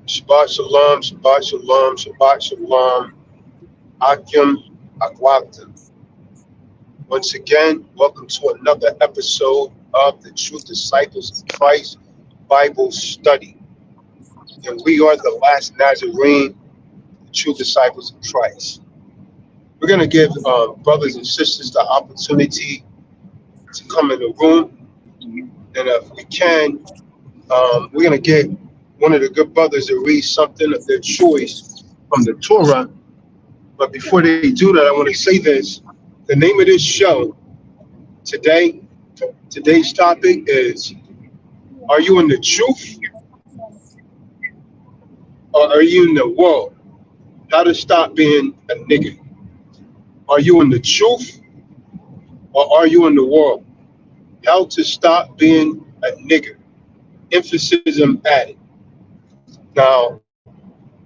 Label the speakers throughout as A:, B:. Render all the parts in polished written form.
A: Shabbat shalom, Shabbat shalom, Shabbat shalom, Akim Akwaktim. Once again, welcome to another episode of the True Disciples of Christ Bible Study. And we are the last Nazarene, the True Disciples of Christ. We're going to give brothers and sisters the opportunity to come in the room. And if we can, we're going to get one of the good brothers to read something of their choice from the Torah. But before they do that, I want to say this. The name of this show today's topic is, are you in the truth or are you in the world? How to stop being a nigga. Are you in the truth or are you in the world? How to stop being a nigga. Emphasis added. Now,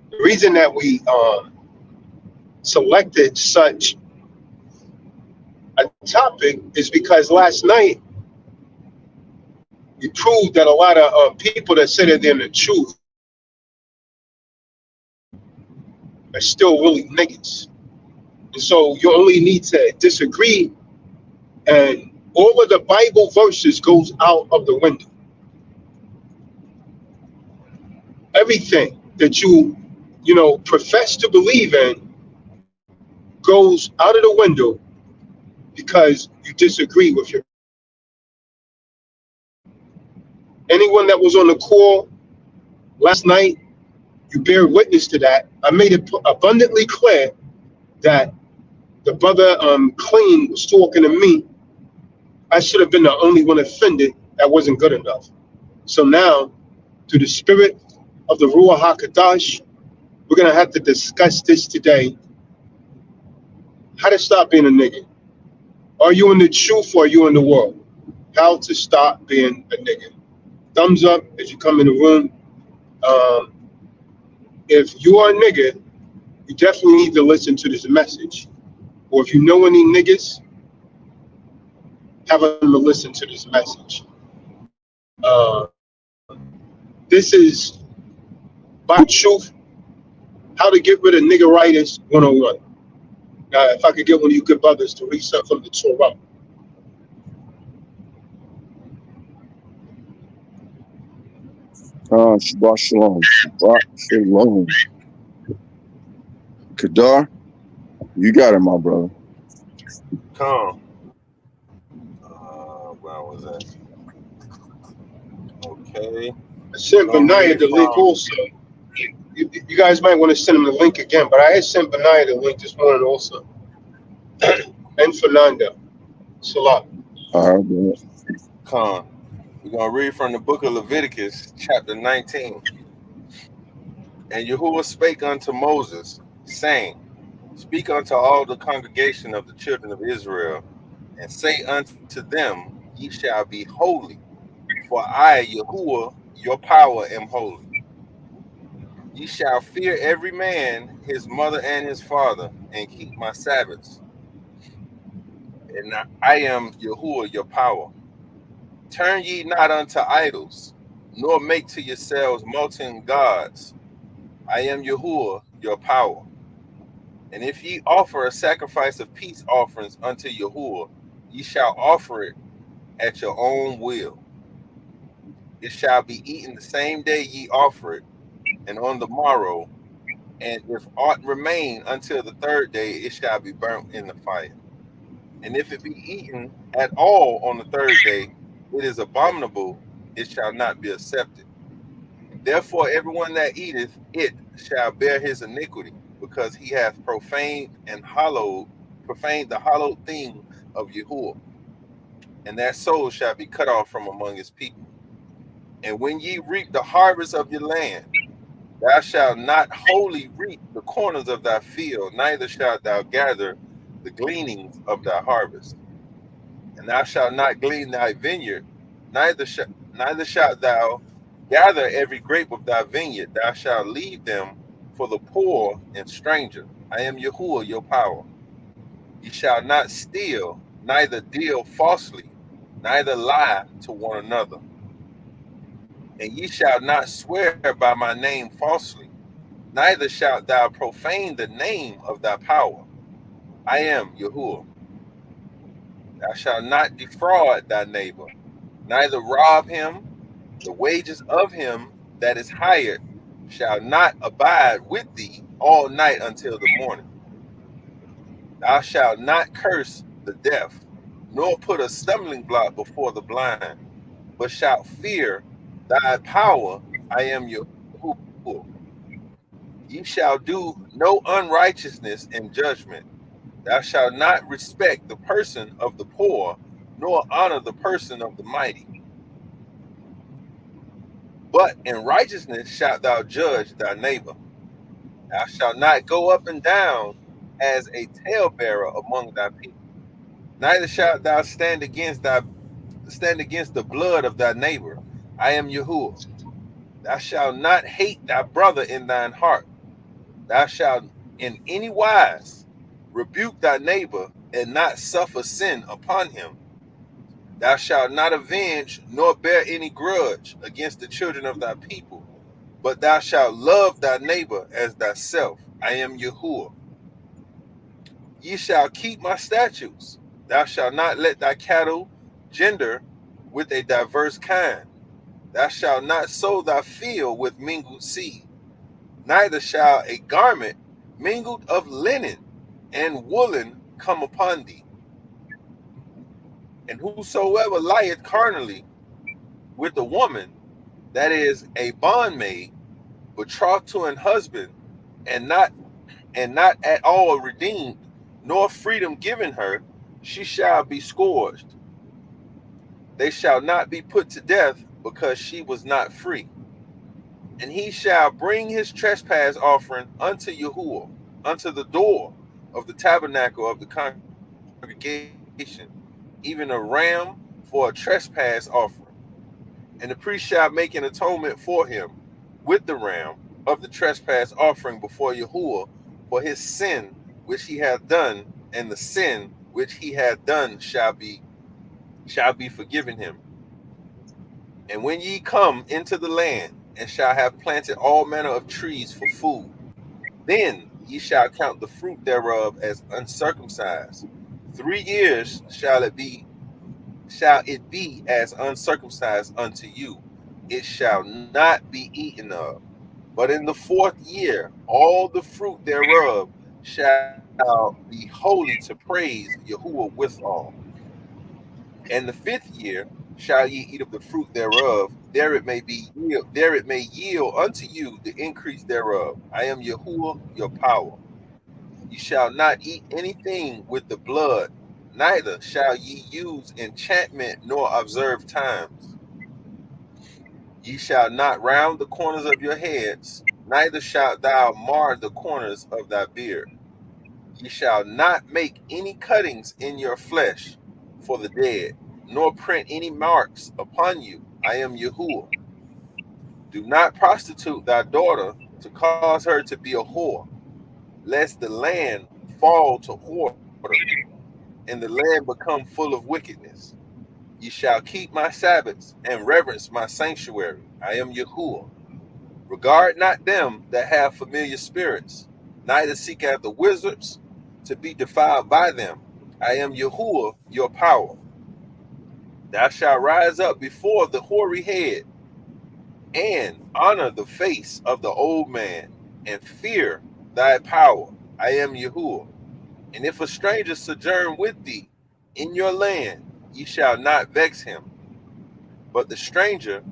A: the reason that we selected such a topic is because last night we proved that a lot of people that say that they're in the truth are still really niggas. And so you only need to disagree, and all of the Bible verses goes out of the window. Everything that you profess to believe in goes out of the window because you disagree with your. Anyone that was on the call last night, you bear witness to that. I made it abundantly clear that the brother Clean was talking to me. I should have been the only one offended. That wasn't good enough. So now, through the spirit of the Ruach HaKadosh, we're going to have to discuss this today. How to stop being a nigga. Are you in the truth or are you in the world? How to stop being a nigga. Thumbs up if you come in the room. If you are a nigga, you definitely need to listen to this message. Or if you know any niggas, have them to listen to this message. This is Bible Truth, how to get rid of niggeritis 101. Now, if I could get one of you good brothers to read something from the Torah.
B: Shabbat shalom. Shabbat shalom. Kadar, you got it, my brother.
C: Come. Where was that? Okay.
A: I sent Benaiah the link also. You guys might want to send him the link again, but I had sent Benaiah the link this morning also. And Fernando. Salah.
B: All right,
C: Come. We're going to read from the book of Leviticus, chapter 19. And Yahuwah spake unto Moses, saying, Speak unto all the congregation of the children of Israel, and say unto them, Ye shall be holy, for I, Yahuwah, your power, am holy. Ye shall fear every man his mother and his father, and keep my Sabbaths. And I am Yahuwah your power. Turn ye not unto idols, nor make to yourselves molten gods. I am Yahuwah your power. And if ye offer a sacrifice of peace offerings unto Yahuwah, ye shall offer it at your own will. It shall be eaten the same day ye offer it, and on the morrow, and if aught remain until the third day, it shall be burnt in the fire. And if it be eaten at all on the third day, it is abominable, it shall not be accepted. Therefore everyone that eateth it shall bear his iniquity, because he hath profaned the hallowed thing of Yahuwah, and that soul shall be cut off from among his people. And when ye reap the harvest of your land, thou shalt not wholly reap the corners of thy field, neither shalt thou gather the gleanings of thy harvest. And thou shalt not glean thy vineyard, neither shalt thou gather every grape of thy vineyard. Thou shalt leave them for the poor and stranger. I am Yahuwah your power. Ye shall not steal, neither deal falsely, neither lie to one another. And ye shall not swear by my name falsely, neither shalt thou profane the name of thy power. I am Yahuwah. Thou shalt not defraud thy neighbor, neither rob him. The wages of him that is hired shall not abide with thee all night until the morning. Thou shalt not curse the deaf, nor put a stumbling block before the blind, but shalt fear thy power. I am Yahuwah. Ye shall do no unrighteousness in judgment. Thou shalt not respect the person of the poor, nor honor the person of the mighty. But in righteousness shalt thou judge thy neighbor. Thou shalt not go up and down as a talebearer among thy people. Neither shalt thou stand against the blood of thy neighbor. I am Yahuwah. Thou shalt not hate thy brother in thine heart. Thou shalt in any wise rebuke thy neighbor and not suffer sin upon him. Thou shalt not avenge nor bear any grudge against the children of thy people, but thou shalt love thy neighbor as thyself. I am Yahuwah. Ye shall keep my statutes. Thou shalt not let thy cattle gender with a diverse kind. Thou shalt not sow thy field with mingled seed, neither shall a garment mingled of linen and woolen come upon thee. And whosoever lieth carnally with a woman that is a bondmaid, betrothed to an husband, and not at all redeemed, nor freedom given her, she shall be scourged. They shall not be put to death, because she was not free. And he shall bring his trespass offering unto Yahuwah, unto the door of the tabernacle of the congregation, even a ram for a trespass offering. And the priest shall make an atonement for him with the ram of the trespass offering before Yahuwah for his sin which he hath done, and the sin which he hath done shall be forgiven him. And when ye come into the land, and shall have planted all manner of trees for food, then ye shall count the fruit thereof as uncircumcised. 3 years shall it be as uncircumcised unto you. It shall not be eaten of. But in the 4th year, all the fruit thereof shall be holy to praise Yahuwah withal. And the 5th year shall ye eat of the fruit thereof, there it may yield unto you the increase thereof. I am Yahuwah your power. Ye shall not eat anything with the blood, neither shall ye use enchantment nor observe times. Ye shall not round the corners of your heads, neither shalt thou mar the corners of thy beard. Ye shall not make any cuttings in your flesh for the dead, nor print any marks upon you. I am Yahuwah. Do not prostitute thy daughter to cause her to be a whore, lest the land fall to whoredom, and the land become full of wickedness. Ye shall keep my Sabbaths and reverence my sanctuary. I am Yahuwah. Regard not them that have familiar spirits, neither seek after wizards to be defiled by them. I am Yahuwah your power. Thou shalt rise up before the hoary head, and honor the face of the old man, and fear thy power. I am Yahuwah. And if a stranger sojourn with thee in your land, ye shall not vex him. But the stranger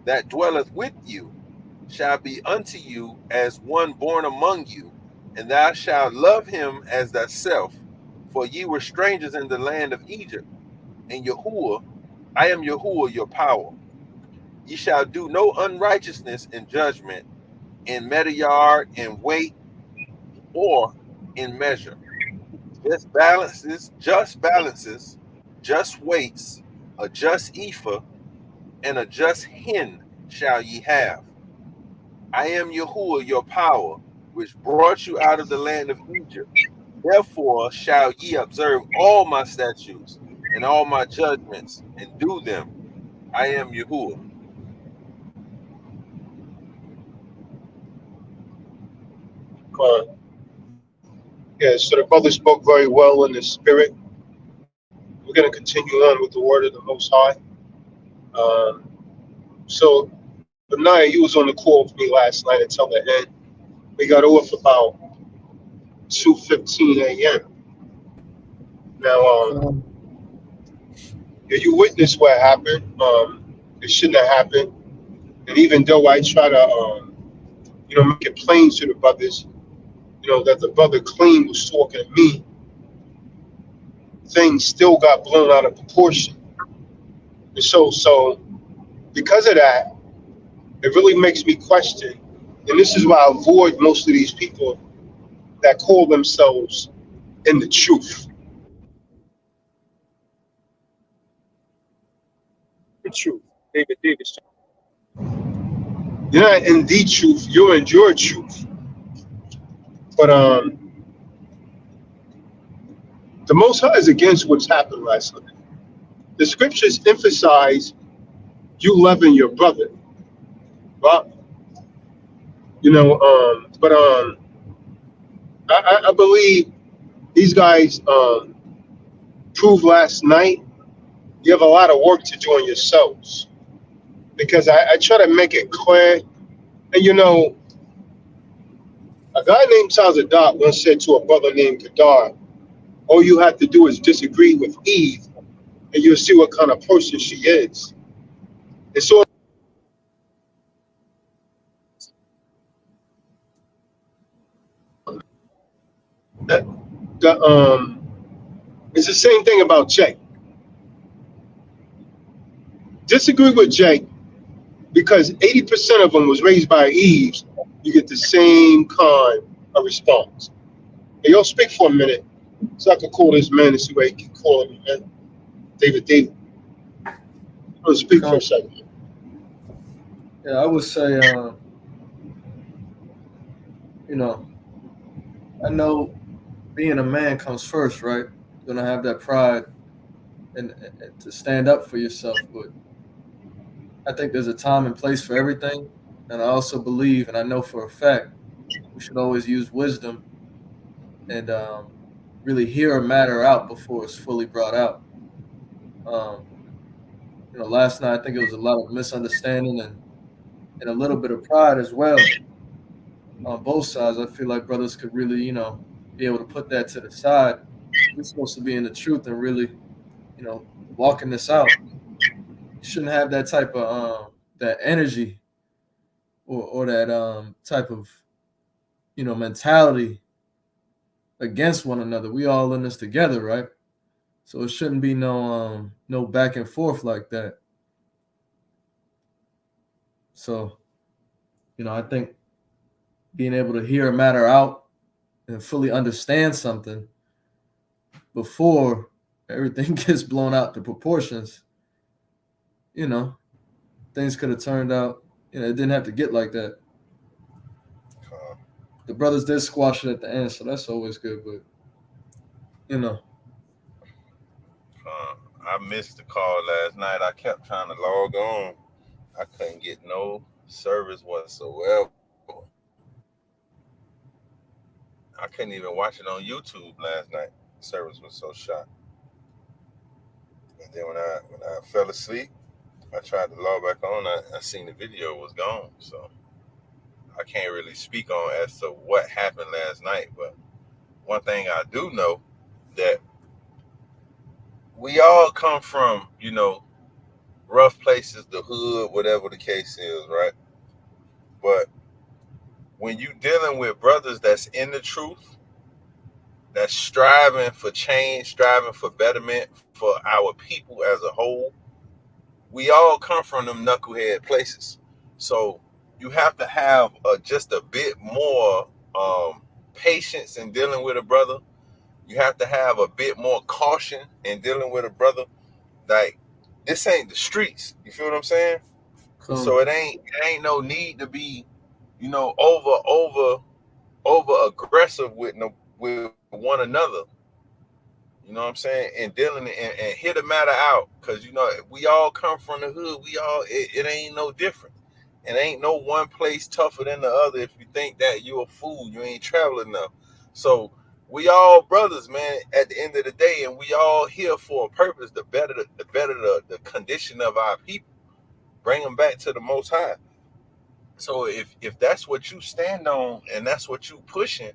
C: that dwelleth with you shall be unto you as one born among you, and thou shalt love him as thyself. For ye were strangers in the land of Egypt, and Yahuwah, I am Yahuwah your power. Ye shall do no unrighteousness in judgment, in metayard, in weight, or in measure. Just balances, just weights, a just ephah, and a just hin shall ye have. I am Yahuwah your power, which brought you out of the land of Egypt. Therefore shall ye observe all my statutes and all my judgments, and do them. I am Yahuwah.
A: Yeah, so the brother spoke very well in the spirit. We're going to continue on with the word of the Most High. So, Benaiah, you was on the call with me last night until the end. We got off about 2:15 a.m. Now, yeah, you witnessed what happened. It shouldn't have happened. And even though I try to, make it plain to the brothers, that the brother clean was talking to me, things still got blown out of proportion. And so because of that, it really makes me question. And this is why I avoid most of these people that call themselves in the truth. The truth. David Davis. You're not in the truth, you're in your truth. But the Most High is against what's happened last night. The scriptures emphasize you loving your brother. But I believe these guys proved last night you have a lot of work to do on yourselves. Because I try to make it clear. And a guy named Tazadat once said to a brother named Kadar, all you have to do is disagree with Eve, and you'll see what kind of person she is. And so it's the same thing about Jake. Disagree with Jake because 80% of them was raised by Eve. You get the same kind of response. Hey, y'all speak for a minute so I can call this man and see what he can call him, man. David. I'll speak for a second.
D: Yeah, I would say, I know being a man comes first, right? You're gonna have that pride and to stand up for yourself, but I think there's a time and place for everything. And I also believe, and I know for a fact, we should always use wisdom and really hear a matter out before it's fully brought out. Last night I think it was a lot of misunderstanding and a little bit of pride as well on both sides. I feel like brothers could really, be able to put that to the side. We're supposed to be in the truth and really, walking this out. You shouldn't have that type of that energy or that type of mentality against one another. We all in this together, right? So it shouldn't be no back and forth like that. So, I think being able to hear a matter out and fully understand something before everything gets blown out to proportions, things could have turned out, it didn't have to get like that. The brothers did squash it at the end, so that's always good, but
C: I missed the call last night. I kept trying to log on. I couldn't get no service whatsoever. I couldn't even watch it on YouTube last night. The service was so shot. And then when I fell asleep, I tried to log back on. I seen the video was gone. So I can't really speak on as to what happened last night. But one thing I do know that we all come from, rough places, the hood, whatever the case is, right? But when you dealing with brothers that's in the truth, that's striving for change, striving for betterment for our people as a whole, we all come from them knucklehead places. So you have to have just a bit more patience in dealing with a brother. You have to have a bit more caution in dealing with a brother. Like, this ain't the streets. You feel what I'm saying?
D: Cool.
C: So it ain't no need to be, over aggressive with one another. You know what I'm saying? And dealing and hit a matter out, because we all come from the hood. We all it ain't no different. And ain't no one place tougher than the other. If you think that, you're a fool. You ain't traveling enough. So we all brothers, man, at the end of the day, and we all here for a purpose. The better the condition of our people. Bring them back to the Most High. So if that's what you stand on and that's what you pushing,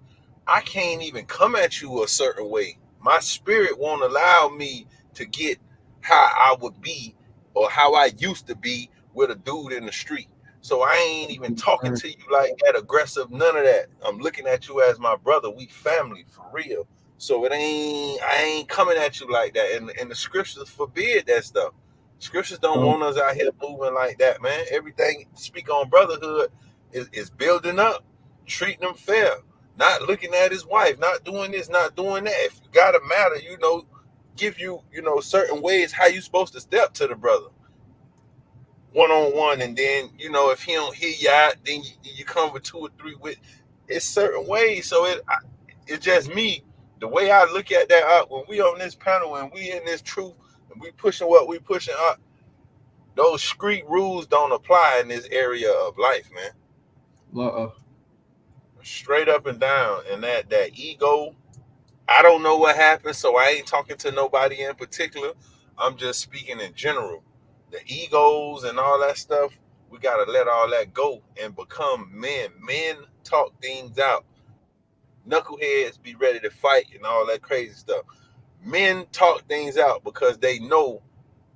C: I can't even come at you a certain way. My spirit won't allow me to get how I would be or how I used to be with a dude in the street. So I ain't even talking to you like that, aggressive, none of that. I'm looking at you as my brother. We family for real. So I ain't coming at you like that. And the scriptures forbid that stuff. Scriptures don't want us out here moving like that, man. Everything speak on brotherhood is building up, treating them fair, not looking at his wife, not doing this, not doing that. If you got a matter, give you, certain ways how you supposed to step to the brother one-on-one. And then, if he don't hear you out, then you come with 2 or 3 with it's certain ways. So it's just me. The way I look at that, when we on this panel and we in this truth, and we pushing what we pushing up, those street rules don't apply in this area of life, man. Straight up and down. And that ego, I don't know what happened, so I ain't talking to nobody in particular. I'm just speaking in general. The egos and all that stuff, we gotta let all that go and become men. Men talk things out. Knuckleheads be ready to fight and all that crazy stuff. Men talk things out because they know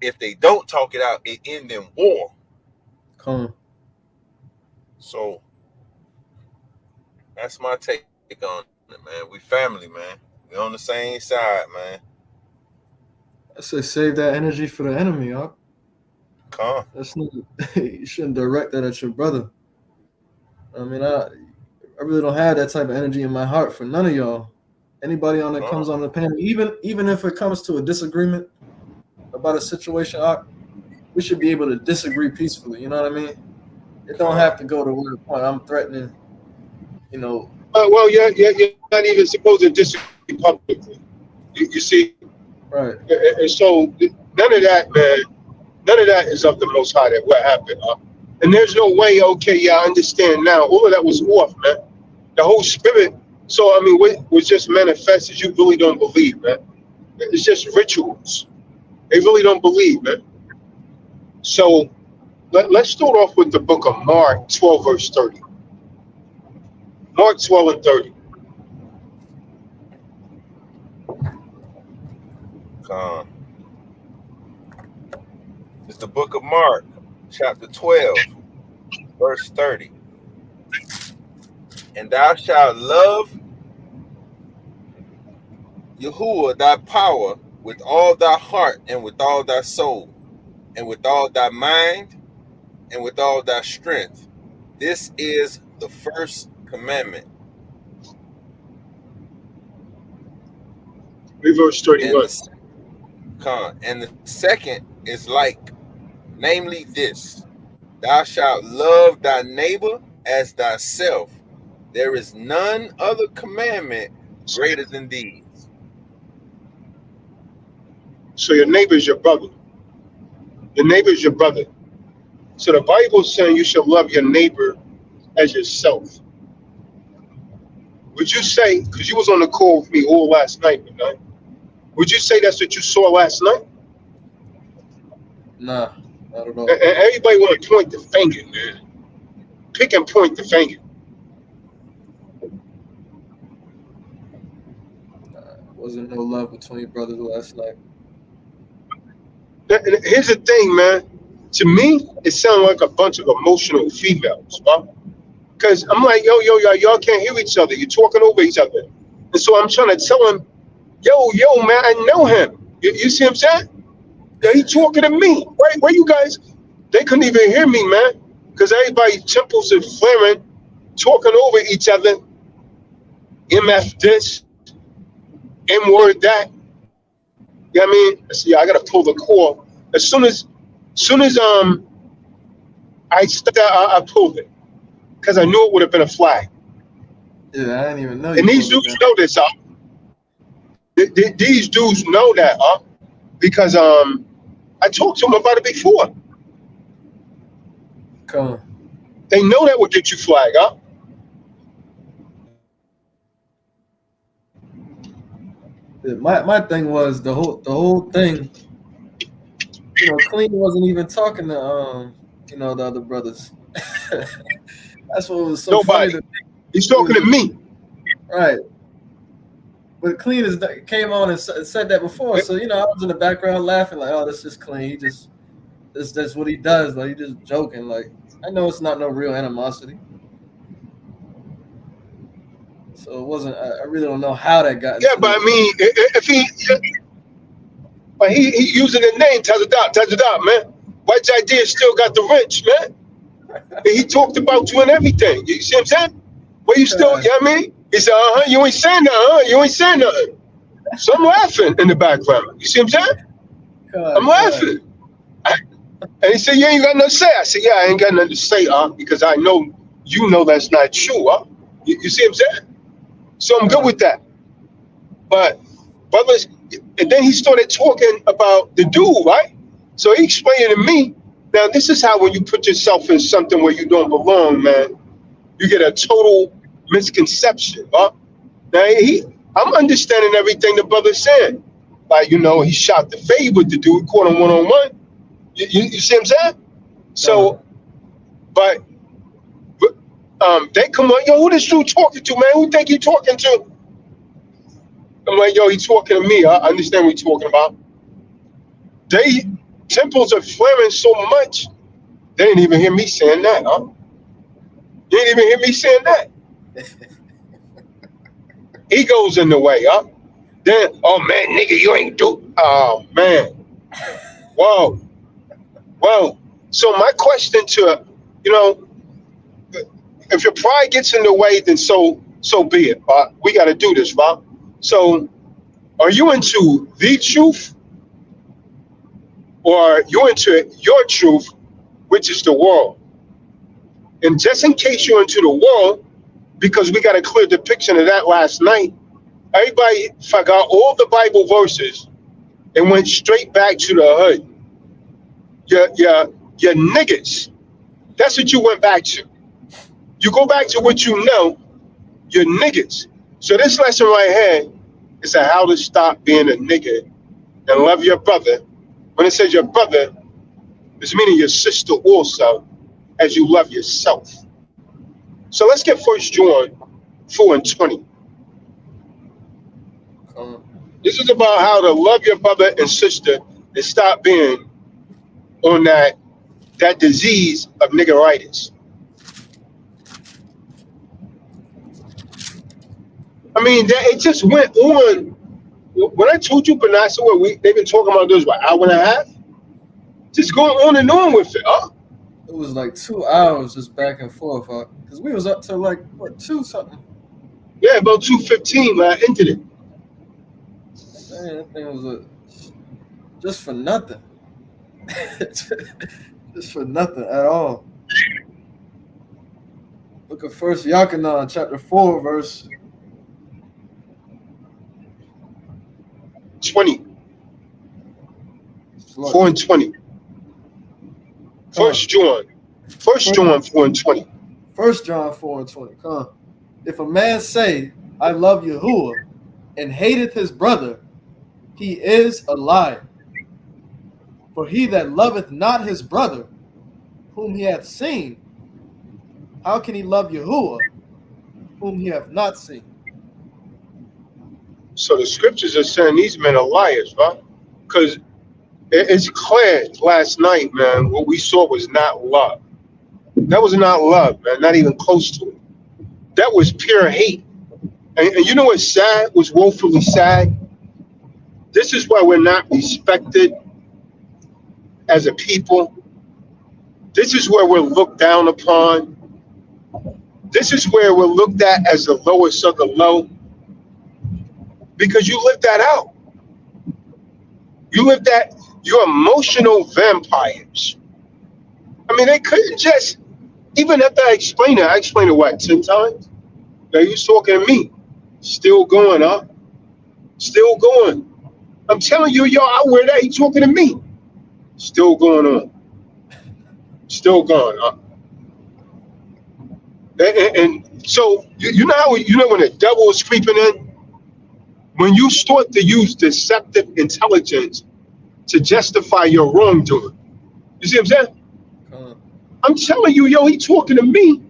C: if they don't talk it out, it ends in war. So that's my take on it, man. We family, man. We on the same side, man.
D: I say save that energy for the enemy, y'all. That's not, you shouldn't direct that at your brother. I mean, I really don't have that type of energy in my heart for none of y'all. Anybody on that comes on the panel, even if it comes to a disagreement about a situation, we should be able to disagree peacefully. You know what I mean? It don't have to go to where the point I'm threatening.
A: Well, you're not even supposed to disagree publicly. You see,
D: right?
A: And so none of that, man. None of that is of the Most High. That what happened, and there's no way. Okay, yeah, I understand now. All of that was off, man. The whole spirit. So I mean, what was just manifested? You really don't believe, man. It's just rituals. They really don't believe, man. So let's start off with the book of Mark 12, verse 30. Mark 12 and 30.
C: It's the book of Mark, chapter 12, verse 30. And thou shalt love Yahuwah thy power with all thy heart and with all thy soul and with all thy mind and with all thy strength. This is the first commandment.
A: Read verse 31.
C: And the second is like, namely this: thou shalt love thy neighbor as thyself. There is none other commandment greater than these.
A: So your neighbor is your brother. Your neighbor is your brother. So the Bible is saying you should love your neighbor as yourself. Would you say, because you was on the call with me all last night, right? Would you say that's what you saw last night?
D: Nah, not at all.
A: And everybody want to point the finger, man. Pick and point the finger.
D: Wasn't no love between brothers last night.
A: And here's the thing, man. To me, it sounded like a bunch of emotional females, huh? Because I'm like, y'all can't hear each other. You're talking over each other. And so I'm trying to tell him, yo, man, I know him. You see what I'm saying? Yeah, he talking to me. Right? Where you guys? They couldn't even hear me, man. Because everybody's temples are flaring, talking over each other. MF this, M word that. You know what I mean? See, I gotta pull the core. As soon as I stepped out, I pulled it. Because I knew it would have been a flag.
D: Yeah, I didn't even know.
A: And these dudes know this, huh? These dudes know that, huh? Because I talked to them about it before.
D: Come on.
A: They know that would get you flagged, huh?
D: My thing was the whole thing. You know, Clean wasn't even talking to the other brothers. That's what was so funny
A: Nobody.
D: to me.
A: He's talking to me.
D: Right. But Clean came on and said that before, so I was in the background laughing like, "Oh, this is Clean. He just that's what he does. Like, he just joking. Like, I know it's not no real animosity, so it wasn't. I really don't know how that got.
A: Yeah, but I mean, if he using the name Tazadot, man. White idea still got the wrench, man. And he talked about you and everything. You see what I'm saying? Well, you still, you know what I mean? He said, you ain't saying nothing, You ain't saying nothing. So I'm laughing in the background. You see what I'm saying? I'm laughing. And he said, you ain't got nothing to say. I said, yeah, I ain't got nothing to say, because I know you know that's not true, You see what I'm saying? So I'm good with that. But brothers, and then he started talking about the dude, right? So he explained it to me. Now, this is how when you put yourself in something where you don't belong, man, you get a total misconception, Now, I'm understanding everything the brother said. Like, he shot the fade with the dude, caught him one-on-one. You see what I'm saying? So, but they come on, yo, who this dude talking to, man? Who think he talking to? I'm like, yo, he talking to me. I understand what he's talking about. Temples are flaring so much, they didn't even hear me saying that, They didn't even hear me saying that. Ego's in the way, Then, oh man, nigga, you ain't do. Oh man. Whoa. So my question to, if your pride gets in the way, then so be it. We got to do this, Bob. So, are you into the truth, or are you into your truth, which is the world? And just in case you're into the world, because we got a clear depiction of that last night, everybody forgot all the Bible verses and went straight back to the hood. Your niggas. That's what you went back to. You go back to what you know, your niggas. So this lesson right here is how to stop being a nigga and love your brother. When it says your brother, it's meaning your sister also, as you love yourself. So let's get 1 John 4:20. This is about how to love your brother and sister and stop being on that disease of niggeritis. I mean, it just went on. When I told you, Banasa, they've been talking about this for an hour and a half. Just going on and on with it,
D: It was like 2 hours just back and forth, because we was up to like, 2 something?
A: Yeah, about 2:15 when I entered it.
D: Man, that thing was just for nothing. Just for nothing at all. Look at 1 Yochanan chapter 4, verse
A: 20. 4:20. 1 John 4:20.
D: 1 John 4:20. Come on. If a man say, I love Yahuwah, and hateth his brother, he is a liar. For he that loveth not his brother, whom he hath seen, how can he love Yahuwah, whom he hath not seen?
A: So the scriptures are saying these men are liars, right? Because it's clear last night, man, what we saw was not love. That was not love, man, not even close to it. That was pure hate. And you know what's sad, what's woefully sad? This is why we're not respected as a people. This is where we're looked down upon. This is where we're looked at as the lowest of the low. Because you lived that out. You lived that, you're emotional vampires. I mean, they couldn't just, even after I explained it what, 10 times? Now you talking to me. Still going, Still going. I'm telling you, yo, I wear that, he talking to me. Still going on. Still going, And so you know how when the devil is creeping in, when you start to use deceptive intelligence to justify your wrongdoing. You see what I'm saying? I'm telling you, yo, he talking to me.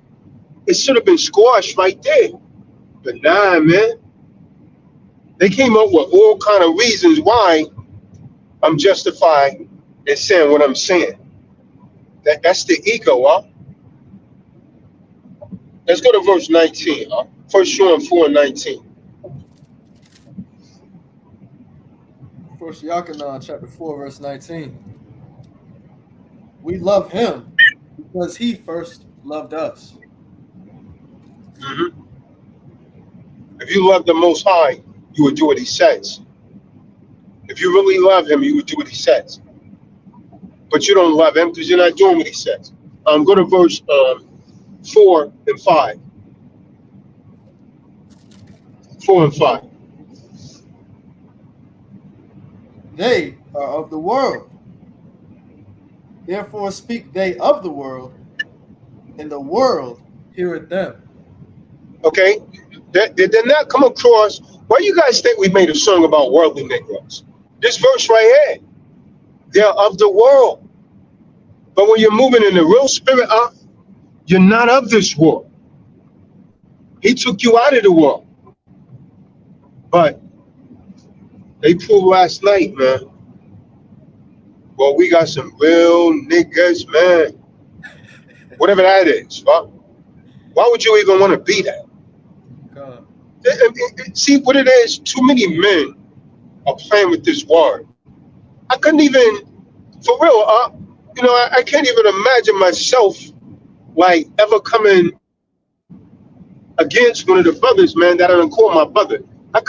A: It should have been squashed right there. But nah, man. They came up with all kind of reasons why I'm justified in saying what I'm saying. That's the ego, huh? Let's go to verse 19, huh? 1 John 4:19.
D: 1 Yochanan chapter 4, verse 19. We love him because he first loved us.
A: Mm-hmm. If you love the Most High, you would do what he says. If you really love him, you would do what he says. But you don't love him because you're not doing what he says. Go to verse 4 and 5. 4 and 5.
D: They are of the world. Therefore speak they of the world, and the world heareth them.
A: Okay? Did not come across. Why you guys think we made a song about worldly Negroes? This verse right here. They're of the world. But when you're moving in the real spirit up, you're not of this world. He took you out of the world. But they proved last night, man. Well, we got some real niggas, man. Whatever that is, right? Why would you even want to be that? See what it is? Too many men are playing with this word. I couldn't even, for real, I can't even imagine myself like ever coming against one of the brothers, man, that I don't call my brother. I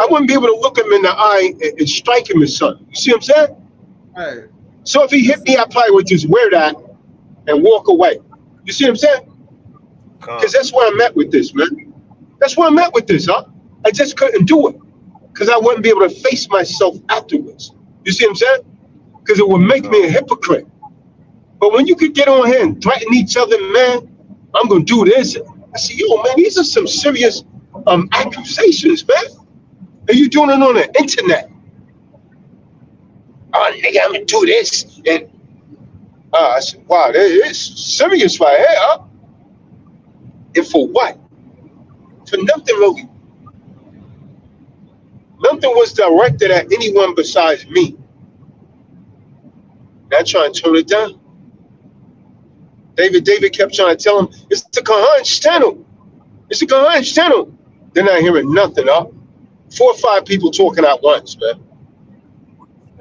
A: wouldn't be able to look him in the eye and strike him as son. You see what I'm saying?
D: Right.
A: So if he hit me, I probably would just wear that and walk away. You see what I'm saying? Because that's where I'm at with this, man. That's where I'm at with this, huh? I just couldn't do it because I wouldn't be able to face myself afterwards. You see what I'm saying? Because it would make me a hypocrite. But when you could get on here and threaten each other, man, I'm going to do this. I say, yo, man, these are some serious accusations, man. And you doing it on the internet. Oh, nigga, I'm going to do this. And I said, wow, it's serious right here, huh? And for what? For nothing really. Nothing was directed at anyone besides me. And I try and turn it down. David kept trying to tell him, it's the Kahan's channel. It's the Kahan's channel. They're not hearing nothing, huh? 4 or 5 people talking at once, man.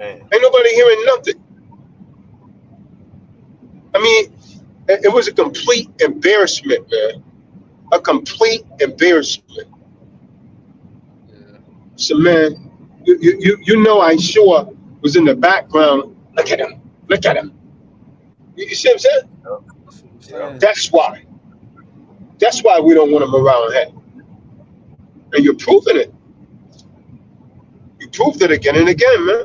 A: Ain't nobody hearing nothing. I mean, it was a complete embarrassment, man. A complete embarrassment.
D: Yeah.
A: So, man, you know I sure was in the background. Look at him. Look at him. You see what I'm saying?
D: Yeah.
A: That's why. That's why we don't want him around here. And you're proving it. You proved it again and again, man.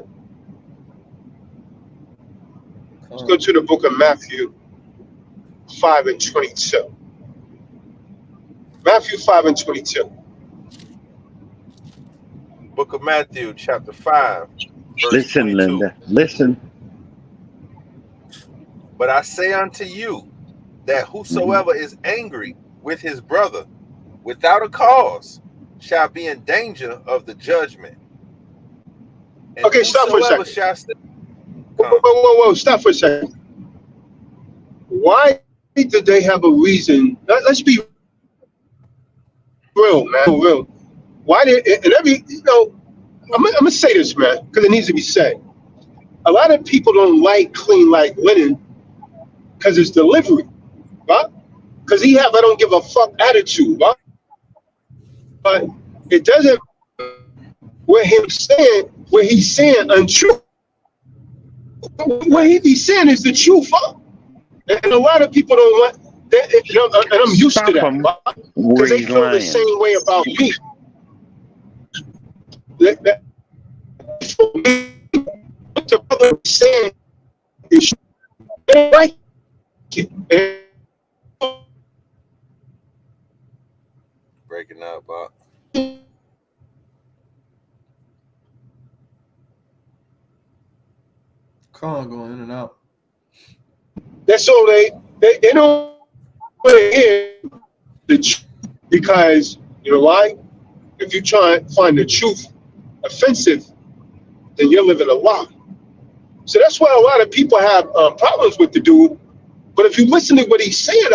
A: Let's go to the book of Matthew 5 and 22. Matthew 5 and 22.
C: Book of Matthew, chapter 5, verse
B: Listen,
C: 22.
B: Linda. Listen.
C: But I say unto you that whosoever is angry with his brother without a cause shall be in danger of the judgment. And
A: Okay, stop for a second.
C: shall say,
A: Whoa, stop for a second. Why did they have a reason? Let's be real, man. Real. Why did, and every, I'm going to say this, man, because it needs to be said. A lot of people don't like clean like linen because it's delivery, right? Because he have I don't give a fuck attitude, right? But it doesn't, where he's saying untrue. What he be saying is the truth, huh? And a lot of people don't want that, and I'm used to that, because they feel the same way about me. That what the brother is saying is, they don't like it.
C: breaking up, but
D: Con going in and out.
A: That's all they don't want to hear the truth, because you know why? If you try and find the truth offensive, then you're living a lie. So that's why a lot of people have problems with the dude. But if you listen to what he's saying,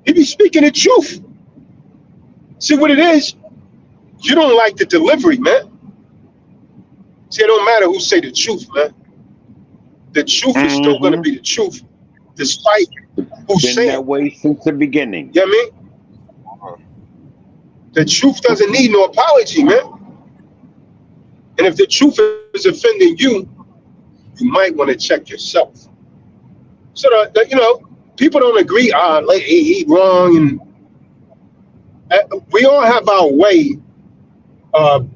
A: he be speaking the truth. See what it is? You don't like the delivery, man. See, it don't matter who say the truth, man. The truth is still going to be the truth, despite who's
E: Been
A: saying
E: that
A: it.
E: way since the beginning.
A: You know what I mean? The truth doesn't need no apology, man. And if the truth is offending you, you might want to check yourself. So, you know, people don't agree, like, he wrong. And we all have our way of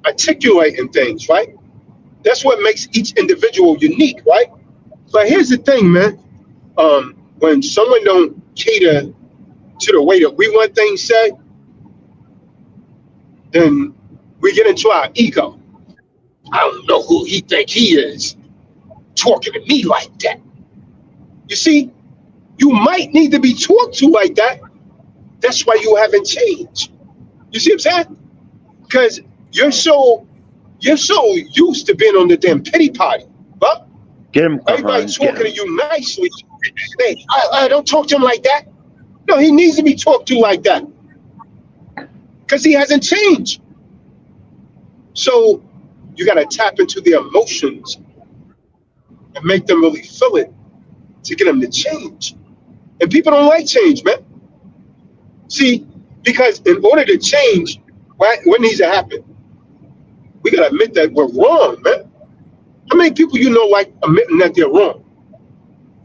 A: articulating things, right? That's what makes each individual unique, right? But here's the thing, man. When someone don't cater to the way that we want things said, then we get into our ego. I don't know who he think he is, talking to me like that. You see, you might need to be talked to like that. That's why you haven't changed. You see what I'm saying? Because you're so used to being on the damn pity party. But
E: Get him,
A: everybody
E: Kahan,
A: talking to you nicely. Hey, I don't talk to him like that. No, he needs to be talked to like that. Because he hasn't changed. So you got to tap into the emotions and make them really feel it to get them to change. And people don't like change, man. See, because in order to change, what needs to happen? We got to admit that we're wrong, man. How many people you know like admitting that they're wrong?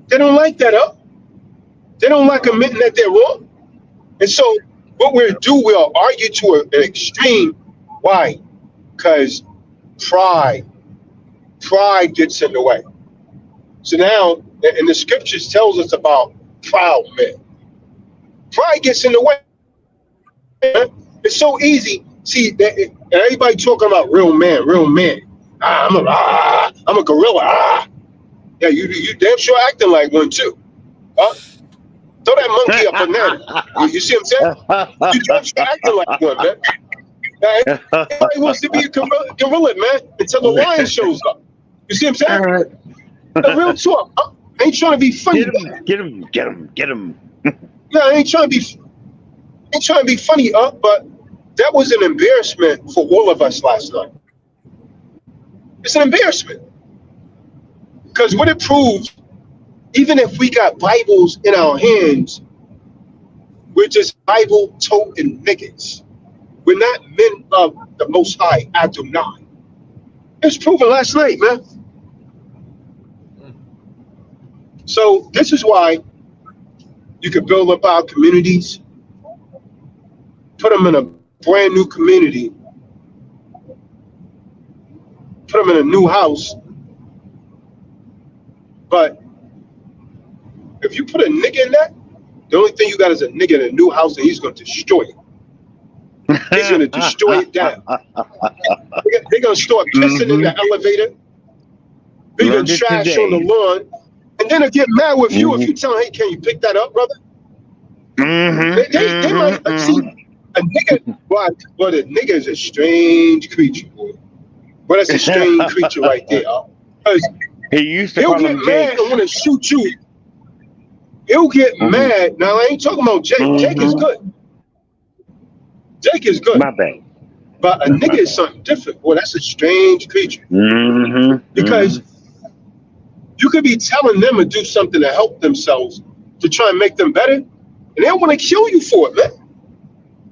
A: They don't like that, huh? They don't like admitting that they're wrong. And so what we'll argue to an extreme. Why? Because pride gets in the way. So now, and the scriptures tells us about proud men. Pride gets in the way. It's so easy. See, everybody talking about real man. I'm a gorilla. Yeah, you damn sure acting like one too. Throw that monkey a banana. You see what I'm saying? You damn sure acting like one, man. Everybody wants to be a gorilla, man, until the lion shows up. You see what I'm saying? The real talk. I ain't trying to be funny.
E: Get him.
A: Yeah, I ain't trying to be funny, but that was an embarrassment for all of us last night. It's an embarrassment. Because what it proves, even if we got Bibles in our hands, we're just Bible-toting niggas. We're not men of the Most High, Adonai. It was proven last night, man. So this is why you could build up our communities, put them in a brand new community, put them in a new house. But if you put a nigga in that, the only thing you got is a nigga in a new house, and he's going to destroy it. He's going to destroy it down. They're going to start pissing in the elevator, leaving trash on the lawn, and then they'll get mad with you if you tell them, hey, can you pick that up, brother? They might see a nigga. Well, the nigga is a strange creature, boy. But that's a strange creature right there. He'll get mad and want to shoot you. He'll get mad. Now, I ain't talking about Jake. Jake is good. Jake is good.
E: My bad.
A: But a nigga is something different. Boy, that's a strange creature. Because you could be telling them to do something to help themselves, to try and make them better, and they don't want to kill you for it,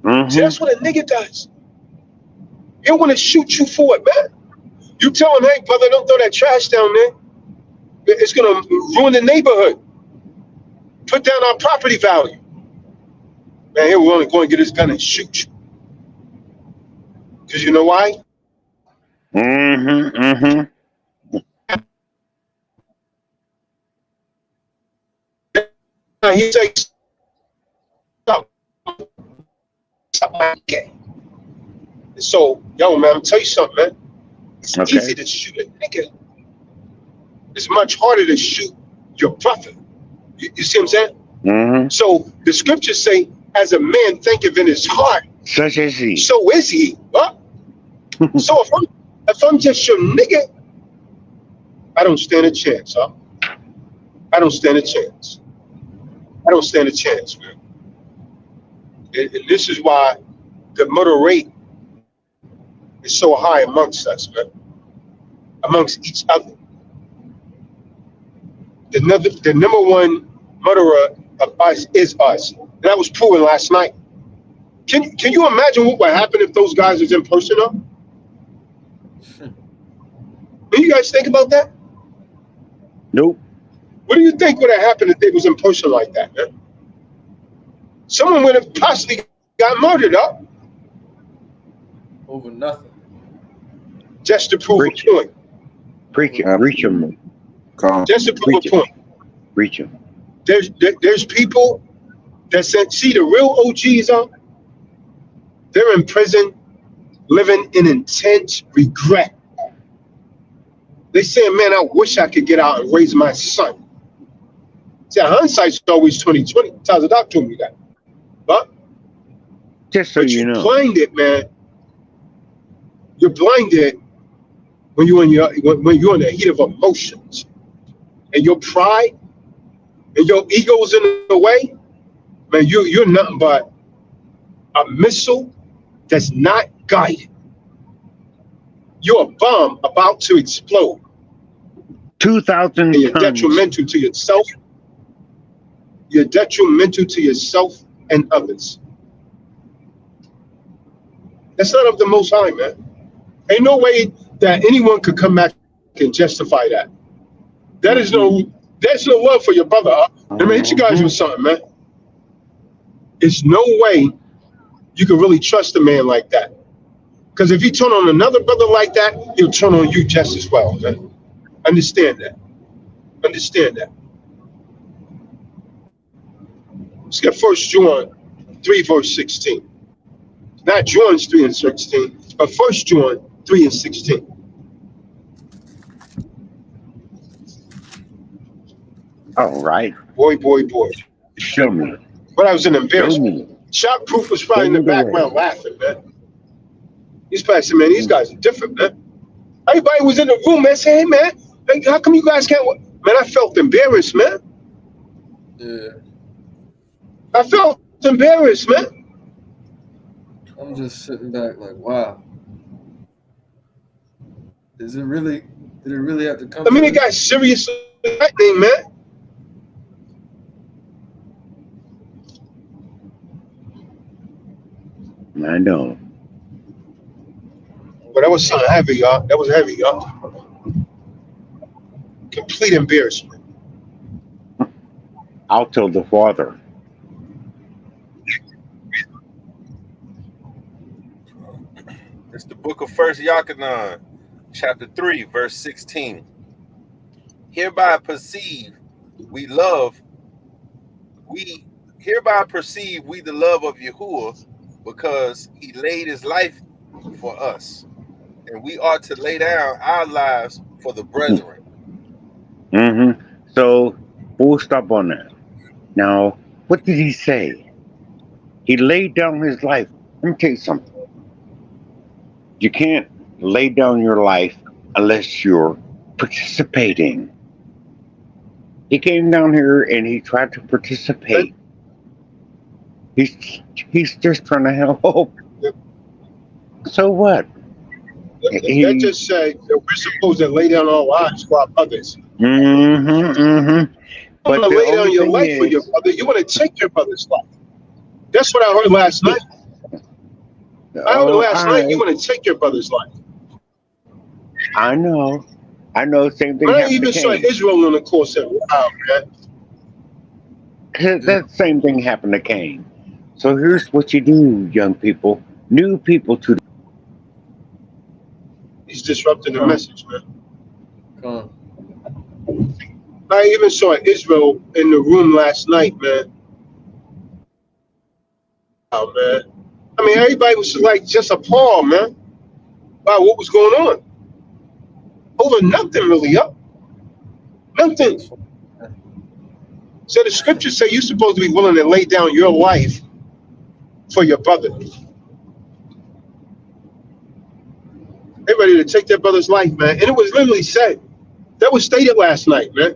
A: man. See, that's what a nigga does. They don't want to shoot you for it, man. You tell them, hey, brother, don't throw that trash down there. It's going to ruin the neighborhood. Put down our property value. Man, he'll only go and get his gun and shoot you. Because you know why? He takes Okay. So, yo, man, I'm tell you something, man. It's
E: Okay.
A: easy to shoot a nigga. It's much harder to shoot your brother. You see what I'm saying?
E: Mm-hmm.
A: So the scriptures say, as a man thinketh in his heart,
E: Such as he.
A: so is he. Huh? So if I'm just your nigga, I don't stand a chance, huh? I don't stand a chance. I don't stand a chance, man. And this is why the murder rate is so high amongst us, man. Amongst each other. The number one murderer of us is us. And that was proven last night. Can you imagine what would happen if those guys was in person up? Do you guys think about that?
E: Nope.
A: What do you think would have happened if they was in person like that, man? Someone would have possibly got murdered up
D: Over nothing.
A: just to prove
E: Preach
A: a point.
E: Preach it. Reach him.
B: Come.
A: Just to prove
E: Preach
A: a
E: it.
A: point.
E: Reach him.
A: There's people that said, see, the real OGs are, they're in prison living in intense regret. They saying, man, I wish I could get out and raise my son. See, hindsight's always 2020. Tazadak told me that. But
E: Just so you
A: you're
E: know.
A: blinded, man. You're blinded when you're in the heat of emotions. And your pride and your ego's in the way, man, you're nothing but a missile that's not guided. You're a bomb about to explode.
E: 2,000
A: And you're
E: tons.
A: detrimental to yourself. You're detrimental to yourself and others. That's not of the Most High, man. Ain't no way that anyone could come back and justify that. There's no love for your brother. Let me hit you guys with something, man. There's no way you can really trust a man like that. Because if you turn on another brother like that, he'll turn on you just as well, man. Understand that. Understand that. Let's get 1 John 3, verse 16. Not John's 3 and 16, but 1 John 3 and 16.
E: All right.
A: Boy.
E: Show me.
A: But I was an
E: Show
A: embarrassment.
E: me.
A: Shockproof was probably in the
E: Show me the
A: background laughing, man. He's probably saying, man, these guys are different, man. Everybody was in the room, man, saying, hey, man, hey, how come you guys can't? Man, I felt embarrassed, man.
D: Yeah.
A: I felt embarrassed, man.
D: I'm just sitting back like, wow. Did it really have to come?
A: I mean,
D: to
A: it got seriously threatening, man.
E: I know.
A: But that was something heavy, y'all. That was heavy, y'all. Complete embarrassment.
E: I'll tell the father.
C: It's the book of First Yakanan, chapter 3, verse 16. Hereby perceive we the love of Yahuwah, because he laid his life for us, and we ought to lay down our lives for the brethren.
E: Mm-hmm. So we'll stop on that. Now, what did he say? He laid down his life. Let me tell you something. You can't lay down your life unless you're participating. He came down here and he tried to participate. He's just trying to help. So what?
A: That just said that we're supposed to lay down our lives for our brothers.
E: Mm-hmm, mm-hmm.
A: You want to lay down your life for your brother. You want to take your brother's life. That's what I heard last night. I heard last night you want to take your brother's life.
E: I know. Same thing
A: I
E: happened
A: even
E: to
A: saw
E: Cain.
A: Israel on the course and wow, man.
E: That same thing happened to Cain. So here's what you do, young people. New people to
A: He's disrupting the message, man.
D: Come.
A: I even saw Israel in the room last night, man. Wow, man. I I mean, everybody was like just appalled, man, by what was going on. Over nothing really up. Nothing. So the scriptures say you're supposed to be willing to lay down your life for your brother. They ready to take their brother's life, man. And it was literally said. That was stated last night, man.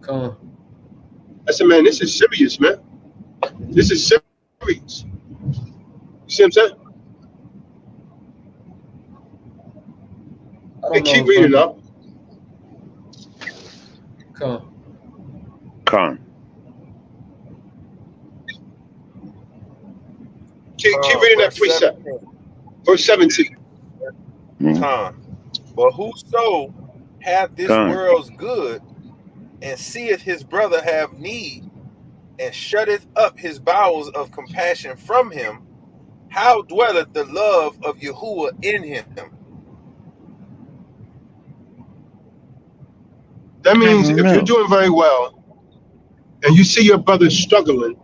D: Come on.
A: I said, man, this is serious, man. This is serious. You see what I'm saying?
D: I
A: Hey,
D: don't know.
A: keep reading up.
D: Come on.
E: Con.
A: Keep reading that precept. Verse 17.
C: But whoso hath this world's good, and seeth his brother have need, and shutteth up his bowels of compassion from him, how dwelleth the love of Yahuwah in him?
A: That means if you're doing very well, and you see your brother struggling,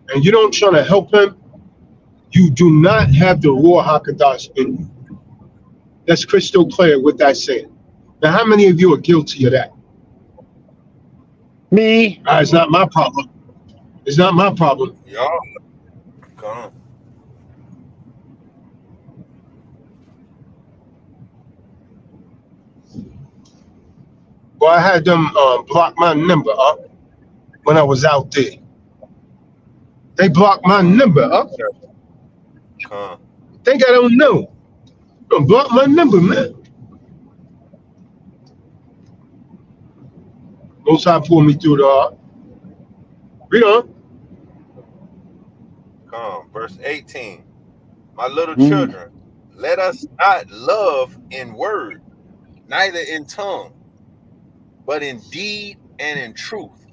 A: and you don't try to help him, you do not have the Ruach HaKodesh in you. That's crystal clear with that saying. Now, how many of you are guilty of that?
E: Me?
A: It's not my problem. It's not my problem.
C: Y'all, come on.
A: Well, I had them block my number up when I was out there. They blocked my number up. Think I don't know. Don't block my number, man. Most High pull me through the heart. Read on.
C: Verse 18. My little children, let us not love in word, neither in tongue, but in deed and in truth.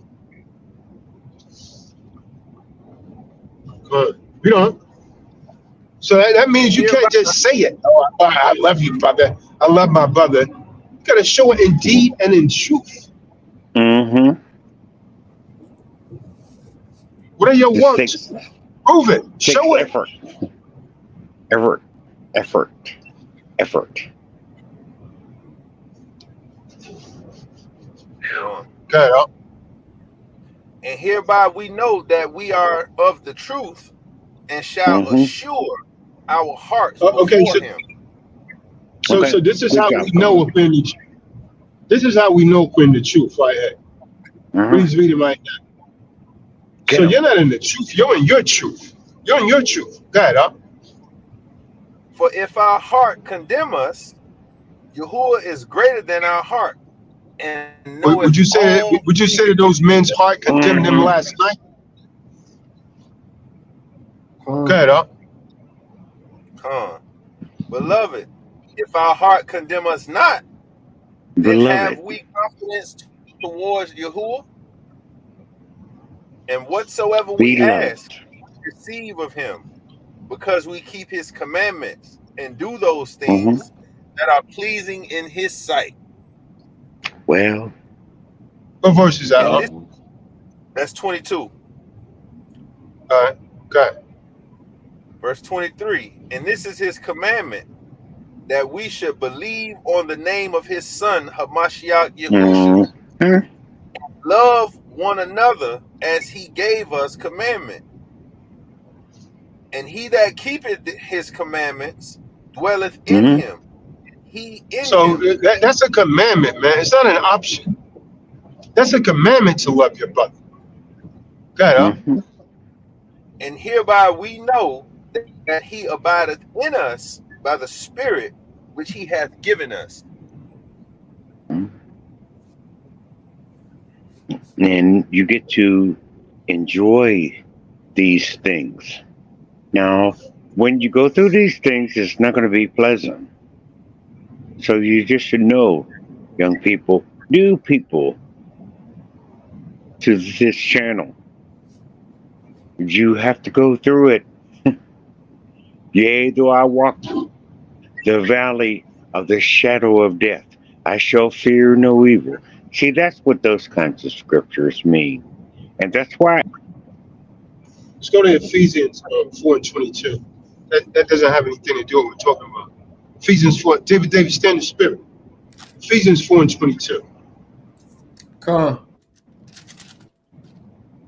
A: Good. Read on. So that means you can't just say it. Oh, I love you, brother. I love my brother. You got to show it in deed and in truth.
E: Mm-hmm.
A: What are your wants? Prove it. Show it.
E: Effort.
A: Good. Huh?
C: And hereby we know that we are of the truth, and shall assure our hearts before him.
A: So this is how we know if we're in the truth. This is how we know if we're in the truth right here. Please read it right now. So you're not in the truth. You're in your truth. You're in your truth. Go ahead, huh?
C: For if our heart condemn us, Yahuwah is greater than our heart. And
A: would you say that those men's heart condemned them last night? Go ahead, huh?
C: Beloved, if our heart condemn us not, then have we confidence towards Yahuwah? And whatsoever we ask, we receive of him, because we keep his commandments and do those things that are pleasing in his sight.
E: Well,
A: what verse is that?
C: That's 22.
A: All right, okay.
C: Verse 23. And this is his commandment, that we should believe on the name of his son, Hamashiach Yahushua, love one another as he gave us commandment. And he that keepeth his commandments dwelleth in him. He in him.
A: That's a commandment, man. It's not an option. That's a commandment to love your brother. Go ahead, huh?
C: And hereby we know that he abideth in us by the Spirit which he hath given us.
E: And you get to enjoy these things. Now, when you go through these things, it's not going to be pleasant. So you just should know, young people, new people to this channel, you have to go through it. Yea, though I walk through the valley of the shadow of death, I shall fear no evil. See, that's what those kinds of scriptures mean. And that's why.
A: Let's go to Ephesians 4 and 22. That doesn't have anything to do with what we're talking about. Ephesians 4. David, stand in spirit. Ephesians 4 and 22.
D: Come on.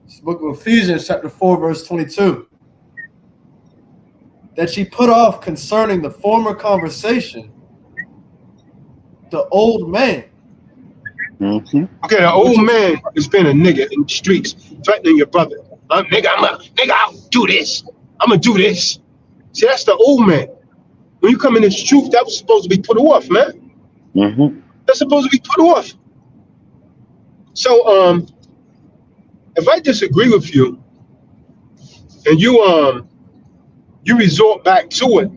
D: It's the book of Ephesians, chapter 4, verse 22. That ye put off concerning the former conversation the old man.
E: Mm-hmm.
A: Okay, the old man has been a nigga in the streets, threatening your brother. Nigga, I'll do this. I'm gonna do this. See, that's the old man. When you come in this truth, that was supposed to be put off, man.
E: Mm-hmm.
A: That's supposed to be put off. So, if I disagree with you, and you resort back to it,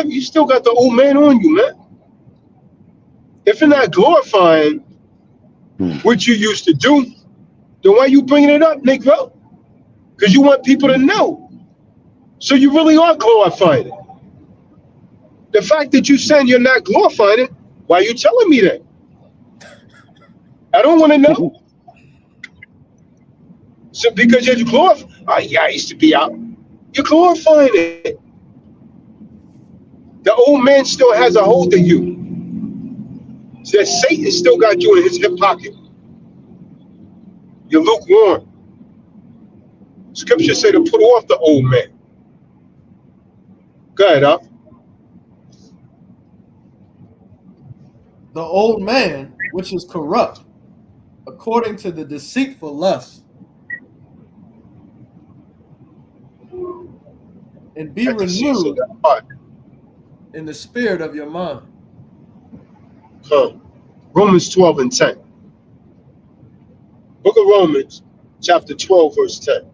A: you still got the old man on you, man. If you're not glorifying what you used to do, then why you bringing it up, Negro? Because you want people to know. So you really are glorifying it. The fact that you saying you're not glorifying it, why are you telling me that? I don't want to know. So because you're glorifying, oh yeah, I used to be out. You're glorifying it. The old man still has a hold of you. So Satan still got you in his hip pocket. You're lukewarm. Scripture say to put off the old man. Go ahead, up.
D: The old man, which is corrupt, according to the deceitful lust, and be renewed in the spirit of your mind.
A: Romans 12 and 10. Book of Romans, chapter 12, verse 10.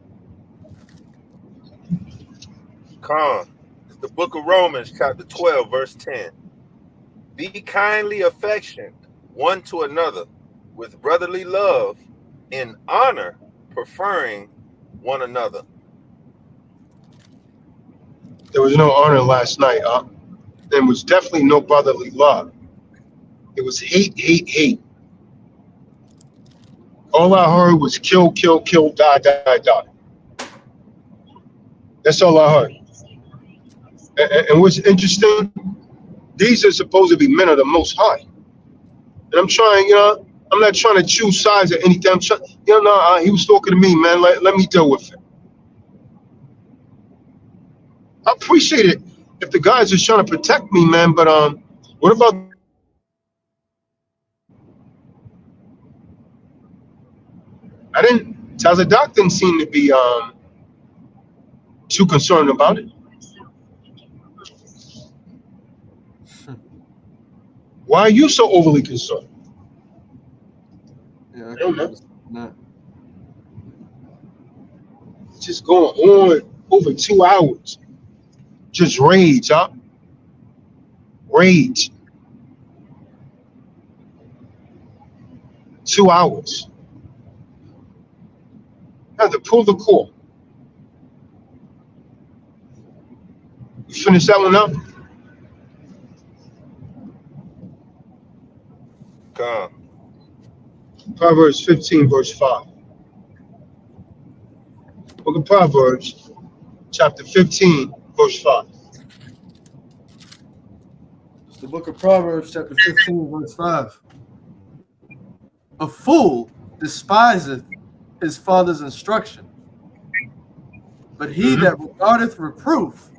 C: Come. It's the book of Romans, chapter 12, verse 10. Be kindly affectioned one to another with brotherly love, in honor, preferring one another.
A: There was no honor last night, There was definitely no brotherly love. It was hate, hate, hate. All I heard was kill, kill, kill, die, die, die. That's all I heard. And what's interesting, these are supposed to be men of the Most High. And I'm trying, I'm not trying to choose sides or anything. I'm trying, he was talking to me, man. Let me deal with it. I appreciate it if the guys are trying to protect me, man. But what about? Doc didn't seem to be too concerned about it. Why are you so overly concerned?
D: Yeah,
A: I don't know.
D: No.
A: Just going on over 2 hours. Just rage, Rage. 2 hours. I had to pull the cord. You finish that one up?
C: Come.
A: Proverbs 15, verse 5. Book of Proverbs, chapter 15, verse 5.
D: It's the book of Proverbs, chapter 15, verse 5. A fool despiseth his father's instruction, but he that regardeth reproof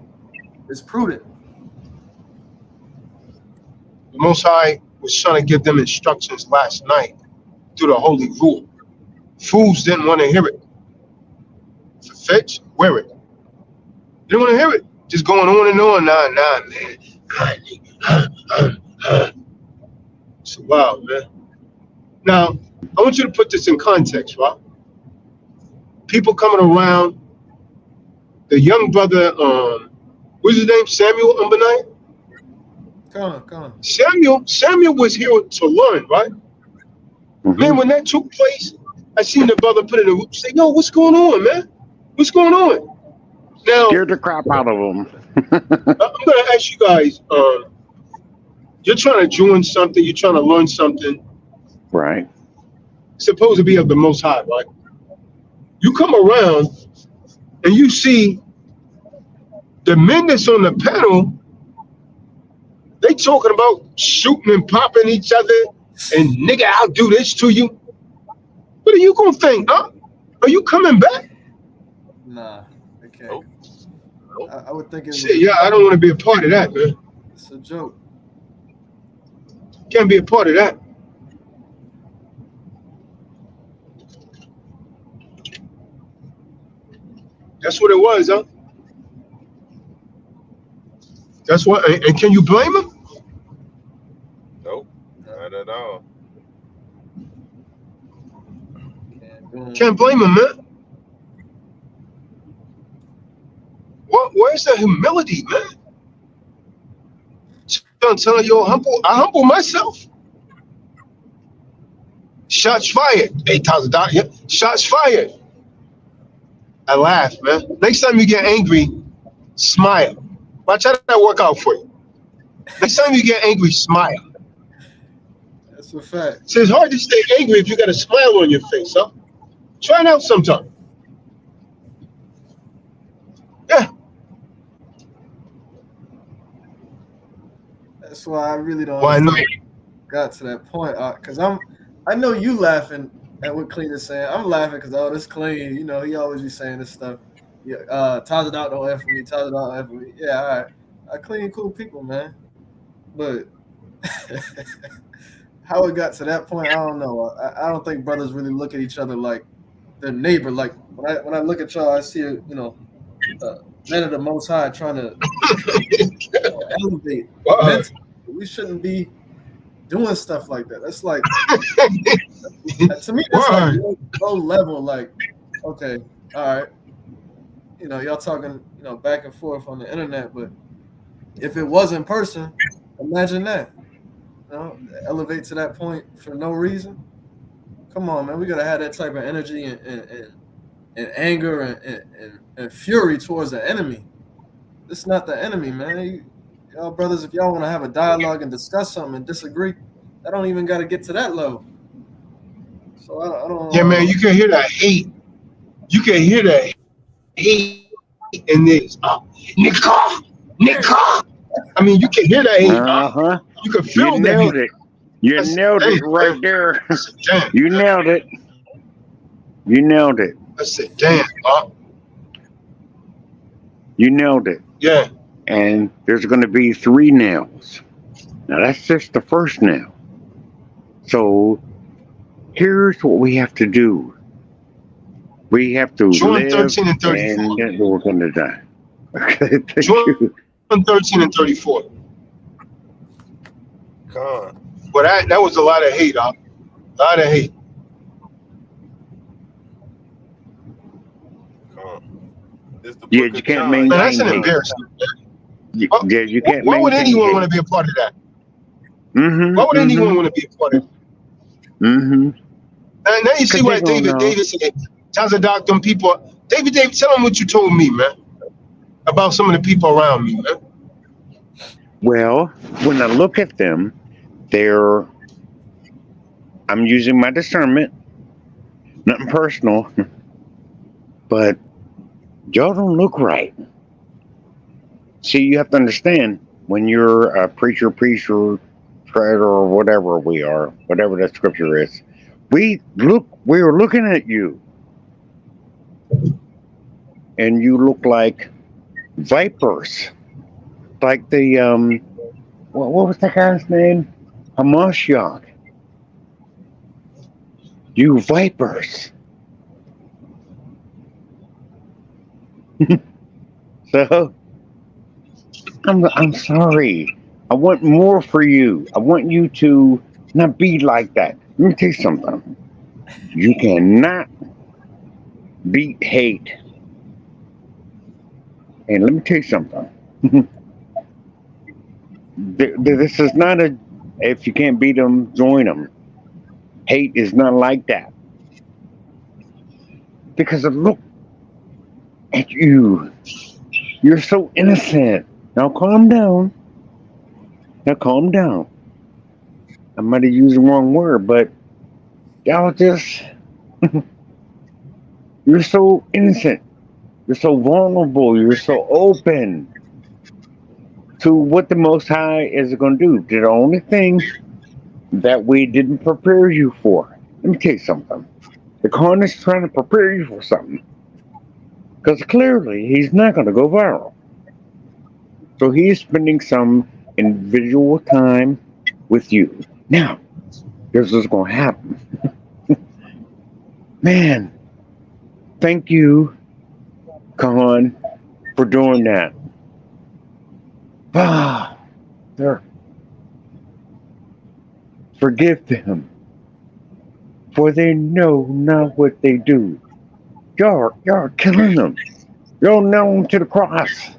D: is prudent.
A: The Most High was trying to give them instructions last night through the Holy Rule. Fools didn't want to hear it. Fetch, wear it. They didn't want to hear it. Just going on and on. Nah, man. It's wild, man. Now, I want you to put this in context, right? People coming around. The young brother, what's his name? Samuel Umbenite?
D: Come on.
A: Samuel was here to learn, right?
E: Mm-hmm.
A: Man, when that took place, I seen the brother put in a room, say, "Yo, what's going on, man? What's going on?" Now,
E: Scared the crap out of them.
A: I'm gonna ask you guys. You're trying to join something. You're trying to learn something.
E: Right.
A: It's supposed to be of the Most High, right? You come around and you see the men that's on the panel, they talking about shooting and popping each other, and nigga, I'll do this to you. What are you gonna think, huh? Are you coming back?
D: Nah, they can't.
C: Nope.
D: I would think it was.
A: Shit, yeah, I don't want to be a part of that, man.
D: It's a joke.
A: Can't be a part of that. That's what it was, huh? That's what, and can you blame him?
C: Nope. Not at all.
A: Can't blame him, man. Where's the humility, man? I'm telling you, I humble myself. Shots fired. 8,000 dollars. Yeah. Shots fired. I laugh, man. Next time you get angry, smile. Watch how that work out for you. Next time you get angry, smile.
D: That's a fact.
A: So it's hard to stay angry if you got a smile on your face, huh? Try it out sometime. Yeah.
D: That's why I really don't
A: Why not?
D: got to that point, because I know you laughing at what Clean is saying. I'm laughing because this Clean, you know, he always be saying this stuff. Yeah, Toss it out, don't F with me. Toss it out, don't F with me. Yeah, all right. I Clean, cool people, man. But how it got to that point, I don't know. I don't think brothers really look at each other like their neighbor. Like when I look at y'all, I see men of the Most High trying to elevate. Mentally. We shouldn't be doing stuff like that. That's like to me, that's like low level. Like, okay, all right, you know, y'all talking, you know, back and forth on the internet, but if it was in person, imagine that. You know, elevate to that point for no reason. Come on, man, we gotta have that type of energy and anger and fury towards the enemy. It's not the enemy, man. Y'all brothers, if y'all want to have a dialogue and discuss something and disagree, I don't even got to get to that level. So I don't.
A: Yeah, man, you can hear that hate. You can hear that hate in this. Nika. I mean, you can hear that hate.
E: Uh-huh.
A: You can feel
E: You
A: that
E: nailed
A: hate.
E: it. You
A: That's
E: nailed it
A: damn,
E: right
A: man.
E: there.
A: I said, damn.
E: You nailed it. You nailed it.
A: I said, damn,
E: You nailed it.
A: Yeah.
E: And there's going to be 3 nails. Now, that's just the first nail. So, here's what we have to do. We have to
A: John
E: live
A: 13 and 34.
E: and then we're going to die. Okay, thank
A: John
E: you.
A: 13 and 34.
C: Con.
A: But that was a lot of hate, A lot of hate.
C: Con. It's the
E: Yeah,
C: book
E: you
C: of
E: can't
C: John.
E: maintain
A: Man, that's an
E: hate.
A: embarrassment.
E: Yeah, you can't
A: Why would
E: maintain
A: anyone
E: hate.
A: want to be a part of that?
E: Mm-hmm,
A: Why would anyone want to be a part of it?
E: mm-hmm.
A: Now you see why David Davis and Tazadok, them people. David, tell them what you told me, man, about some of the people around me, man.
E: Well, when I look at them, I'm using my discernment, nothing personal, but y'all don't look right. See, you have to understand, when you're a preacher, treader, or whatever we are, whatever that scripture is, we were looking at you, and you look like vipers, like the what was that guy's name? Hamashiach. You vipers. So I'm sorry. I want more for you. I want you to not be like that. Let me tell you something. You cannot beat hate. And let me tell you something. This is not if you can't beat them, join them. Hate is not like that. Because look at you. You're so innocent. Now calm down. I might have used the wrong word, but y'all just, you're so innocent. You're so vulnerable. You're so open to what the Most High is going to do. The only thing that we didn't prepare you for. Let me tell you something. The Khan is trying to prepare you for something. Because clearly he's not going to go viral. So he's spending some individual time with you. Now, here's what's going to happen. Man, thank you, Khan, for doing that. Father, forgive them, for they know not what they do. Y'all are killing them. Y'all nail them to the cross.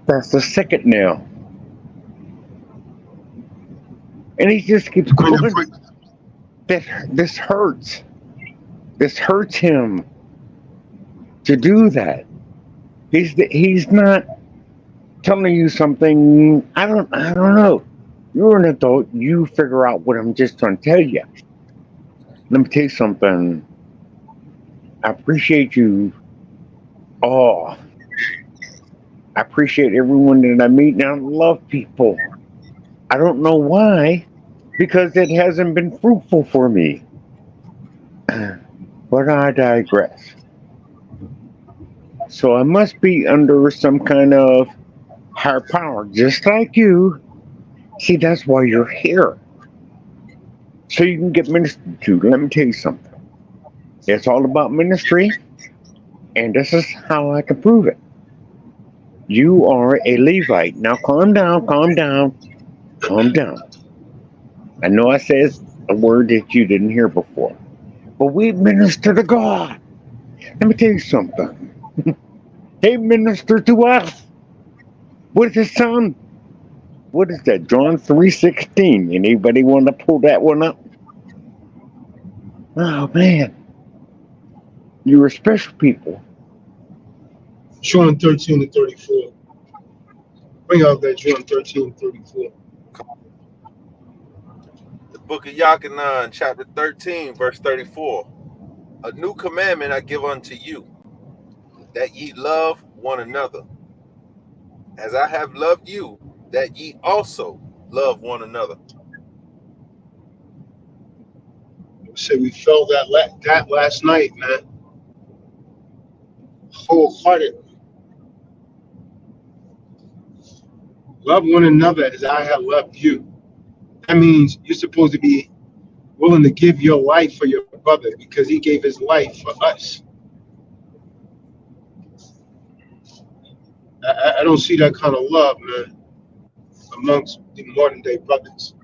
E: That's the second nail. And he just keeps going. This hurts. This hurts him to do that. He's not telling you something. I don't know. You're an adult. You figure out what I'm just trying to tell you. Let me tell you something. I appreciate you all. I appreciate everyone that I meet, and I love people. I don't know why, because it hasn't been fruitful for me. But I digress. So I must be under some kind of higher power, just like you. See, that's why you're here. So you can get ministered to. Let me tell you something. It's all about ministry, and this is how I can prove it. You are a Levite. Now calm down, calm down, calm down. I know I said a word that you didn't hear before, but we minister to God. Let me tell you something. He ministered to us with his son. What is that? John 3:16. Anybody want to pull that one up? Oh man. You're a special people.
A: John 13:34. Bring out that John 13:34.
C: The book of Yochanan, chapter 13, verse 34. A new commandment I give unto you, that ye love one another. As I have loved you, that ye also love one another.
A: So we felt that last night, man. Wholeheartedly. Love one another as I have loved you. That means you're supposed to be willing to give your life for your brother because he gave his life for us. I don't see that kind of love, man, amongst the modern day brothers.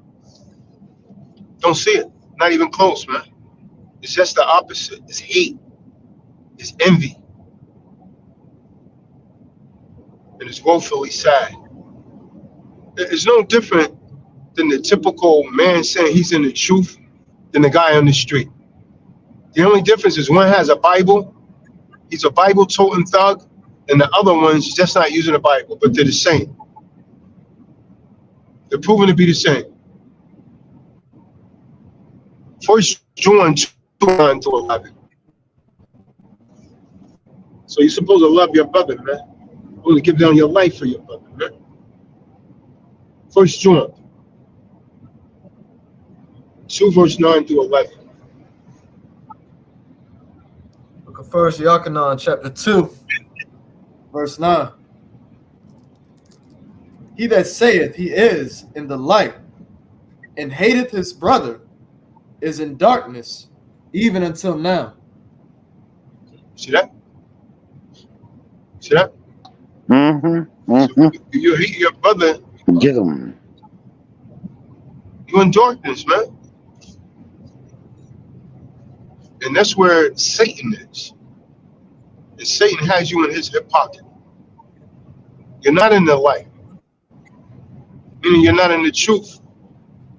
A: Don't see it. Not even close, man. It's just the opposite. It's hate. It's envy. And it's woefully sad. It's no different than the typical man saying he's in the truth than the guy on the street. The only difference is one has a Bible, he's a Bible-toting thug, and the other one's just not using the Bible, but they're the same. They're proven to be the same. 1 John 2:9-11. So you're supposed to love your brother, man. You're supposed to give down your life for your brother, man. 1 John 2, verse 9-11.
D: Book of 1 Yochanan, chapter 2, verse 9. He that saith he is in the light and hateth his brother is in darkness even until now.
A: See that? See that? So you hate your brother,
E: Get them.
A: you're in darkness, man. And that's where Satan is. And Satan has you in his hip pocket. You're not in the light. Meaning you're not in the truth.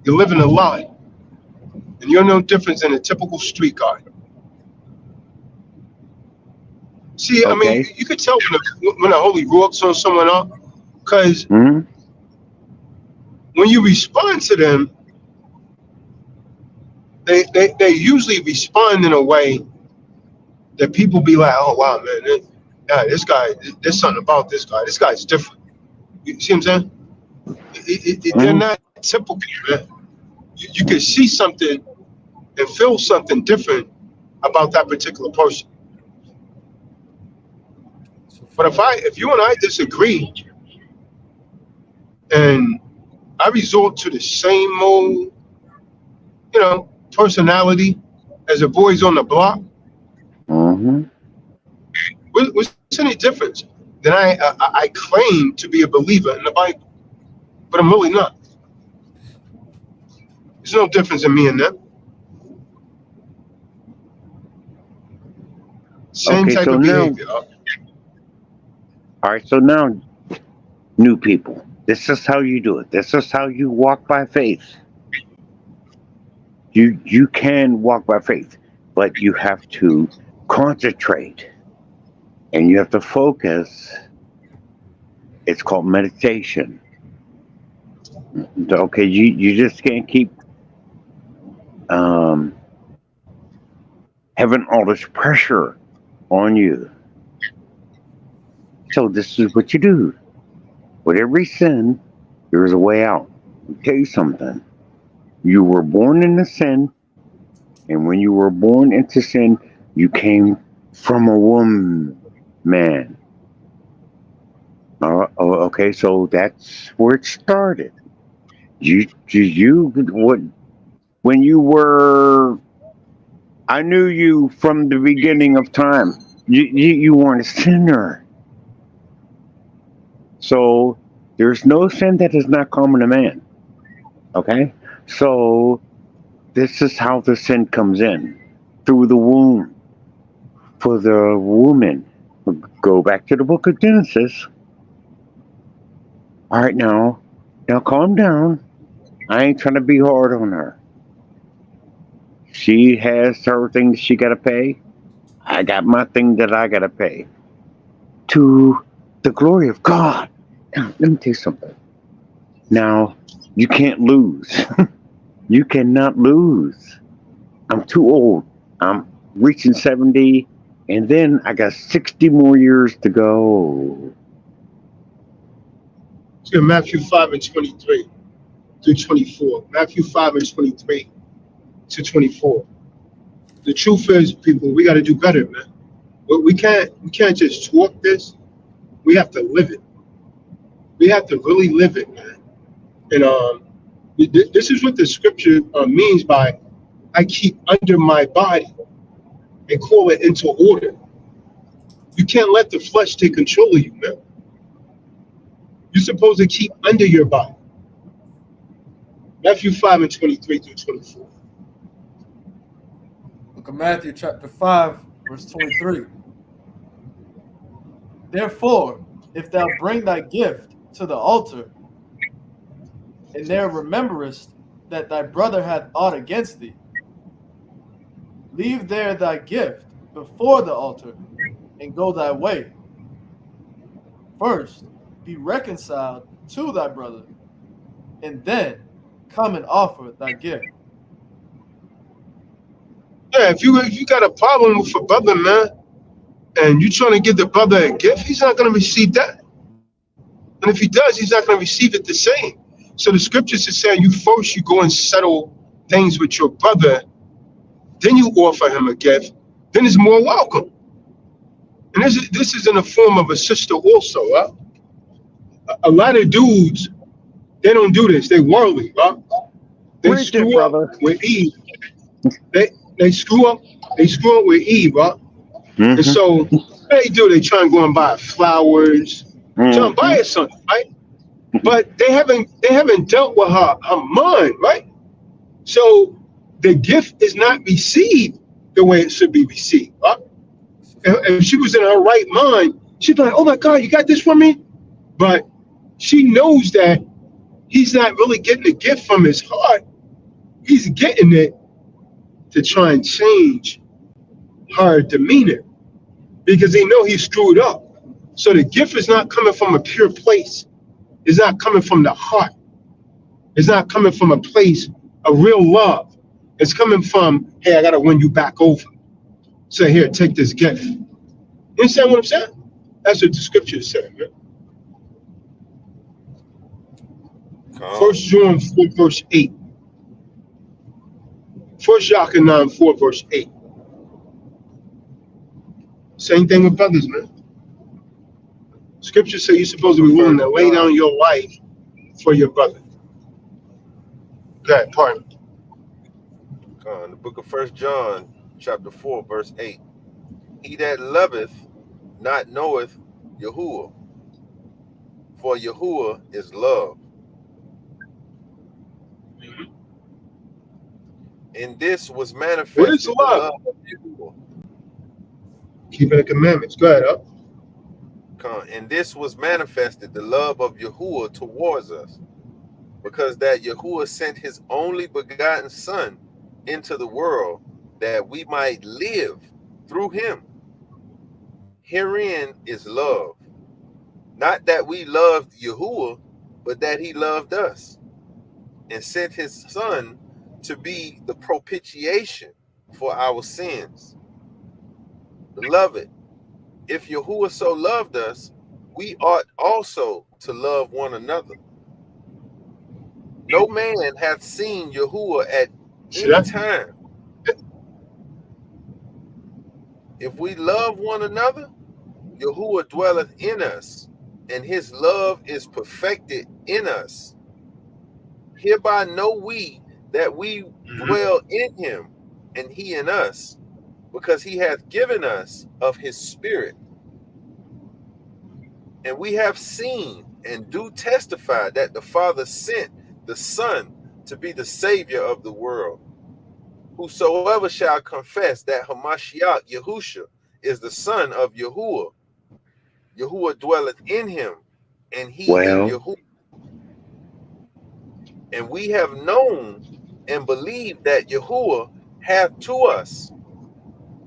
A: You're living a lie. And you're no different than a typical street guard. See, I mean, you could tell when a holy ruach's on someone up, because when you respond to them, they usually respond in a way that people be like, oh wow, man, this guy, there's something about this guy. This guy's different. You see what I'm saying? They're not typical, man. You can see something and feel something different about that particular person. But if you and I disagree, and I resort to the same old, personality as the boys on the block, what's any difference? Then I claim to be a believer in the Bible, but I'm really not. There's no difference in me and them. Same type of behavior.
E: All right, so now, new people, this is how you do it. This is how you walk by faith. You can walk by faith, but you have to concentrate and you have to focus. It's called meditation. Okay, you just can't keep having all this pressure on you. So this is what you do. With every sin, there's a way out. I'll tell you something. You were born into sin, and when you were born into sin, you came from a woman, man. Okay, so that's where it started. When you were, I knew you from the beginning of time. You weren't a sinner. So there's no sin that is not common to man. Okay? So this is how the sin comes in. Through the womb. For the woman. Go back to the book of Genesis. All right, now calm down. I ain't trying to be hard on her. She has her things she got to pay. I got my thing that I got to pay. To the glory of God. Now, let me tell you something. Now, you can't lose. You cannot lose. I'm too old. I'm reaching 70, and then I got 60 more years to go.
A: So Matthew 5 and 23 through 24. Matthew 5 and 23 to 24. The truth is, people, we got to do better, man. We can't just talk this. We have to live it. We have to really live it, man. And this is what the scripture means by I keep under my body and call it into order. You can't let the flesh take control of you, man. You're supposed to keep under your body. Matthew 5 and 23 through 24.
D: Look at Matthew chapter 5, verse 23. Therefore, if thou bring thy gift to the altar, and there rememberest that thy brother hath aught against thee, leave there thy gift before the altar, and go thy way. First, be reconciled to thy brother, and then come and offer thy gift.
A: Yeah, if you got a problem with a brother, man, and you're trying to give the brother a gift, he's not going to receive that. And if he does, he's not going to receive it the same. So the scriptures is saying you go and settle things with your brother, then you offer him a gift, then it's more welcome. And this is in the form of a sister also, right? A lot of dudes, they don't do this. They worldly, right? They screw up with Eve. They screw up with Eve, right? Mm-hmm. And so what they do, they try and go and buy flowers, try and buy her something, right? But they haven't dealt with her mind, right? So the gift is not received the way it should be received, right? If she was in her right mind, she'd be like, oh my God, you got this for me? But she knows that he's not really getting the gift from his heart. He's getting it to try and change her demeanor because they know he's screwed up. So the gift is not coming from a pure place. It's not coming from the heart. It's not coming from a place of real love. It's coming from, hey, I got to win you back over. Say, here, take this gift. You understand what I'm saying? That's what the scripture is saying, man.
C: Come.
A: 1 John 4, verse 8. 1 John 4, verse 8. Same thing with brothers, man. Scripture say you're supposed to be willing to lay down your life for your brother. Go ahead, pardon.
C: The book of 1 John, chapter 4, verse 8. He that loveth not knoweth Yahuwah, for Yahuwah is love. In this was
A: What is
C: manifested the
A: love?
C: love of Yahuwah.
A: Keeping the commandments. Go ahead, up.
C: And this was manifested the love of Yahuwah towards us, because that Yahuwah sent his only begotten Son into the world that we might live through him. Herein is love. Not that we loved Yahuwah, but that he loved us and sent his Son to be the propitiation for our sins. Beloved, if Yahuwah so loved us, we ought also to love one another. No man hath seen Yahuwah at
A: See
C: any
A: that?
C: time. If we love one another, Yahuwah dwelleth in us, and his love is perfected in us. Hereby know we that we dwell in him, and he in us, because he hath given us of his Spirit. And we have seen and do testify that the Father sent the Son to be the Savior of the world. Whosoever shall confess that Hamashiach Yahusha is the Son of Yahuwah, Yahuwah dwelleth in him, and he in
E: Well,
C: Yahuwah. And we have known and believed that Yahuwah hath to us.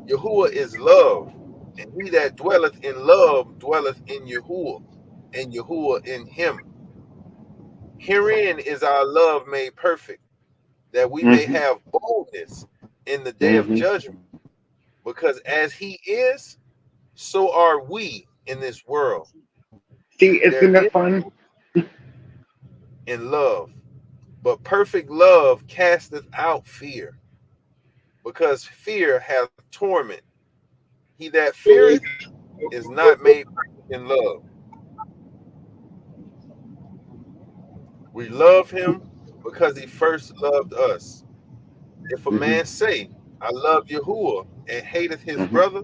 C: Yahuwah is love, and he that dwelleth in love dwelleth in Yahuwah, and Yahuwah in him. Herein is our love made perfect, that we may have boldness in the day of judgment, because as he is, so are we in this world.
E: see,
C: There
E: isn't
C: is
E: that fun?
C: in love, but perfect love casteth out fear, because fear hath torment. He that feareth is not made perfect in love. We love him because he first loved us. If a man say, I love Yahuwah, and hateth his brother,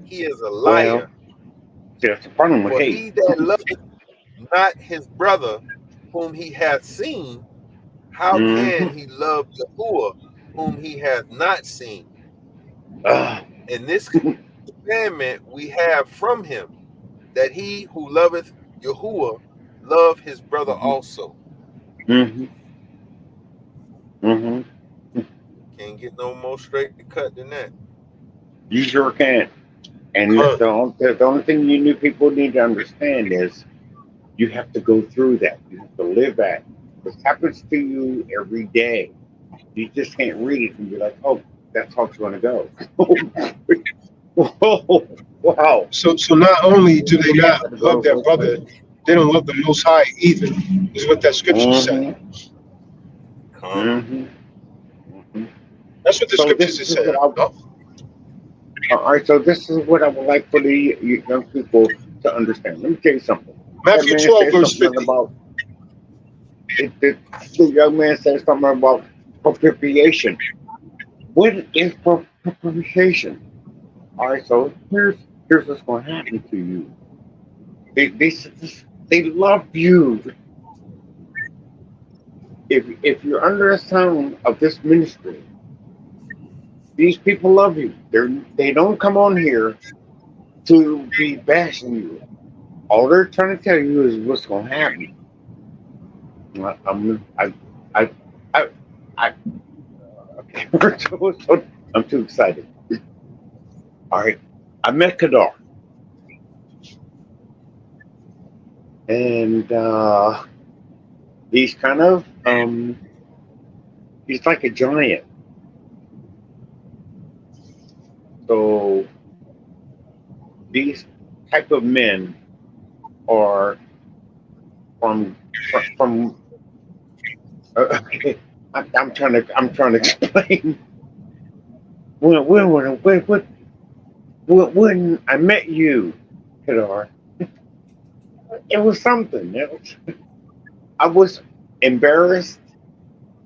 C: he is a
E: Well,
C: liar.
E: see, that's the problem with
C: For
E: hate.
C: he that loveth not his brother whom he hath seen, how can he love Yahuwah whom he hath not seen? And this commandment we have from him, that he who loveth Yahuwah love his brother also. Can't get no more straight cut than that.
E: You sure can. And the only thing you new people need to understand is you have to go through that. You have to live that. This happens to you every day. You just can't read it and be like, oh, that's how it's going to go. Whoa, wow.
A: So not only do they not love their brother, they don't love the Most High either, is what that scripture said. That's what the
E: So
A: scriptures
E: this
A: is
E: is
A: saying.
E: what all right, so this is what I would like for the young people to understand. Let me tell you something.
A: Matthew 12, verse 50.
E: About the young man said something about propitiation. What is propitiation? All right, so here's what's going to happen to you. They love you. If you're under the sound of this ministry, these people love you. They don't come on here to be bashing you. All they're trying to tell you is what's going to happen. I'm too excited. All right, I met Kadar, and he's kind of he's like a giant. So these type of men are from okay. I'm trying to explain. When I met you, Kadar, it was something. I was embarrassed.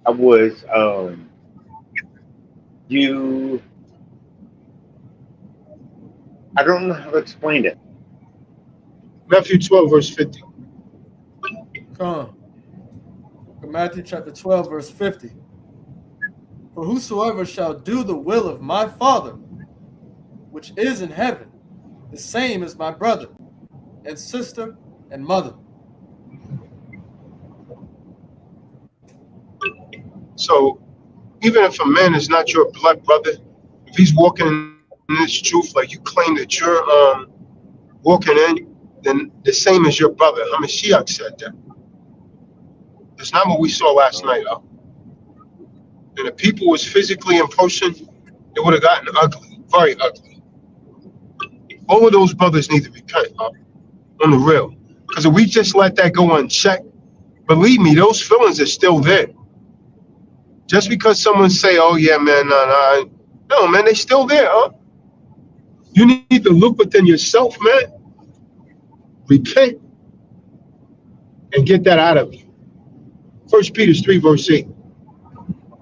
E: I was you. I don't know how to explain it.
A: Matthew 12, verse 50.
D: Come. Matthew chapter 12, verse 50. For whosoever shall do the will of my Father, which is in heaven, the same is my brother and sister and mother.
A: So even if a man is not your blood brother, if he's walking in this truth like you claim that you're walking in, then the same as your brother. Hamashiach said that. That's not what we saw last night. And if people was physically in person, it would have gotten ugly, very ugly. All of those brothers need to repent on the real. Because if we just let that go unchecked, believe me, those feelings are still there. Just because someone say, oh yeah, man, no, man, they still there, huh? You need to look within yourself, man. Repent and get that out of you. 1 Peter 3, verse 8.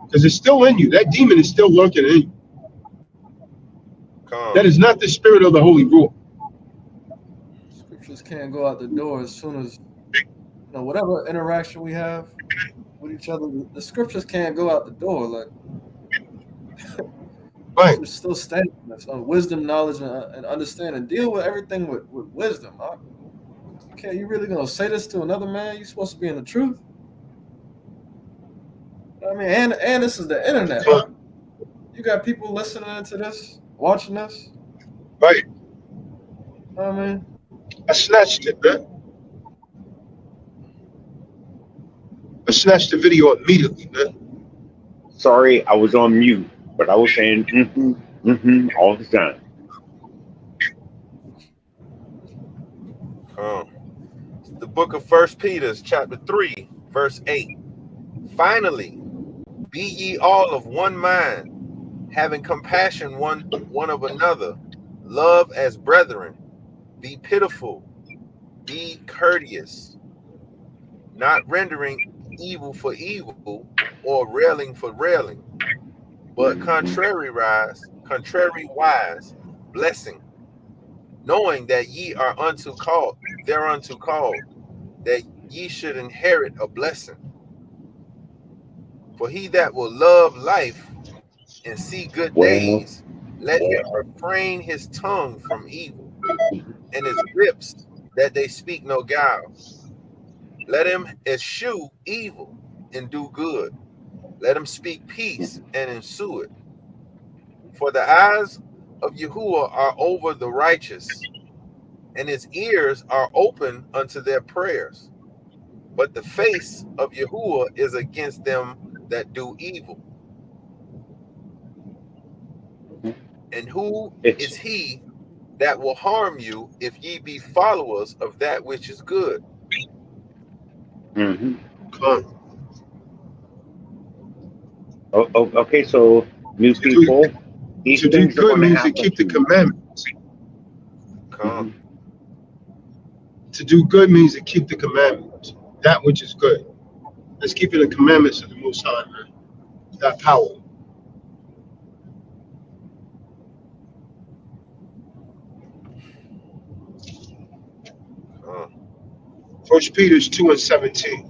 A: Because it's still in you. That demon is still lurking in you. That is not the spirit of the holy rule.
D: Scriptures can't go out the door as soon as, whatever interaction we have with each other, the scriptures can't go out the door. Like,
A: Right.
D: It's still standing on wisdom, knowledge, and understanding. Deal with everything with wisdom. Huh? You really gonna say this to another man? You're supposed to be in the truth. I mean, and this is the internet. Huh? You got people listening to this, watching this.
A: Right.
D: I mean,
A: I snatched it, man. I snatched the video immediately, man.
E: Sorry, I was on mute, but I was saying all the time.
C: The book of 1 Peter, chapter 3, verse 8. Finally, be ye all of one mind, having compassion one of another, love as brethren, be pitiful, be courteous, not rendering evil for evil or railing for railing, but contrariwise blessing, knowing that ye are thereunto called, that ye should inherit a blessing. For he that will love life and see good days, let him refrain his tongue from evil, and his lips that they speak no guile. Let him eschew evil and do good. Let him speak peace and ensue it. For the eyes of Yahuwah are over the righteous, and his ears are open unto their prayers. But the face of Yahuwah is against them that do evil. And who is he that will harm you if ye be followers of that which is good?
E: Mm-hmm.
A: Come on.
E: Okay, so new people, these
A: to do
E: things are
A: good
E: going to
A: means to
E: happen.
A: keep the commandments.
C: Come.
A: To do good means to keep the commandments. That which is good. That's keeping the commandments of the Most High, man. That power.
C: Come.
A: 1 Peter 2 and 17.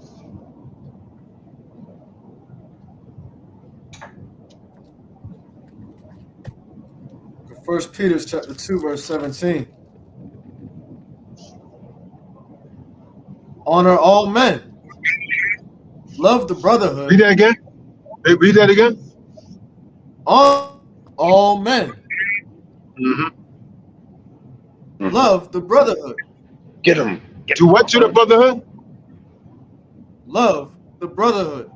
D: First Peter chapter 2, verse 17. Honor all men. Love the brotherhood.
A: Read that again. Hey, read that again.
D: Honor all men. Love the brotherhood.
E: Get them.
A: Do what to the brotherhood?
D: Love the brotherhood.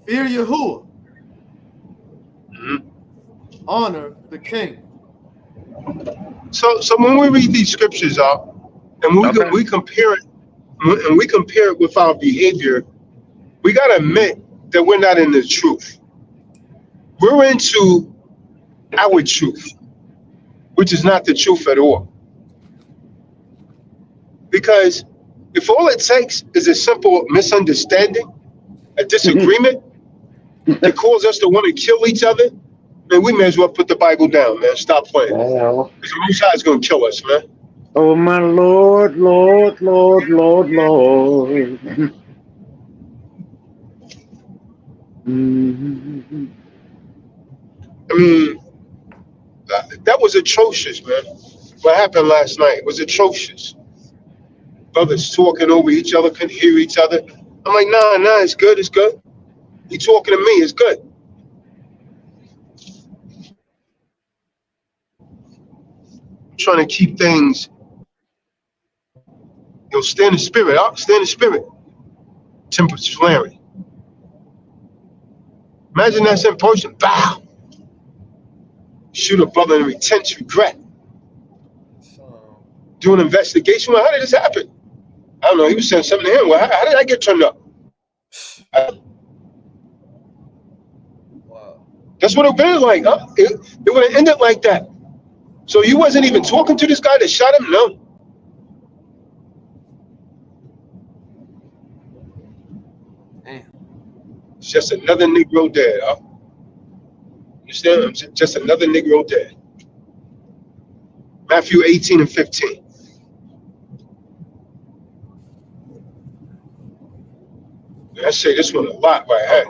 D: Fear Yahuwah. honor the king.
A: So when we read these scriptures out and we compare it with our behavior, we gotta admit that we're not in the truth. We're into our truth, which is not the truth at all. Because if all it takes is a simple misunderstanding, a disagreement that causes us to want to kill each other, man, we may as well put the Bible down, man. Stop playing. Because the Most High is going to kill us, man.
E: Oh, my Lord, Lord, Lord, Lord, Lord.
A: I mean, that was atrocious, man. What happened last night was atrocious. Brothers talking over each other, couldn't hear each other. I'm like, nah, it's good, it's good. You talking to me, it's good. I'm trying to keep things, stay in the spirit, stay in the spirit. Temperature's flaring. Imagine that's in person, bow. Shoot a brother in intense regret. Do an investigation. Well, how did this happen? I don't know. He was saying something to him. Well, how did I get turned up?
D: Wow.
A: That's what it would been like. Huh? It would have ended like that. So you wasn't even talking to this guy that shot him? No.
D: Damn.
A: It's just another Negro dead. Huh? You understand? Just another Negro dead. Matthew 18 and 15. I say this one a lot right here.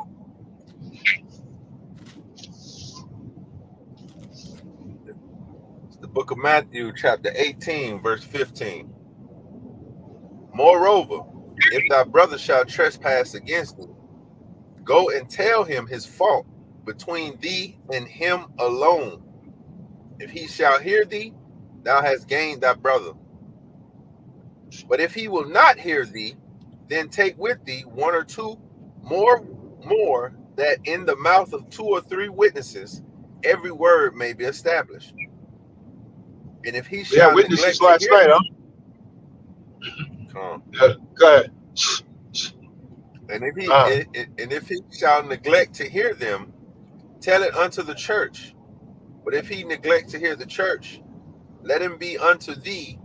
C: It's the book of Matthew, chapter 18, verse 15. Moreover, if thy brother shall trespass against thee, go and tell him his fault between thee and him alone. If he shall hear thee, thou hast gained thy brother. But if he will not hear thee, then take with thee one or two more, that in the mouth of 2 or 3 witnesses every word may be established. And if he shall
A: witnesses last night, huh? Go ahead.
C: And if he shall neglect to hear them, tell it unto the church. But if he neglect to hear the church, let him be unto thee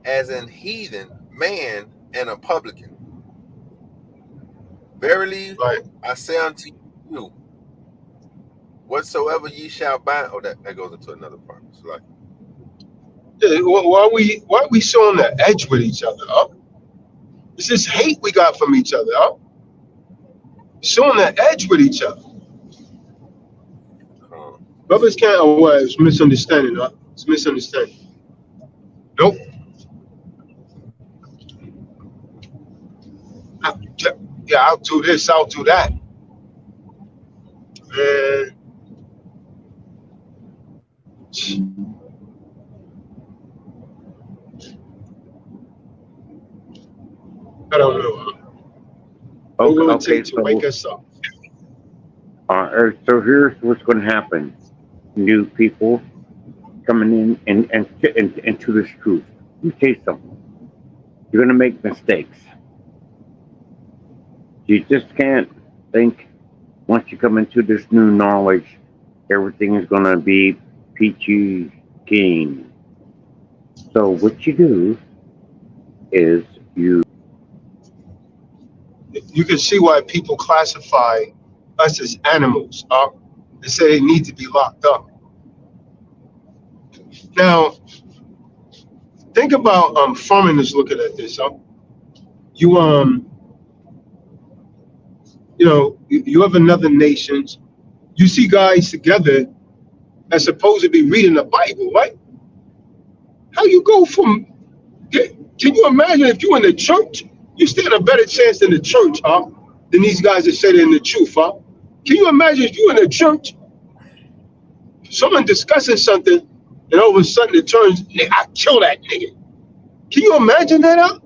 C: as an heathen man and a publican. Verily, I say unto you, whatsoever ye shall bind. Oh, that goes into another part. It's like,
A: why are we so on the edge with each other? Huh? It's this hate we got from each other. Huh? So on the edge with each other. Brothers can't. Oh, well, it's misunderstanding. Huh? It's misunderstanding. Nope. Yeah, I'll do this, I'll do that. Man. I don't know. What will it take to wake us up?
E: So here's what's going to happen. New people coming in and into this truth. Let me tell you something. You're going to make mistakes. You just can't think once you come into this new knowledge, everything is going to be peachy keen. So what you do is you
A: can see why people classify us as animals. They say they need to be locked up. Now, think about foreigners looking at this. You have another nations. You see guys together that's supposed to be reading the Bible, right? How you go from? Can you imagine if you in the church, you stand a better chance in the church, than these guys that say they're in the truth, huh? Can you imagine if you in the church, someone discussing something, and all of a sudden it turns, I kill that nigga. Can you imagine that, huh?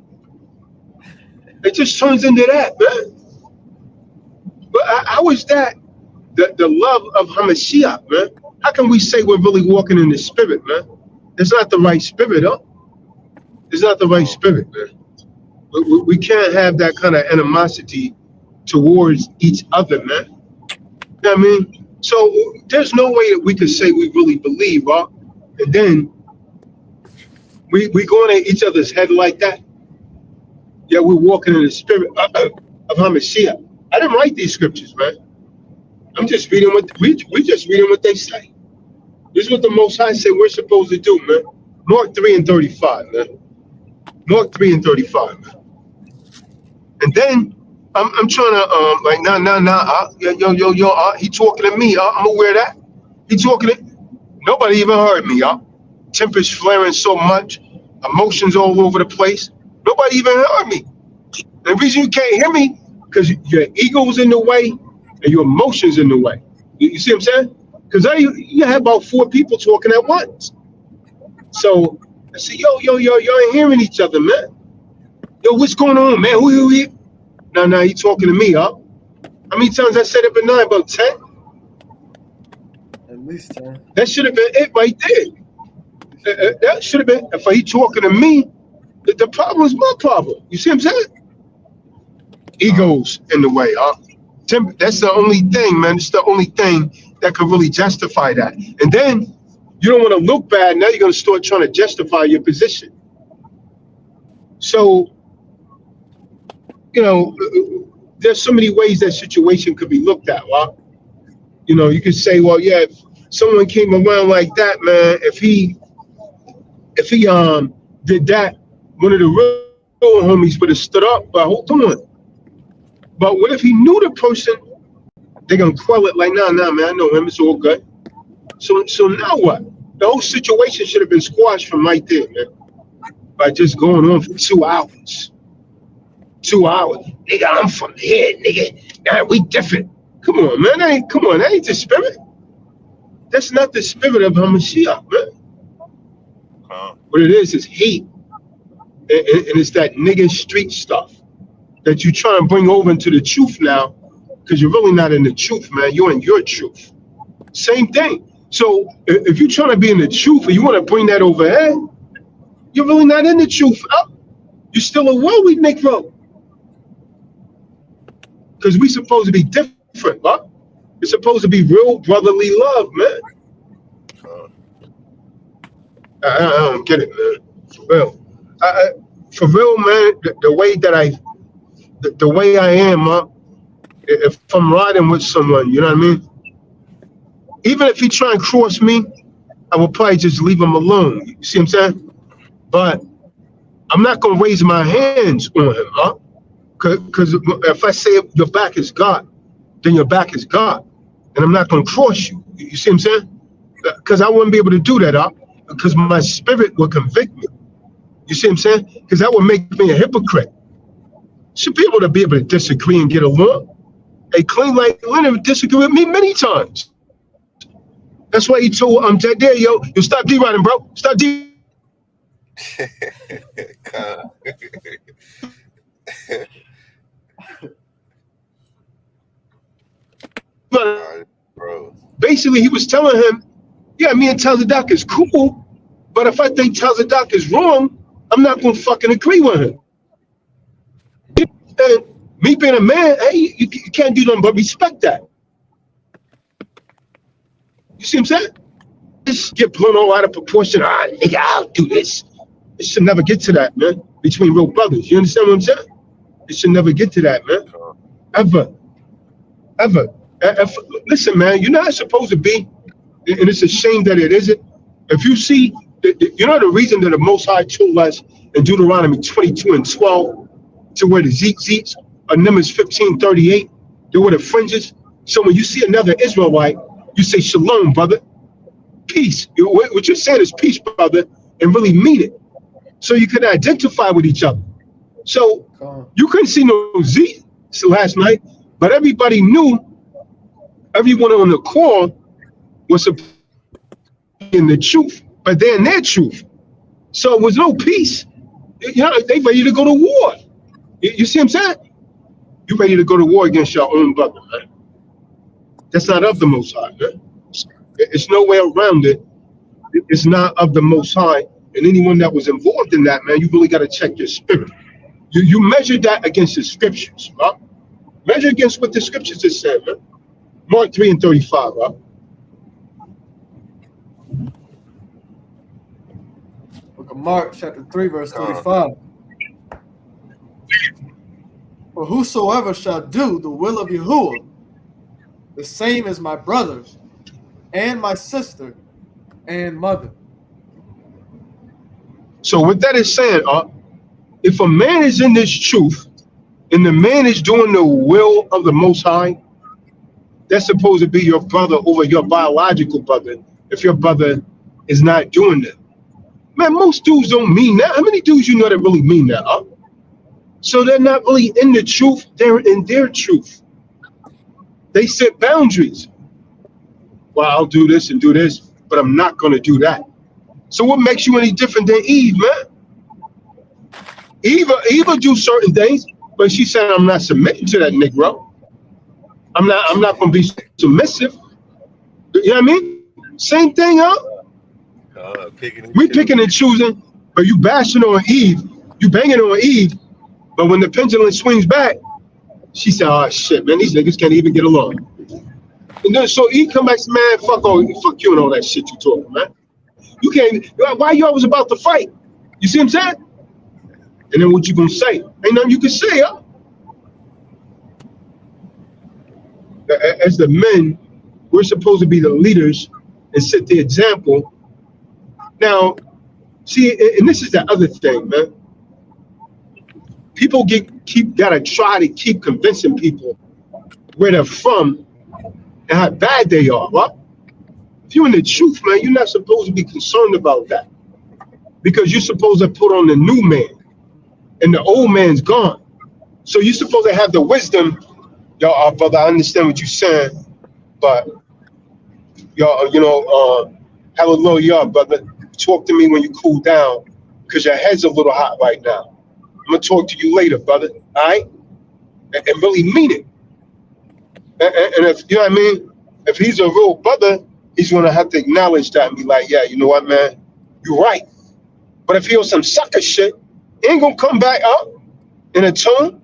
A: It just turns into that, man. But how is that the love of Hamashiach, man? How can we say we're really walking in the spirit, man? It's not the right spirit, huh? It's not the right spirit, man. We can't have that kind of animosity towards each other, man. You know what I mean? So there's no way that we could say we really believe, huh? And then we going at each other's head like that. Yeah, we're walking in the spirit of Hamashiach. I didn't write these scriptures, man. I'm just reading we just reading what they say. This is what the Most High said we're supposed to do, man. Mark 3:35, man. Mark 3:35, man. And then I'm trying to like yo, he talking to me, I'm aware of that. He talking to nobody even heard me, Tempers flaring so much, emotions all over the place. Nobody even heard me. The reason you can't hear me because your ego's in the way and your emotions in the way. You see what I'm saying? Because you have about 4 people talking at once. So I say, yo, ain't hearing each other, man. Yo, what's going on, man? Who you? Now he talking to me, How many times I said it been 9? About 10?
D: At least 10.
A: That should have been it right there. That should have been, if he talking to me, the problem is my problem. You see what I'm saying? Ego's in the way, That's the only thing, man. It's the only thing that could really justify that. And then you don't want to look bad. Now you're going to start trying to justify your position. So, you know, there's so many ways that situation could be looked at, You know, you could say, well, yeah, if someone came around like that, man, if he did that, one of the real homies would have stood up, but hold on. But what if he knew the person? They're gonna quell it like, nah, man, I know him, it's all good. So now what? The whole situation should have been squashed from right there, man. By just going on for 2 hours. 2 hours. Nigga, I'm from here, nigga. Nah, we different. Come on, man. That ain't the spirit. That's not the spirit of Hamashiach, man. What it is hate. And it's that nigga street stuff that you try and bring over into the truth now, because you're really not in the truth, man. You're in your truth. Same thing. So if you're trying to be in the truth and you want to bring that over here, you're really not in the truth. You're still a worldly Negro. Because we're supposed to be different, huh? It's supposed to be real brotherly love, man. I don't get it, man. For real. For real, man, the way I am, if I'm riding with someone, you know what I mean? Even if he try and cross me, I will probably just leave him alone. You see what I'm saying? But I'm not going to raise my hands on him, Because if I say your back is God, then your back is God. And I'm not going to cross you. You see what I'm saying? Because I wouldn't be able to do that, because my spirit will convict me. You see what I'm saying? Because that would make me a hypocrite. Should be able to disagree and get along. A clean like Leonard disagree with me many times. That's why he told that there, yo, stop D-riding, bro. Stop D. Basically, he was telling him, yeah, me and Tazadak is cool, but if I think Tazadak is wrong, I'm not going to fucking agree with him. And me being a man, hey, you can't do nothing but respect that. You see what I'm saying? Just get blown all out of proportion. Nigga, I'll do this. It should never get to that, man. Between real brothers. You understand what I'm saying? It should never get to that, man. Ever. Listen, man, you're not supposed to be, and it's a shame that it isn't. If you see, you know the reason that the Most High told us in Deuteronomy 22:12 to wear the tzitzits, or Numbers 15:38, they wear the fringes. So when you see another Israelite, you say, shalom, brother. Peace. What you're saying is peace, brother, and really mean it. So you can identify with each other. So you couldn't see no Z last night, but everybody knew, everyone on the call was in the truth, but they're in their truth. So it was no peace. You know, they ready to go to war. You see what I'm saying? You ready to go to war against your own brother, man. That's not of the Most High, man. It's no way around it. It's not of the Most High. And anyone that was involved in that, man, you really got to check your spirit. You measure that against the scriptures, right? Measure against what the scriptures is saying, man. Mark 3:35, right?
D: Book of Mark, chapter 3, verse 35. For whosoever shall do the will of Yahuwah, the same as my brother and my sister and mother.
A: So what that is saying, if a man is in this truth and the man is doing the will of the Most High, that's supposed to be your brother over your biological brother if your brother is not doing that. Man, most dudes don't mean that. How many dudes you know that really mean that, So they're not really in the truth, they're in their truth. They set boundaries. Well, I'll do this and do this, but I'm not going to do that. So what makes you any different than Eve, man? Eve will do certain things, but she said, I'm not submitting to that Negro. I'm not going to be submissive. You know what I mean? Same thing, We picking and choosing, but you bashing on Eve, you banging on Eve, but when the pendulum swings back, she said, oh shit, man, these niggas can't even get along. And then so Eve come back and man, fuck you and all that shit you talking, man. You can't, why you always about to fight? You see what I'm saying? And then what you gonna say? Ain't nothing you can say, As the men, we're supposed to be the leaders and set the example. Now, see, and this is the other thing, man. People gotta try to keep convincing people where they're from and how bad they are, right? If you're in the truth, man, you're not supposed to be concerned about that. Because you're supposed to put on the new man. And the old man's gone. So you're supposed to have the wisdom. Yo, brother, I understand what you're saying, but hallelujah, brother. Talk to me when you cool down, because your head's a little hot right now. I'm gonna talk to you later, brother. All right? And really mean it. And if you know what I mean, if he's a real brother, he's gonna have to acknowledge that and be like, yeah, you know what, man, you're right. But if he on some sucker shit, he ain't gonna come back up in a tone.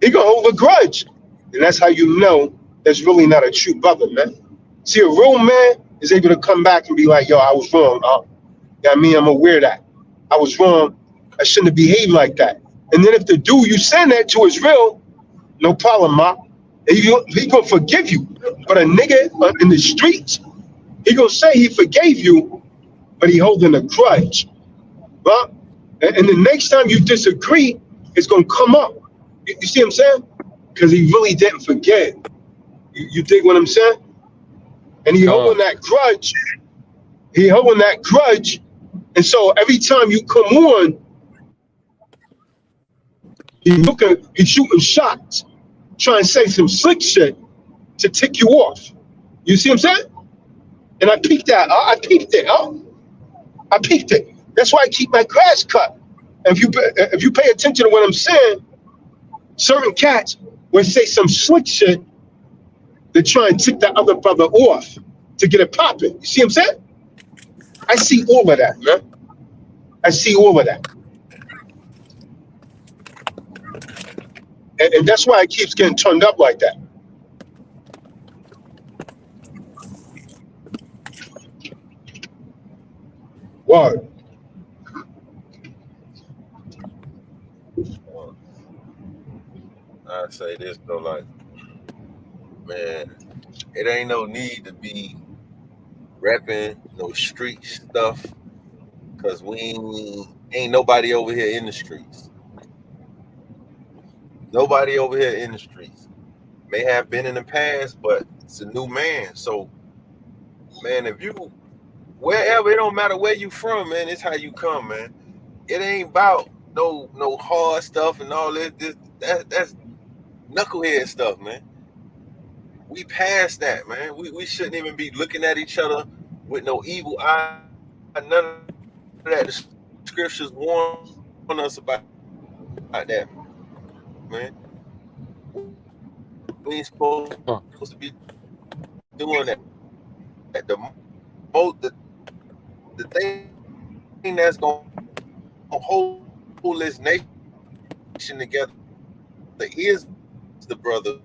A: He gonna hold a grudge. And that's how you know that's really not a true brother, man. See, a real man is able to come back and be like, yo, I was wrong. Yeah, I mean, I'm aware of that. I was wrong. I shouldn't have behaved like that. And then if the dude you send that to is real, no problem, ma. He gonna forgive you. But a nigga in the streets, he gonna say he forgave you, but he holding a grudge. Huh? And the next time you disagree, it's gonna come up. You see what I'm saying? Because he really didn't forget. You dig what I'm saying? And he holding that grudge. He holding that grudge. And so every time you come on, he's shooting shots, trying to say some slick shit to tick you off. You see what I'm saying? And I peeked that. I peeped it. I peeped it. That's why I keep my grass cut. And if you pay attention to what I'm saying, certain cats will say some slick shit to try and tick that other brother off to get it popping. You see what I'm saying? I see all of that, man. I see all of that. And that's why it keeps getting turned up like that. Word.
C: I say this though, like, man, it ain't no need to be repping no street stuff, cause we ain't nobody over here in the streets. Nobody over here in the streets. May have been in the past, but it's a new man. So, man, if you wherever, it don't matter where you from, man. It's how you come, man. It ain't about no hard stuff and all this. That's knucklehead stuff, man. We past that, man. We shouldn't even be looking at each other with no evil eye. None of that. The scriptures warn us about that, man. We ain't supposed to be doing that. the thing that's gonna hold this nation together is the brotherhood.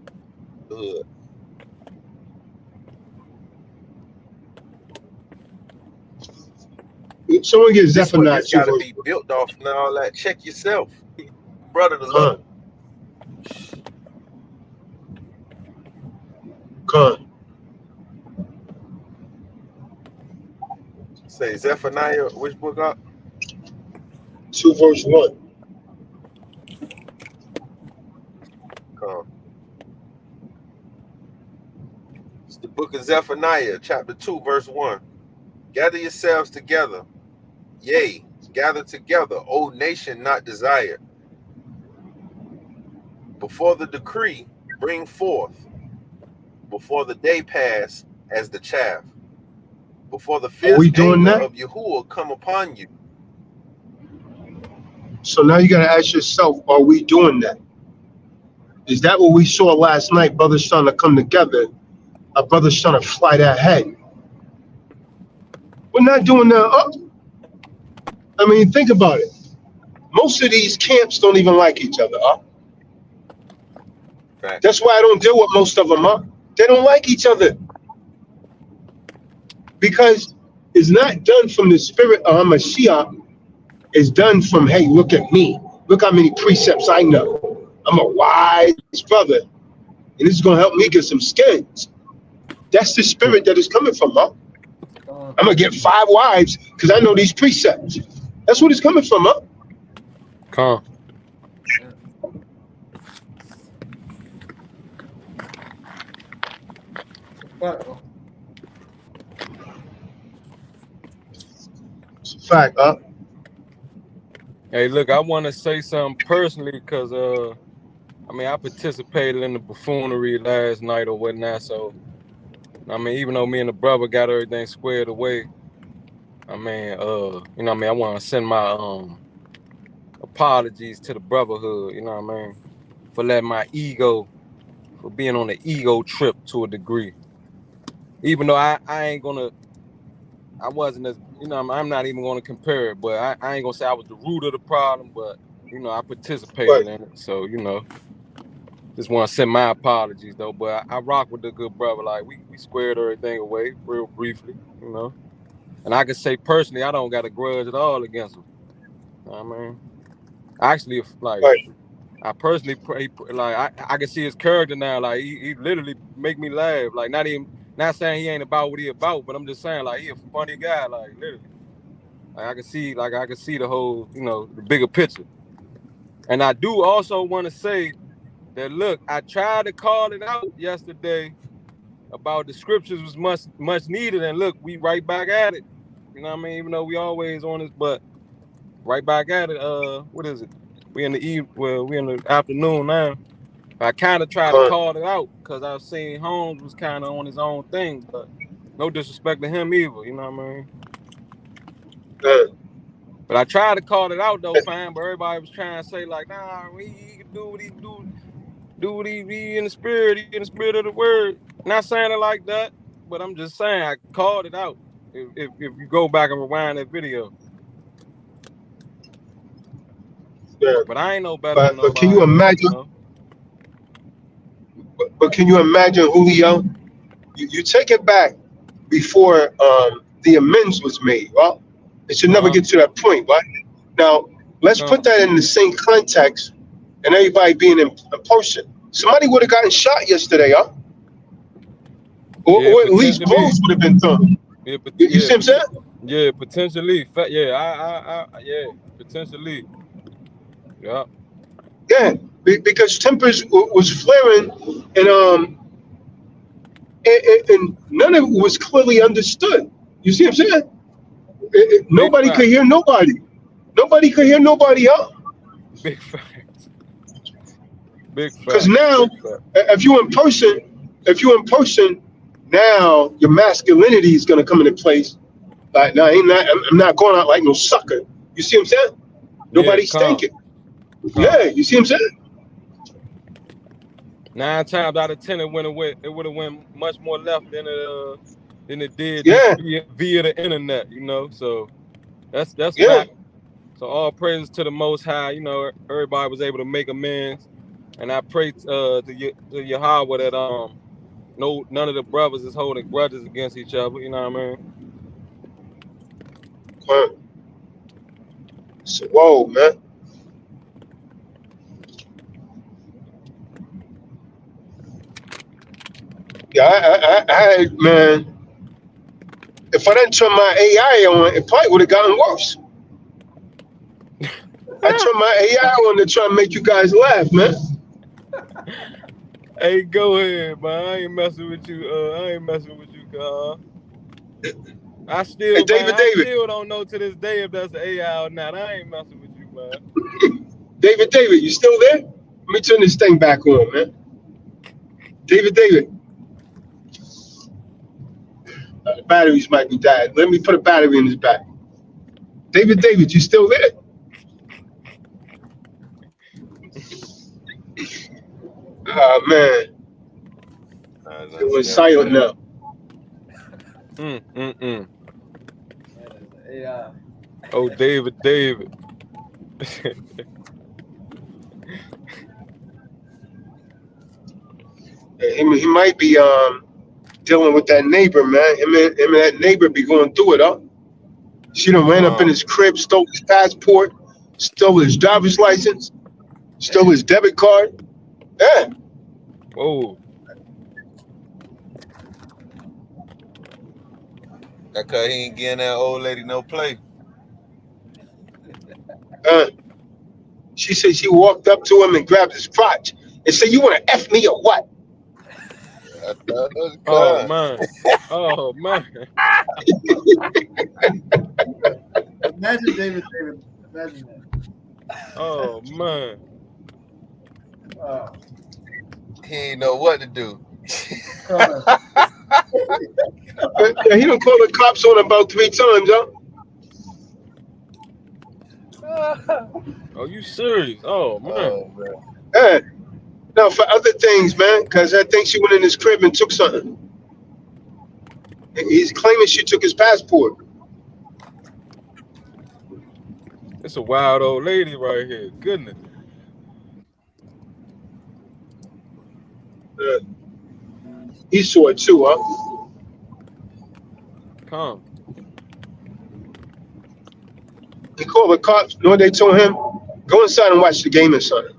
A: Someone get
C: This
A: Zephaniah
C: it's got to
A: 2
C: be built off and all that. Check yourself, brother. To look.
A: Con.
C: Say Zephaniah, which book up?
A: 2 verse 1.
C: Come. It's the book of Zephaniah, chapter 2, verse 1. Gather yourselves together. Yea, gather together, O nation not desired. Before the decree, bring forth. Before the day pass as the chaff. Before the fierce anger of Yahuwah come upon you.
A: So now you got to ask yourself, are we doing that? Is that what we saw last night? Brothers trying to come together. Our brothers trying to fly that head. We're not doing that. I mean, think about it. Most of these camps don't even like each other. That's why I don't deal with most of them. They don't like each other. Because it's not done from the spirit of Hamashiach. It's done from, hey, look at me. Look how many precepts I know. I'm a wise brother. And this is going to help me get some skins. That's the spirit that is coming from, I'm going to get 5 wives because I know these precepts. That's what it's coming from,
F: Come.
A: It's a fact,
F: Hey, look, I want to say something personally because, I mean, I participated in the buffoonery last night or whatnot. So, I mean, even though me and the brother got everything squared away, I mean, you know what I mean? I want to send my apologies to the brotherhood, you know what I mean? For letting my ego, for being on the ego trip to a degree. Even though I ain't going to, I wasn't as, you know, I'm not even going to compare it, but I ain't going to say I was the root of the problem, but, you know, I participated in it. So, you know, just want to send my apologies, though. But I rock with the good brother. Like, we squared everything away real briefly, you know. And I can say personally, I don't got a grudge at all against him. You know what I mean? Actually, like, I personally pray, like, I can see his character now. Like, he literally make me laugh. Like, not saying he ain't about what he about, but I'm just saying, like, he a funny guy. Like, literally. Like, I can see the whole, you know, the bigger picture. And I do also want to say that, look, I tried to call it out yesterday about the scriptures was much needed, and look, we right back at it. You know what I mean? Even though we always on this, but right back at it. What is it? We in the afternoon now. I kind of tried to call it out because I seen Holmes was kind of on his own thing, but no disrespect to him either. You know what I mean? But I tried to call it out though, fine. But everybody was trying to say like, nah, he can do what he do what he be in the spirit. He in the spirit of the word. Not saying it like that, but I'm just saying I called it out. If you go back and rewind that video.
A: Yeah.
F: But I ain't no better than nobody.
A: But can you imagine?
F: You know?
A: But can you imagine, Julio? You take it back before the amends was made, right? It should never get to that point, right? Now, let's put that in the same context and everybody being in person. Somebody would have gotten shot yesterday, huh? Or at least blows would have been thrown.
F: Yeah,
A: you see what I'm saying?
F: Yeah, potentially. Yeah, yeah, potentially. Yeah.
A: Yeah, because tempers was flaring and none of it was clearly understood. You see what I'm saying? Nobody could hear nobody. Nobody could hear nobody else.
F: Big facts. Big facts.
A: Because now, if you're in person, now your masculinity is gonna come into place. Like, no, I'm not going out like no sucker. You see what I'm saying? Nobody's thinking. Yeah, you see what I'm saying?
F: 9 times out of 10, it would have went much more left than than it did
A: Yeah.
F: just via the internet, you know. So that's
A: Yeah.
F: fact. So all praises to the Most High. You know, everybody was able to make amends, and I pray to Yahweh that none of the brothers is holding grudges against each other. You know what I mean?
A: So, whoa, man. Yeah, I man. If I didn't turn my AI on, it probably would have gotten worse. I turned my AI on to try and make you guys laugh, man.
F: Hey, go ahead, man. I ain't messing with you. I ain't messing with you, cuz. I still don't know to this day if that's an AI or not. I ain't messing with you, man.
A: David, you still there? Let me turn this thing back on, man. David. The batteries might be dead. Let me put a battery in his back. David, you still there? Oh, man. It was silent now.
D: AI.
F: Oh, David.
A: He might be dealing with that neighbor, man. Him and that neighbor be going through it, huh? She done ran up in his crib, stole his passport, stole his driver's license, stole his debit card. Yeah.
F: Whoa.
C: That cause he ain't getting that old lady no play.
A: She said she walked up to him and grabbed his crotch and said, "You want to F me or what?"
F: Oh, man. Oh, man.
D: Imagine David. Imagine that.
F: Oh, man.
C: He ain't know what to do.
A: He done called the cops on him about 3 times, huh?
F: Oh, you serious? Oh, man.
A: Yeah. No, for other things, man, because I think she went in his crib and took something. He's claiming she took his passport.
F: It's a wild old lady right here. Goodness.
A: He saw it too, huh?
F: Come.
A: He called the cops. You know what they told him? Go inside and watch the game or something.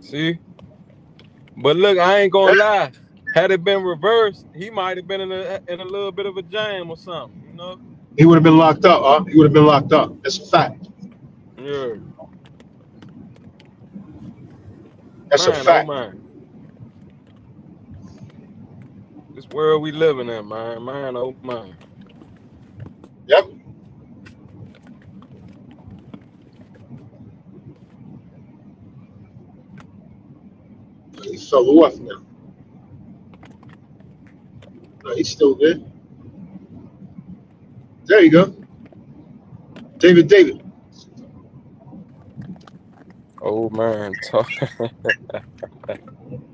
F: See? But look, I ain't gonna lie. Had it been reversed, he might have been in a little bit of a jam or something, you know?
A: He would have been locked up, huh? He would have been locked up. That's a fact.
F: Yeah.
A: That's
F: man,
A: a fact.
F: Oh, man. This world we living in, man. Man, oh, man.
A: Yep. He fell off now. No, he's still there. There you go. David.
F: Oh, man.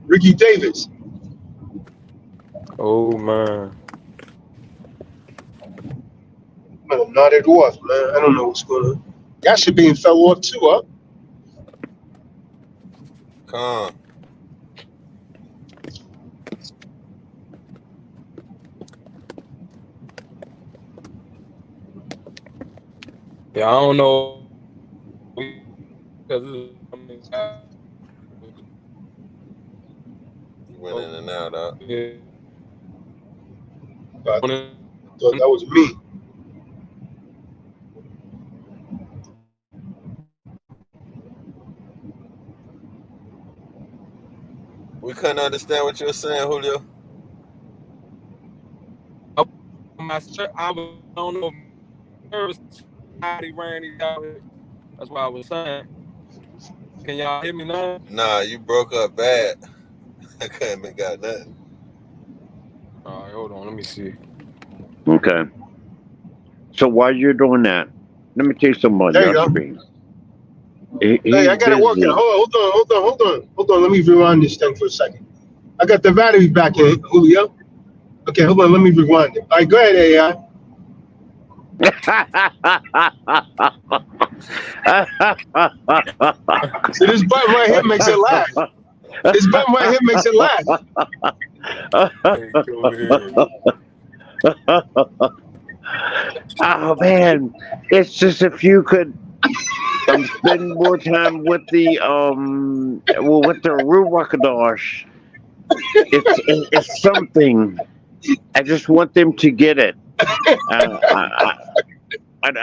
A: Ricky Davis.
F: Oh, man.
A: Man, nodded off, man. I don't know what's going on. Y'all should be in fell off too, huh?
C: Come.
F: Yeah, I don't know. Because
C: You went in and out, huh?
F: Yeah.
A: I thought that was me.
C: We couldn't understand what you were saying, Julio.
F: I don't know if somebody ran these out here. That's what I was saying. Can y'all hear me now?
C: Nah, you broke up bad. I couldn't make out nothing.
F: All right, hold on. Let me see.
E: Okay. So while you're doing that, let me tell you something about
A: There you go.
E: Yahweh.
A: Hey, I got it working. Hold on. Let me rewind this thing for a second. I got the battery back in, Julio. Okay, hold on. Let me rewind it. All right, go ahead, AI. See, this button right here makes it laugh. This button right here makes it laugh.
F: Hey, go ahead.
E: Oh man, it's just if you could spend more time with the Ruwakadosh. It's something. I just want them to get it. I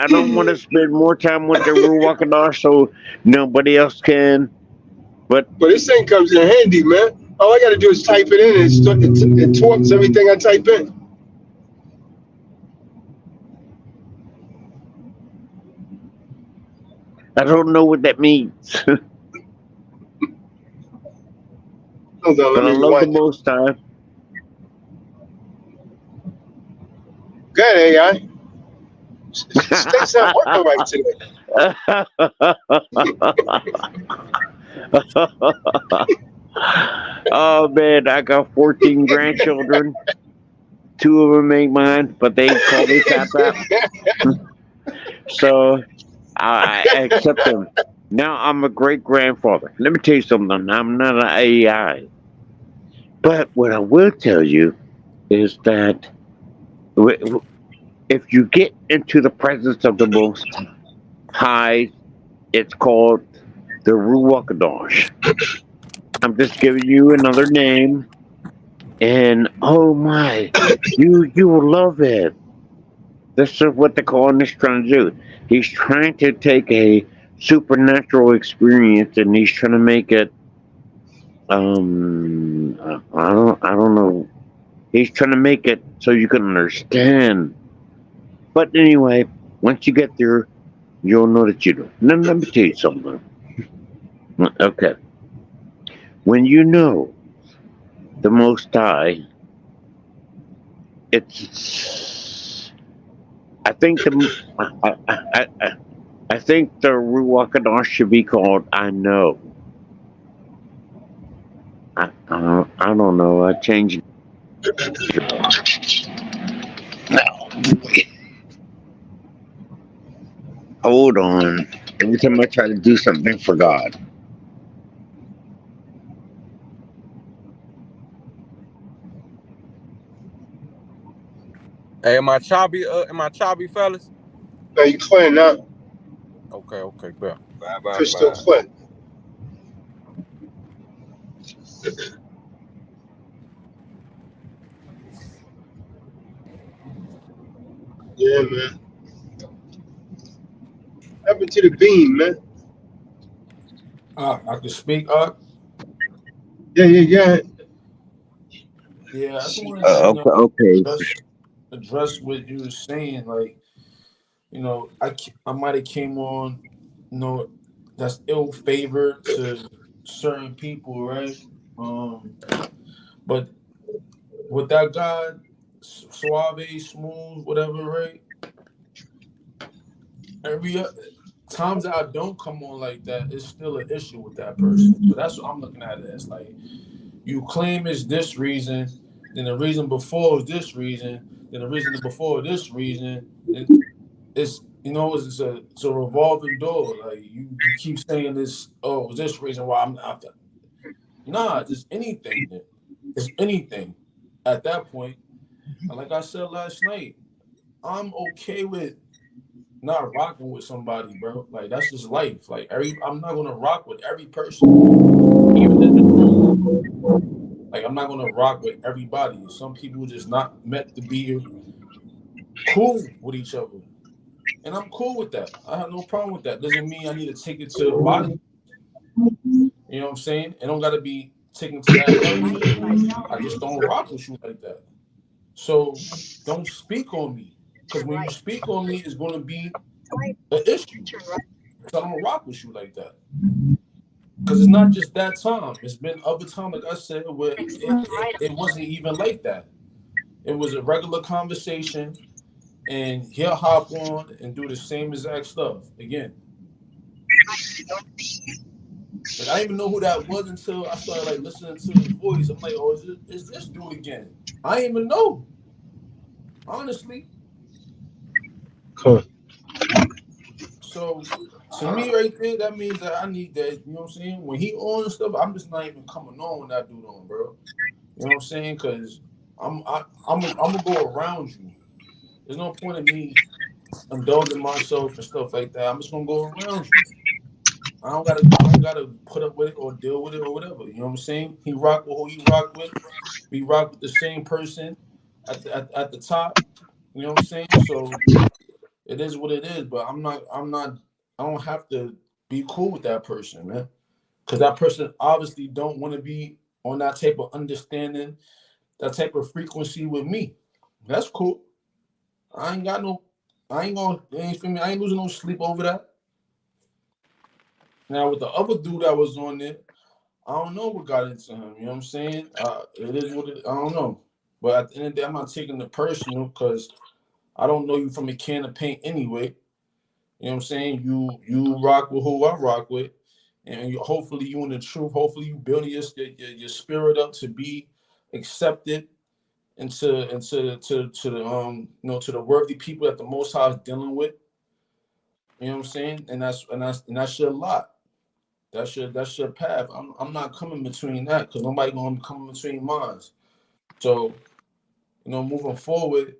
E: don't want to spend more time with the Ruwakadosh so nobody else can. But
A: But this thing comes in handy, man. All I got to do is type it in, and it talks everything I type in.
E: I don't know what that means.
A: Hold on, let
E: But I
A: me
E: love the
A: rewind it.
E: Most High.
A: Go ahead, AI. State's not working right today.
E: Oh man, I got 14 grandchildren. 2 of them ain't mine, but they call me Papa. So I accept them. Now I'm a great grandfather. Let me tell you something. I'm not an AI. But what I will tell you is that if you get into the presence of the Most High, it's called the Ruach Kadosh. I'm just giving you another name, and oh my, you will love it. This is what the Quran is trying to do. He's trying to take a supernatural experience and he's trying to make it. I don't know. He's trying to make it so you can understand. But anyway, once you get there, you'll know that you do. Let me tell you something. Okay, when you know the Most High, it's. I think I think the Ruach Kadosh should be called I know. I don't know. I changed it. Hold on. Every time I try to do something for God.
F: Hey, am I choppy? Am I choppy, fellas?
A: Now you clear now.
F: Okay, bet.
A: Crystal
C: 5 by 5.
A: clear. Yeah, man. What happened to the beam, man?
G: I can speak.
A: Yeah.
G: Yeah, I just wanted to,
E: Okay.
G: address what you were saying. Like, I might have came on, that's ill favored to certain people, right? But with that guy, suave, smooth, whatever, right? Every times that I don't come on like that, it's still an issue with that person. So that's what I'm looking at it as. Like, you claim it's this reason, then the reason before is this reason, then the reason before this reason, and it's a revolving door. Like you keep saying this. Oh, is this reason why I'm not? Nah, just anything. Then. It's anything. At that point, and like I said last night, I'm okay with not rocking with somebody, bro. Like that's just life. Like I'm not gonna rock with every person, even in the room. Like I'm not gonna rock with everybody. Some people just not meant to be cool with each other. And I'm cool with that. I have no problem with that. Doesn't mean I need to take it to violence. You know what I'm saying? It don't gotta be taken to that level. I just don't rock with you like that. So don't speak on me. Because when you speak on me, it's gonna be an issue. So I don't rock with you like that. Because it's not just that time. It's been other time, like I said, where it wasn't even like that. It was a regular conversation, and he'll hop on and do the same exact stuff again. Like I didn't even know who that was until I started like listening to his voice. I'm like, oh, is this dude again? I didn't even know. Honestly.
A: Huh.
G: So to me right there, that means that I need that, you know what I'm saying? When he on and stuff, I'm just not even coming on when that dude on, bro. You know what I'm saying? Cause I'm gonna go around you. There's no point in me indulging myself and stuff like that. I'm just gonna go around you. I don't gotta put up with it or deal with it or whatever. You know what I'm saying? He rock with who he rock with. We rock with the same person at the top. You know what I'm saying? So it is what it is. But I'm not. I don't have to be cool with that person, man. Because that person obviously don't want to be on that type of understanding, that type of frequency with me. That's cool. I ain't got no. I ain't gonna. You ain't feel me? I ain't losing no sleep over that. Now with the other dude that was on there, I don't know what got into him. You know what I'm saying? It is what it. I don't know. But at the end of the day, I'm not taking it personal because I don't know you from a can of paint anyway. You know what I'm saying? You rock with who I rock with, and hopefully you in the truth. Hopefully you building your spirit up to be accepted into the to the worthy people that the Most High is dealing with. You know what I'm saying? And that's your lot. That's your path. I'm not coming between that because nobody gonna come between mine. So moving forward,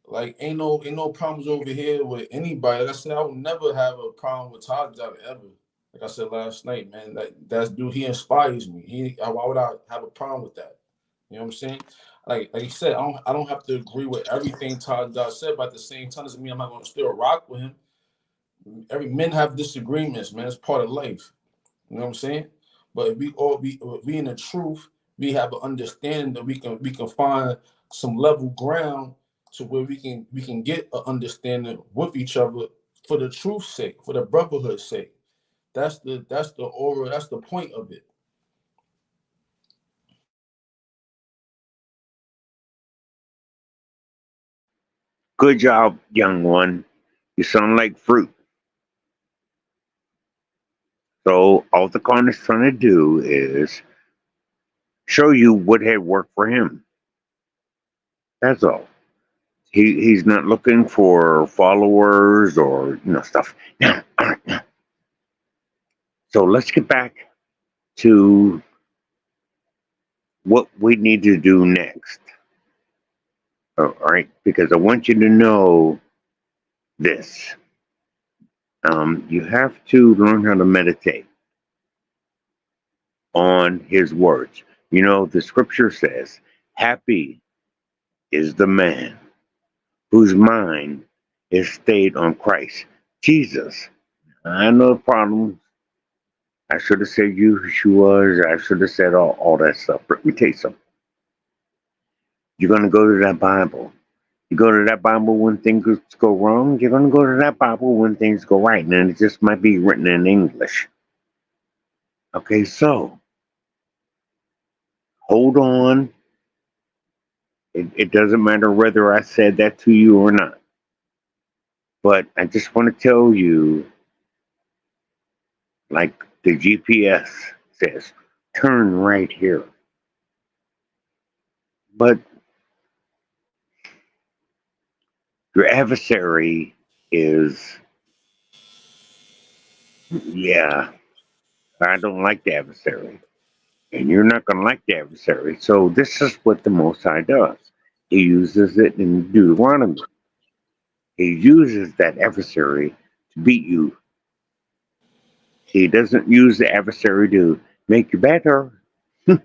G: like ain't no problems over here with anybody. Like I said, I would never have a problem with Todd Job ever. Like I said last night, man, that's dude. He inspires me. Why would I have a problem with that? You know what I'm saying? Like you said, I don't have to agree with everything Todd Job said, but at the same time, doesn't mean I'm not gonna still rock with him. Every men have disagreements, man. It's part of life. You know what I'm saying? But if we all be in the truth, we have an understanding that we can find some level ground to where we can get an understanding with each other for the truth's sake, for the brotherhood's sake. That's the aura, that's the point of it.
E: Good job, young one. You sound like fruit. So all the Khan is trying to do is show you what had worked for him. That's all. He's not looking for followers or stuff. Now, so let's get back to what we need to do next. All right, because I want you to know this. You have to learn how to meditate on his words. The scripture says, "Happy is the man whose mind is stayed on Christ Jesus." I know the problem. I should have said you who she was. I should have said all that stuff. But let me tell you something. You're going to go to that Bible. You go to that Bible when things go wrong. You're going to go to that Bible when things go right. And it just might be written in English. Okay, so hold on. It doesn't matter whether I said that to you or not. But I just want to tell you, like the GPS says, turn right here. But your adversary is, yeah, I don't like the adversary. And you're not going to like the adversary. So this is what the Most High does. He uses it in Deuteronomy. He uses that adversary to beat you. He doesn't use the adversary to make you better. All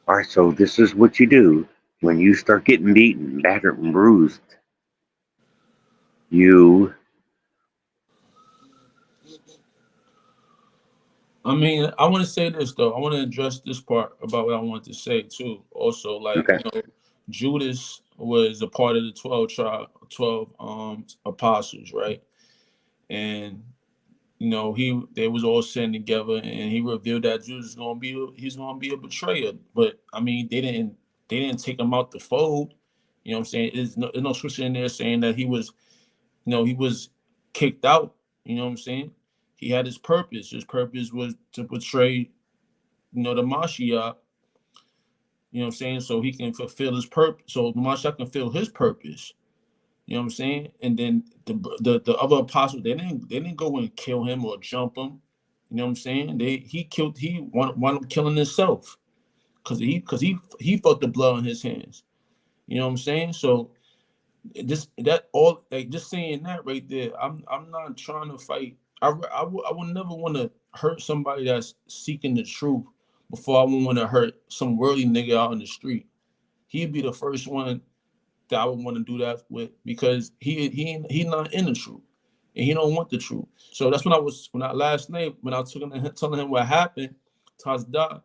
E: right, so this is what you do when you start getting beaten, battered, and bruised. You,
G: I mean, I want to say this though. I want to address this part about what I want to say too. Also, like
E: okay?
G: Judas was a part of the 12 apostles, right? And they was all sitting together, and he revealed that Judas is gonna be he's gonna be a betrayer. But I mean, they didn't take him out the fold. You know what I'm saying? There's no scripture in there saying that he was kicked out. You know what I'm saying? He had his purpose. His purpose was to betray, the Mashiach. You know what I'm saying? So he can fulfill his purpose. So Mashiach can fulfill his purpose. You know what I'm saying? And then the other apostles, they didn't go and kill him or jump him. You know what I'm saying? He wound up killing himself because he felt the blood on his hands. You know what I'm saying? So just saying that right there, I'm not trying to fight. I would never want to hurt somebody that's seeking the truth before I would want to hurt some worldly nigga out in the street. He'd be the first one that I would want to do that with because he not in the truth and he don't want the truth. So that's when I last night when I was telling him what happened, Tazda,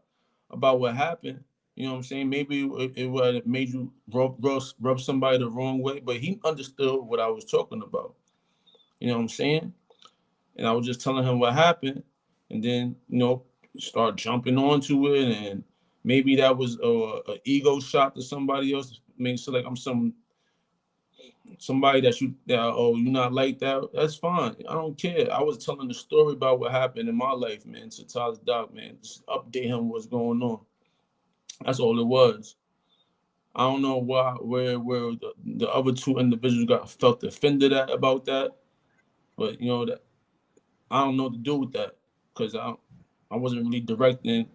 G: about what happened. You know what I'm saying? Maybe it would have made you rub somebody the wrong way, but he understood what I was talking about. You know what I'm saying? And I was just telling him what happened, and then start jumping onto it, and maybe that was a ego shot to somebody else. Makes it like I'm somebody you're not like that. That's fine. I don't care. I was telling the story about what happened in my life, man. To Tyler's doc, man, just update him what's going on. That's all it was. I don't know where the other two individuals felt offended about that, but that I don't know what to do with that because I wasn't really directing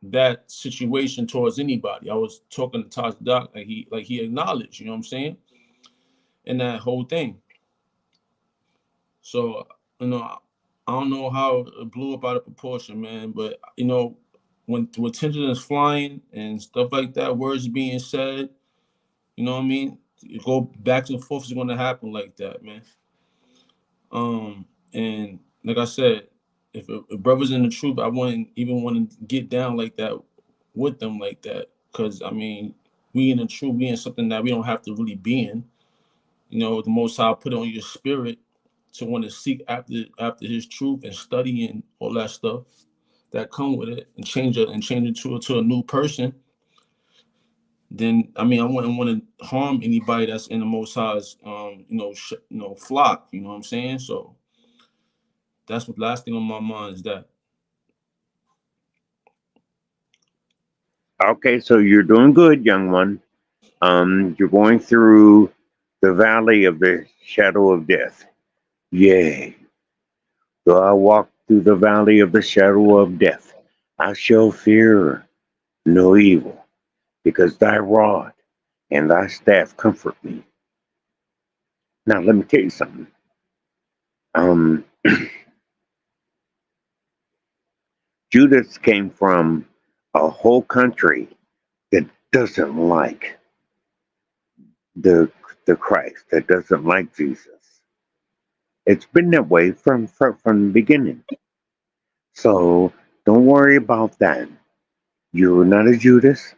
G: that situation towards anybody. I was talking to Todd's doc like he acknowledged, you know what I'm saying, in that whole thing. So I don't know how it blew up out of proportion, man. But when tension is flying and stuff like that, words being said, you know what I mean. You go back and forth is going to happen like that, man. And like I said, if brothers in the truth, I wouldn't even want to get down like that with them like that, because I mean, we in the truth, we in something that we don't have to really be in. The Most High put it on your spirit to want to seek after His truth and study and all that stuff that come with it, and change it to a new person. Then I mean, I wouldn't want to harm anybody that's in the Most High's flock. You know what I'm saying? So that's what last thing on my mind is that.
E: Okay, so you're doing good, young one. You're going through the valley of the shadow of death. Yea, though I walk through the valley of the shadow of death, I shall fear no evil, because thy rod and thy staff comfort me. Now, let me tell you something. Um, Judas came from a whole country that doesn't like the Christ, that doesn't like Jesus. It's been that way from the beginning. So don't worry about that. You're not a Judas.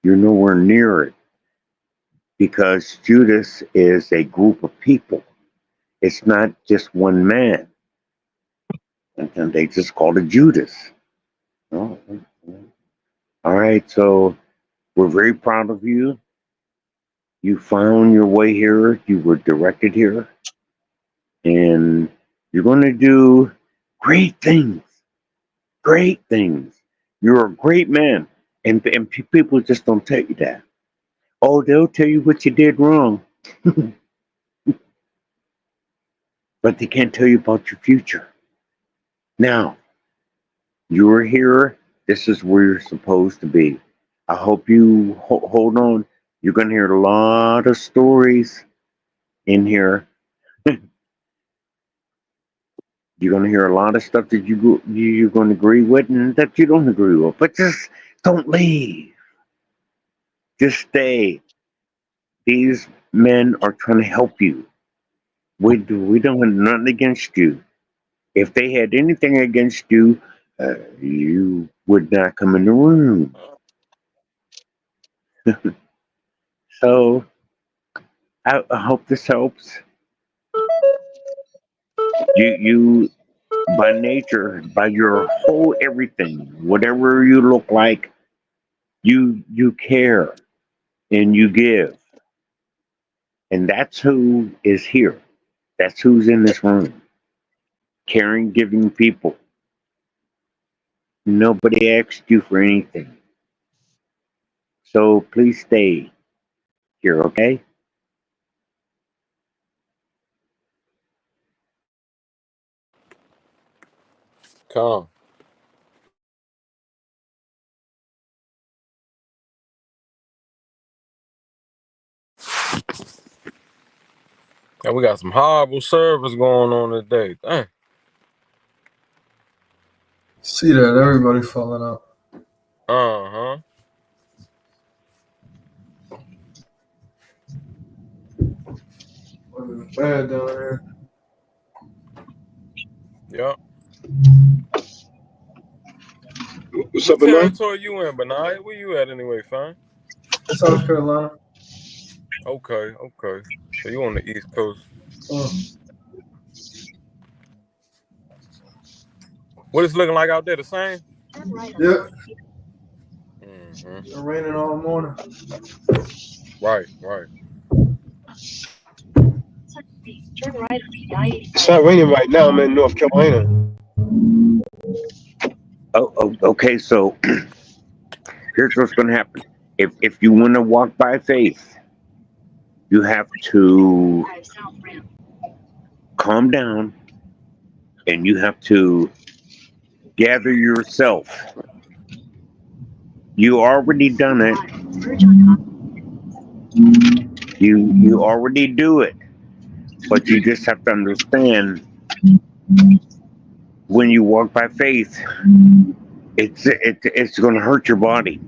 E: You're nowhere near it, because Judas is a group of people. It's not just one man. And they just called it Judas. Oh, all right, so we're very proud of you. You found your way here. You were directed here. And you're going to do great things. Great things. You're a great man. And people just don't tell you that. Oh, they'll tell you what you did wrong. But they can't tell you about your future. Now, you're here. This is where you're supposed to be. I hope you hold on. You're going to hear a lot of stories in here. You're going to hear a lot of stuff that you're going to agree with and that you don't agree with. But just don't leave. Just stay. These men are trying to help you. We don't have nothing against you. If they had anything against you, you would not come in the room. So I hope this helps. You by nature, by your whole everything, whatever you look like, you care and you give. And that's who is here. That's who's in this room. Caring, giving people. Nobody asked you for anything. So please stay here, okay?
F: Come. And we got some horrible service going on today. Dang.
D: See that? Everybody falling out.
F: Uh-huh.
D: It's bad down here.
F: Yep.
A: What's
F: What
A: up, man?
F: territory you in, Benai? Where you at anyway, fam?
D: South Carolina.
F: Okay. So you on the East Coast. What it's looking like out there? The same?
D: Yep.
F: Mm-hmm.
D: It's been raining all morning.
F: Right.
A: It's not raining right now. I'm in North Carolina.
E: Okay, so here's what's going to happen. If you want to walk by faith, you have to calm down and you have to gather yourself. You already done it. You already do it. But you just have to understand when you walk by faith, it's going to hurt your body.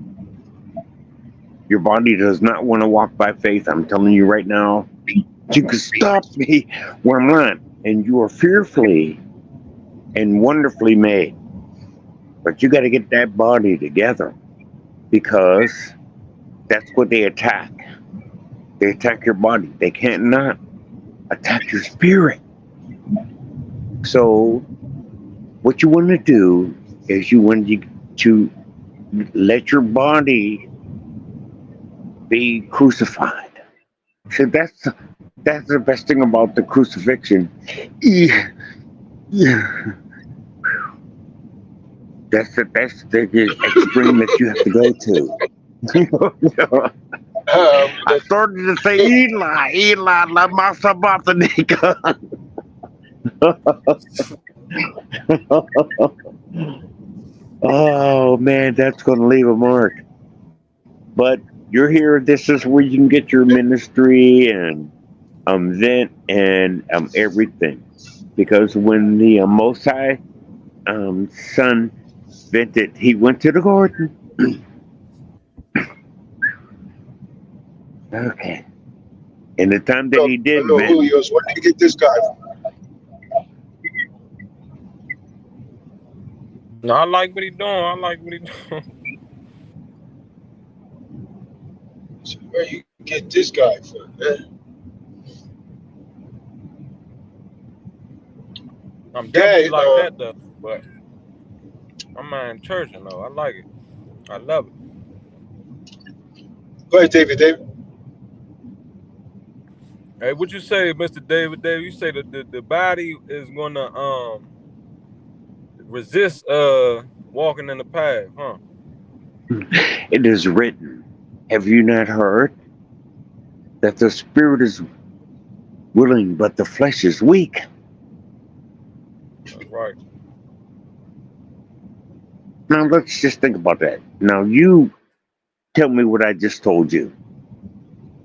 E: Your body does not want to walk by faith. I'm telling you right now. You can stop me where I'm at, and you are fearfully and wonderfully made. But you got to get that body together because that's what they attack. They attack your body. They can't not attack your spirit. So what you want to do is you want to let your body be crucified. So that's the best thing about the crucifixion. Yeah. That's the best extreme that you have to go to. I started to say Eli, lama sabathika. Oh man, that's gonna leave a mark. But you're here. This is where you can get your ministry and vent and everything. Because when the Most High Son vented, he went to the garden. Okay. And the time that he did,
A: I know
E: man.
A: Julio's. Where did you get this guy from?
F: No, I like what he doing.
A: So where you get this guy from, man?
F: I'm definitely
A: Yeah,
F: like that though, but I'm not in church, you know. I like it. I love it.
A: go ahead, David.
F: Hey, what you say, Mr. David? You say that the body is gonna resist walking in the path, huh?
E: It is written. Have you not heard that the spirit is willing, but the flesh is weak?
F: That's right.
E: Now let's just think about that. Now you tell me what I just told you,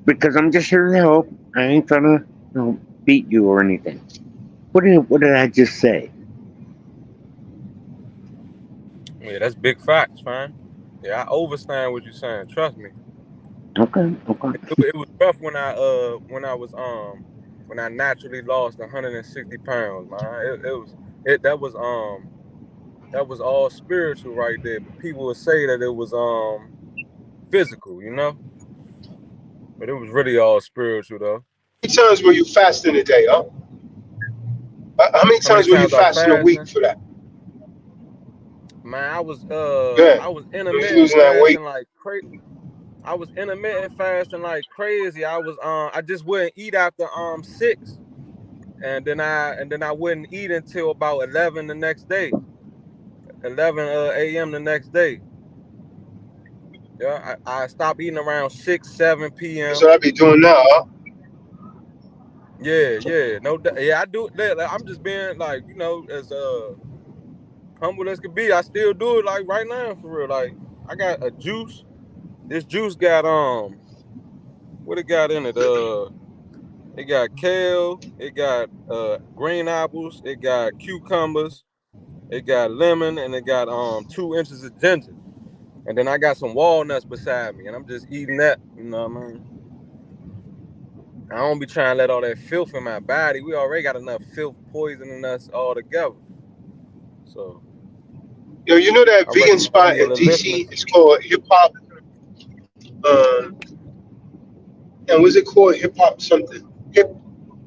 E: because I'm just here to help. I ain't gonna beat you or anything. What did I just say?
F: Yeah, that's big facts, fam. Yeah, I understand what you're saying. Trust me.
E: Okay.
F: It was rough when I when I naturally lost 160 pounds, man. That was all spiritual right there. But people would say that it was physical, you know. But it was really all spiritual though.
A: How many times were you fasting a day, huh? How many
F: How many
A: times were you
F: times I
A: fasting a week
F: fasting?
A: for that?
F: Man, I was
A: Yeah, you was
F: intermittent
A: losing that weight.
F: fasting like crazy. I was intermittent fasting like crazy. I just wouldn't eat after 6, and then I wouldn't eat until about 11 the next day. 11 a.m. the next day. Yeah, I stop eating around 6, 7 p.m.
A: That's what I be doing now. Huh?
F: Yeah, no, yeah, I do. I'm just being like, as humble as could be. I still do it like right now for real. Like I got a juice. This juice got what it got in it? It got kale. It got green apples. It got cucumbers. It got lemon, and it got 2 inches of ginger. And then I got some walnuts beside me, and I'm just eating that. You know what I mean? I don't be trying to let all that filth in my body. We already got enough filth poisoning us all together. So,
A: Yo, you know that
F: I
A: vegan
F: recommend
A: spot
F: any of
A: in
F: the listeners.
A: DC? It's called Hip Hop. And what's it called? Hip Hop something.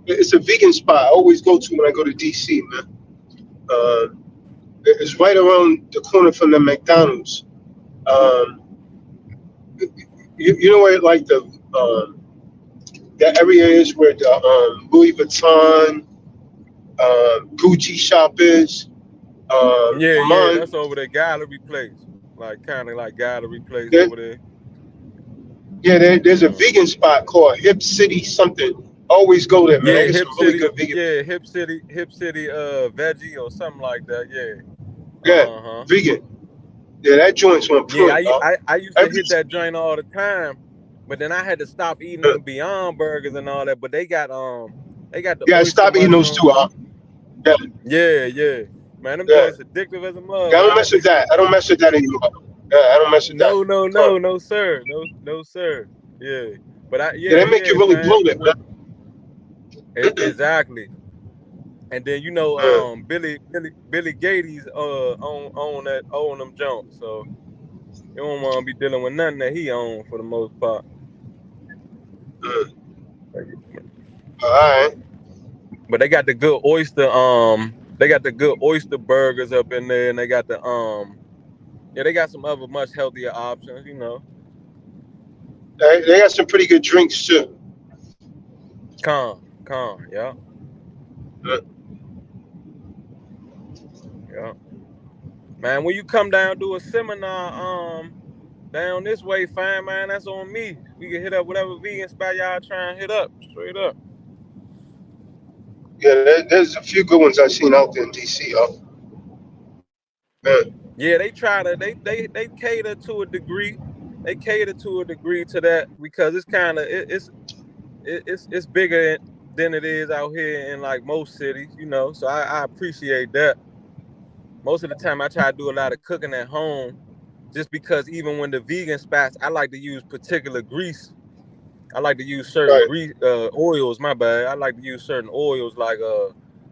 A: It's a vegan spot I always go to when I go to DC, man. It's right around the corner from the McDonald's. Um, you know where like that area is where the Louis Vuitton, Gucci shop is.
F: Yeah,
A: Mine,
F: that's over there, gallery place. Like kind of like gallery place
A: there,
F: over there.
A: there's a vegan spot called Hip City something. Always go there, man. I
F: Yeah,
A: get some really good vegan.
F: Hip City, veggie or something like that. Yeah.
A: Yeah,
F: Uh-huh.
A: vegan. Yeah, that joint's on
F: Yeah,
A: point, dog.
F: I used to
A: Every,
F: hit that joint all the time, but then I had to stop eating
A: uh,
F: them Beyond Burgers and all that. But they got the
A: yeah,
F: oyster
A: stop eating those too,
F: mushroom.
A: huh? Yeah,
F: Yeah. Man, them
A: yeah.
F: joints addictive as a
A: Yeah, I
F: mother.
A: don't mess with that. I don't mess with that anymore. Yeah, I don't mess with that.
F: No, sir. No, sir. Yeah. But
A: Yeah, they make you really
F: fam.
A: bloated, man.
F: Exactly. And then
A: Uh,
F: Billy Gates own them joints. So you don't want to be dealing with nothing that he own for the most part.
A: all right.
F: But they got the good oyster burgers up in there, and they got they got some other much healthier options,
A: They got some pretty good drinks too.
F: Con, yeah.
A: Uh,
F: Yeah. Man, when you come down do a seminar down this way, fine, man, that's on me. We can hit up whatever vegan spot y'all trying to hit up. Straight up.
A: Yeah, there's a few good ones I've seen out there in DC.
F: Yeah, they try to they cater to a degree. They cater to a degree to that because it's kind of it's bigger than it is out here in like most cities, So I appreciate that. Most of the time I try to do a lot of cooking at home just because even when the vegan spots, I like to use particular grease. I like to use certain
A: Right.
F: grease oils, my bad. I like to use certain oils like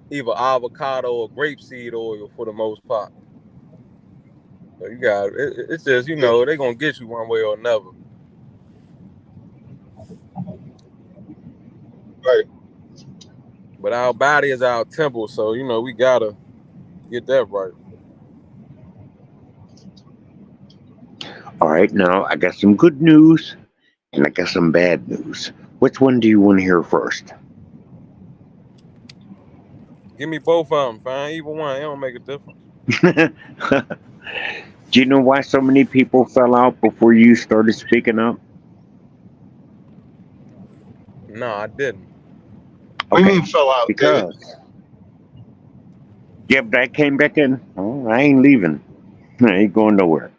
F: either avocado or grapeseed oil for the most part. So you got it's just, they're gonna get you one way or another.
A: Right.
F: But our body is our temple, so we gotta get that right.
E: All right, now I got some good news and I got some bad news. Which one do you want to hear first?
F: Give me both of them, fine. Either one, it don't make a difference.
E: Do you know why so many people fell out before you started speaking up?
F: No, I didn't.
A: What do you mean fell out, David?
E: Because yeah, but I came back in. Oh, I ain't leaving. I ain't going nowhere.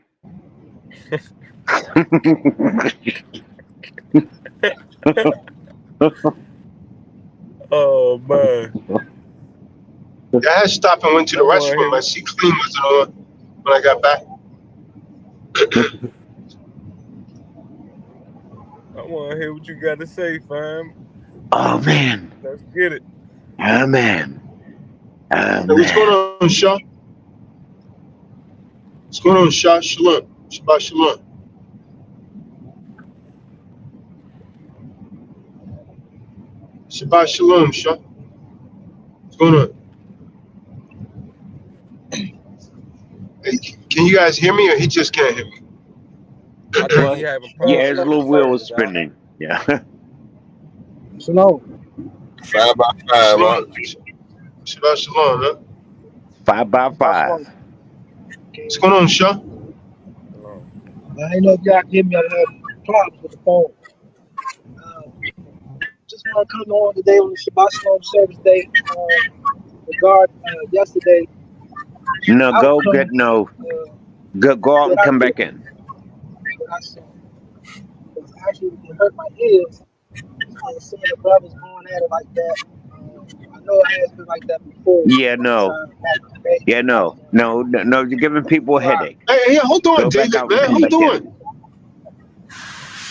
F: Oh man.
A: Yeah, I had to stop and went to the restroom. My seat clean wasn't on when I got back.
F: I want to hear what you got to say, fam.
E: Oh man.
F: Let's get it.
E: Oh man.
A: Hey, what's going on, Shaw? What's going on, Shaw? Shalom. Shabbat shalom. Shabbat shalom, Shaw. What's going on? Hey, can you guys hear me, or he just can't hear me?
F: I think he having problems.
E: Yeah, his little wheel is spinning. Yeah.
H: Shalom.
C: 5 by 5, huh?
A: Shabbat shalom, huh?
E: 5 by 5.
A: What's going on, Shaw?
H: I didn't know if y'all can hear me. I had problems with the phone. Just want to come on today on the Shabbat Shalom service day. Regarding yesterday
E: No, go
H: outcome,
E: get no.
H: uh,
E: Go out
H: what
E: and
H: I
E: come
H: did,
E: back in.
H: what I saw, was actually it hurt my ears. Seeing the brothers going at it like that. I know it has been like that before.
E: Yeah,
H: One
E: no.
H: time back in the day.
E: Yeah, no. No, you're giving people a
H: Right.
E: headache.
A: Hey, hold on,
E: Go back
A: David,
E: out and
A: man.
E: come
A: Hold
E: back in.
A: on.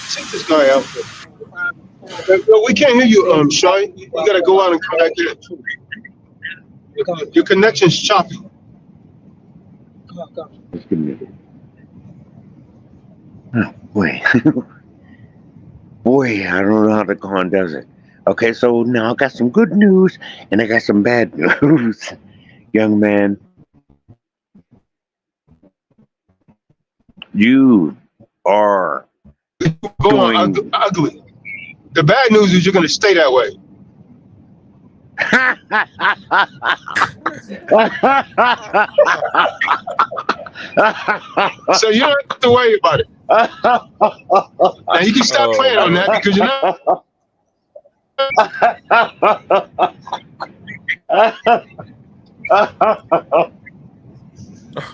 A: Check this guy out. Yo, we can't hear you, Sean. You gotta go out and come back in. Your connection's choppy.
E: Just give me oh, boy. Boy, I don't know how the con does it. Okay, so now I got some good news and I got some bad news. Young man, you are
A: Going
E: doing
A: ugly. The bad news is you're gonna stay that way. So you don't have to worry about it. And you can stop
F: Oh
A: playing on that
F: man.
A: because you're not.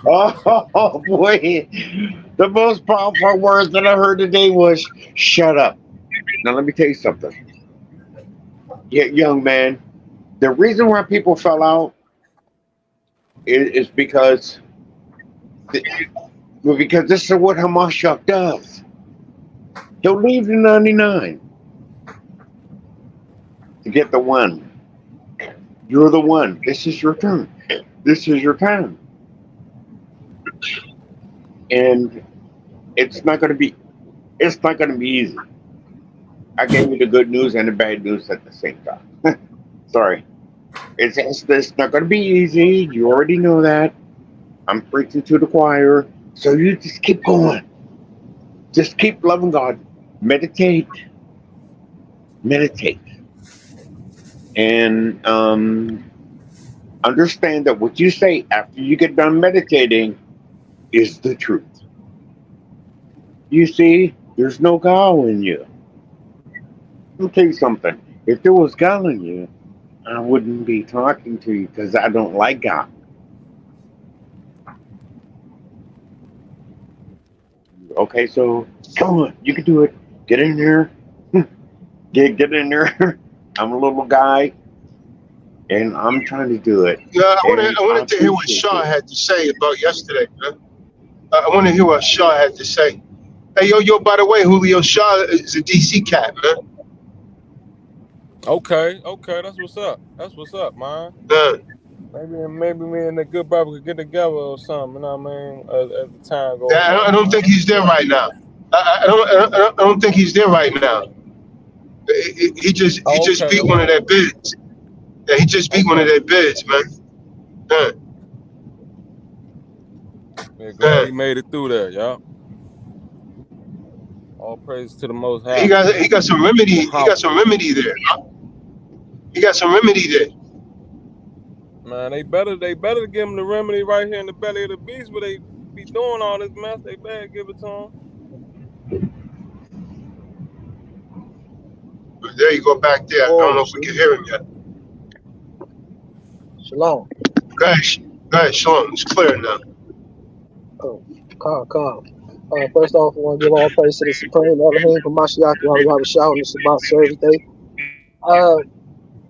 E: Oh boy, the most powerful words that I heard today was "shut up." Now let me tell you something, young man. The reason why people fell out is because this is what Hamashiach does. He'll leave the 99 to get the one. You're the one. This is your turn. This is your time. And it's not going to be easy. I gave you the good news and the bad news at the same time. Sorry. It's not going to be easy. You already know that. I'm preaching to the choir. So you just keep going. Just keep loving God. Meditate. And understand that what you say after you get done meditating is the truth. You see, there's no gall in you. Let me tell you something. If there was gall in you, I wouldn't be talking to you because I don't like gall. Okay, so come on, you can do it. Get in there. Get in there. I'm a little guy, and I'm trying to do it.
A: Yeah, I
E: And I
A: wanted to hear what
E: appreciate
A: Sean
E: you.
A: had to say about yesterday, man. I want to hear what Sean had to say. Hey, yo, by the way, Julio, Shaw is a DC cat, man.
F: Okay, that's what's up, man. Maybe me and the good brother could get together or something, you know what I mean? As the time goes
A: I
F: on,
A: don't think
F: man.
A: he's there right now. I don't think he's there right now. He
F: Oh,
A: just beat one of
F: okay.
A: their bids. Yeah, he just beat one of
F: Okay.
A: their bids, man.
F: Yeah, glad he made it through there, y'all. All praise to the Most High.
A: He got some remedy. He got some remedy there. He got some remedy there.
F: Man, they better give him the remedy right here in the belly of the beast where they be doing all this mess. They better give it to him.
A: But there you go back there. I don't know if we can hear him yet.
H: Shalom.
A: Go ahead, Sean. It's clear now.
H: Oh, calm. First off, I want to give all praise to the Supreme Elohim for Mashiach, while we have a shout on the Shabbat service day.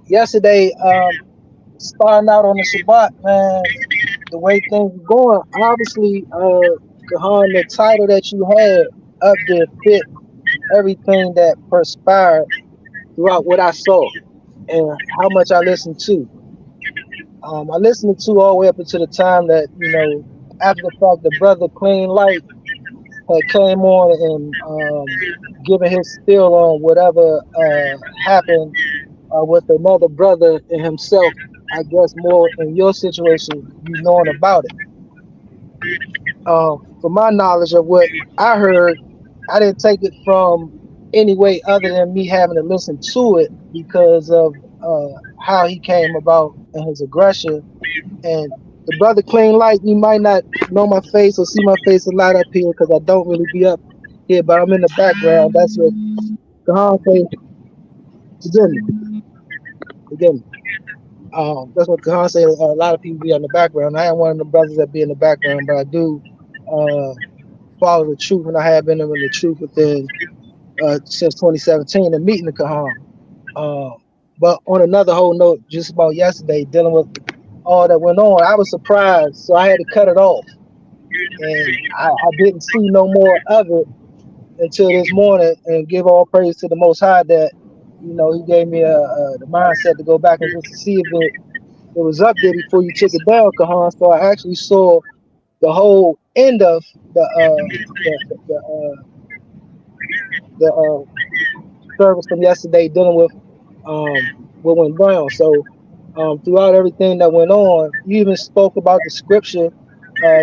H: Yesterday, starting out on the Shabbat, man, the way things were going, obviously, Kahan, the title that you had up there fit everything that perspired throughout what I saw and how much I listened to. I listened to all the way up until the time that, after the fact, the brother Clean Light had came on and given his spill on whatever happened with another brother and himself. I guess more in your situation, you knowing about it. From my knowledge of what I heard, I didn't take it from any way other than me having to listen to it because of how he came about and his aggression and The brother Clean Light, you might not know my face or see my face a lot up here because I don't really be up here, but I'm in the background. That's what Kahan say. Forgive me. Forgive me. That's what Kahan say. A lot of people be in the background. I am one of the brothers that be in the background, but I do follow the truth, and I have been in the truth within since 2017 and meeting the Kahan. But on another whole note, just about yesterday, dealing with all that went on, I was surprised, so I had to cut it off, and I didn't see no more of it until this morning. And give all praise to the Most High that He gave me the mindset to go back and just to see if it was up there before you took it down, Kahan. So I actually saw the whole end of the service from yesterday, dealing with what went down. So throughout everything that went on, you even spoke about the scripture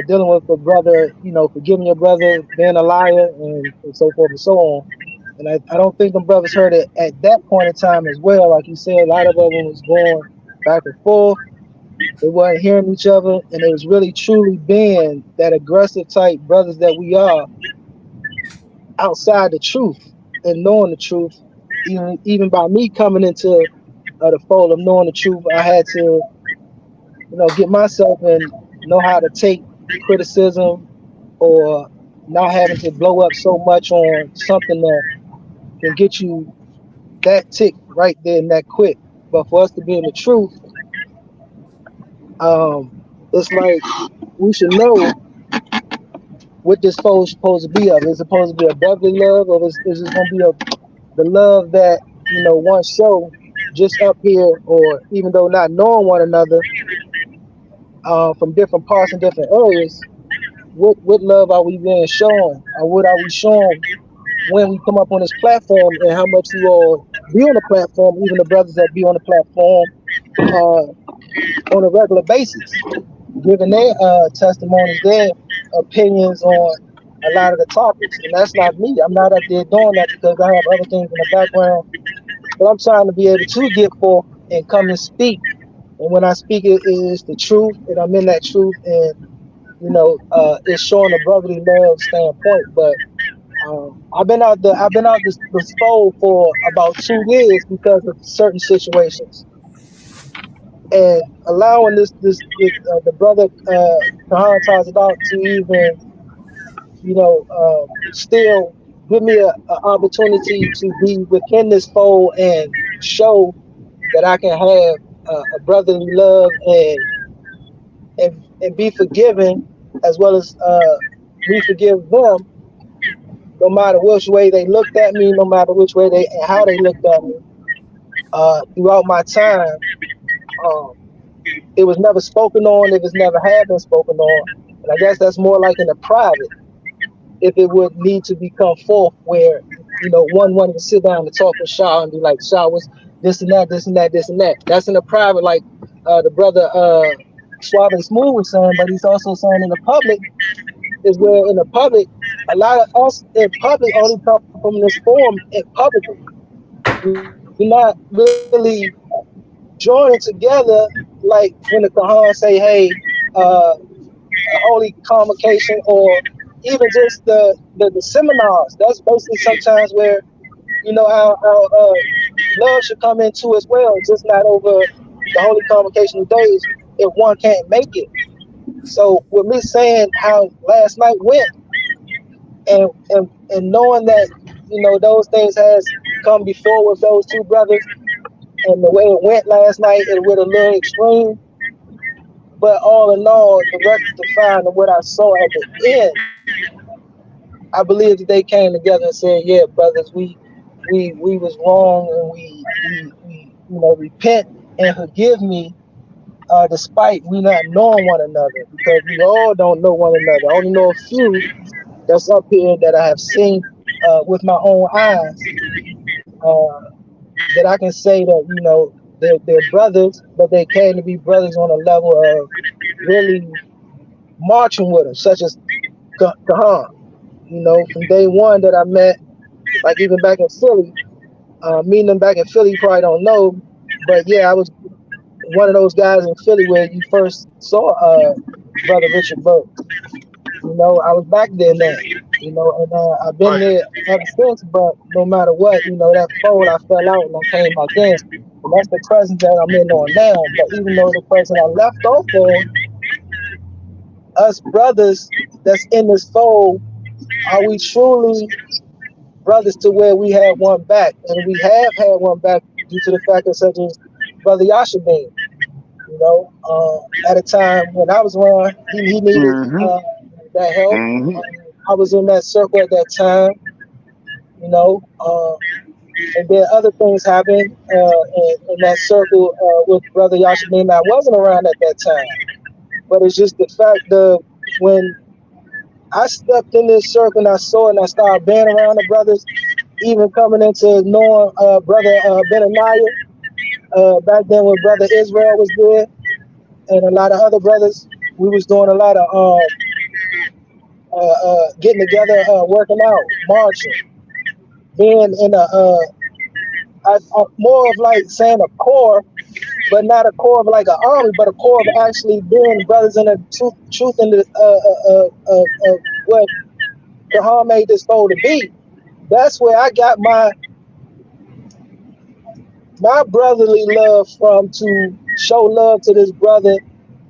H: dealing with a brother, forgiving your brother, being a liar, and so forth and so on. And I don't think the brothers heard it at that point in time as well. Like you said, a lot of them was going back and forth. They weren't hearing each other, and it was really truly being that aggressive type brothers that we are outside the truth and knowing the truth. Even by me coming into the fold of knowing the truth, I had to, get myself and know how to take criticism or not having to blow up so much on something that can get you that tick right there and that quick. But for us to be in the truth, it's like we should know what this fold is supposed to be of. Is it supposed to be a brotherly love, or is it going to be the love that one show just up here, or even though not knowing one another from different parts and different areas, what love are we being shown, or what are we showing when we come up on this platform, and how much you all be on the platform, even the brothers that be on the platform on a regular basis, giving their testimonies, their opinions on a lot of the topics. And that's not me. I'm not up there doing that because I have other things in the background. But I'm trying to be able to get forth and come and speak. And when I speak, it is the truth, and I'm in that truth, and it's showing a brotherly love standpoint. But I've been out this fold for about 2 years because of certain situations, and allowing the brother Kahan talks about to even still give me a opportunity to be within this fold and show that I can have a brotherly love and be forgiven, as well as me forgive them, no matter which way they looked at me, no matter which way and how they looked at me throughout my time. Um, it was never spoken on. It was never had been spoken on, and I guess that's more like in the private. If it would need to become forth, where one wanted to sit down and talk with Shaw and be like, Shaw, was this and that, this and that, this and that. That's in the private, like the brother Suave and Smooth was saying, but he's also saying in the public is where in the public, a lot of us in public only come from this forum in publicly. We're not really joining together like when the Kahan say, hey, a holy convocation, or even just the seminars. That's basically sometimes where our love should come into as well, just not over the holy convocation days if one can't make it. So with me saying how last night went, and knowing that those things has come before with those two brothers, and the way it went last night, it went a little extreme. But all in all, the rectifying of what I saw at the end, I believe that they came together and said, "Yeah, brothers, we was wrong, and we repent and forgive me, despite we not knowing one another, because we all don't know one another. I only know a few that's up here that I have seen with my own eyes, uh, that I can say that they're brothers, but they came to be brothers on a level of really marching with them, such as Kahan. From day one that I met, like even back in Philly, meeting them back in Philly, you probably don't know, but yeah, I was one of those guys in Philly where you first saw Brother Richard Burke. You know, I was back there now. You know, and I've been
A: Right.
H: there ever since. But no matter what, you know, that fold I fell out and I came back in. And that's the presence that I'm in on now. But even though the person I left off on, us brothers that's in this fold, are we truly brothers to where we have one back? And we have had one back due to the fact that such as Brother Yashabin, you know, at a time when I was around, he needed
E: Mm-hmm.
H: that help.
E: Mm-hmm.
H: I was in that circle at that time, you know, and then other things happened in that circle with Brother Yashabin. I wasn't around at that time, but it's just the fact that when I stepped in this circle and I saw it and I started being around the brothers, even coming into knowing Brother Benaniah, back then when Brother Israel was there and a lot of other brothers, we was doing a lot of getting together, working out, marching, being in more of like saying a core, but not a core of like an army, but a core of actually being brothers in the truth in the what Quran made this fold to be. That's where I got my brotherly love from, to show love to this brother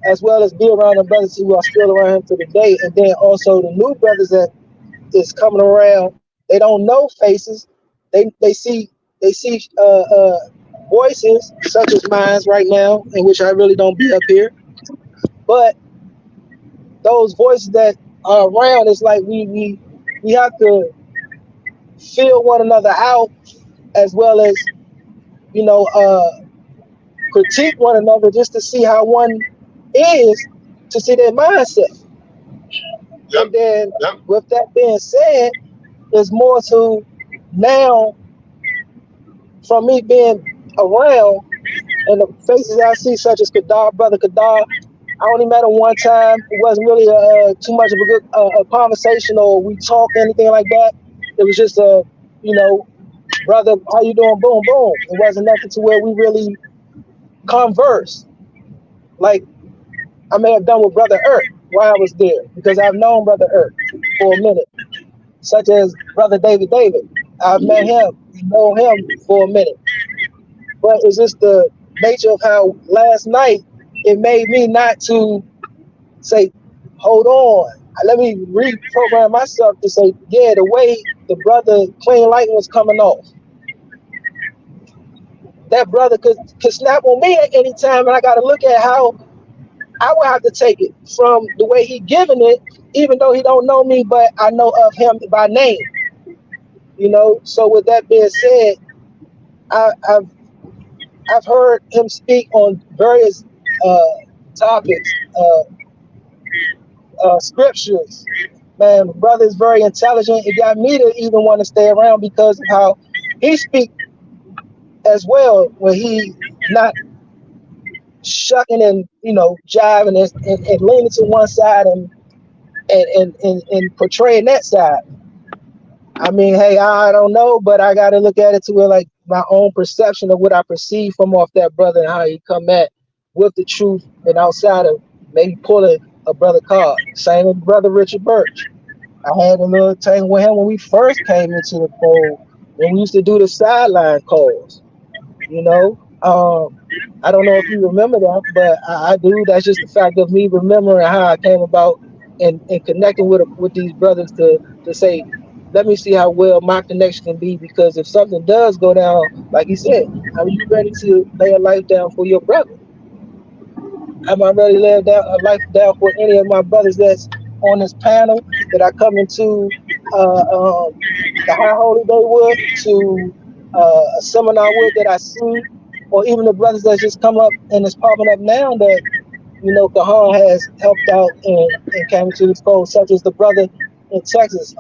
H: as well as be around the brothers who are still around him to the day, and then also the new brothers that is coming around. They don't know faces. They see voices such as mine right now, in which I really don't be up here. But those voices that are around, it's like we have to feel one another out, as well as, you know, critique one another just to see how one is, to see their mindset.
A: Yep.
H: And then
A: Yep.
H: with that being said, there's more to now from me being around and the faces I see, such as Kadar, Brother Kadar. I only met him one time. It wasn't really too much of a good a conversation, or we talk anything like that. It was just you know, brother, how you doing? Boom, boom. It wasn't nothing to where we really converse like I may have done with Brother Earth while I was there, because I've known Brother Earth for a minute, such as Brother David. I've met him, know him for a minute. But it's just the nature of how last night it made me not to say, hold on, let me reprogram myself to say, yeah, the way the brother Clean Light was coming off, that brother could snap on me at any time, and I got to look at how I would have to take it from the way he giving it, even though he don't know me, but I know of him by name. You know, so with that being said, I've heard him speak on various topics, scriptures. Man, brother is very intelligent. It got me to even want to stay around because of how he speak as well, when he not shucking and, you know, jiving and leaning to one side and portraying that side. I mean, hey, I don't know, but I got to look at it to where, like, my own perception of what I perceive from off that brother and how he come at with the truth, and outside of maybe pulling a brother card. Same with Brother Richard Birch. I had a little thing with him when we first came into the fold, when we used to do the sideline calls. You know, I don't know if you remember that, but I do. That's just the fact of me remembering how I came about and connecting with these brothers to say, let me see how well my connection can be, because if something does go down, like he said, are you ready to lay a life down for your brother? Am I ready to lay a life down for any of my brothers that's on this panel that I come into the High Holy Day with, to a seminar with that I see, or even the brothers that just come up and is popping up now that, you know, Kahan has helped out and came to this fold, such as the brother in Texas.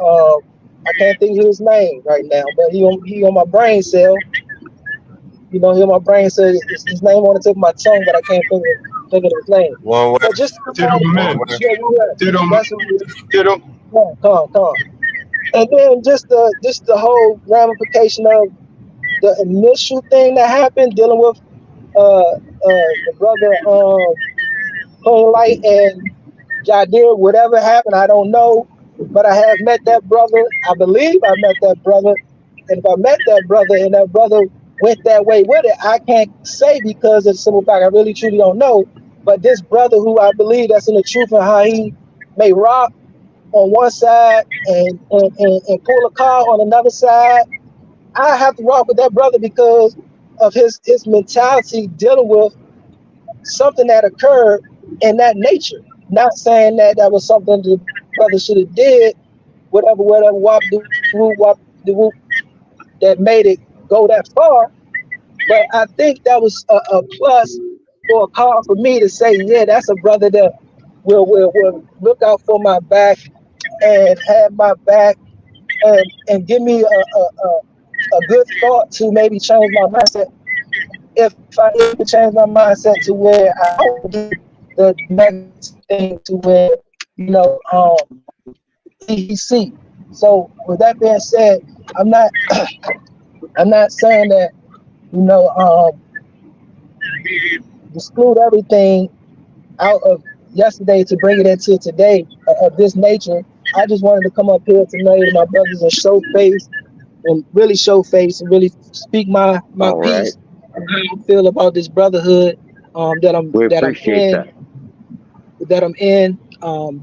H: I can't think of his name right now, but he on my brain cell. You know, he on my brain cell. His name on the tip of my tongue, but I can't think of his name.
C: One way.
H: But just
A: Ditto
C: One
A: man.
C: way.
A: Ditto.
H: that's what it is.
A: Ditto.
H: Come on. And then just the whole ramification of the initial thing that happened, dealing with the brother Clean Light and Jadir, whatever happened, I don't know. But I have met that brother. I believe I met that brother. And if I met that brother and that brother went that way with it, I can't say because of the simple fact I really truly don't know. But this brother who I believe that's in the truth and how he may rock on one side and pull a car on another side, I have to rock with that brother because of his mentality dealing with something that occurred in that nature. Not saying that that was something the brother should have did, whatever, whoop, the whoop, that made it go that far. But I think that was a plus for a call for me to say, yeah, that's a brother that will look out for my back and have my back and give me a good thought to maybe change my mindset. If I need to change my mindset to where I don't do the next thing to where, you know, he see. So with that being said, I'm not I'm not saying that, you know, exclude everything out of yesterday to bring it into today of this nature. I just wanted to come up here tonight with my brothers and show face and really show face and really speak my
E: All right.
H: piece and how I feel about this brotherhood that
E: We
H: I'm
E: appreciate that.
H: in,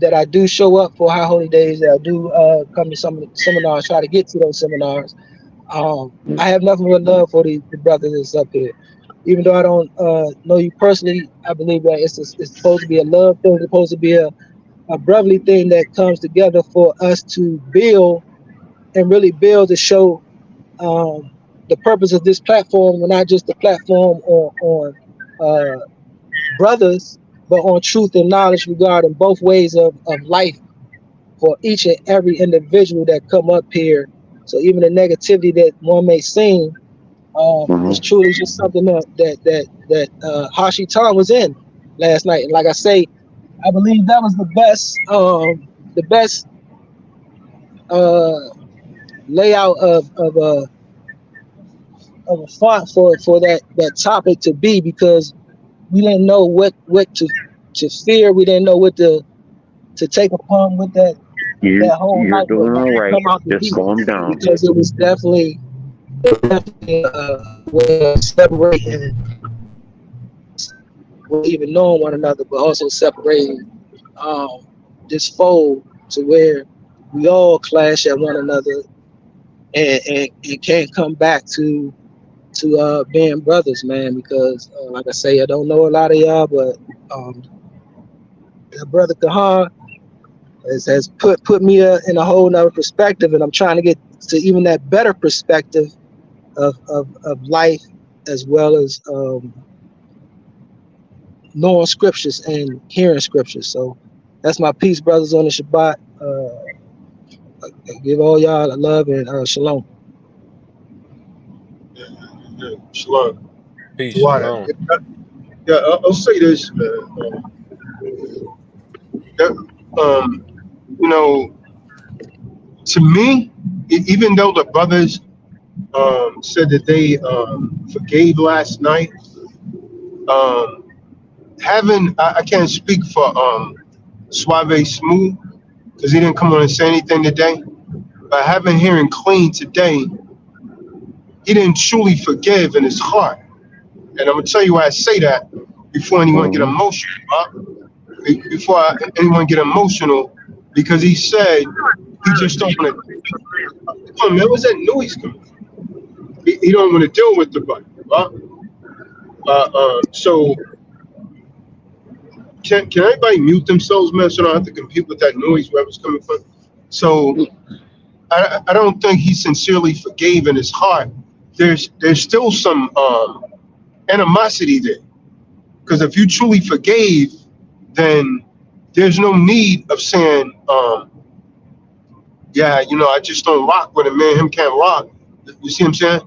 H: that I do show up for High Holy Days, that I do come to some of the seminars, try to get to those seminars. I have nothing but love for the brothers that's up here. Even though I don't know you personally, I believe that it's supposed to be a love thing, it's supposed to be a brotherly thing that comes together for us to build and really build to show the purpose of this platform, and not just the platform on brothers, but on truth and knowledge regarding both ways of life for each and every individual that come up here. So even the negativity that one may see is truly just something that Hashi Tom was in last night. And like I say, I believe that was the best layout of a font for that topic to be, because we didn't know what to fear. We didn't know what to take upon with that whole
E: You're
H: night, what
E: doing all
H: would
E: right.
H: come out to
E: Just
H: be,
E: calm down.
H: because it was definitely a way of separating, even knowing one another, but also separating this fold to where we all clash at one another and can't come back to being brothers, man. Because like I say, I don't know a lot of y'all, but brother Kahan has put me in a whole nother perspective, and I'm trying to get to even that better perspective of life, as well as knowing scriptures and hearing scriptures. So that's my peace, brothers, on the Shabbat. I give all y'all love and shalom.
A: Yeah, shalom.
F: Peace,
A: Why?
F: shalom.
A: Yeah, I'll say this, man. That, you know, to me, even though the brothers said that they forgave last night, I can't speak for Suave Smooth because he didn't come on and say anything today. But having hearing clean today, he didn't truly forgive in his heart. And I'm gonna tell you why I say that before anyone get emotional. Anyone get emotional, because he said he just don't want to. Come on, man, what's that noise coming from? He don't want to deal with the body. So can everybody mute themselves, man, so I don't have to compete with that noise wherever it's coming from? So I don't think he sincerely forgave in his heart. There's still some animosity there, because if you truly forgave, then there's no need of saying, yeah, you know, I just don't rock with him, man. Him can't rock. You see what I'm saying?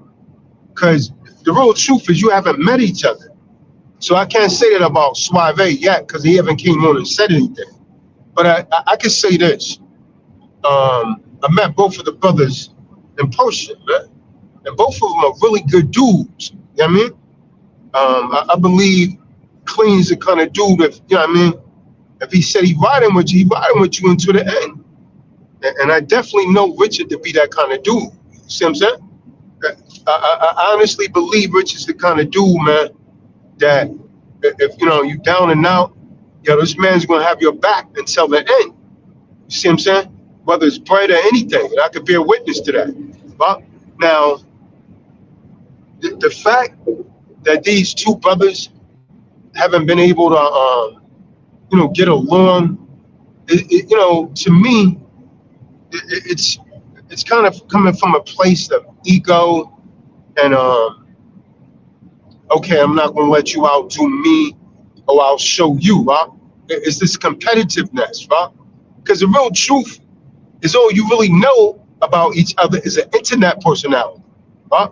A: Because the real truth is you haven't met each other. So I can't say that about Suave yet, because he haven't came on and said anything. But I can say this. I met both of the brothers in person, man. And both of them are really good dudes. You know what I mean? I believe Clean's the kind of dude, if you know what I mean. If he said he riding with you, he riding with you into the end. And I definitely know Richard to be that kind of dude. You see what I'm saying? I honestly believe Richard's the kind of dude, man, that if you know you down and out, yo, this man's gonna have your back until the end. You see what I'm saying? Whether it's bread or anything, and I could be a witness to that. But now, the fact that these two brothers haven't been able to, get along, to me, it's kind of coming from a place of ego and okay, I'm not gonna let you outdo me, or I'll show you, right? It's this competitiveness, right? Because the real truth is all you really know about each other is an internet personality, right?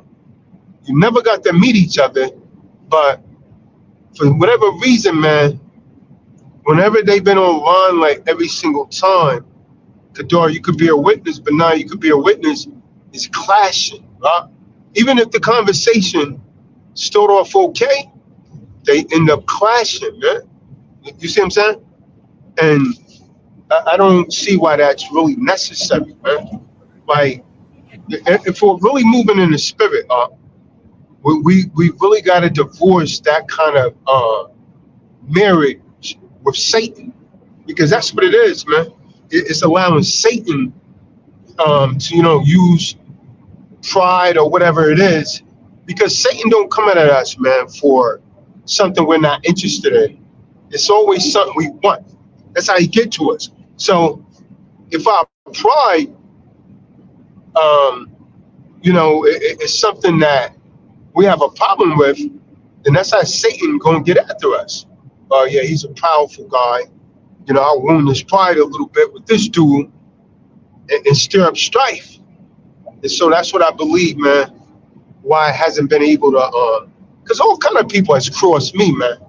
A: You never got to meet each other, but for whatever reason, man, whenever they've been online, like every single time, Kadar, you could be a witness, but now you could be a witness, is clashing, right? Even if the conversation started off okay, they end up clashing, man. You see what I'm saying? And I don't see why that's really necessary, man. Like, if we're really moving in the spirit, we really got to divorce that kind of marriage with Satan, because that's what it is, man. It's allowing Satan to use pride or whatever it is, because Satan don't come at us, man, for something we're not interested in. It's always something we want. That's how he get to us. So if our pride, it's something that we have a problem with, then that's how Satan gonna get after us. Yeah, he's a powerful guy. I'll wound his pride a little bit with this dude and stir up strife. And so that's what I believe, man, why it hasn't been able to, because all kind of people has crossed me, man. You know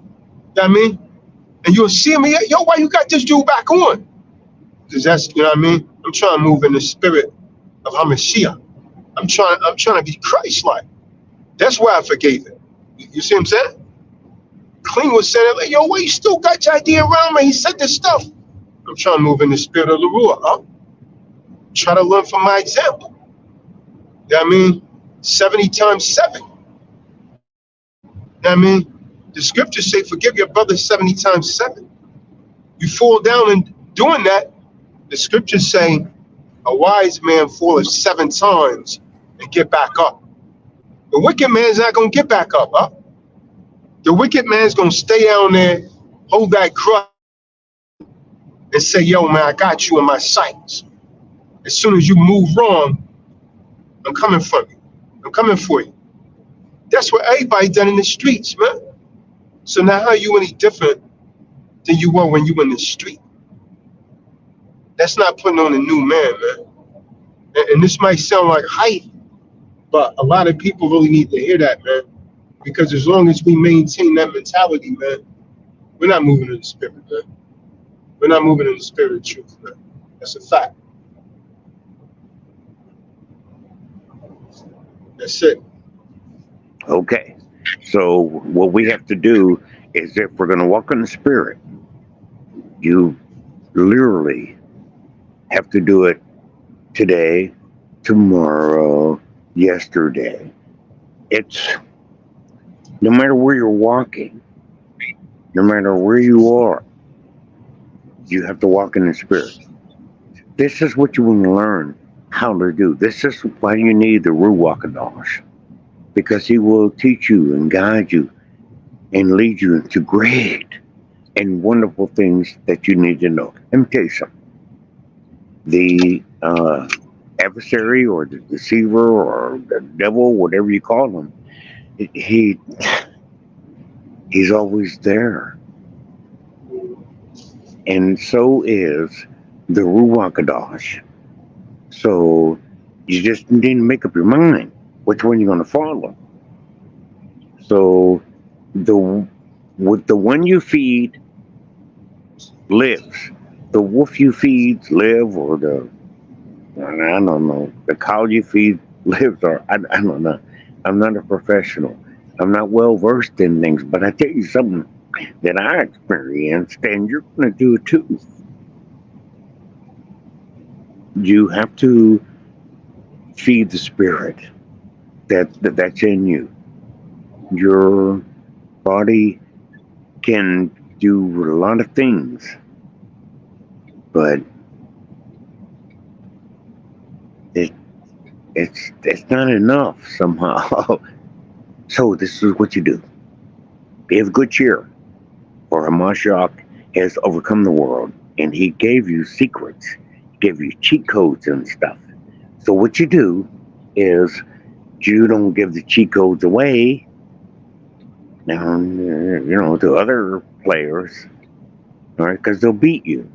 A: what I mean? And you'll see me, yo, why you got this dude back on? Because that's, you know what I mean? I'm trying to move in the spirit of Hamashiach. I'm trying to be Christ-like. That's why I forgave him. You see what I'm saying? Clean was saying, like, yo, why you still got your idea around me? He said this stuff. I'm trying to move in the spirit of the Ruach, huh? Try to learn from my example. You know what I mean? 70 times 7. You know what I mean? The scriptures say, forgive your brother 70 times 7. You fall down in doing that, the scriptures say, a wise man falleth 7 times and get back up. The wicked man's not going to get back up, huh? The wicked man's going to stay down there, hold that crutch, and say, yo, man, I got you in my sights. As soon as you move wrong, I'm coming from you. I'm coming for you. That's what everybody done in the streets, man. So now how are you any different than you were when you were in the street? That's not putting on a new man, man. And this might sound like hype, but a lot of people really need to hear that, man. Because as long as we maintain that mentality, man, we're not moving in the spirit, man. We're not moving in the spirit of truth, man. That's a fact. That's it.
E: Okay. So what we have to do is, if we're going to walk in the spirit, you literally have to do it today, tomorrow, yesterday. It's no matter where you're walking, no matter where you are, you have to walk in the spirit. This is what you want to learn how to do. This is why you need the Ruach HaKodesh, because he will teach you and guide you and lead you into great and wonderful things that you need to know. Let me tell you something. The adversary or the deceiver or the devil, whatever you call him, he's always there. And so is the Ruach HaKodesh. So you just need to make up your mind which one you're going to follow. So the one you feed lives. The wolf you feed live, or I don't know, the cow you feed lives, or I don't know. I'm not a professional. I'm not well versed in things, but I tell you something that I experienced, and you're going to do it too. You have to feed the spirit that's in you. Your body can do a lot of things, but it it's not enough somehow. So this is what you do: be of good cheer, for Hamashiach has overcome the world, and he gave you secrets, he gave you cheat codes and stuff. So what you do is you don't give the cheat codes away now, to other players, all right, because they'll beat you.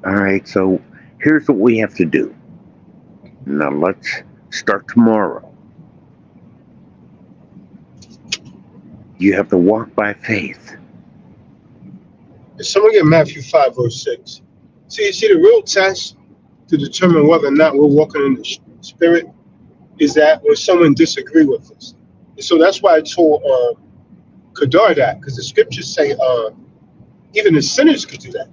E: All right, so here's what we have to do. Now let's start tomorrow. You have to walk by faith.
A: If someone get Matthew 5, verse 6, see the real test to determine whether or not we're walking in the spirit is that when someone disagree with us. And so that's why I told Kadar that, because the scriptures say even the sinners could do that.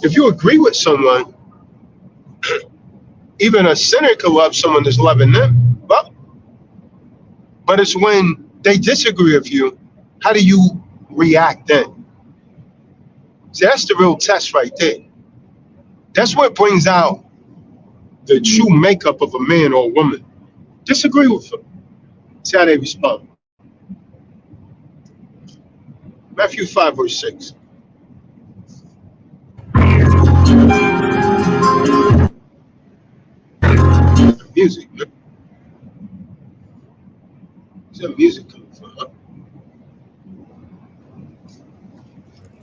A: If you agree with someone, even a sinner could love someone that's loving them. But it's when they disagree with you, how do you react then? See, that's the real test right there. That's what brings out the true makeup of a man or a woman. Disagree with them. See how they respond. Matthew 5, verse 6. Music. Where's that music coming from? Huh?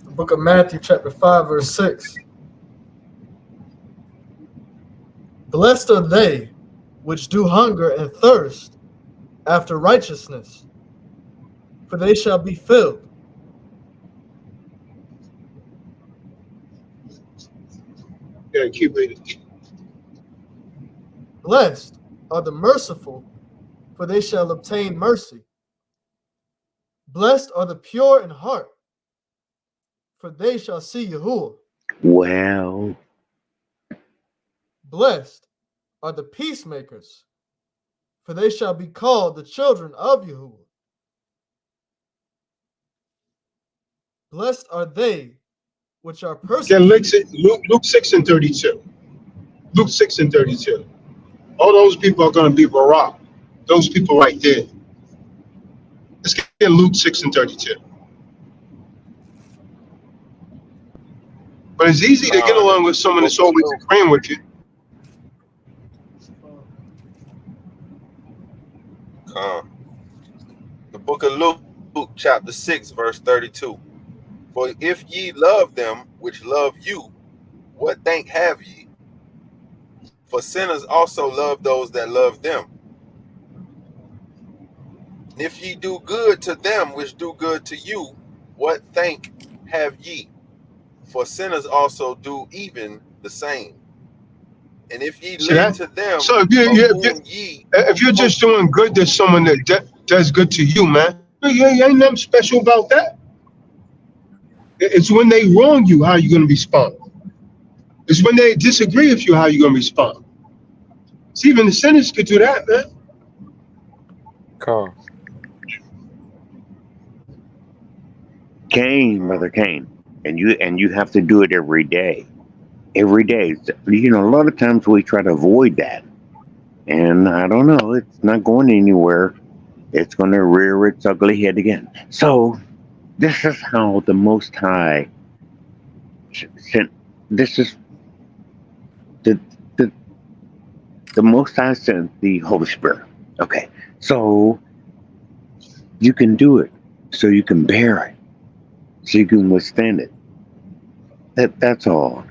D: The book of Matthew, chapter 5, verse 6. Blessed are they which do hunger and thirst after righteousness, for they shall be filled.
A: Yeah, keep reading.
D: Blessed are the merciful, for they shall obtain mercy. Blessed are the pure in heart, for they shall see Yahuwah.
E: Well,
D: Blessed are the peacemakers, for they shall be called the children of Yahuwah. Blessed are they which are
A: Then
D: persecuted.
A: Luke 6 and 32. Luke 6 and 32. All those people are going to be Barak. Those people right there. Let's get Luke 6 and 32. But it's easy to get along with someone that's always agreeing with you.
C: The book of Luke, chapter 6, verse 32. For if ye love them which love you, what thank have ye? For sinners also love those that love them. If ye do good to them which do good to you, what thank have ye? For sinners also do even the same. And if ye lend to them,
A: so if you're just doing good to someone that does good to you, man, you ain't nothing special about that. It's when they wrong you, how you going to respond. It's when they disagree with you, how you going to respond. See, even the sinners could do that, man.
F: Carl.
E: Cain, brother Cain, and you have to do it every day. Every day. A lot of times we try to avoid that. And I don't know, it's not going anywhere. It's going to rear its ugly head again. So this is how the Most High sent. This is the Most High sent the Holy Spirit. Okay, so you can do it, so you can bear it, so you can withstand it. That's all.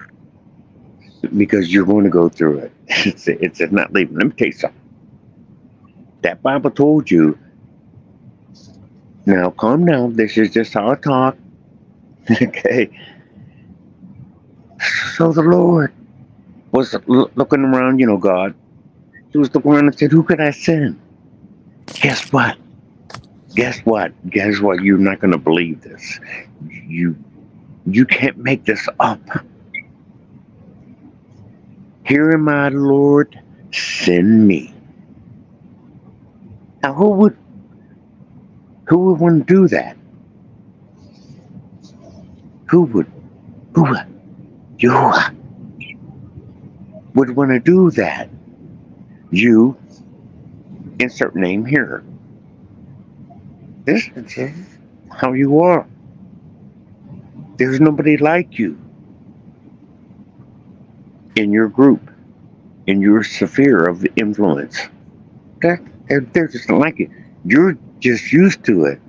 E: Because you're going to go through it. It's not leaving. Let me tell you something. That Bible told you. Now, calm down. This is just how I talk. Okay. So the Lord was looking around, God. He was looking around and said, who could I send? Guess what? Guess what? Guess what? You're not gonna believe this. You you can't make this up. Here am I, Lord, send me. Now who would want to do that? Who would you would want to do that? You insert name here. This is how you are. There's nobody like you in your group, in your sphere of influence. They're just not like it. You're just used to it.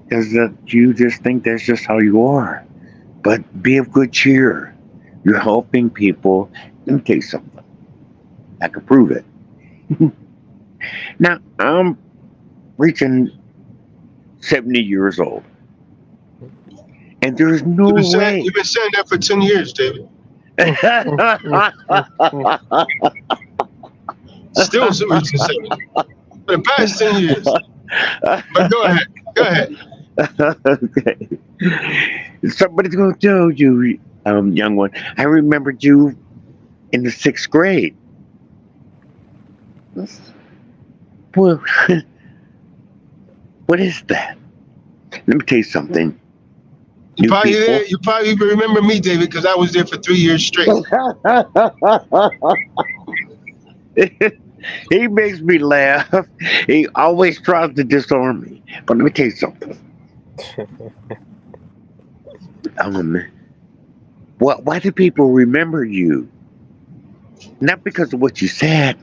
E: Because you just think that's just how you are. But be of good cheer. You're helping people. Let me tell you something. I can prove it. Now, I'm reaching 70 years old. And there's no way.
A: You've been saying that for 10 years, David. Still reaching 70. For the past 10 years. But go ahead. Go ahead.
E: Okay. Somebody's going to tell you, young one. I remembered you in the 6th grade. Well, what is that? Let me tell you something.
A: You probably even remember me, David, because I was there for 3 years straight.
E: He makes me laugh. He always tries to disarm me. But let me tell you something. Why do people remember you? Not because of what you said.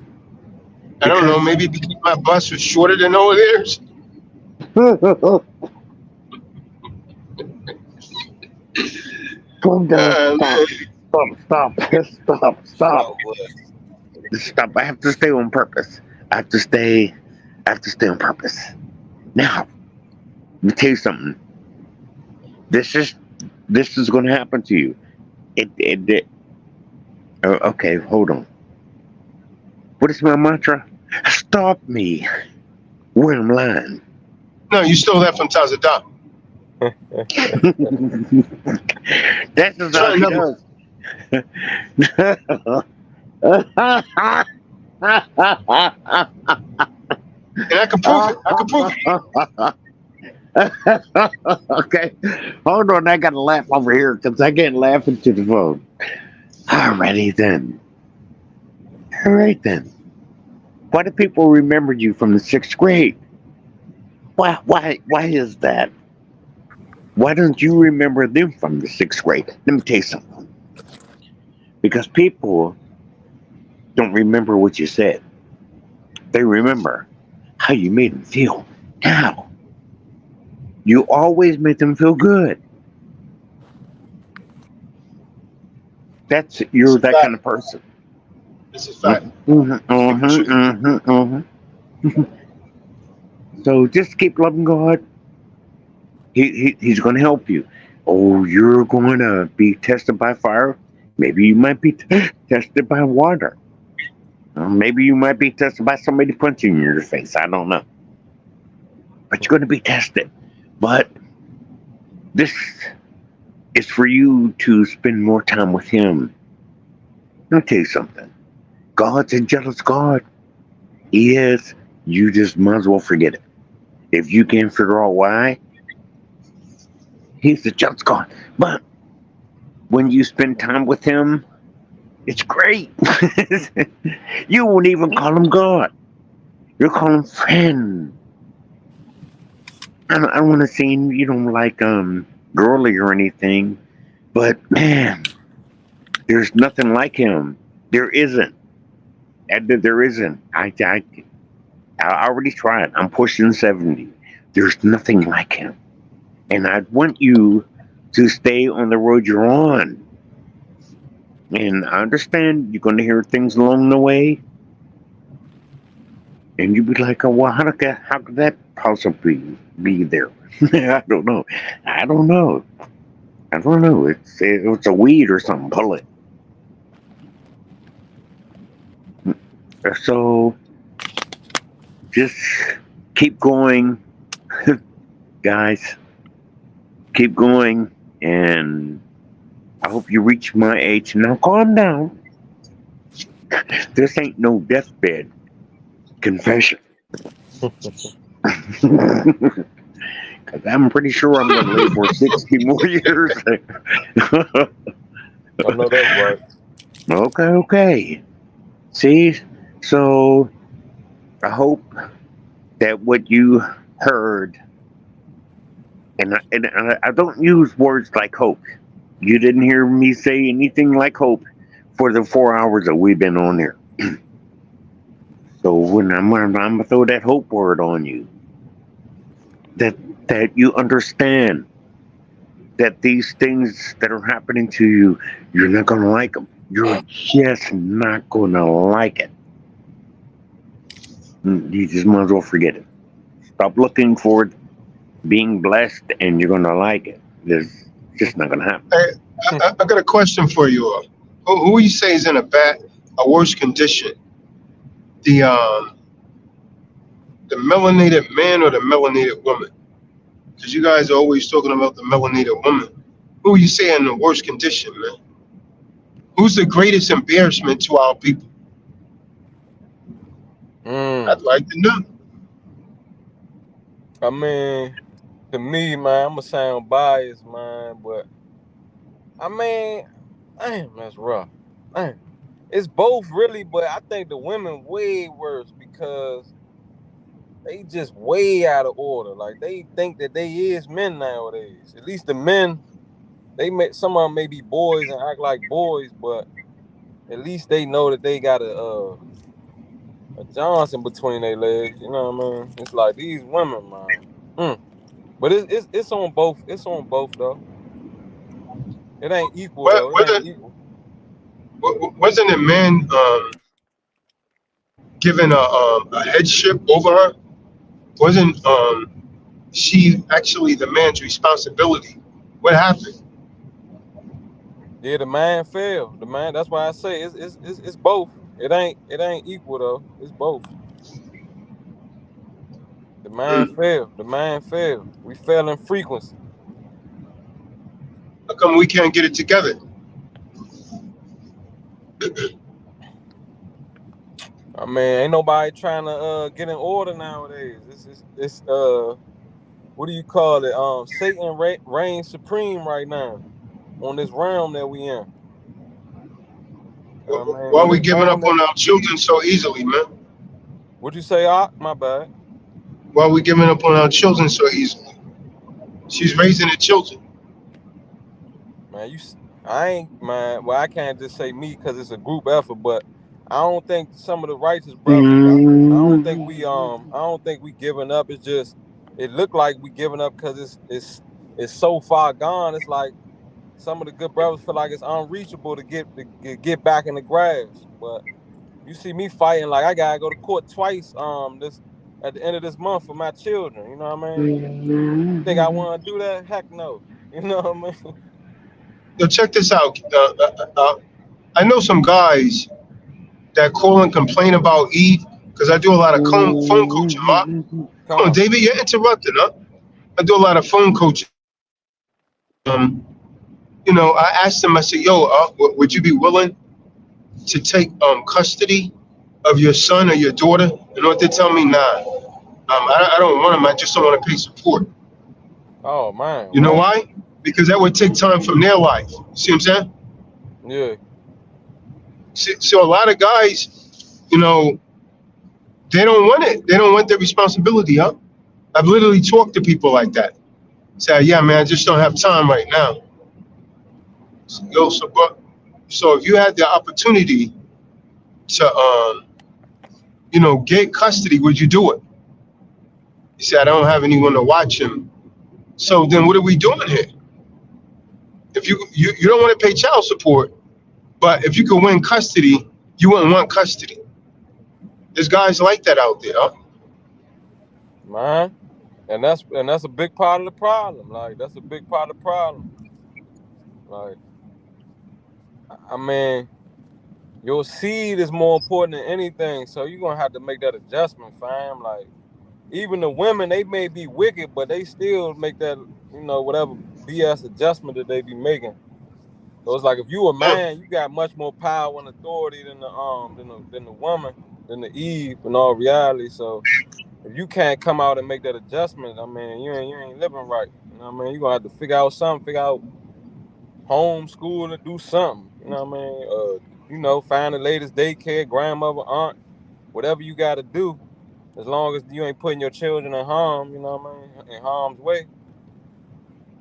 A: I don't know, maybe because my bus was shorter than all theirs.
E: Calm down. Stop. Stop. I have to stay on purpose. I have to stay on purpose. Now, let me tell you something. This is going to happen to you. Okay, hold on. What is my mantra? Stop me when I'm lying.
A: No, you stole that from Tazadam.
E: That's just how he does.
A: And I can prove it.
E: Okay, hold on. I gotta laugh over here because I can't laugh into the phone. Alrighty then. All right then. Why do people remember you from the 6th grade? Why is that? Why don't you remember them from the 6th grade? Let me tell you something. Because people don't remember what you said. They remember how you made them feel. Now, you always make them feel good. You're that kind of person.
A: This is fact.
E: So just keep loving God. He's going to help you. Oh, you're going to be tested by fire. Maybe you might be tested by water. Maybe you might be tested by somebody punching you in your face. I don't know. But you're going to be tested. But this is for you to spend more time with Him. Let me tell you something. God's a jealous God. He is. You just might as well forget it. If you can't figure out why, He's a jealous God. But when you spend time with Him, it's great. You won't even call Him God. You'll call Him friend. I don't want to seem, like girly or anything, but man, there's nothing like Him. There isn't. There isn't. I already tried. I'm pushing 70. There's nothing like Him. And I want you to stay on the road you're on. And I understand you're going to hear things along the way. And you'll be like, oh, well, how could that possibly be there? I don't know. It's a weed or something. Pull it. So just keep going, guys. Keep going, and I hope you reach my age. Now, calm down. This ain't no deathbed confession. Because I'm pretty sure I'm going to live for 60 more years.
F: I know that's right.
E: Okay. See? So, I hope that what you heard, and I don't use words like hope. You didn't hear me say anything like hope for the 4 hours that we've been on here. So when I'm gonna throw that hope word on you, that you understand that these things that are happening to you, you're not gonna like them. You're just not gonna like it. You just might as well forget it. Stop looking for it, being blessed, and you're gonna like it. It's just not gonna happen.
A: Hey, I got a question for you all. Who you say is in a worse condition? The melanated man or the melanated woman? Because you guys are always talking about the melanated woman. Who you say in the worst condition, man? Who's the greatest embarrassment to our people? I'd like to know.
F: I mean, to me, man, I'm gonna sound biased, man, but I mean, damn, that's rough. Damn. It's both really, but I think the women way worse because they just way out of order. Like they think that they is men nowadays. At least the men, some of them may be boys and act like boys, but at least they know that they got a Johnson between their legs. You know what I mean? It's like these women, man. But it's on both. It's on both though. It ain't equal though. It ain't
A: Wasn't
F: equal.
A: wasn't a man given a headship over her? Wasn't she actually the man's responsibility? What happened?
F: Yeah, the man failed. The man. That's why I say it's both. It ain't equal though. It's both. The man
A: Hmm.
F: failed. The man failed. We fail in frequency.
A: How come we can't get it together?
F: I mean, ain't nobody trying to get in order nowadays. It's what do you call it? Satan reigns supreme right now on this realm that we in. I mean,
A: Why are
F: on
A: we
F: this
A: giving
F: realm
A: up
F: that
A: on our children so easily, man?
F: what you say? My bad.
A: Why are we giving up on our children so easily? She's raising the children.
F: Man, I ain't man. Well, I can't just say me because it's a group effort, but I don't think some of the righteous brothers. I don't think we giving up. It's just it looked like we giving up because it's so far gone. It's like some of the good brothers feel like it's unreachable to get back in the grass. But you see me fighting like I gotta go to court twice. This at the end of this month for my children. You know what I mean? Think I want to do that? Heck no. You know what I mean?
A: Yo, check this out. I know some guys that call and complain about Eve because I do a lot of phone coaching. Huh? Oh,
F: Come.
A: David, you're interrupting, huh? I do a lot of phone coaching. Um, I asked them. I said, "Yo, would you be willing to take custody of your son or your daughter?" You know what they tell me? Nah. I don't want them. I just don't want to pay support.
F: Oh man,
A: You know
F: what?
A: why? Because that would take time from their life. See what I'm saying?
F: Yeah.
A: So a lot of guys, they don't want it. They don't want their responsibility, huh? I've literally talked to people like that. Say, yeah, man, I just don't have time right now. So if you had the opportunity to, get custody, would you do it? He said, I don't have anyone to watch him. So then what are we doing here? If you don't want to pay child support, but if you could win custody, you wouldn't want custody. There's guys like that out there, huh?
F: Man. And that's a big part of the problem. Like that's a big part of the problem. Like I mean, your seed is more important than anything. So you're gonna have to make that adjustment, fam. Like even the women, they may be wicked, but they still make that, whatever BS adjustment that they be making. So it's like if you a man, you got much more power and authority than the woman, than the Eve in all reality. So if you can't come out and make that adjustment, I mean, you ain't living right. You know what I mean? You're gonna have to figure out something, figure out homeschool and do something. You know what I mean? Find the latest daycare, grandmother, aunt, whatever you gotta do, as long as you ain't putting your children in harm, you know what I mean, in harm's way.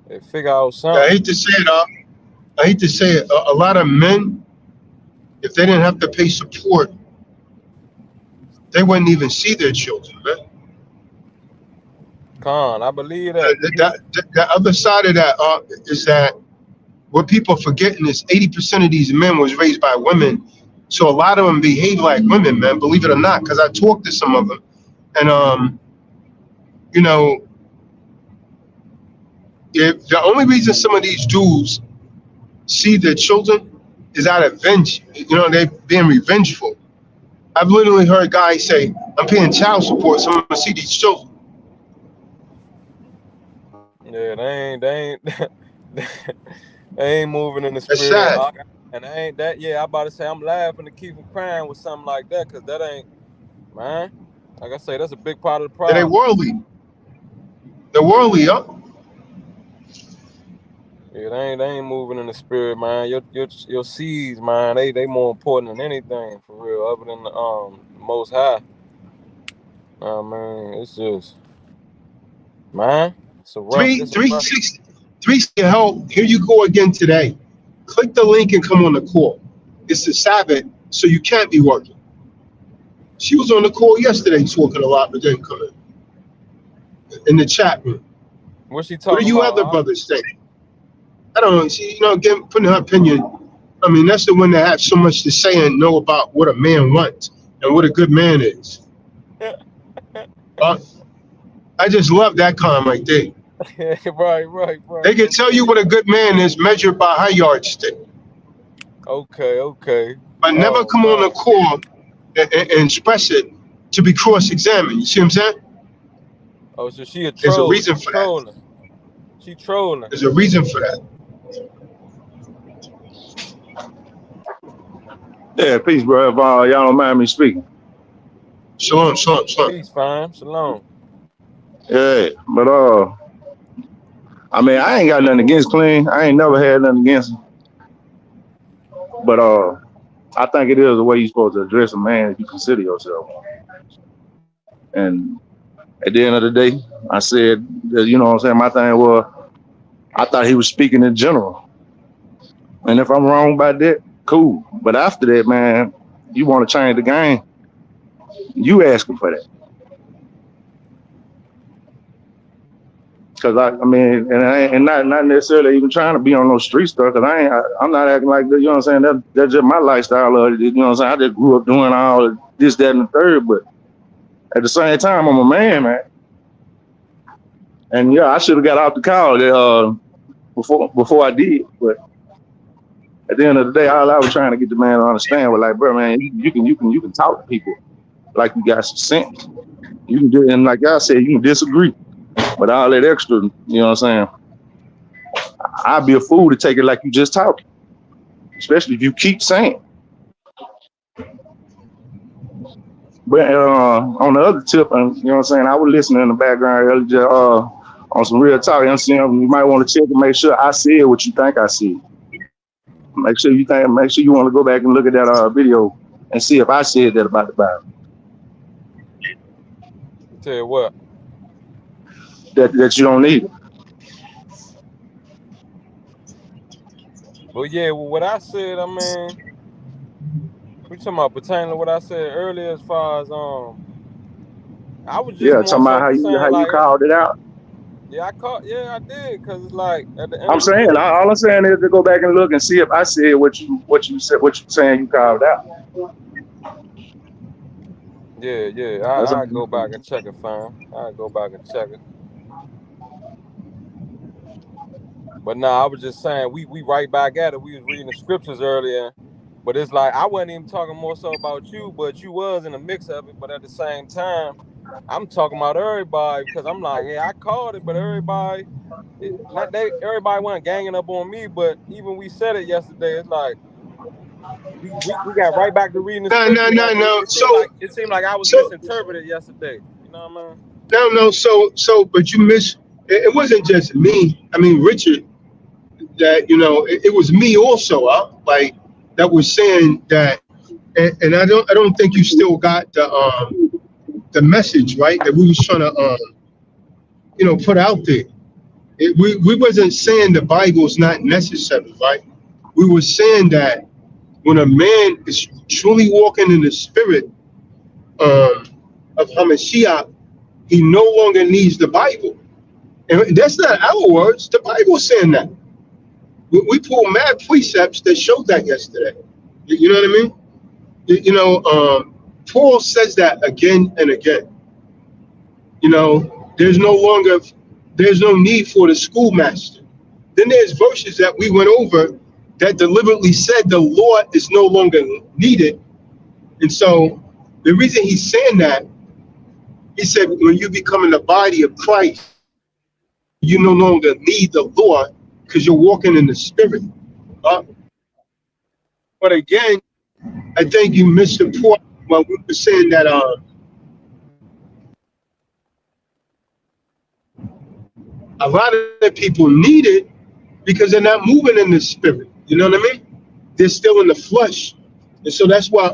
F: They figure out
A: I
F: something.
A: hate to say it, I hate to say it. A lot of men, if they didn't have to pay support, they wouldn't even see their children, man.
F: I believe that.
A: The other side of that is that what people are forgetting is 80% of these men was raised by women. So a lot of them behave like women, man, believe it or not, because I talked to some of them. And, if the only reason some of these dudes see their children is out of revenge, they're being revengeful. I've literally heard guys say, I'm paying child support, so I'm going to see these children.
F: Yeah, they ain't moving in the
A: That's
F: spirit.
A: sad.
F: And I ain't that. Yeah, I about to say I'm laughing to keep from crying with something like that, because that ain't, man. Like I say, that's a big part of the
A: And they
F: problem.
A: worldly. They're worldly, huh?
F: Yeah, they ain't moving in the spirit, man. Your seeds, man, they more important than anything, for real, other than the Most High. Man, it's just, man, it's a rough.
A: 360 help. Here you go again today. Click the link and come on the call. It's the Sabbath, so you can't be working. She was on the call yesterday talking a lot, but didn't come in the chat room.
F: What's she
A: What
F: talking
A: do you
F: about?
A: other brothers think? I don't know. She, again, putting her opinion. I mean, that's the one that has so much to say and know about what a man wants and what a good man is. I just love that comment right there.
F: Right.
A: They can tell you what a good man is measured by her yardstick.
F: Okay.
A: But never come on the call and express it to be cross-examined. You see what I'm saying?
F: Oh, so she a troll.
A: There's a reason for that.
F: She trolling.
A: There's a reason for that.
I: Yeah, peace, bro. If y'all don't mind me speaking.
A: Shalom.
F: Peace, fam. Shalom.
I: Yeah, but I mean, I ain't got nothing against clean. I ain't never had nothing against him. But I think it is the way you're supposed to address a man if you consider yourself one. And at the end of the day, I said, you know what I'm saying, my thing was, I thought he was speaking in general. And if I'm wrong about that, cool. But after that, man, you want to change the game, you asking for that. Because I mean, and not necessarily even trying to be on no street stuff. Because I'm not acting like that. You know what I'm saying? That's just my lifestyle. You know what I'm saying? I just grew up doing all of this, that, and the third. But at the same time, I'm a man. And yeah, I should have got off the call before I did. But at the end of the day, all I was trying to get the man to understand was like, bro, man, you can talk to people like you got some sense. You can do, and like y'all said, you can disagree. But all that extra, you know what I'm saying? I'd be a fool to take it like you just talking, especially if you keep saying. But on the other tip, you know what I'm saying? I was listening in the background earlier on some real talk. You know what I'm saying? You might want to check and make sure I said what you think I said. Make sure you want to go back and look at that video and see if I said that about the Bible.
F: Tell you what.
I: That you don't need it.
F: Well, yeah, what I said, I mean, we talking about pertaining to what I said earlier as far as I was just more
I: talking about how you called it out.
F: Yeah, I did, because it's like at the end
I: I'm
F: of the
I: saying
F: day,
I: all I'm saying is to go back and look and see if I said what you saying you called out.
F: Yeah. I go back and check it, fam. I go back and check it. But I was just saying we right back at it. We was reading the scriptures earlier, but it's like I wasn't even talking more so about you, but you was in the mix of it. But at the same time, I'm talking about everybody because I'm like, yeah, I called it, but everybody, everybody wasn't ganging up on me. But even we said it yesterday, it's like we got right back to reading the
A: No, no,
F: scriptures.
A: no,
F: Like
A: no.
F: it seemed like I was
A: So
F: misinterpreted yesterday. You know what I mean?
A: no. But you miss. It wasn't just me. I mean, Richard. That it was me also. Like that was saying that, and I don't think you still got the message right that we was trying to put out there. We wasn't saying the Bible is not necessary, right? We were saying that when a man is truly walking in the spirit um, of Hamashiach, he no longer needs the Bible. And that's not our words. The Bible's saying that. We pulled mad precepts that showed that yesterday. You know what I mean? Paul says that again and again. There's no need for the schoolmaster. Then there's verses that we went over that deliberately said the Lord is no longer needed. And so the reason he's saying that, he said, when you become in the body of Christ, you no longer need the Lord because you're walking in the spirit. Uh, but again, I think you missed the point when we were saying that a lot of people need it because they're not moving in the spirit. You know what I mean? They're still in the flesh. And so that's why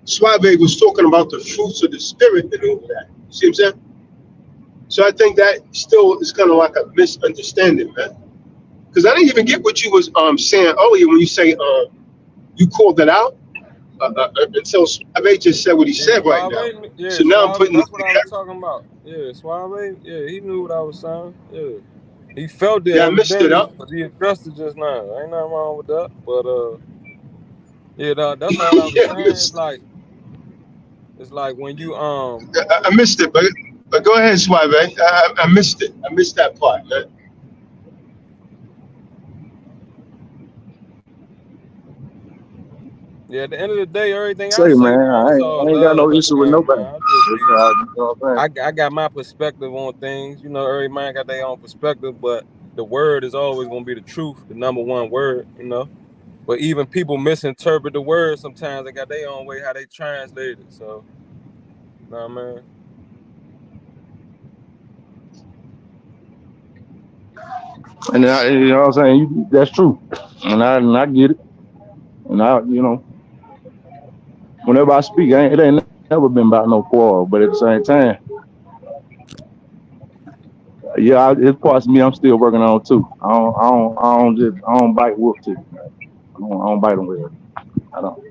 A: Suave was talking about the fruits of the spirit and all that. See what I'm saying? So I think that still is kind of like a misunderstanding, man. Because I didn't even get what you was saying earlier when you say you called it out. Until Suave just said what he
F: Yeah,
A: said right now.
F: Suave. Yeah,
A: So now I'm
F: Suave.
A: putting it
F: That's what I was talking about. Yeah, Suave. Yeah, he knew what I was saying. Yeah, he felt it
A: yeah, I missed it
F: evidently,
A: up.
F: but he addressed it just now. Ain't nothing wrong with that. But yeah, that's all I was
A: Yeah, I
F: saying.
A: missed,
F: It's like when you
A: I missed it, but go ahead, Suave. I missed it. I missed that part, man.
F: yeah. At the end of the day, everything I
I: Say,
F: say,
I: man,
F: man,
I: I
F: it's
I: ain't,
F: all
I: I ain't got no
F: love at
I: issue
F: the
I: with
F: end,
I: nobody.
F: man. I just
I: You
F: be
I: know what I'm saying?
F: I got my perspective on things. You know, every man got their own perspective, but the word is always gonna be the truth, the number one word. You know. But even people misinterpret the word sometimes. They got their own way how they translate it. So, you know what I mean?
I: And you know what I'm saying? That's true. And I get it. And whenever I speak, it ain't never been about no quarrel. But at the same time, yeah, it's parts of me I'm still working on too. I don't bite wolf too. I don't bite them with it. I don't.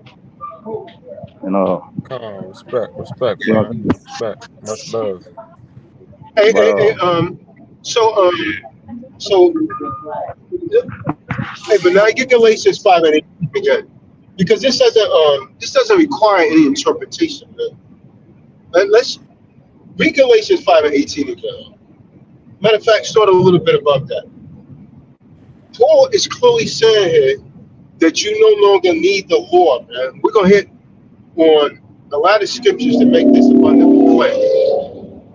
I: And
F: Calm, respect,
I: you know,
F: fam. Respect. Much love.
A: Hey,
I: but
A: hey, hey, so so hey, but now get Galatians 5:8 again, because this doesn't require any interpretation, man. Let's read Galatians 5:18 again. Matter of fact, start a little bit above that. Paul is clearly saying here that you no longer need the law, man. We're gonna hit on a lot of scriptures to make this abundantly clear.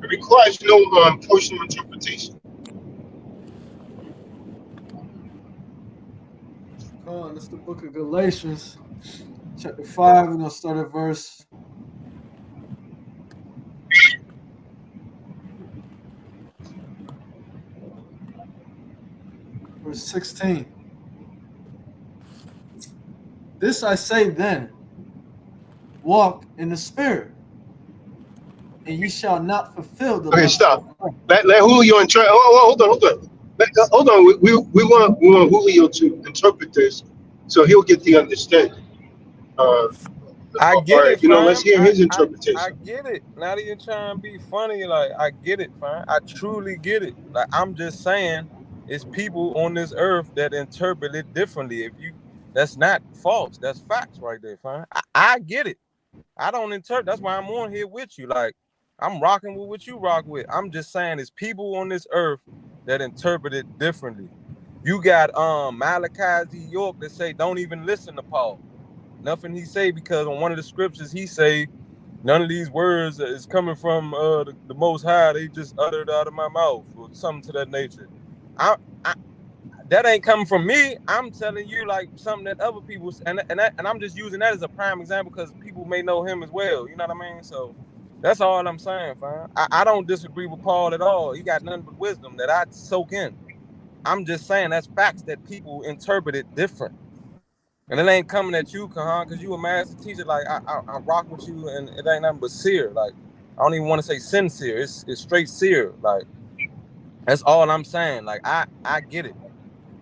A: It requires no personal interpretation.
D: Come on, it's the book of Galatians, chapter 5. We're going to start at verse 16. This I say then, walk in the spirit, and ye shall not fulfill the
A: Okay,
D: lust of
A: stop.
D: the flesh.
A: Let Julio interpret. Hold on. Hold on. We want Julio to interpret this, so he'll get the understanding. All
F: I get
A: right,
F: it,
A: let's
F: fam.
A: hear his
F: I
A: interpretation.
F: get it. Not even trying to be funny. Like, I get it, fam. I truly get it. Like, I'm just saying, it's people on this earth that interpret it differently. That's not false. That's facts right there, fam. I get it. I don't interpret. That's why I'm on here with you. Like, I'm rocking with what you rock with. I'm just saying, it's people on this earth that interpret it differently. You got Malachi Z. York that say, don't even listen to Paul. Nothing he say, because on one of the scriptures he say, None of these words is coming from the Most High. They just uttered out of my mouth or something to that nature. I that ain't coming from me. I'm telling you like something that other people and I'm just using that as a prime example because people may know him as well. You know what I mean? So that's all I'm saying, fam. I don't disagree with Paul at all. He got nothing but wisdom that I soak in. I'm just saying that's facts that people interpret it different. And it ain't coming at you, Kahan, because you a master teacher. Like I rock with you, and it ain't nothing but seer. Like I don't even want to say sincere. It's straight seer. Like that's all I'm saying. Like I get it.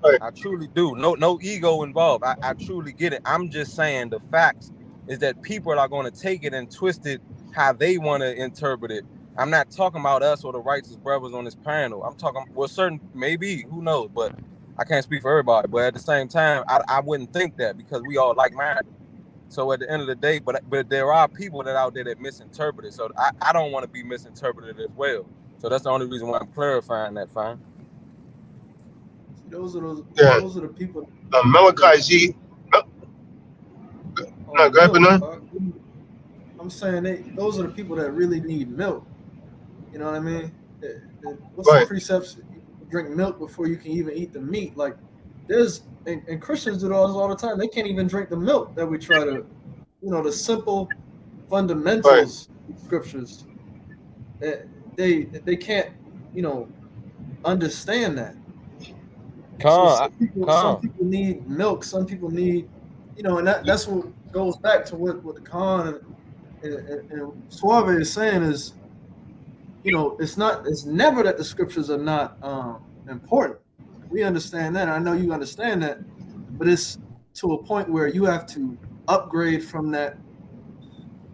A: Right.
F: I truly do. No ego involved. I truly get it. I'm just saying the facts is that people are going to take it and twist it how they want to interpret it. I'm not talking about us or the righteous brothers on this panel. I'm talking, well, certain, maybe, who knows, but I can't speak for everybody. But at the same time, I wouldn't think that because we all like-minded. So at the end of the day, but there are people that out there that misinterpret it. So I don't want to be misinterpreted as well. So that's the only reason why I'm clarifying that, fine.
D: Those are
A: Yeah.
D: those are the people.
A: Malachi Z. No, go ahead, Bernard.
D: I'm saying those are the people that really need milk. You know what I mean? What's
A: Right.
D: the precepts? You drink milk before you can even eat the meat. Like there's and Christians do all the time. They can't even drink the milk that we try to, the simple fundamentals scriptures. They can't, understand that. So some people need milk. Some people need, and that's what goes back to what the Khan and Suave is saying is, it's never that the scriptures are not important. We understand that. I know you understand that, but it's to a point where you have to upgrade from that.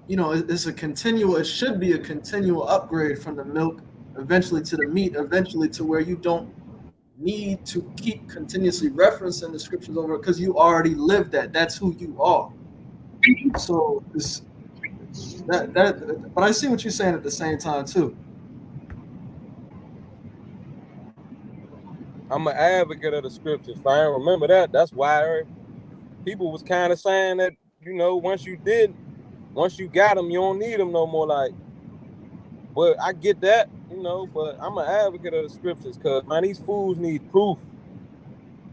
D: It should be a continual upgrade from the milk, eventually to the meat, eventually to where you don't need to keep continuously referencing the scriptures over because you already lived that. That's who you are. So but I see what you're saying at the same time too.
F: I'm an advocate of the scriptures, fine. Remember that. That's why people was kind of saying that, once you got them, you don't need them no more. Like, but I get that, but I'm an advocate of the scriptures because, man, these fools need proof.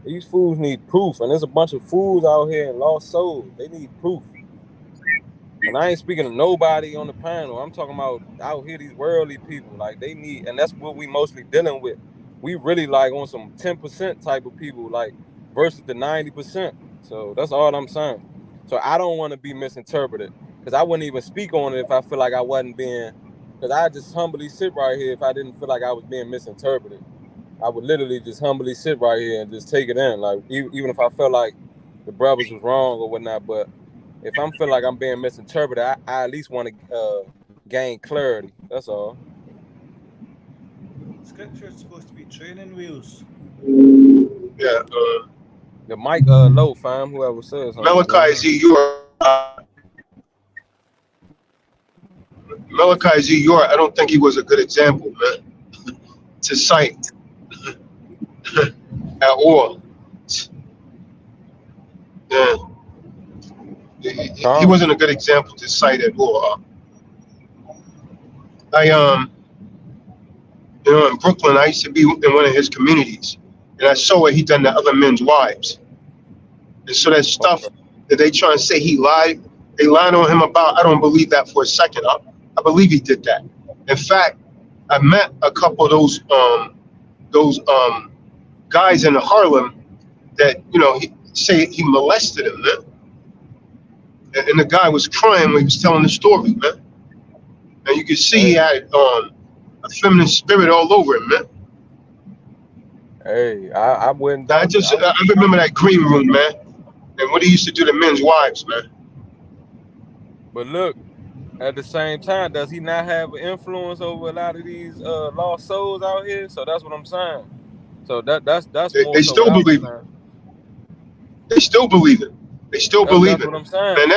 F: These fools need proof. And there's a bunch of fools out here and lost souls. They need proof. And I ain't speaking to nobody on the panel. I'm talking about out here, these worldly people. Like, they need, and that's what we mostly dealing with. We really like on some 10% type of people, like, versus the 90%. So that's all I'm saying. So I don't want to be misinterpreted because I wouldn't even speak on it if I feel like I wasn't being, because I just humbly sit right here if I didn't feel like I was being misinterpreted. I would literally just humbly sit right here and just take it in. Like, even if I felt like the brothers was wrong or whatnot, but if I'm feeling like I'm being misinterpreted, I at least want to gain clarity. That's all.
J: Scripture is supposed to be training wheels.
A: Yeah.
F: The mic low, fam. Whoever says something.
A: Malachi Z. Malachi Z. Youre, I don't think he was a good example, man, to cite at all. Yeah. He wasn't a good example to cite at all. In Brooklyn, I used to be in one of his communities, and I saw what he done to other men's wives. And so that stuff that they try and say he lied, they lied on him about, I don't believe that for a second. I believe he did that. In fact, I met a couple of those guys in Harlem that, he say he molested him, man. And the guy was crying when he was telling the story, man. And you could see he had a feminine spirit all over him, man.
F: Hey, I wouldn't.
A: I remember that green room, man, and what he used to do to men's wives, man.
F: But look, at the same time, does he not have an influence over a lot of these lost souls out here? So that's what I'm saying. So that's
A: They still believe it. They still believe it. They still believe it.
F: That's what I'm saying.
A: Man,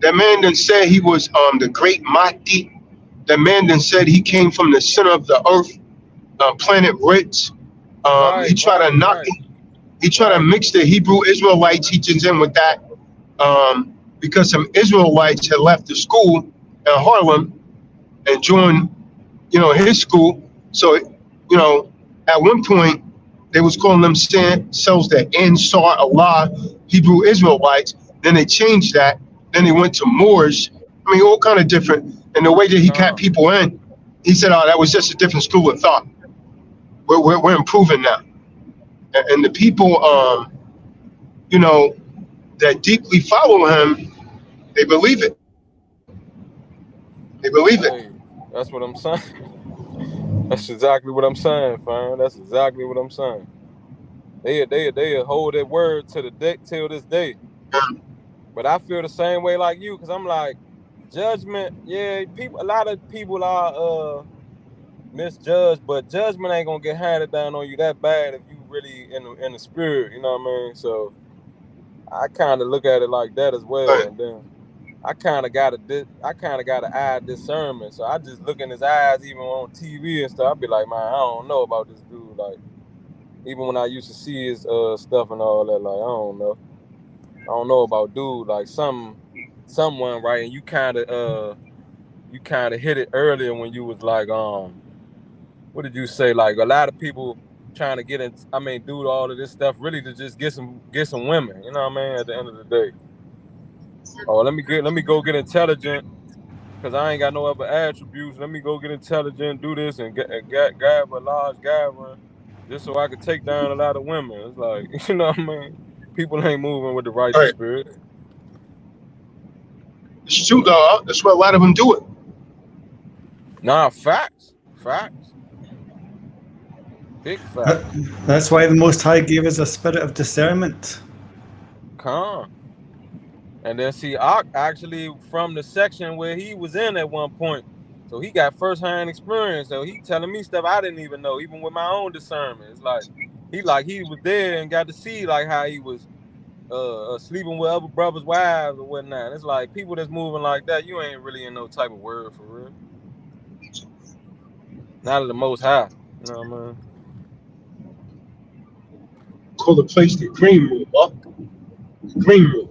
A: that man then said he was the great Mahdi. That man then said he came from the center of the earth, planet Ritz. He tried to knock it. He tried to mix the Hebrew Israelite teachings in with that because some Israelites had left the school in Harlem and joined, his school. So, at one point they was calling themselves the Ansar Allah Hebrew Israelites. Then they changed that. Then they went to Moors. I mean, all kind of different. And the way that he kept people in, he said, "Oh, that was just a different school of thought. We're improving now." And the people, that deeply follow him, they believe it. They believe it.
F: Hey, that's what I'm saying. That's exactly what I'm saying, fam. That's exactly what I'm saying. They hold their word to the day till this day. But I feel the same way like you, because I'm like, judgment, yeah, a lot of people are misjudged, but judgment ain't gonna get handed down on you that bad if you really in the spirit, you know what I mean? So I kind of look at it like that as well,
A: Right.
F: and then I kind of got a eye discernment, so I just look in his eyes even on TV and stuff. I be like, man, I don't know about this dude. Like, even when I used to see his stuff and all that, like, I don't know about dude. Like someone right, and you kind of hit it earlier when you was like, what did you say? Like a lot of people trying to get in. I mean, do all of this stuff really to just get some women. You know what I mean? At the end of the day, oh, let me go get intelligent because I ain't got no other attributes. Let me go get intelligent, do this, and grab a large gathering just so I could take down a lot of women. It's like, you know what I mean? People ain't moving with the righteous
A: Right.
F: spirit.
A: It's true, dog. That's why a lot of them do it.
F: Nah, facts. Big facts.
J: That's why the Most High gave us a spirit of discernment.
F: Con. And then see, Ak actually from the section where he was in at one point. So he got first-hand experience. So he telling me stuff I didn't even know, even with my own discernment. It's like he was there and got to see like how he was sleeping with other brothers' wives or whatnot. It's like people that's moving like that, you ain't really in no type of word for real. Not of the Most High. You know what I mean?
A: Call the place the green room, huh? The green room.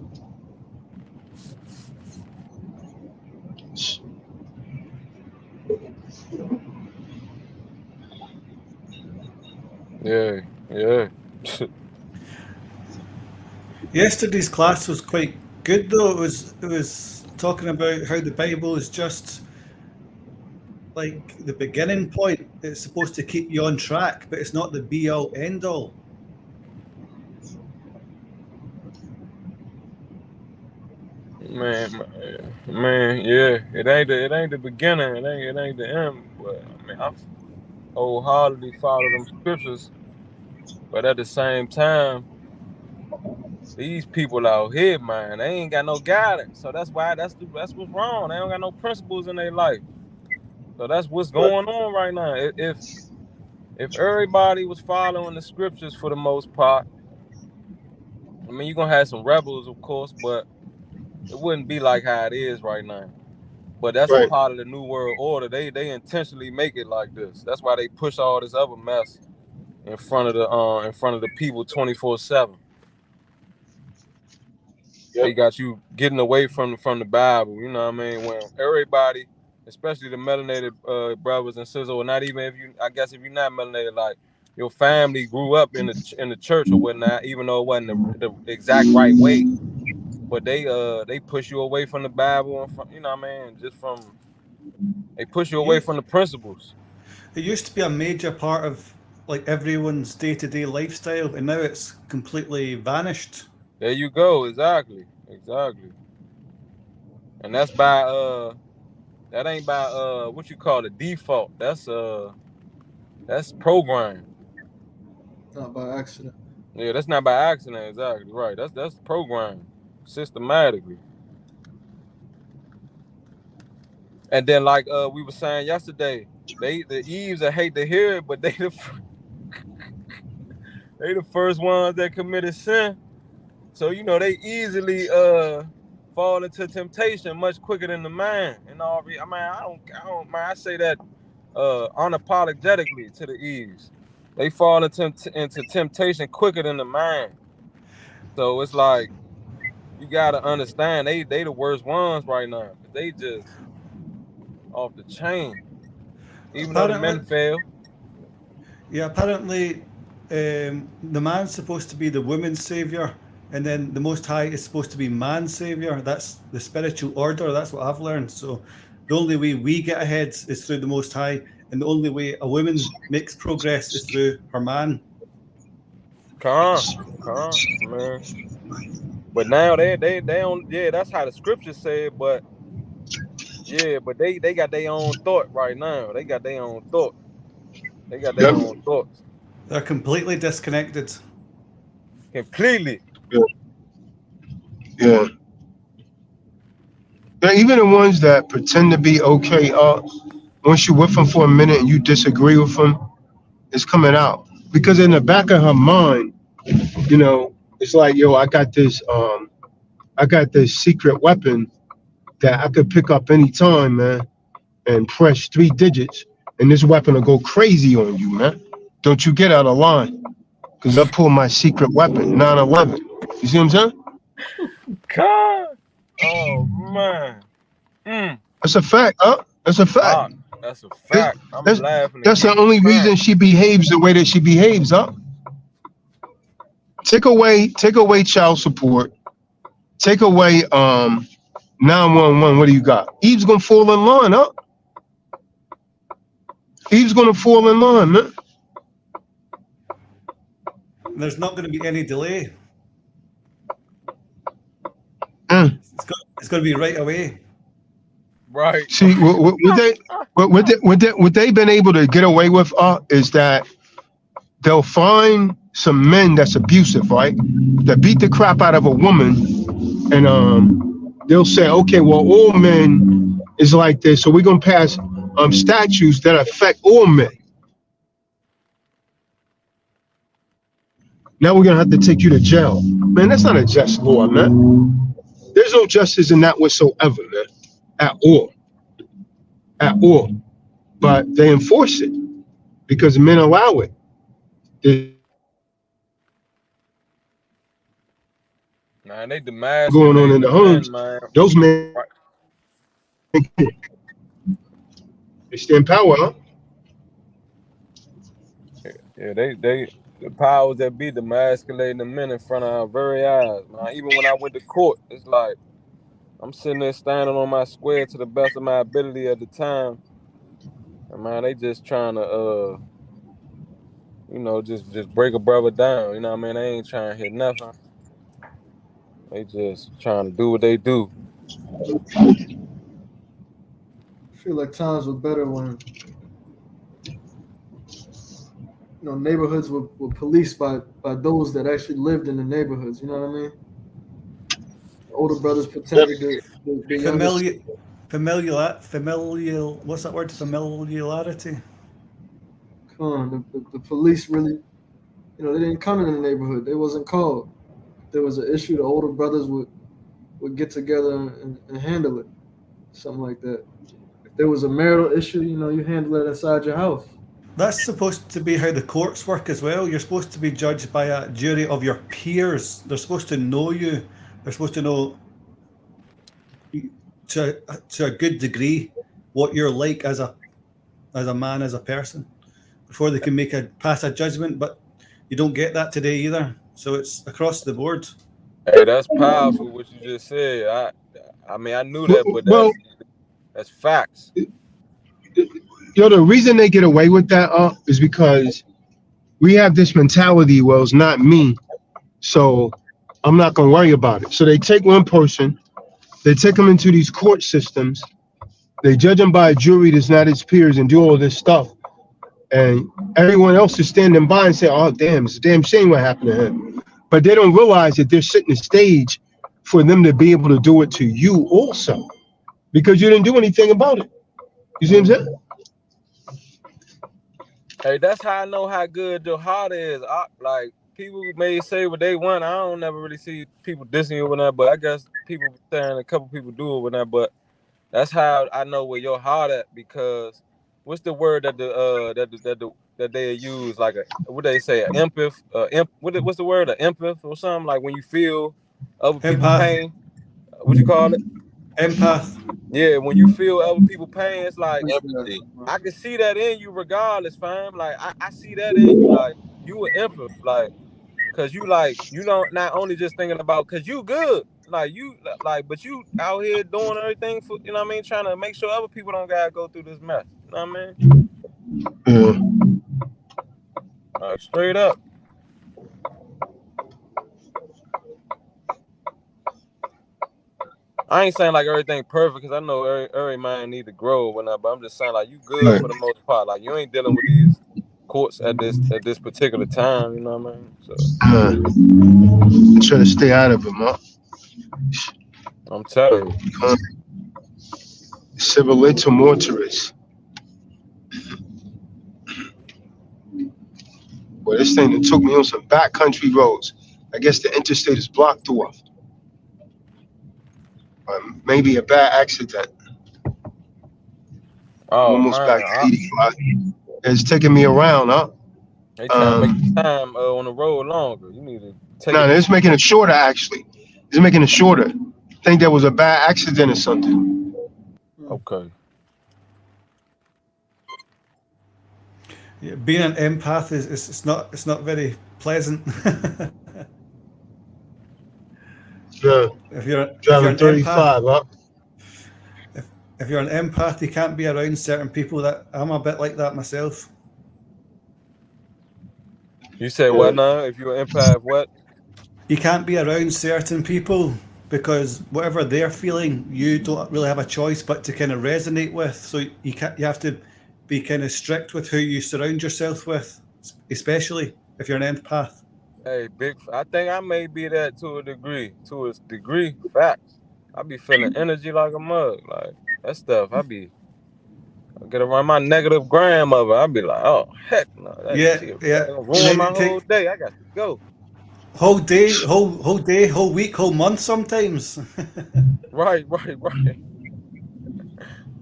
F: Yeah.
J: Yesterday's class was quite good, though. It was talking about how the Bible is just like the beginning point. It's supposed to keep you on track, but it's not the be all end all.
F: Man, yeah. It ain't the beginning. It ain't the end. But I mean, I wholeheartedly follow them scriptures. But at the same time, these people out here, man, they ain't got no guidance. So that's what's wrong. They don't got no principles in their life. So that's what's going on right now. If everybody was following the scriptures for the most part, I mean, you're gonna have some rebels, of course, but it wouldn't be like how it is right now. But that's a
A: Right.
F: part of the New World Order. They intentionally make it like this. That's why they push all this other mess in front of the people 24/7.
A: Yep.
F: They got you getting away from the Bible. You know what I mean? When everybody, especially the melanated brothers and sisters, or not even if you're not melanated, like your family grew up in the church or whatnot, even though it wasn't the exact right way. But they push you away from the Bible and you know what I mean? They push you away from the principles.
J: It used to be a major part of like everyone's day-to-day lifestyle, and now it's completely vanished.
F: There you go, exactly. And that's by that ain't by what you call the default. That's programmed.
D: Not by accident.
F: Yeah, that's not by accident, exactly right. That's programmed systematically. And then like we were saying yesterday, the Eves that hate to hear it, but they the first ones that committed sin. So you know they easily fall into temptation much quicker than the man. And all I mean I don't man, I say that unapologetically to the Eves. They fall into temptation quicker than the man. So it's like you gotta understand they the worst ones right now. They just off the chain. Even though the men
J: Apparently,
F: fail.
J: yeah, apparently, the man's supposed to be the woman's savior, and then the Most High is supposed to be man's savior. That's the spiritual order. That's what I've learned. So, the only way we get ahead is through the Most High, and the only way a woman makes progress is through her man.
F: Come, man. But now they don't. Yeah, that's how the scriptures say it. But yeah, but they got their own thought right now. They got their own thought. They got their
A: Yep.
F: own thoughts.
J: They're completely disconnected.
F: Completely.
A: Yeah. Yeah, even the ones that pretend to be okay, once you're with them for a minute and you disagree with them, it's coming out. Because in the back of her mind, you know, it's like, yo, I got this secret weapon that I could pick up anytime, man, and press 3 digits, and this weapon will go crazy on you, man. Don't you get out of line. Because I pulled my secret weapon, 9/11. You see what I'm saying?
F: God. Oh man.
A: That's a fact, huh? That's a fact.
F: That's a fact. I'm
A: That's,
F: laughing.
A: that's the only reason she behaves the way that she behaves, huh? Take away child support. Take away 911. What do you got? Eve's gonna fall in line, huh? Eve's gonna fall in line, man.
J: There's not going to be any delay. It's going to be right away.
F: Right.
A: See, what they've been able to get away with is that they'll find some men that's abusive, right? That beat the crap out of a woman, and they'll say, okay, well, all men is like this, so we're gonna pass statutes that affect all men. Now we're gonna have to take you to jail, man. That's not a just law, man. There's no justice in that whatsoever, man, at all. But they enforce it because men allow it.
F: Man, they demasculating
A: going on in the homes.
F: man.
A: Those men, they stay in power, huh?
F: Yeah, the powers that be demasculating the men in front of our very eyes, man. Even when I went to court, it's like I'm sitting there standing on my square to the best of my ability at the time. And man, they just trying to just break a brother down. You know what I mean? They ain't trying to hit nothing. They just trying to do what they do.
D: I feel like times were better when neighborhoods were policed by those that actually lived in the neighborhoods. You know what I mean? The older brothers protected the younger.
J: Familial. What's that word? Familiarity.
D: Come on, the police really, they didn't come in the neighborhood. They wasn't called. If there was an issue, the older brothers would get together and handle it, something like that. If there was a marital issue, you handle it inside your house.
J: That's supposed to be how the courts work as well. You're supposed to be judged by a jury of your peers. They're supposed to know you. They're supposed to know to a good degree what you're like as a man, as a person, before they can pass a judgment. But you don't get that today either. So it's across the board.
F: Hey, that's powerful what you just said. I mean, I knew that, but that's facts.
A: The reason they get away with that is because we have this mentality, well, it's not me, so I'm not going to worry about it. So they take one person, they take them into these court systems, they judge them by a jury that's not his peers and do all this stuff. And everyone else is standing by and say, oh, damn, it's a damn shame what happened to him. But they don't realize that they're setting the stage for them to be able to do it to you also, because you didn't do anything about it. You see what I'm saying?
F: Hey, that's how I know how good your heart is. Like, people may say what they want. I don't never really see people dissing you with that, but I guess people saying a couple people do it with that. But that's how I know where your heart at, because what's the word that that they use, like what they say, an empath, what's the word, an empath or something, like when you feel other people's pain, what you call it?
J: Empath.
F: Yeah, when you feel other people's pain, it's like
C: Empathy.
F: I can see that in you regardless, fam. Like I see that in you. Like you an empath, like, cause you like you don't not only just thinking about cause you good. Like you like, but you out here doing everything for you know what I mean, trying to make sure other people don't gotta go through this mess. You know what I mean? Straight up. I ain't saying like everything perfect because I know every man need to grow or whatnot, but I'm just saying like you good for the most part. Like you ain't dealing with these courts at this particular time. You know what I mean? So
A: I'm trying to stay out of it, man.
F: I'm telling you.
A: Civil mortuaries. Well, this thing that took me on some backcountry roads. I guess the interstate is blocked off. Maybe a bad accident.
F: Oh
A: Almost back
F: man,
A: to 85. It's taking me around, huh?
F: they trying to make the time on the road longer. You need to take
A: No,
F: it.
A: it's making it shorter, actually. It's making it shorter. I think there was a bad accident or something.
F: Okay.
J: Yeah, being an empath is it's not very pleasant.
A: Yeah.
J: if you're
A: Driving
J: an empath,
A: 35, huh?
J: if you're an empath, you can't be around certain people. That I'm a bit like that myself.
F: You said
A: Yeah.
F: what now? If you're an empath, what?
J: You can't be around certain people because whatever they're feeling, you don't really have a choice but to kind of resonate with. So you have to be kind of strict with who you surround yourself with, especially if you're an empath.
F: Hey, I think I may be that to a degree. To a degree, facts. I be feeling energy like a mug, like that stuff. I get around my negative grandmother. I be like, oh heck no,
J: Yeah,
F: she
J: yeah. And
F: ruin
J: then
F: my
J: it
F: whole
J: take
F: day. I got to go.
J: whole day, whole week, whole month sometimes.
F: Right.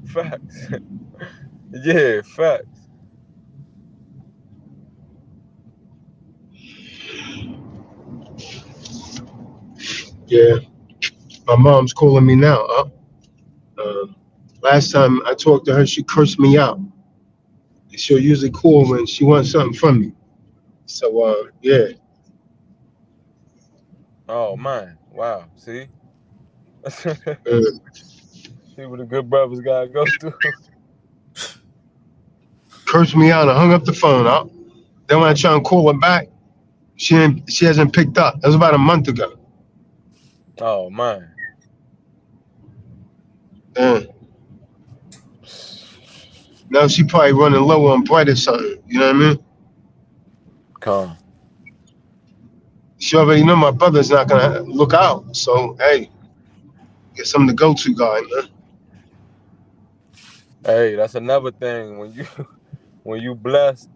F: Facts. Yeah, facts.
A: Yeah. My mom's calling me now, huh? Last time I talked to her, she cursed me out. She'll usually call when she wants something from me. So, yeah.
F: Oh man, wow. See, see
A: Uh,
F: what the good brothers gotta go through.
A: Cursed me out and hung up the phone, huh? Then when I try and call her back, she hasn't picked up. That was about a month ago.
F: Oh man.
A: Uh, Now she probably running low on bread or something. You know what I mean?
F: Come.
A: She already know my brother's not gonna look out. So hey, get something to go to, guy, man.
F: Hey, that's another thing when you when you bless.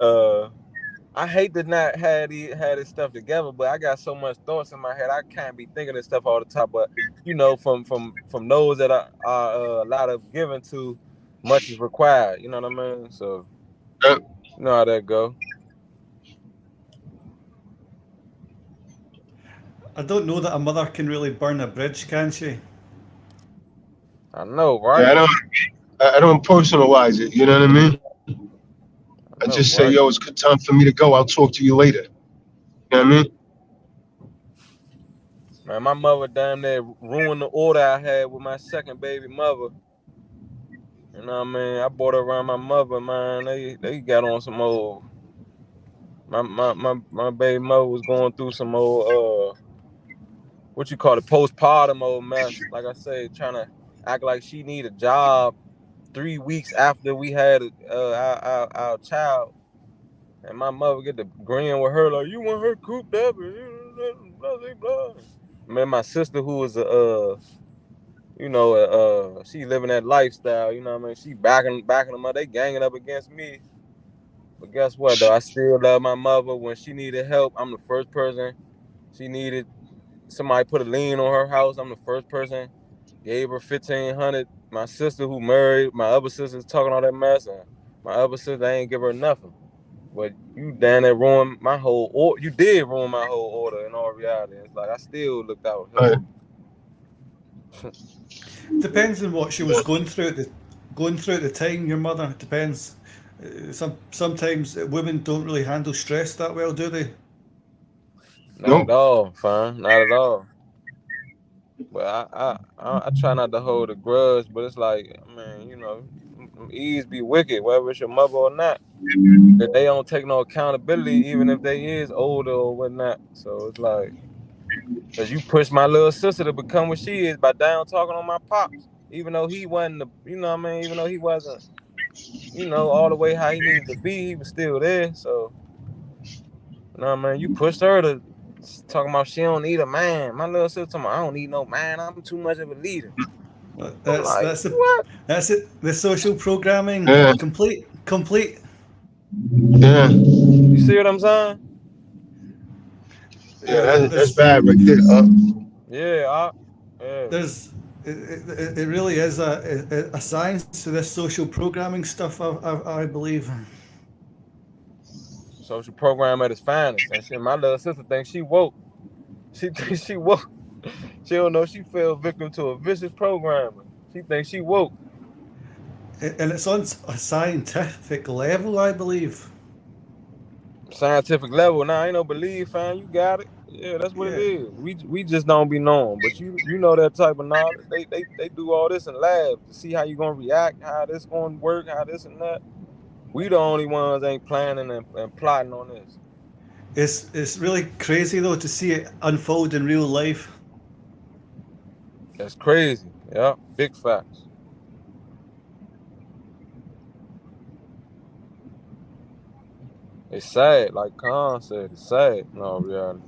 F: I hate to not have this stuff together, but I got so much thoughts in my head. I can't be thinking this stuff all the time. But you know, from those that are a lot of given to, much is required. You know what I mean? So
A: Yeah.
F: you know how that go.
J: I don't know that a mother can really burn a bridge, can she?
F: I know,
A: Yeah,
F: right?
A: I don't personalize it. You know what I mean? I
F: I know,
A: just say,
F: right?
A: yo, it's good time for me to go. I'll talk to you later. You know what I mean?
F: Man, my mother damn near ruined the order I had with my second baby mother. You know what I mean? I brought her around my mother, man. They got on some old. My baby mother was going through some old what you call it, postpartum old mess. Like I say, trying to act like she need a job 3 weeks after we had our child, and my mother get to agreeing with her like, you want her cooped up, and blah blah blah. Man, my sister who was she living that lifestyle. You know what I mean? She backing them up. They ganging up against me. But guess what though? I still love my mother. When she needed help, I'm the first person. She needed somebody put a lien on her house. I'm the first person. Gave her 1,500. My sister who married, my other sister's talking all that mess, and my other sister, I ain't give her nothing. But you damn near ruined my whole order. You did ruin my whole order in all reality. It's like I still looked out for her.
A: Right.
J: Depends on what she was going through at the time. Your mother, it depends. Sometimes women don't really handle stress that well, do they?
F: Not at all, fam. Not at all. But I try not to hold a grudge, but it's like, man, you know, ease be wicked, whether it's your mother or not. That they don't take no accountability, even if they is older or whatnot. So it's like, cause you push my little sister to become what she is by down talking on my pops, even though he wasn't the, you know what I mean, even though he wasn't, you know, all the way how he needed to be, he was still there. So, you know what I mean, you pushed her to talking about she don't need a man. My little sister talking about, I don't need no man. I'm too much of a leader.
J: That's
F: What?
J: That's it. The social programming complete.
A: Yeah.
F: You see what I'm saying?
A: Yeah, that's bad right there.
F: Yeah.
J: It really is a science to this social programming stuff. I believe.
F: Social program at its finest. And shit, my little sister thinks she woke. She thinks she woke. She don't know she fell victim to a vicious programming. She thinks she woke.
J: And it's on a scientific level, I believe.
F: Scientific level. Now, ain't no believe, fam. You got it. Yeah, that's what it is. We just don't be knowing. But you know that type of knowledge. They do all this in labs to see how you gonna react, how this gonna work, how this and that. We the only ones ain't planning and plotting on this.
J: It's really crazy though to see it unfold in real life.
F: That's crazy. Yeah, big facts. It's sad, like Khan said. It's sad. No reality.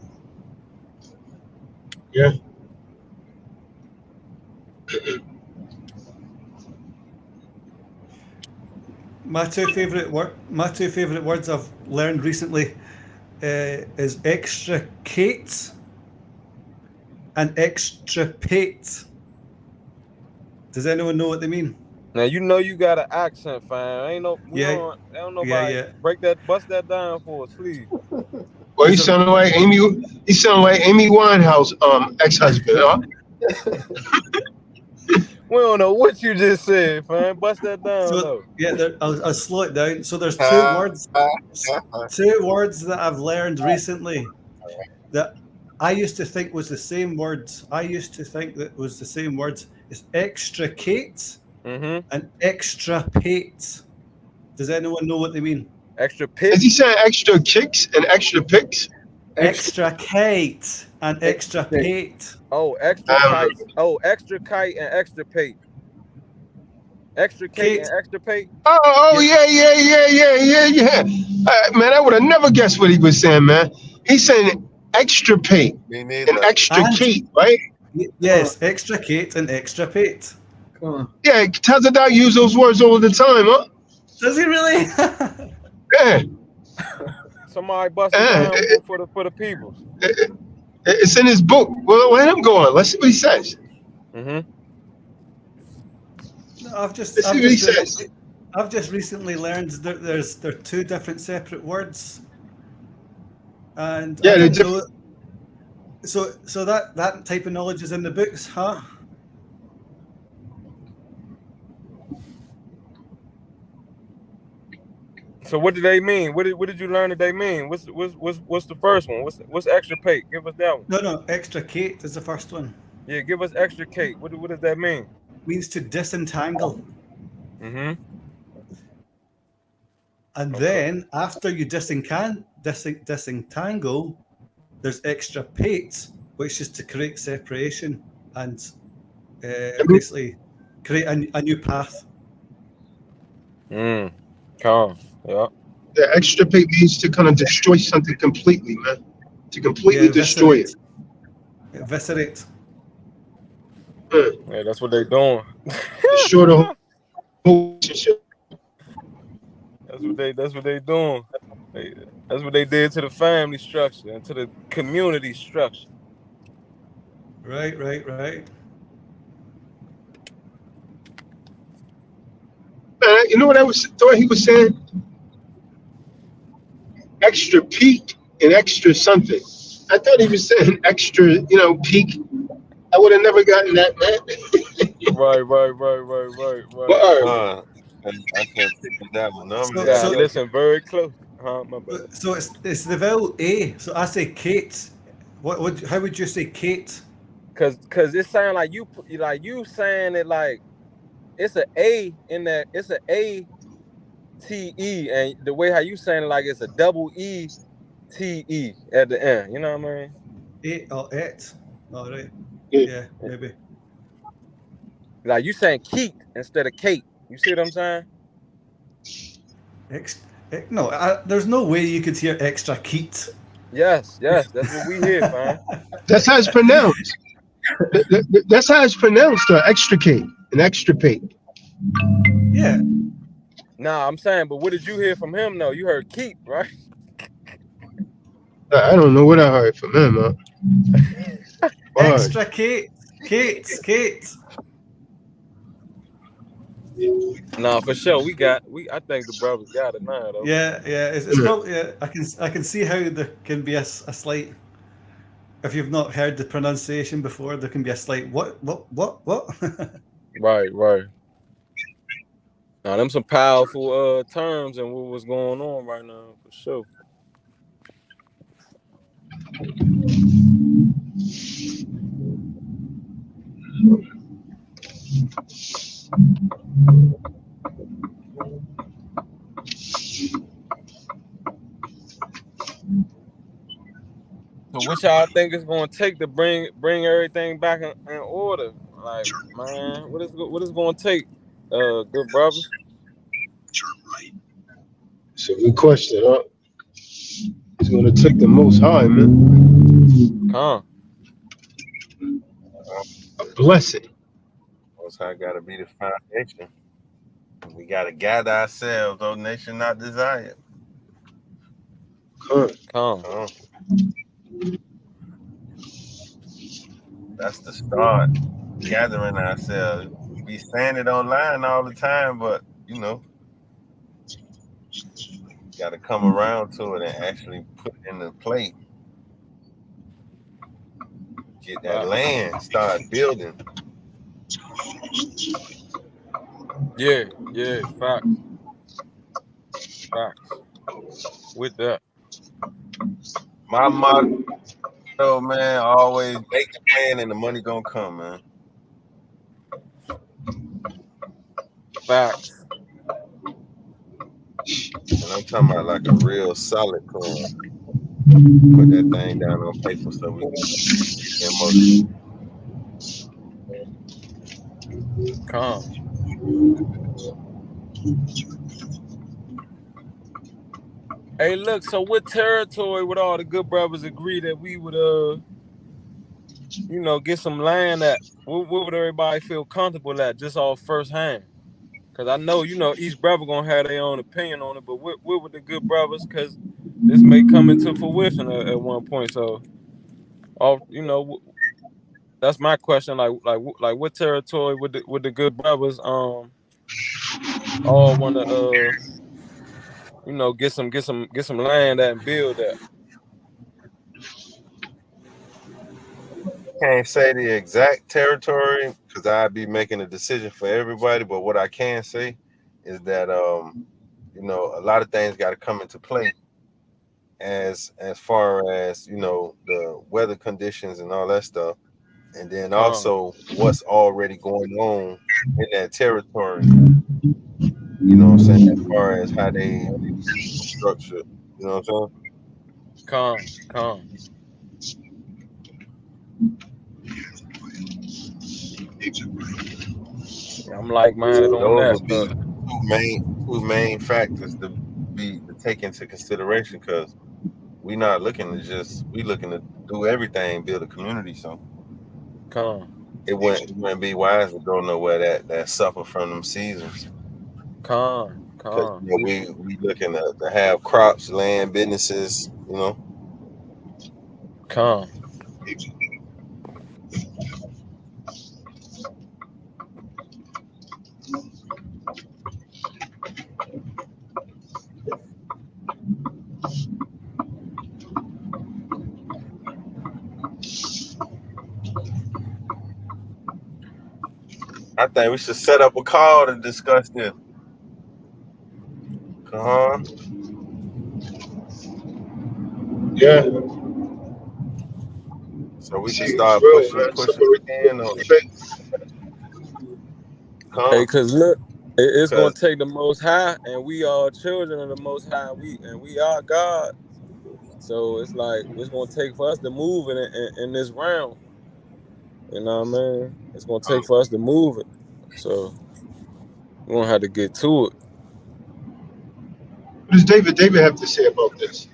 A: Yeah.
J: My two favorite words I've learned recently is extricate and extirpate. Does anyone know what they mean?
F: Now you know you got an accent, fam. Ain't no, don't nobody break that, bust that down for us, please.
A: Well, he sounded like Amy. He sounded like Amy Winehouse, ex-husband. Huh?
F: We don't know what you just said, fam. Bust that down.
J: So, I'll slow it down. So there's two words that I've learned recently that I used to think was the same words. It's extricate and extirpate. Does anyone know what they mean?
F: Extirpate?
A: Is he saying extra kicks and extra picks?
J: Extricate and extirpate.
F: Oh, extricate. Extricate and extirpate. Extricate and extirpate.
A: Oh, yeah. Man, I would have never guessed what he was saying, man. He's saying extirpate and extricate, right?
J: Yes, extricate and extirpate.
G: Come on.
A: Yeah, Tazadar use those words all the time, huh?
J: Does he really?
A: Yeah.
F: Somebody bust it down for the people.
A: It's in his book. Well, let him go on. Let's see what he says.
J: I've just recently learned that there are two different separate words, and
A: they're different.
J: So that type of knowledge is in the books, huh?
F: So what do they mean? What did you learn that they mean? What's the first one? What's extirpate? Give us that one.
J: No, extricate is the first one.
F: Yeah, give us extricate. What does that mean?
J: It means to disentangle. And then after you disentangle, there's extirpate, which is to create separation and basically create a new path.
F: Calm. Yeah.
A: The extirpate means to kind of destroy something completely, man. To completely destroy it.
J: Eviscerate.
F: Yeah, that's what they're doing.
A: Destroy the whole shit.
F: That's what they doing. That's what they did to the family structure and to the community structure.
J: Right.
A: You know what I thought he was saying? Extra peak and extra something. I thought he was saying extra, peak I would have never gotten that, man.
F: Right.
A: Word.
C: I can't pick up that one. Normally,
J: So
F: Yeah,
C: I
J: so
C: get
F: listen very close. My bad.
J: so it's the vowel A. So I say Kate. What how would you say Kate?
F: Cause it sound like you saying it like it's a A in that, it's a A-T-E, and the way how you saying it like it's a double E-T-E at the end. You know what I mean?
J: A or it? All right.
A: Yeah.
J: Yeah, maybe.
F: Like you saying Keat instead of Kate. You see what I'm saying?
J: No, there's no way you could hear extra Keat.
F: Yes, that's what we hear, fam.
A: That's how it's pronounced. That's how it's pronounced. Extricate and extirpate.
J: Yeah.
F: Nah, I'm saying, but what did you hear from him though? You heard Keat, right?
A: I don't know what I heard from him, huh? Word.
J: Extra Kate. Kate.
F: Nah, for sure. I think the brothers got it now though.
J: Yeah. It's probably. Yeah, I can see how there can be a slight. If you've not heard the pronunciation before, there can be a slight what.
F: Right. Now them some powerful terms and what was going on right now, for sure. So what y'all think it's gonna take to bring everything back in order? Like, man, what is gonna take, good brothers?
A: It's a good question, huh? It's gonna take the Most High, man.
F: Come.
A: A blessing.
C: Most High got to be the foundation. We got to gather ourselves, though nation not desired.
F: Come.
C: That's the start. Gathering ourselves. We be saying it online all the time, but you know, got to come around to it and actually put it into play. Get that land, start building.
F: Yeah, facts. With that.
C: My motto, man, always make the plan and the money gonna come, man.
F: Facts.
C: And I'm talking about like a real solid plan. Put that thing down on paper so we can get motion.
F: Come. Hey, look. So, what territory would all the good brothers agree that we would, get some land at? What would everybody feel comfortable at, just off first hand? Because I know, each brother gonna have their own opinion on it. But what would the good brothers? Because this may come into fruition at one point. So, that's my question. Like, what territory would the good brothers all want to get some land at and build at?
C: Can't say the exact territory because I'd be making a decision for everybody. But what I can say is that a lot of things got to come into play as far as the weather conditions and all that stuff, and then also what's already going on in that territory. You know what I'm saying? As far as how they structure, you know what I'm saying?
F: Come. I'm like-minded on
C: Those
F: that.
C: would be two main factors to take into consideration, because we looking to do everything, build a community. So it wouldn't be wise to go nowhere that suffer from them seasons. Because we looking to have crops, land, businesses, I think we should set up a call to discuss this. Uh-huh.
A: Yeah,
C: So we can
A: see who's
C: start
A: real,
C: pushing
A: man. Some
C: pushing
A: are real,
C: in
A: some
C: on
A: are
C: it.
A: fake.
C: Huh?
F: Hey, cause look, it's gonna
C: Cause
F: take the Most High, and we are children of the Most High. We are God. So it's like it's gonna take for us to move in this realm. You know what I mean? It's gonna take for us to move it. So we're gonna have to get to it.
A: What does David have to say about this?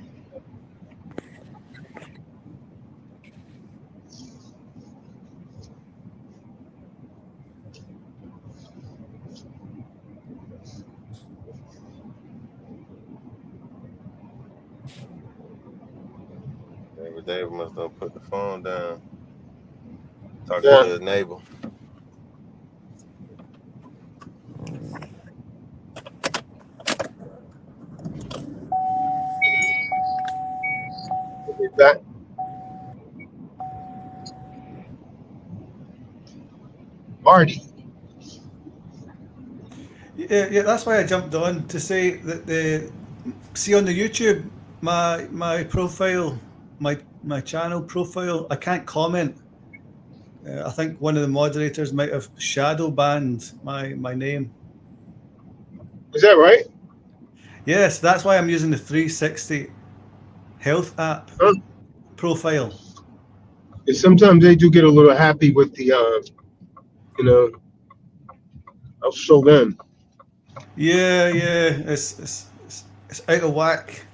C: David must have put the phone down, talking
A: Yeah,
C: to his neighbor.
A: we'll be back. Marty.
J: Yeah, that's why I jumped on to say that the see on the YouTube, my profile, my channel profile, I can't comment. I think one of the moderators might have shadow banned my name.
A: Is that right?
J: Yes, that's why I'm using the 360 health app
A: Huh?
J: profile.
A: 'Cause sometimes they do get a little happy with the, you know, I'll show them.
J: Yeah, it's out of whack.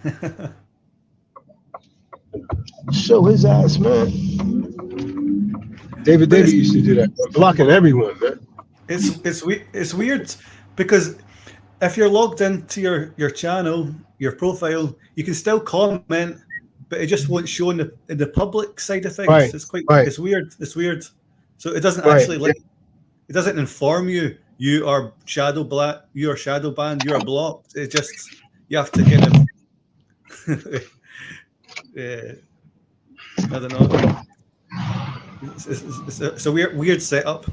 A: Show his ass, man. David
J: But
A: used to do that, man. Blocking everyone, man.
J: it's weird because if you're logged into your channel, your profile, you can still comment, but it just won't show in the public side of things.
A: Right, right,
J: It's weird. It's weird. So it doesn't
A: right.
J: actually
A: Yeah.
J: it doesn't inform you you are shadow banned, you are blocked. It just you have to kind of uh, I don't know. It's a weird setup.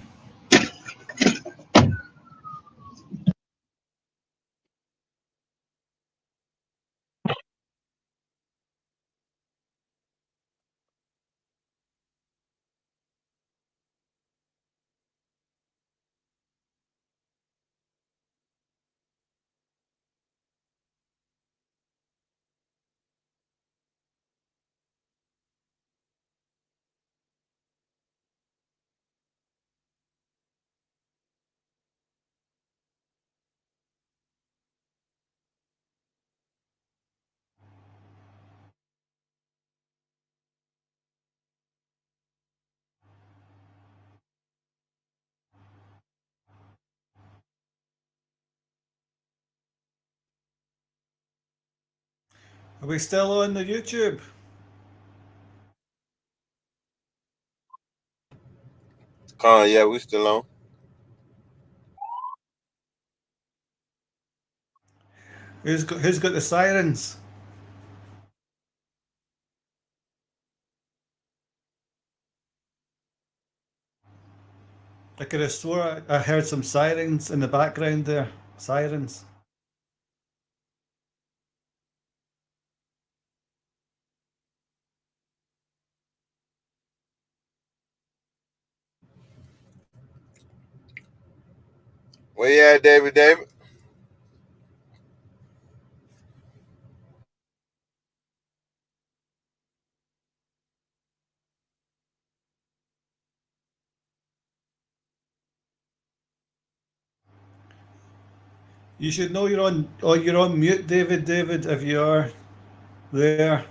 J: Are we still on the YouTube?
C: Yeah, we still on.
J: Who's got the sirens? I could have swore I heard some sirens in the background there. Sirens.
C: Where you at, David?
J: You should know you're on mute, David, if you are there.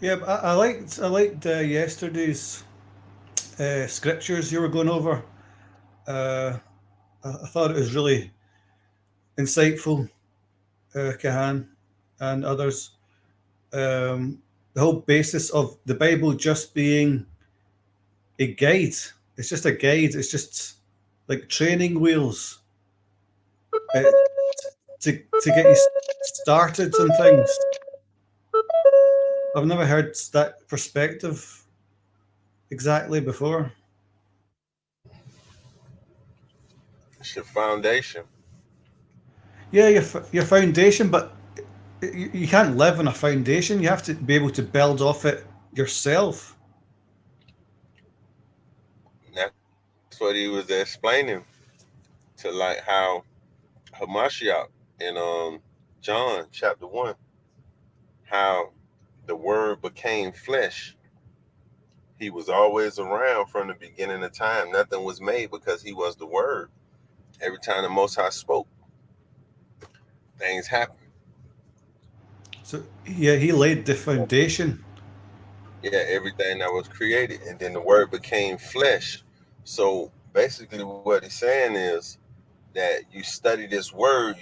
J: Yeah, but I liked yesterday's scriptures you were going over. I thought it was really insightful, Kahan and others. The whole basis of the Bible just being a guide. It's just a guide. It's just like training wheels uh, to get you started and things. I've never heard that perspective exactly before.
C: It's your foundation.
J: Yeah, your foundation, but you can't live on a foundation. You have to be able to build off it yourself.
C: That's what he was explaining to like how Hamashiach in John chapter 1, how the word became flesh. He was always around from the beginning of time. Nothing was made because he was the word. Every time the Most High spoke, things happened.
J: So yeah, he laid the foundation.
C: Yeah, everything that was created. And then the word became flesh. So basically what he's saying is that you study this word,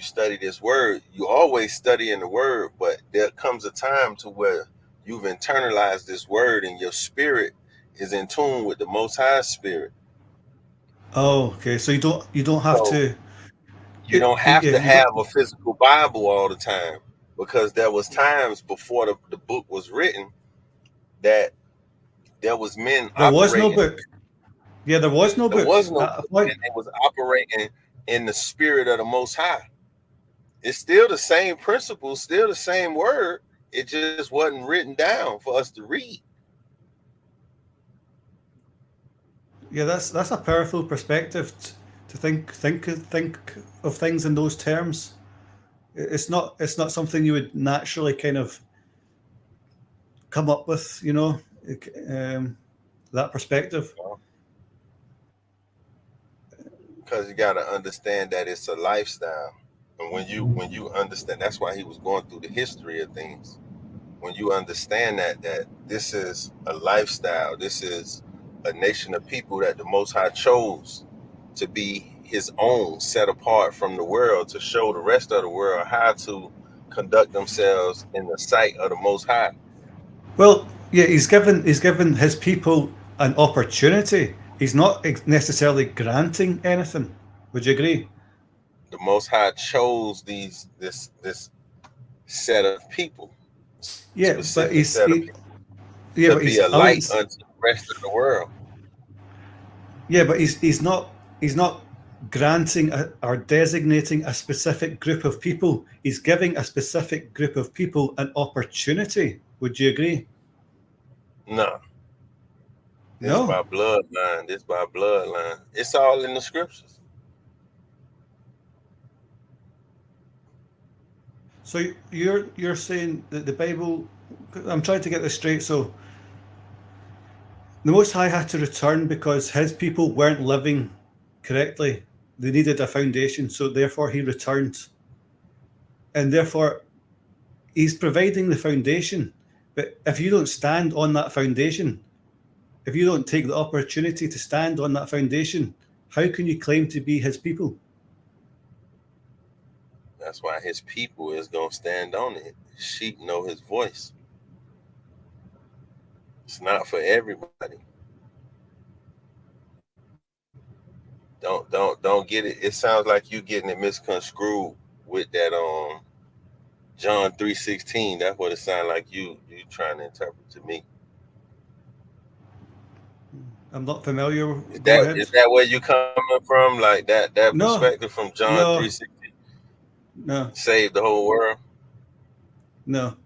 C: you always study in the word, but there comes a time to where you've internalized this word and your spirit is in tune with the Most High Spirit.
J: Oh, okay. So you don't have
C: So
J: to.
C: you don't have
J: Yeah,
C: to
J: you don't.
C: have a physical Bible all the time, because there was times before the book was written that there was men
J: There was no
C: operating.
J: book. Yeah, there was no
C: There
J: book
C: was no
J: at a
C: book,
J: point.
C: and they was operating in the spirit of the Most High. It's still the same principle, still the same word. It just wasn't written down for us to read.
J: Yeah, that's a powerful perspective to think of things in those terms. It's not something you would naturally kind of come up with, um, that perspective.
C: Because you got to understand that it's a lifestyle. And when you understand, that's why he was going through the history of things. When you understand that this is a lifestyle, this is a nation of people that the Most High chose to be his own, set apart from the world, to show the rest of the world how to conduct themselves in the sight of the Most High.
J: Well, yeah, he's given his people an opportunity. He's not necessarily granting anything. Would you agree?
C: The Most High chose this set of people,
J: Yeah, but
C: specific set of people,
J: yeah,
C: to
J: but
C: be a
J: I
C: light
J: wouldn't.
C: unto the rest of the world.
J: Yeah, but he's not granting or designating a specific group of people. He's giving a specific group of people an opportunity. Would you agree?
C: No, this
J: No.
C: by bloodline. This by bloodline. It's all in the scriptures.
J: So you're saying that the Bible. I'm trying to get this straight. So the Most High had to return because his people weren't living correctly. They needed a foundation, so therefore he returned, and therefore he's providing the foundation. But if you don't stand on that foundation, if you don't take the opportunity to stand on that foundation, how can you claim to be his people?
C: That's why his people is gonna stand on it. Sheep know his voice. It's not for everybody. Don't get it. It sounds like you getting it misconstrued with that John 3:16. That's what it sounds like you trying to interpret to me.
J: I'm not familiar.
C: Is
J: Go
C: that
J: ahead.
C: is that where you coming from? Like that
J: No,
C: perspective from John
J: no,
C: 3:16?
J: no,
C: Save the whole world.
J: no.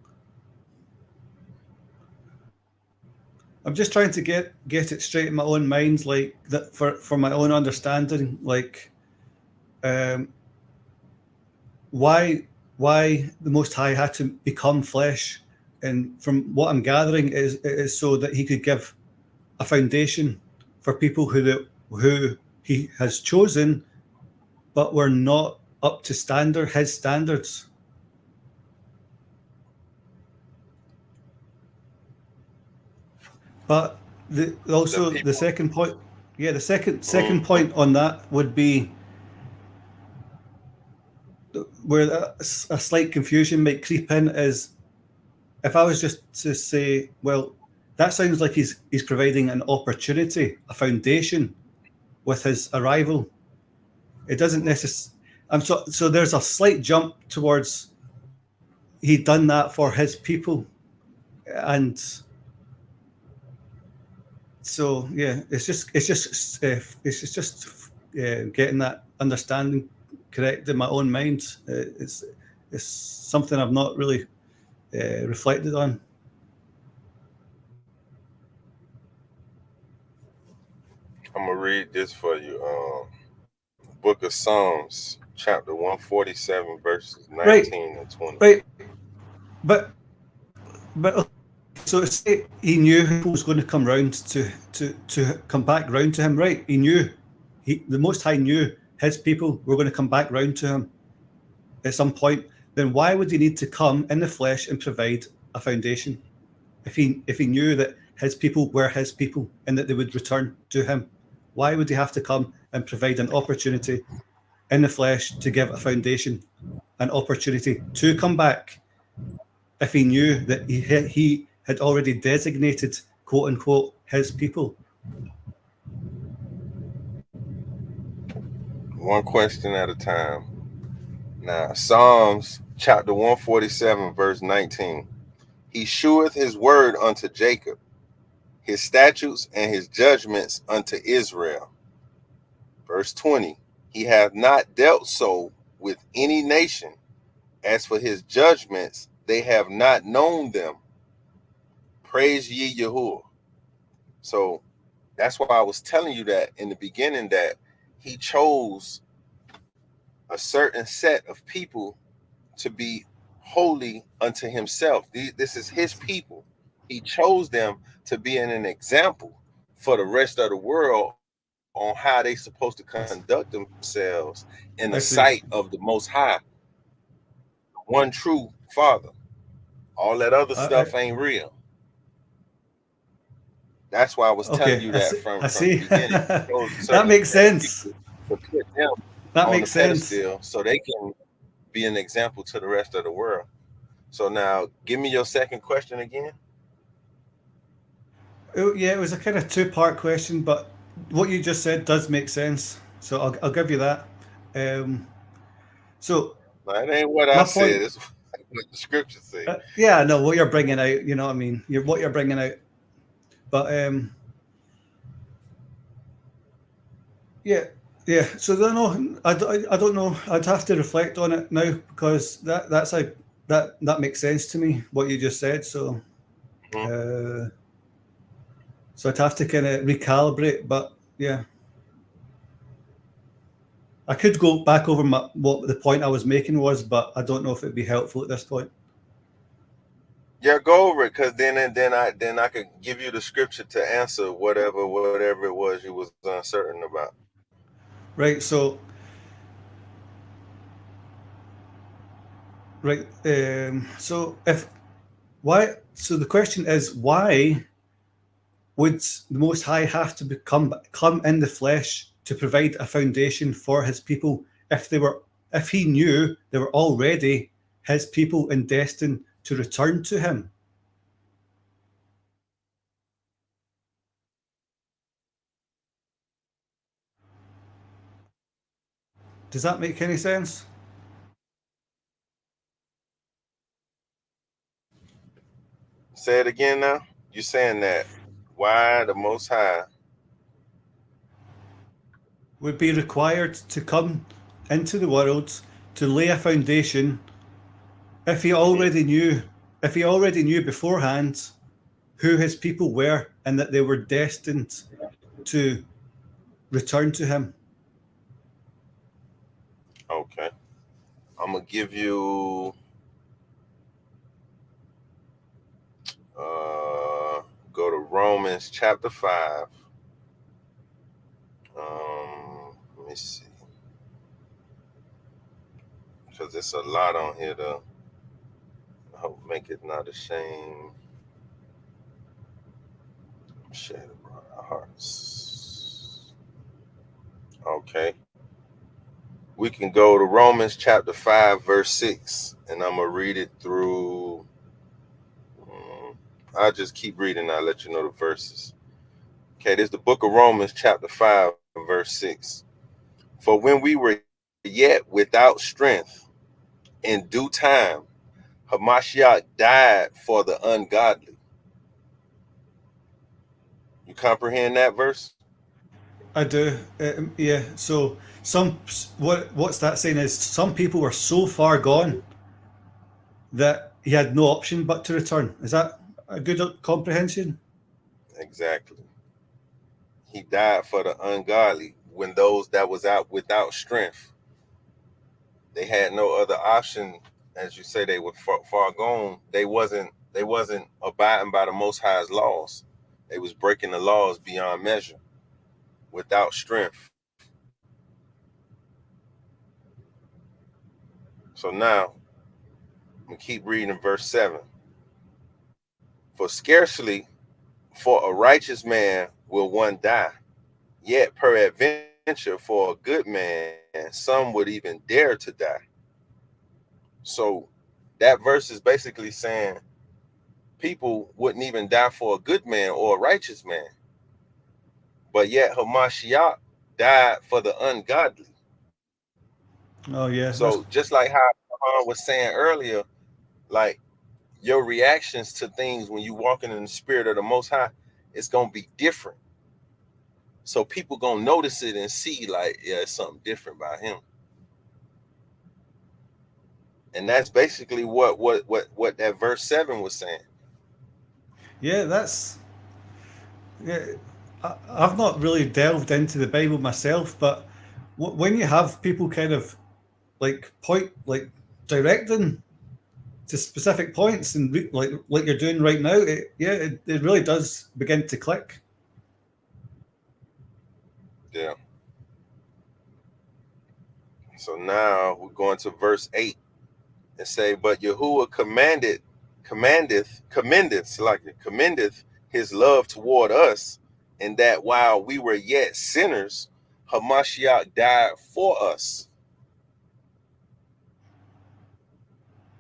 J: I'm just trying to get it straight in my own mind, like that for my own understanding, like um, why the Most High had to become flesh, and from what I'm gathering is so that he could give a foundation for people who he has chosen, but were not up to his standards. But also the
C: people.
J: second point, yeah, the second
C: Mhm.
J: point on that would be where a slight confusion might creep in is if I was just to say, well, that sounds like he's providing an opportunity, a foundation with his arrival. It doesn't necessarily. So there's a slight jump towards he'd done that for his people, and so yeah, it's just getting that understanding correct in my own mind. It's something I've not really reflected on.
C: I'm gonna read this for you. Book of Psalms, chapter 147, verses
J: Right,
C: 19 and 20.
J: right, but so say he knew who was going to come round to come back round to him. Right, he knew the Most High knew his people were going to come back round to him at some point. Then why would he need to come in the flesh and provide a foundation if he knew that his people were his people and that they would return to him? Why would he have to come and provide an opportunity in the flesh to give a foundation, an opportunity to come back if he knew that he had already designated, quote unquote, his people?
C: One question at a time. Now, Psalms chapter 147, verse 19. He sheweth his word unto Jacob, his statutes and his judgments unto Israel. Verse 20. He hath not dealt so with any nation. As for his judgments, they have not known them. Praise ye Yahuwah. So that's why I was telling you that in the beginning, that he chose a certain set of people to be holy unto himself. This is his people. He chose them to be an example for the rest of the world on how they supposed to conduct themselves in the
J: I see.
C: sight of the Most High, one true Father. All that other
J: I,
C: stuff ain't real. That's why I was telling
J: okay,
C: you
J: I
C: that
J: see.
C: from
J: I
C: the
J: see.
C: beginning. He chose a
J: That
C: certain
J: makes
C: set of
J: sense.
C: people to put them
J: That
C: on the
J: makes sense.
C: pedestal so they can be an example to the rest of the world. So now, give me your second question again.
J: Oh, yeah, it was a kind of two-part question, but what you just said does make sense. So I'll give you that. Um, so
C: Now, it ain't what I
J: my
C: said;
J: point,
C: it's what the scriptures say.
J: yeah, no, what you're bringing out, you know what I mean? What you're bringing out, but yeah, yeah. So I don't know. I don't know. I'd have to reflect on it now because that makes sense to me what you just said. So
C: Mhm.
J: uh, so I'd have to kind of recalibrate. But yeah, I could go back over what the point I was making was, but I don't know if it'd be helpful at this point.
C: Yeah, go over it, cause then I could give you the scripture to answer whatever it was you was uncertain about.
J: Right. So right. So if why? So the question is why would the Most High have to come in the flesh to provide a foundation for his people if he knew they were already his people and destined to return to him? Does that make any sense?
C: Say it again now. You saying that why the Most High?
J: Would be required to come into the world to lay a foundation if he
C: Mhm.
J: already knew beforehand who his people were and that they were destined to return to him.
C: Okay, I'm gonna give you. Go to Romans chapter 5. Let me see, because it's a lot on here to I hope make it not a shame. Shed abroad our hearts. Okay. We can go to Romans chapter 5, verse 6, and I'm going to read it through. I'll just keep reading. I'll let you know the verses. Okay, this is the book of Romans chapter 5, verse 6. For when we were yet without strength, in due time, Hamashiach died for the ungodly. You comprehend that verse?
J: I do. Yeah. So what's that saying is some people were so far gone that he had no option but to return. Is that a good comprehension?
C: Exactly. He died for the ungodly when those that was out without strength. They had no other option. As you say, they were far gone. They wasn't abiding by the Most High's laws. They was breaking the laws beyond measure, without strength. So now, we keep reading verse 7. For scarcely for a righteous man will one die, yet peradventure for a good man, some would even dare to die. So that verse is basically saying people wouldn't even die for a good man or a righteous man. But yet Hamashiach died for the ungodly.
J: Oh yeah.
C: So just like how Ron was saying earlier, like your reactions to things when you walking in the spirit of the Most High, it's gonna be different. So people gonna notice it and see like, yeah, it's something different about him. And that's basically what that verse 7 was saying.
J: Yeah, that's yeah. I've not really delved into the Bible myself, but when you have people kind of like directing to specific points and like you're doing right now, it really does begin to click.
C: Yeah. So now we're going to verse 8 and say, but Yahuwah commendeth his love toward us, in that while we were yet sinners, Hamashiach died for us.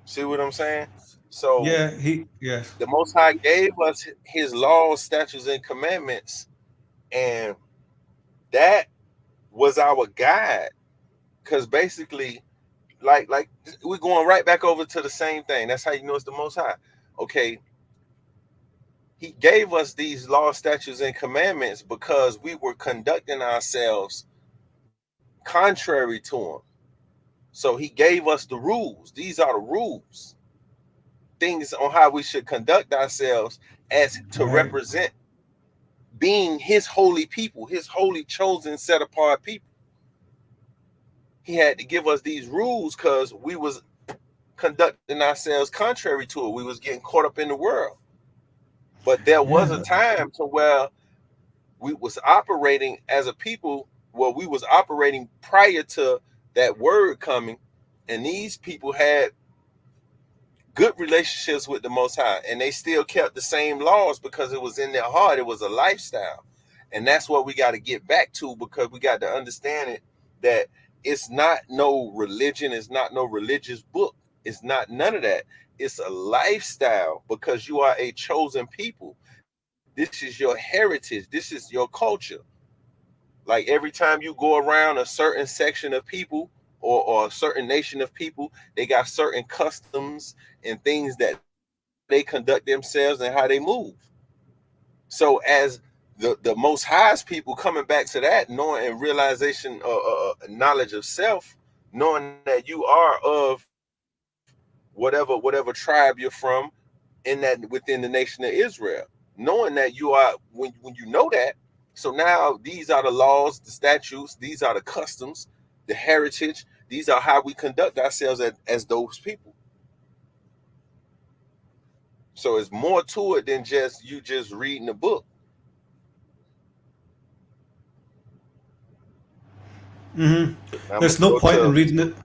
C: See what I'm saying? So
J: Yeah,
C: the Most High gave us his laws, statutes, and commandments, and that was our guide. Because basically, like we're going right back over to the same thing. That's how you know it's the Most High. Okay, he gave us these laws, statutes, and commandments because we were conducting ourselves contrary to him. So he gave us the rules. These are the rules, things on how we should conduct ourselves as to
J: right.
C: represent being his holy people, his holy, chosen, set apart people. He had to give us these rules because we was conducting ourselves contrary to it. We was getting caught up in the world. But there was a
J: Yeah,
C: time to where we was operating as a people, well, we was operating prior to that word coming, and these people had good relationships with the Most High, and they still kept the same laws because it was in their heart. It was a lifestyle, and that's what we got to get back to, because we got to understand it, that it's not no religion, it's not no religious book, it's not none of that. It's a lifestyle, because you are a chosen people. This is your heritage. This is your culture. Like every time you go around a certain section of people, or a certain nation of people, they got certain customs and things that they conduct themselves and how they move. So as the Most High's people coming back to that, knowing and realization, knowledge of self, knowing that you are of whatever tribe you're from, in that within the nation of Israel, knowing that you are, when you know that, so now these are the laws, the statutes, these are the customs, the heritage, these are how we conduct ourselves as those people. So it's more to it than just you just reading a book.
J: hmm
C: I'm gonna
J: there's no
C: go
J: point in
C: to,
J: reading it.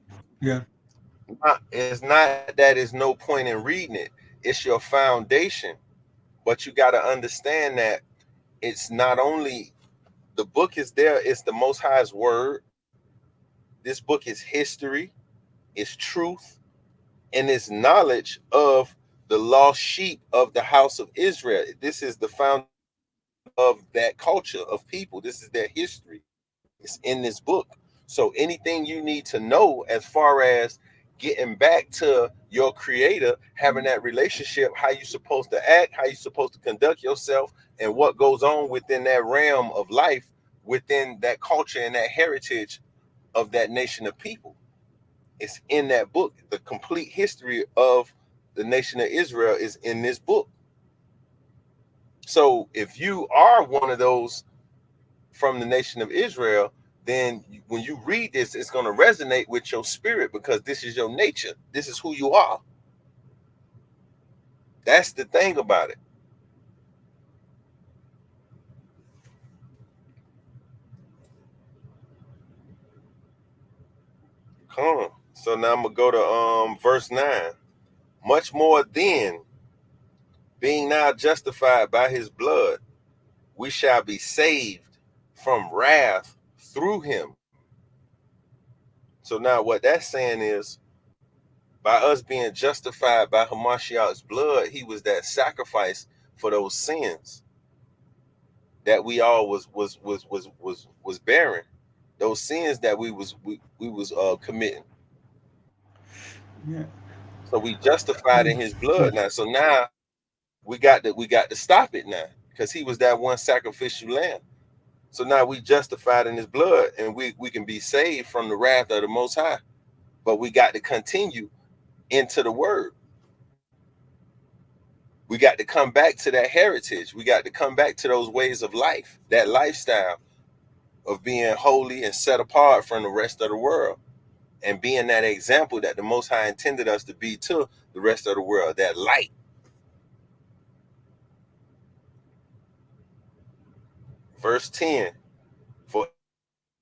J: Yeah,
C: it's not that there's no point in reading it, it's your foundation. But you got to understand that it's not only the book is there, it's the Most High's word. This book is history, it's truth, and it's knowledge of the lost sheep of the house of Israel. This is the foundation of that culture of people. This is their history. It's in this book. So anything you need to know as far as getting back to your creator, having that relationship, how you're supposed to act, how you're supposed to conduct yourself, and what goes on within that realm of life, within that culture and that heritage of that nation of people. It's in that book. The complete history of the nation of Israel is in this book. So if you are one of those from the nation of Israel, then when you read this, it's going to resonate with your spirit, because this is your nature. This is who you are. That's the thing about it. Come on. So now I'm going to go to verse 9. Much more then, being now justified by his blood, we shall be saved from wrath through him. So now what that's saying is, by us being justified by Hamashiach's blood, he was that sacrifice for those sins that we all was bearing, those sins that we was committing.
J: Yeah.
C: So we justified in his blood now. So now we got to stop it now, because he was that one sacrificial lamb. So now we justified in his blood, and we can be saved from the wrath of the Most High. But we got to continue into the word. We got to come back to that heritage. We got to come back to those ways of life, that lifestyle of being holy and set apart from the rest of the world, and being that example that the Most High intended us to be to the rest of the world, that light. Verse 10, for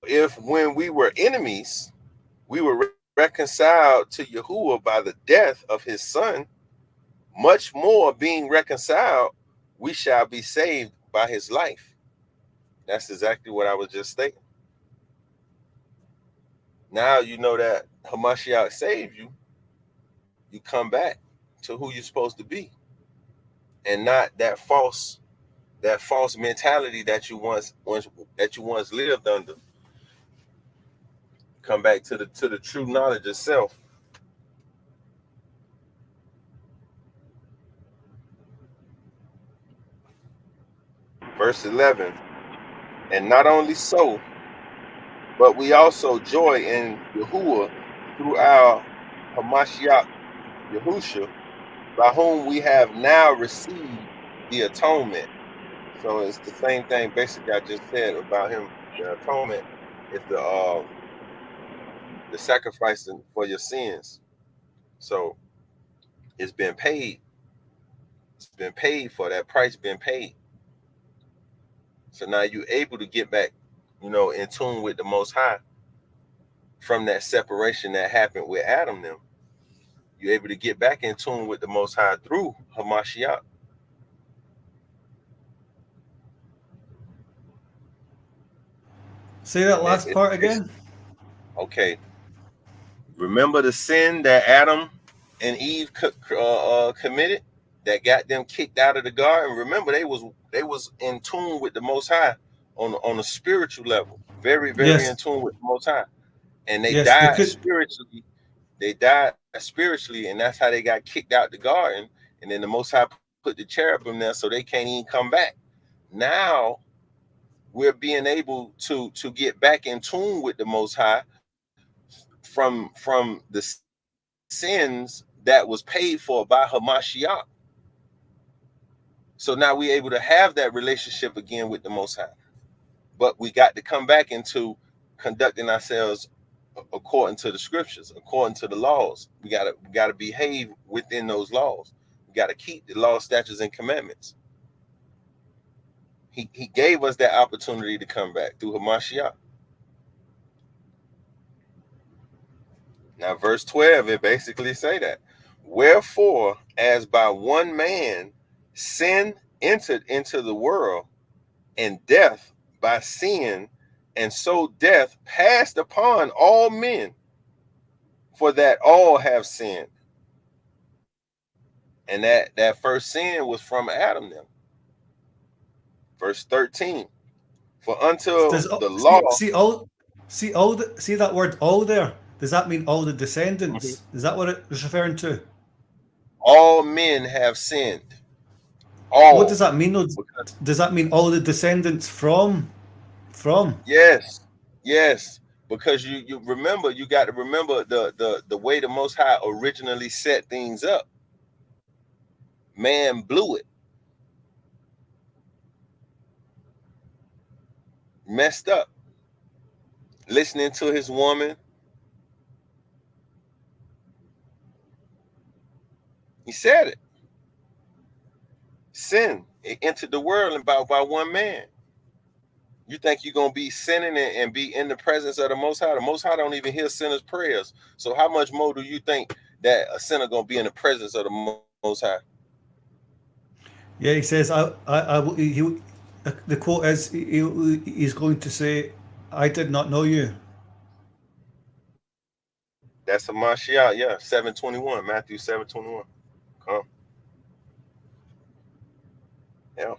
C: if when we were enemies, we were reconciled to Yahuwah by the death of his son, much more being reconciled, we shall be saved by his life. That's exactly what I was just stating. Now you know that Hamashiach saved you. You come back to who you're supposed to be, and not that false mentality that you once lived under. Come back to the true knowledge of self. Verse 11, and not only so, but we also joy in Yahuwah through our Hamashiach Yahusha, by whom we have now received the atonement. So it's the same thing basically I just said about him. The atonement is the sacrificing for your sins. So it's been paid. It's been paid for. That price been paid. So now you're able to get back, in tune with the Most High from that separation that happened with Adam them. You're able to get back in tune with the Most High through Hamashiach.
J: Say that last part again.
C: Okay. Remember the sin that Adam and Eve committed that got them kicked out of the garden? Remember, they was in tune with the Most High on a spiritual level, very, very in
J: Yes.
C: tune with the Most High, and they
J: Yes, they
C: died
J: could.
C: spiritually. They died spiritually, and that's how they got kicked out the garden. And then the Most High put the cherubim there, so they can't even come back. Now we're being able to get back in tune with the Most High from the sins that was paid for by Hamashiach. So now we're able to have that relationship again with the Most High. But we got to come back into conducting ourselves according to the scriptures, according to the laws. We gotta behave within those laws. We gotta keep the law, statutes, and commandments. He gave us that opportunity to come back through Hamashiach. Now, verse 12, it basically say that. Wherefore, as by one man sin entered into the world, and death by sin, and so death passed upon all men, for that all have sinned. And that first sin was from Adam then. Verse 13. For until the law,
J: see that word all there? Does that mean all the descendants? Is that what it is referring to?
C: all men have sinned.
J: What does
C: All.
J: that mean though? Does that mean all the descendants from?
C: Yes, yes. Because you remember, you got to remember the way the Most High originally set things up. Man blew it. Messed up. Listening to his woman. He said it. Sin, it entered the world about by one man. You think you're going to be sinning and be in the presence of the Most High? The Most High don't even hear sinners' prayers. So how much more do you think that a sinner going to be in the presence of the Most High?
J: Yeah, he says, the quote is, he's going to say, I did not know you.
C: That's a Mashiach, yeah, 7:21, Matthew 7:21. Come. Yeah.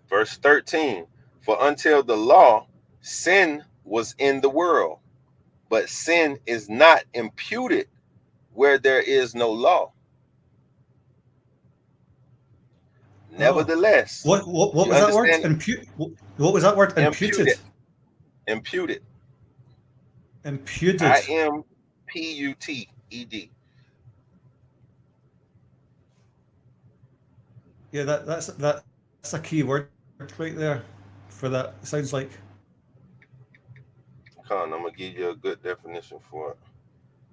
C: Verse 13, for until the law, sin was in the world, but sin is not imputed where there is no law. Nevertheless,
J: what was that word? What was that word? Imputed.
C: Imputed.
J: Imputed.
C: IMPUTED.
J: Yeah, that's a key word right there for that. It sounds like.
C: Come on, I'm gonna give you a good definition for it.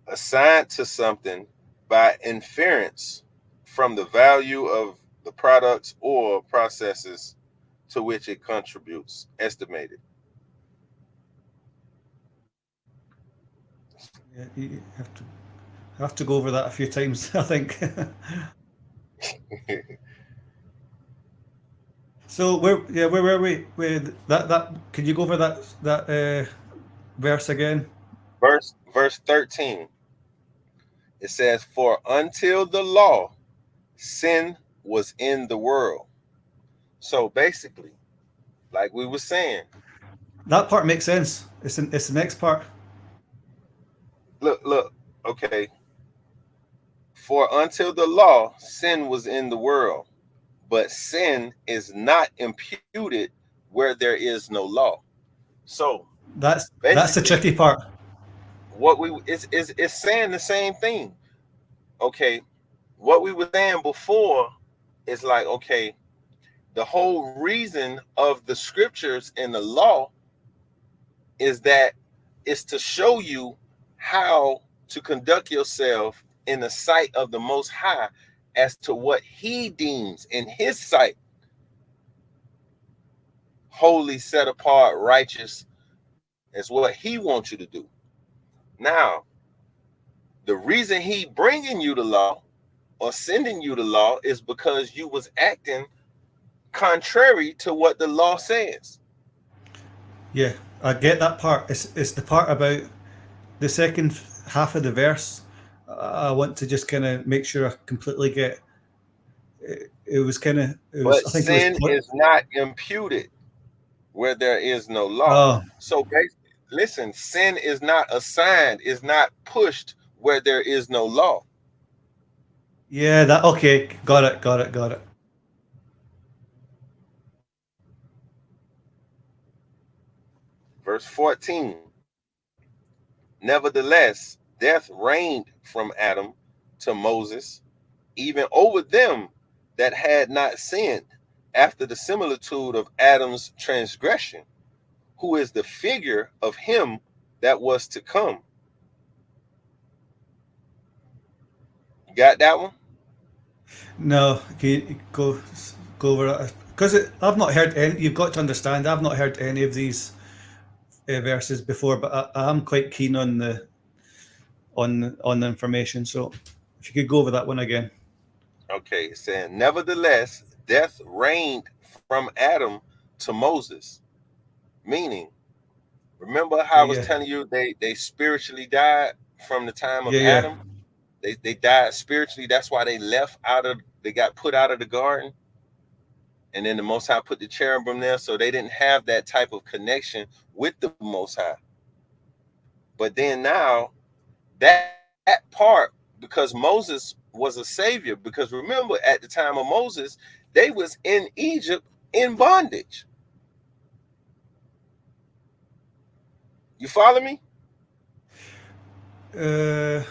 C: Assigned to something by inference from the value of the products or processes to which it contributes, estimated.
J: Yeah, you have to go over that a few times, I think. So where were we? With that can you go over that verse again?
C: Verse 13. It says, for until the law, sin was in the world. So basically, like we were saying,
J: that part makes sense. It's the next part.
C: Look, okay. For until the law, sin was in the world, but sin is not imputed where there is no law. So
J: that's the tricky part.
C: What it's saying the same thing. Okay, what we were saying before is like, okay, the whole reason of the scriptures and the law is that it's to show you how to conduct yourself in the sight of the Most High as to what he deems in his sight holy, set apart, righteous, is what he wants you to do. Now, the reason he bringing you the law or sending you the law is because you was acting contrary to what the law says.
J: Yeah, I get that part. It's the part about the second half of the verse. I want to just kind of make sure I completely get. It was kind of.
C: But
J: I think
C: sin
J: it was.
C: is not imputed where there is no law.
J: Oh.
C: So basically, listen, sin is not assigned, is not pushed where there is no law.
J: Yeah, that okay. Got it.
C: Verse 14. Nevertheless, death reigned from Adam to Moses, even over them that had not sinned, after the similitude of Adam's transgression, who is the figure of him that was to come. You got that one?
J: No, can you go over it? Because I've not heard any. You've got to understand, I've not heard any of these verses before, but I am quite keen on the information. So, if you could go over that one again.
C: Okay, it's saying, nevertheless, death reigned from Adam to Moses. Meaning, remember how I was
J: Yeah.
C: telling you they spiritually died from the time of
J: Yeah.
C: Adam? They died spiritually. That's why they got put out of the garden. And then the Most High put the cherubim there, so they didn't have that type of connection with the Most High. But then now, that part, because Moses was a savior, because remember, at the time of Moses, they was in Egypt in bondage. You follow me?
J: Uh,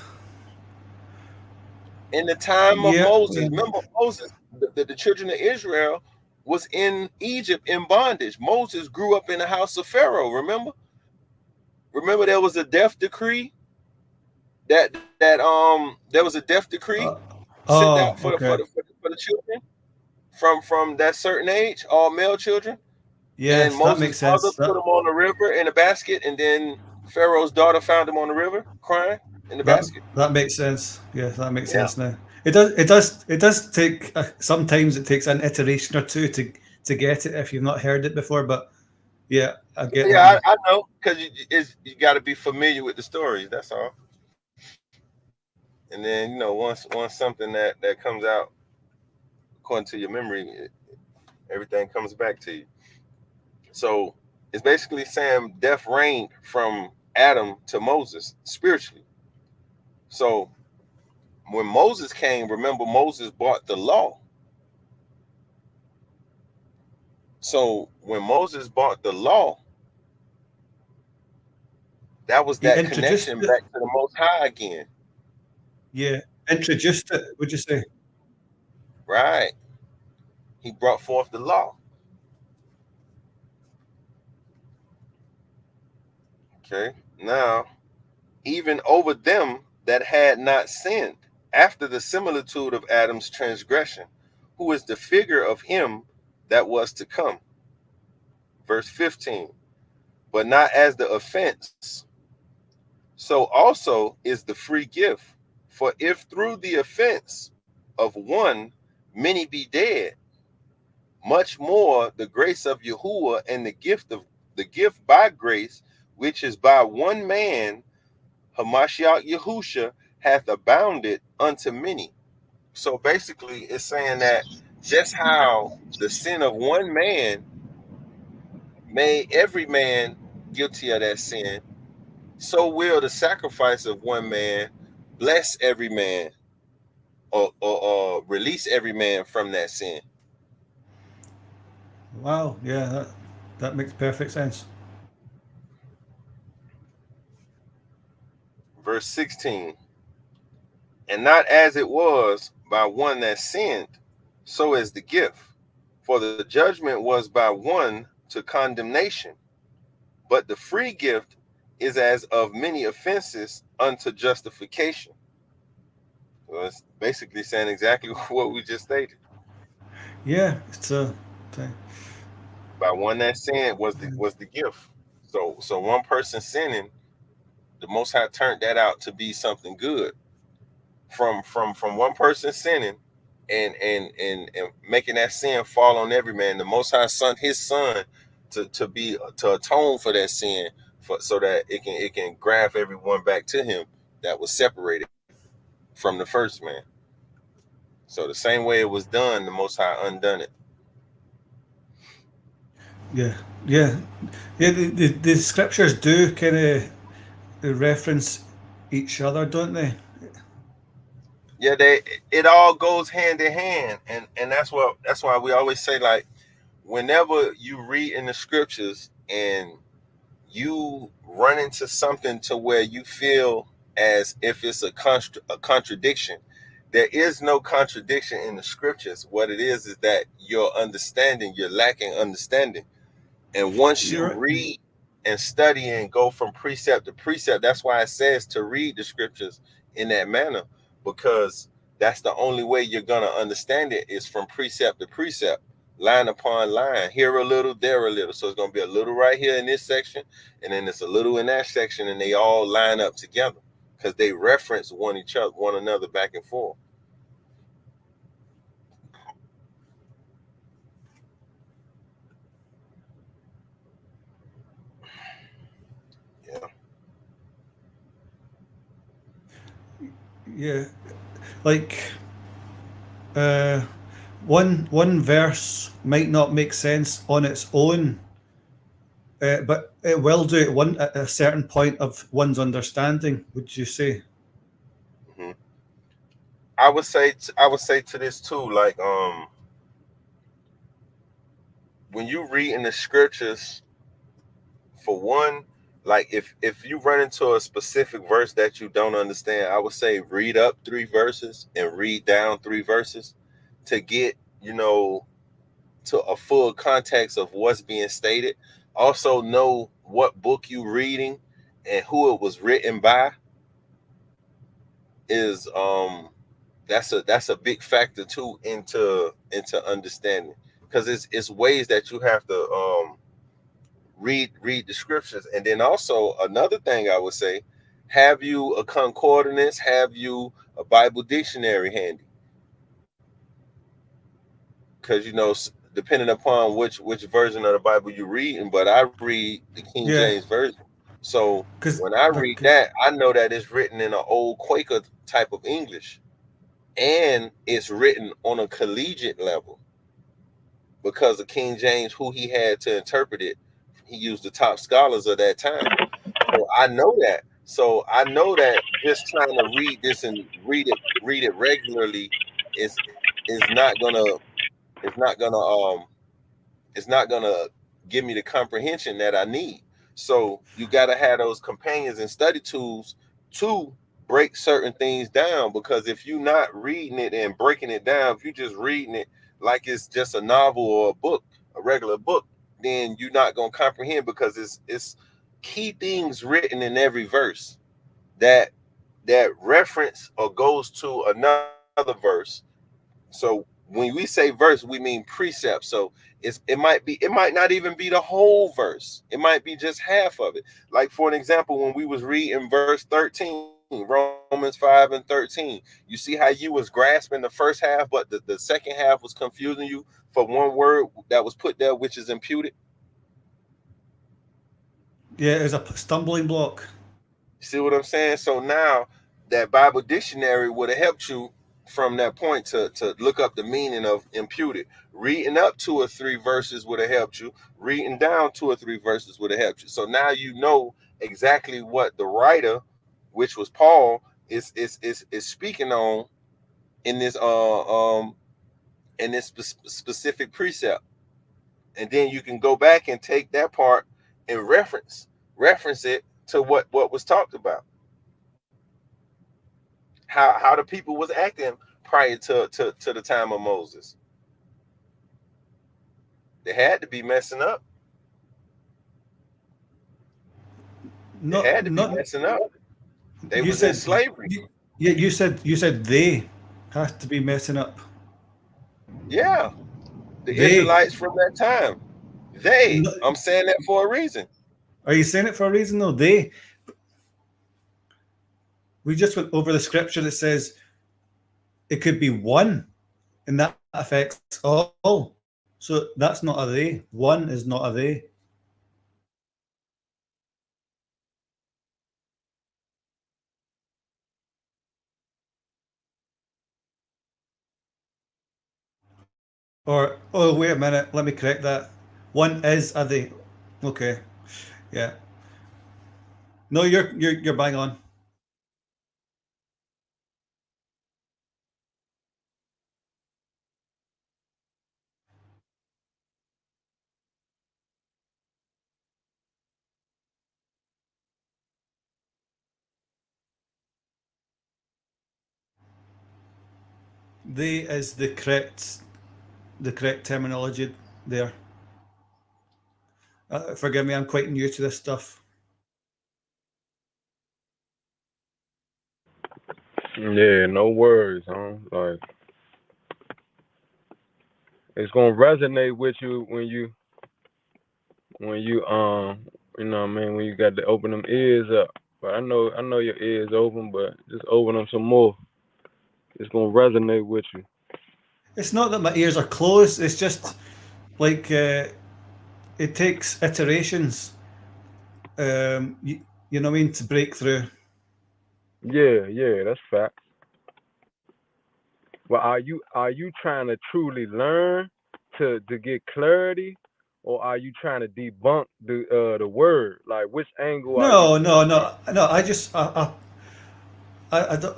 C: In the time of
J: yeah.
C: Moses, remember Moses, the children of Israel was in Egypt in bondage. Moses grew up in the house of Pharaoh, remember? Remember there was a death decree that there was a death decree sent
J: Oh,
C: out for
J: okay.
C: the children from that certain age, all male children. And
J: Yes, that
C: Moses'
J: makes
C: mother
J: sense.
C: put him on the river in a basket, and then Pharaoh's daughter found him on the river crying in the basket.
J: That makes sense. Yeah, that makes
C: Yeah,
J: sense now. It does take sometimes it takes an iteration or two to get it if you've not heard it before. But yeah, I get that
C: yeah,
J: now.
C: I know, because you got to be familiar with the stories. That's all. And then once something that comes out according to your memory, everything comes back to you. So it's basically saying death reigned from Adam to Moses spiritually. So when Moses came, remember Moses brought the law. So when Moses brought the law, that was
J: He
C: that
J: introduced
C: connection
J: it.
C: back to the Most High again,
J: Yeah, introduced it. Would you say?
C: right? He brought forth the law. Okay. Now, even over them that had not sinned, after the similitude of Adam's transgression, who is the figure of him that was to come. Verse 15. But not as the offense, so also is the free gift. For if through the offense of one many be dead, much more the grace of Yahuwah and the gift by grace, which is by one man, Hamashiach Yahusha, hath abounded unto many. So basically, it's saying that just how the sin of one man made every man guilty of that sin, so will the sacrifice of one man bless every man, or release every man from that sin.
J: Wow. Yeah, that makes perfect sense.
C: Verse 16. And not as it was by one that sinned, so is the gift. For the judgment was by one to condemnation, but the free gift is as of many offenses unto justification. So it's basically saying exactly what we just stated.
J: Yeah, it's a.
C: By one that sinned was the gift. So one person sinning, the Most High turned that out to be something good. From one person sinning and making that sin fall on every man, the Most High sent his son to atone for that sin, so that it can graft everyone back to him that was separated from the first man. So the same way it was done, the Most High undone it.
J: Yeah, yeah, yeah. The scriptures do kind of reference each other, don't they?
C: Yeah, it all goes hand in hand, and that's why we always say, like, whenever you read in the scriptures and you run into something to where you feel as if it's a contradiction, there is no contradiction in the scriptures. What it is that you're lacking understanding. And once you
J: You're
C: read and study and go from precept to precept, that's why it says to read the scriptures in that manner, because that's the only way you're going to understand it, is from precept to precept, line upon line, here a little, there a little. So it's going to be a little right here in this section, and then it's a little in that section, and they all line up together because they reference one another back and forth.
J: Yeah, like one verse might not make sense on its own, but it will do at a certain point of one's understanding. Would you say?
C: Mhm. I would say to this too, like when you read in the scriptures, for one, like if you run into a specific verse that you don't understand, I would say read up 3 verses and read down 3 verses to get, to a full context of what's being stated. Also know what book you reading and who it was written by is that's a big factor too into understanding, because it's ways that you have to read the scriptures. And then also another thing I would say, have you a concordance, have you a Bible dictionary handy, because depending upon which version of the Bible you're reading, but I read the King
J: Yeah,
C: James version. So
J: because
C: when I read that, I know that it's written in an old Quaker type of English, and it's written on a collegiate level, because of King James, who he had to interpret it, he used the top scholars of that time. So I know that. So I know that just trying to read this and read it regularly is not gonna is not gonna it's not gonna give me the comprehension that I need. So you gotta have those companions and study tools to break certain things down, because if you're not reading it and breaking it down, if you're just reading it like it's just a novel or a book, a regular book, then you're not gonna comprehend, because it's key things written in every verse that reference or goes to another verse. So when we say verse, we mean precept. So it might not even be the whole verse. It might be just half of it. Like for an example, when we was reading verse 13, Romans 5 and 13, you see how you was grasping the first half, but the second half was confusing you for one word that was put there, which is imputed.
J: yeah, it's a stumbling block.
C: You see what I'm saying? So now that Bible dictionary would have helped you from that point to look up the meaning of imputed. Reading up 2 or 3 verses would have helped you. Reading down 2 or 3 verses would have helped you. So now you know exactly what the writer, which was Paul, is speaking on in this specific precept. And then you can go back and take that part and reference it to what was talked about. How the people was acting prior to the time of Moses. They had to be messing up. They
J: Not
C: had to be
J: not
C: messing up. They
J: you
C: was in
J: said
C: slavery.
J: yeah, you said they has to be messing up.
C: Yeah, the
J: They
C: Israelites from that time.
J: no,
C: I'm saying that for a reason.
J: are you saying it for a reason though? They we just went over the scripture that says it could be one, and that affects all. So that's not a they. One is not a they. Or oh wait a minute, let me correct that. One is a they. Okay. Yeah. No, you're bang on. They is the correct terminology there. Forgive me, I'm quite new to this stuff.
F: Yeah, no worries, huh? Like it's gonna resonate with you when you you know what I mean, when you got to open them ears up. But I know your ears open, but just open them some more. It's gonna resonate with you.
J: It's not that my ears are closed. It's just like it takes iterations. You know what I mean, to break through.
F: Yeah, that's fact. Well, are you trying to truly learn to get clarity, or are you trying to debunk the word? Like, which angle are you?
J: No, no, no, no. I don't,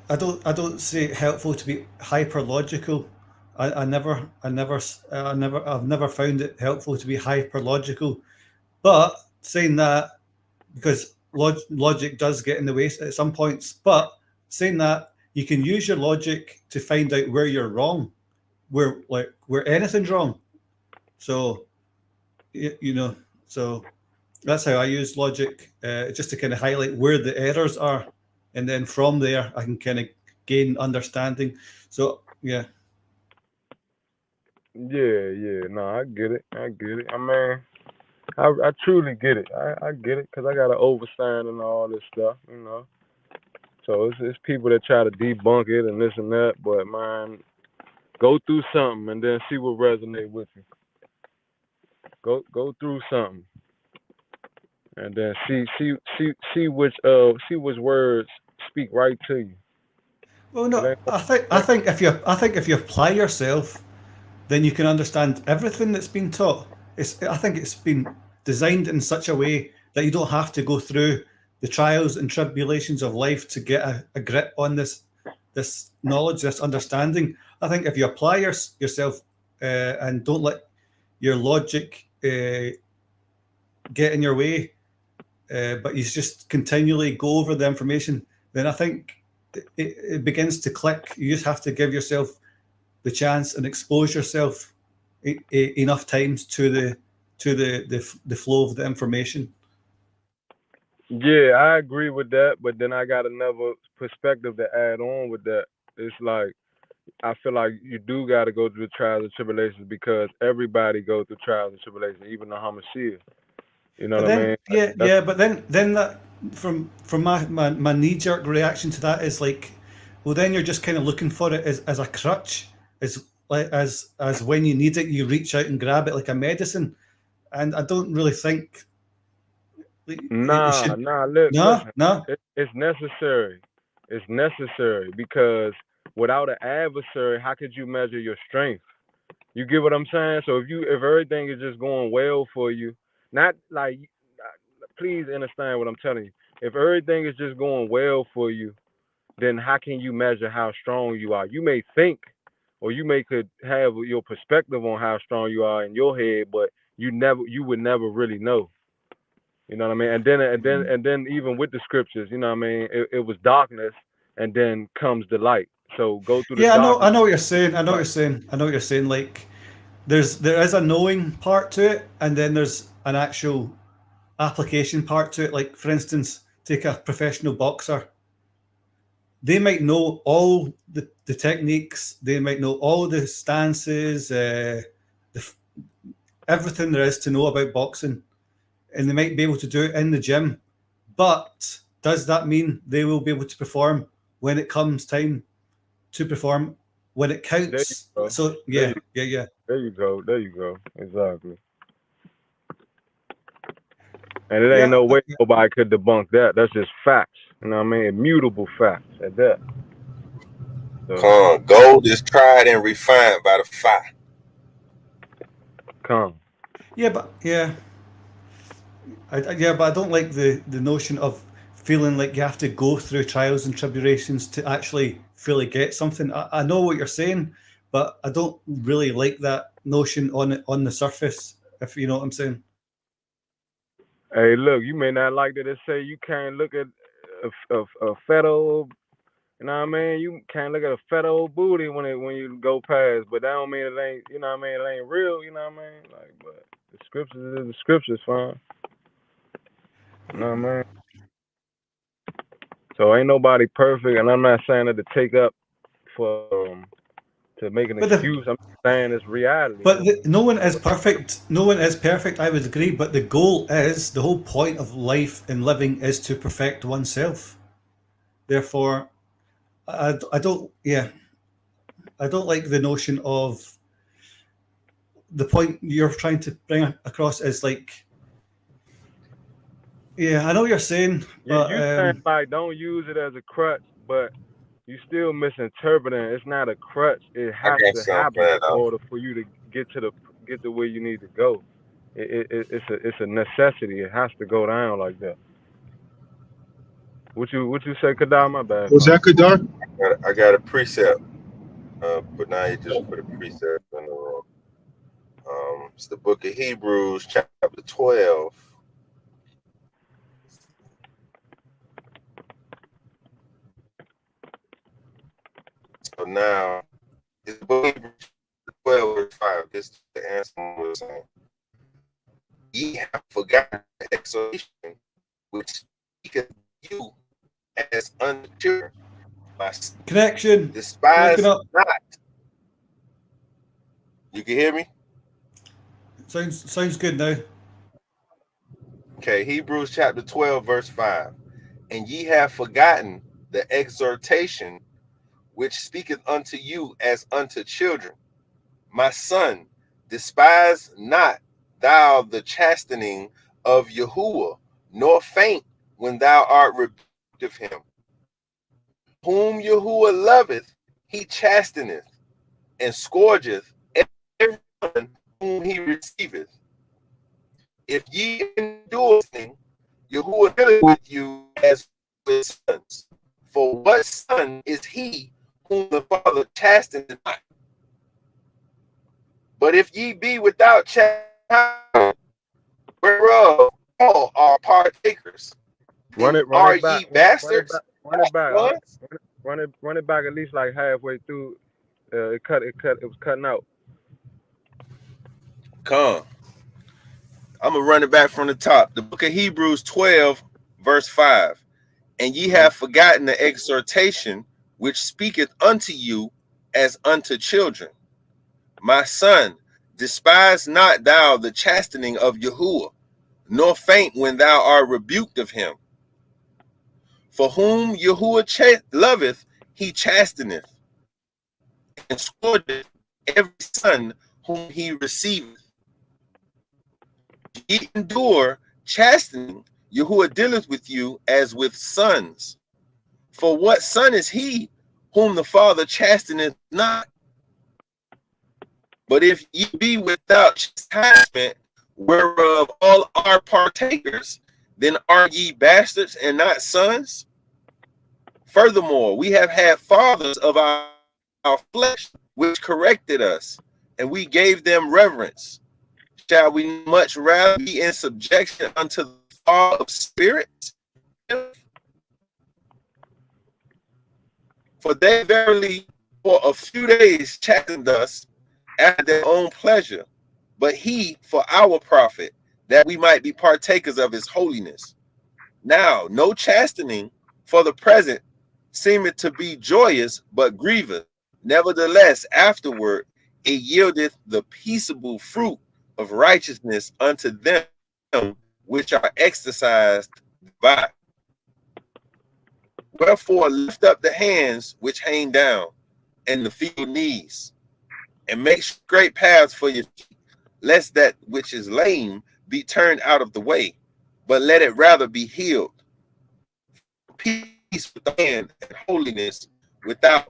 J: I don't, I don't say it helpful to be hyper logical. I've never found it helpful to be hyper logical. But saying that, because logic does get in the way at some points. But saying that, you can use your logic to find out where you're wrong, where anything's wrong. So you know, so that's how I use logic, just to kind of highlight where the errors are, and then from there I can kind of gain understanding. So yeah.
F: Yeah. No, I get it. I get it. I mean, I truly get it. I get it because I got an overstand and all this stuff, you know. So it's people that try to debunk it and this and that, but man, go through something and then see what resonate with you. Go through something and then see which words speak right to you.
J: Well,
F: It
J: no,
F: ain't
J: I think if you apply yourself, then you can understand everything that's been taught. I think it's been designed in such a way that you don't have to go through the trials and tribulations of life to get a grip on this knowledge, this understanding. I think if you apply yourself, and don't let your logic get in your way, but you just continually go over the information, then I think it begins to click. You just have to give yourself the chance and expose yourself enough times to the flow of the information.
F: Yeah, I agree with that, but then I got another perspective to add on with that. It's like I feel like you do got to go through the trials and tribulations because everybody goes through trials and tribulations, even the Hamashiach. You know
J: But
F: what I
J: then,
F: mean?
J: yeah,
F: That's
J: yeah, but then that from my knee jerk reaction to that is like, well, then you're just kind of looking for it as a crutch, as like as when you need it, you reach out and grab it like a medicine, and I don't really think it
F: nah,
J: should.
F: nah.
J: No,
F: Listen,
J: no.
F: it's necessary. It's necessary because without an adversary, how could you measure your strength? You get what I'm saying? So if everything is just going well for you, not like please understand what I'm telling you. If everything is just going well for you, then how can you measure how strong you are? You may think or you may could have your perspective on how strong you are in your head, but you would never really know. You know what I mean? And then even with the scriptures, you know what I mean, it was darkness and then comes the light. So go through the
J: Yeah,
F: darkness.
J: I know what you're saying. I know what you're saying. I know what you're saying. Like, there is a knowing part to it, and then there's an actual application part to it. Like, for instance, take a professional boxer. They might know all the techniques, they might know all the stances, the, everything there is to know about boxing, and they might be able to do it in the gym. But does that mean they will be able to perform when it comes time to perform, when it
F: There you
J: counts?
F: go.
J: So
F: There
J: yeah,
F: you
J: yeah, yeah.
F: there you go. There you go. Exactly. And it ain't
J: Yeah,
F: no way nobody could debunk that. That's just facts. You know what I mean? Immutable facts at that. So
C: Gold is tried and refined by the fire.
F: come.
J: yeah, but yeah, yeah, but I don't like the notion of feeling like you have to go through trials and tribulations to actually fully get something. I know what you're saying, but I don't really like that notion on the surface. If you know what I'm saying.
F: Hey, look, you may not like that it say you can't look at a fat old, you know what I mean? You can't look at a fat old booty when you go past, but that don't mean it ain't, you know what I mean? It ain't real, you know what I mean? Like, but the scriptures is the scriptures, fine. You know what I mean? So ain't nobody perfect, and I'm not saying that to take up for to make an
J: But the
F: excuse. I'm saying it's reality.
J: but no one is perfect. No one is perfect. I would agree. But the whole point of life and living is to perfect oneself. Therefore, I don't. Yeah, I don't like the notion of the point you're trying to bring across is like, yeah, I know what you're saying,
F: You
J: but
F: saying like don't use it as a crutch, but you still misinterpreting. It's not a crutch. It
C: I
F: has
C: got
F: to
C: something
F: happen
C: for
F: in
C: that off.
F: order for you to get to where you need to go. It's a necessity. It has to go down like that. What you say, Kadar? My bad,
A: Was
F: Father.
A: that Kadar?
C: I got a precept, but now you just put a precept in the room. It's the book of Hebrews, chapter 12. So now, it's the book of Hebrews 12, verse 5. This is the answer I was saying. Ye have forgotten the exhortation which speaketh you as unto children. My son,
J: Connection. Broken
C: despise
J: up.
C: not. You can hear me?
J: Sounds good now.
C: Okay, Hebrews chapter 12, verse 5. And ye have forgotten the exhortation which speaketh unto you as unto children. My son, despise not thou the chastening of Yahuwah, nor faint when thou art rebuked of him. Whom Yahuwah loveth, he chasteneth, and scourgeth every one whom he receiveth. If ye endure, Yahuwah dealeth with you as with sons. For what son is he whom the Father chasteneth not? But if ye be without chastisement, whereof all are partakers,
F: Run
C: then
F: it, run
C: are
F: it back,
C: ye bastards,
F: run it back,
C: sons?
F: run it back at least like halfway through. It was cutting out.
C: Come. I'm going to run it back from the top. The book of Hebrews 12, verse 5. And ye have forgotten the exhortation which speaketh unto you as unto children. My son, despise not thou the chastening of Yahuwah, nor faint when thou art rebuked of him. For whom Yahuwah loveth, he chasteneth, and scourgeth every son whom he receiveth. Ye endure chastening, Yahuwah dealeth with you as with sons. For what son is he whom the Father chasteneth not? But if ye be without chastisement, whereof all are partakers, then are ye bastards and not sons? Furthermore, we have had fathers of our flesh which corrected us, and we gave them reverence. Shall we much rather be in subjection unto the Father of spirits? For they verily for a few days chastened us after their own pleasure, but he for our profit, that we might be partakers of his holiness. Now, no chastening for the present seemeth to be joyous, but grievous. Nevertheless, afterward it yieldeth the peaceable fruit of righteousness unto them which are exercised by. Wherefore lift up the hands which hang down, and the feeble knees, and make straight paths for your feet, lest that which is lame be turned out of the way, but let it rather be healed. Peace with the hand and holiness, without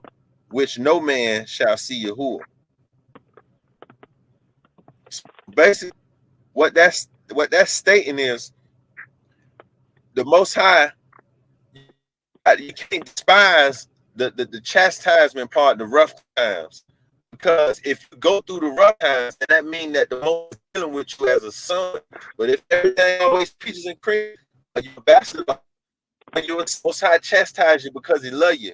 C: which no man shall see Yahuwah. So basically, what that's stating is the Most High. You can't despise the chastisement part, the rough times, because if you go through the rough times, then that means that the Most is dealing with you as a son. But if everything always peaches and cream, you're a bastard. Your Most High chastise you because He love you.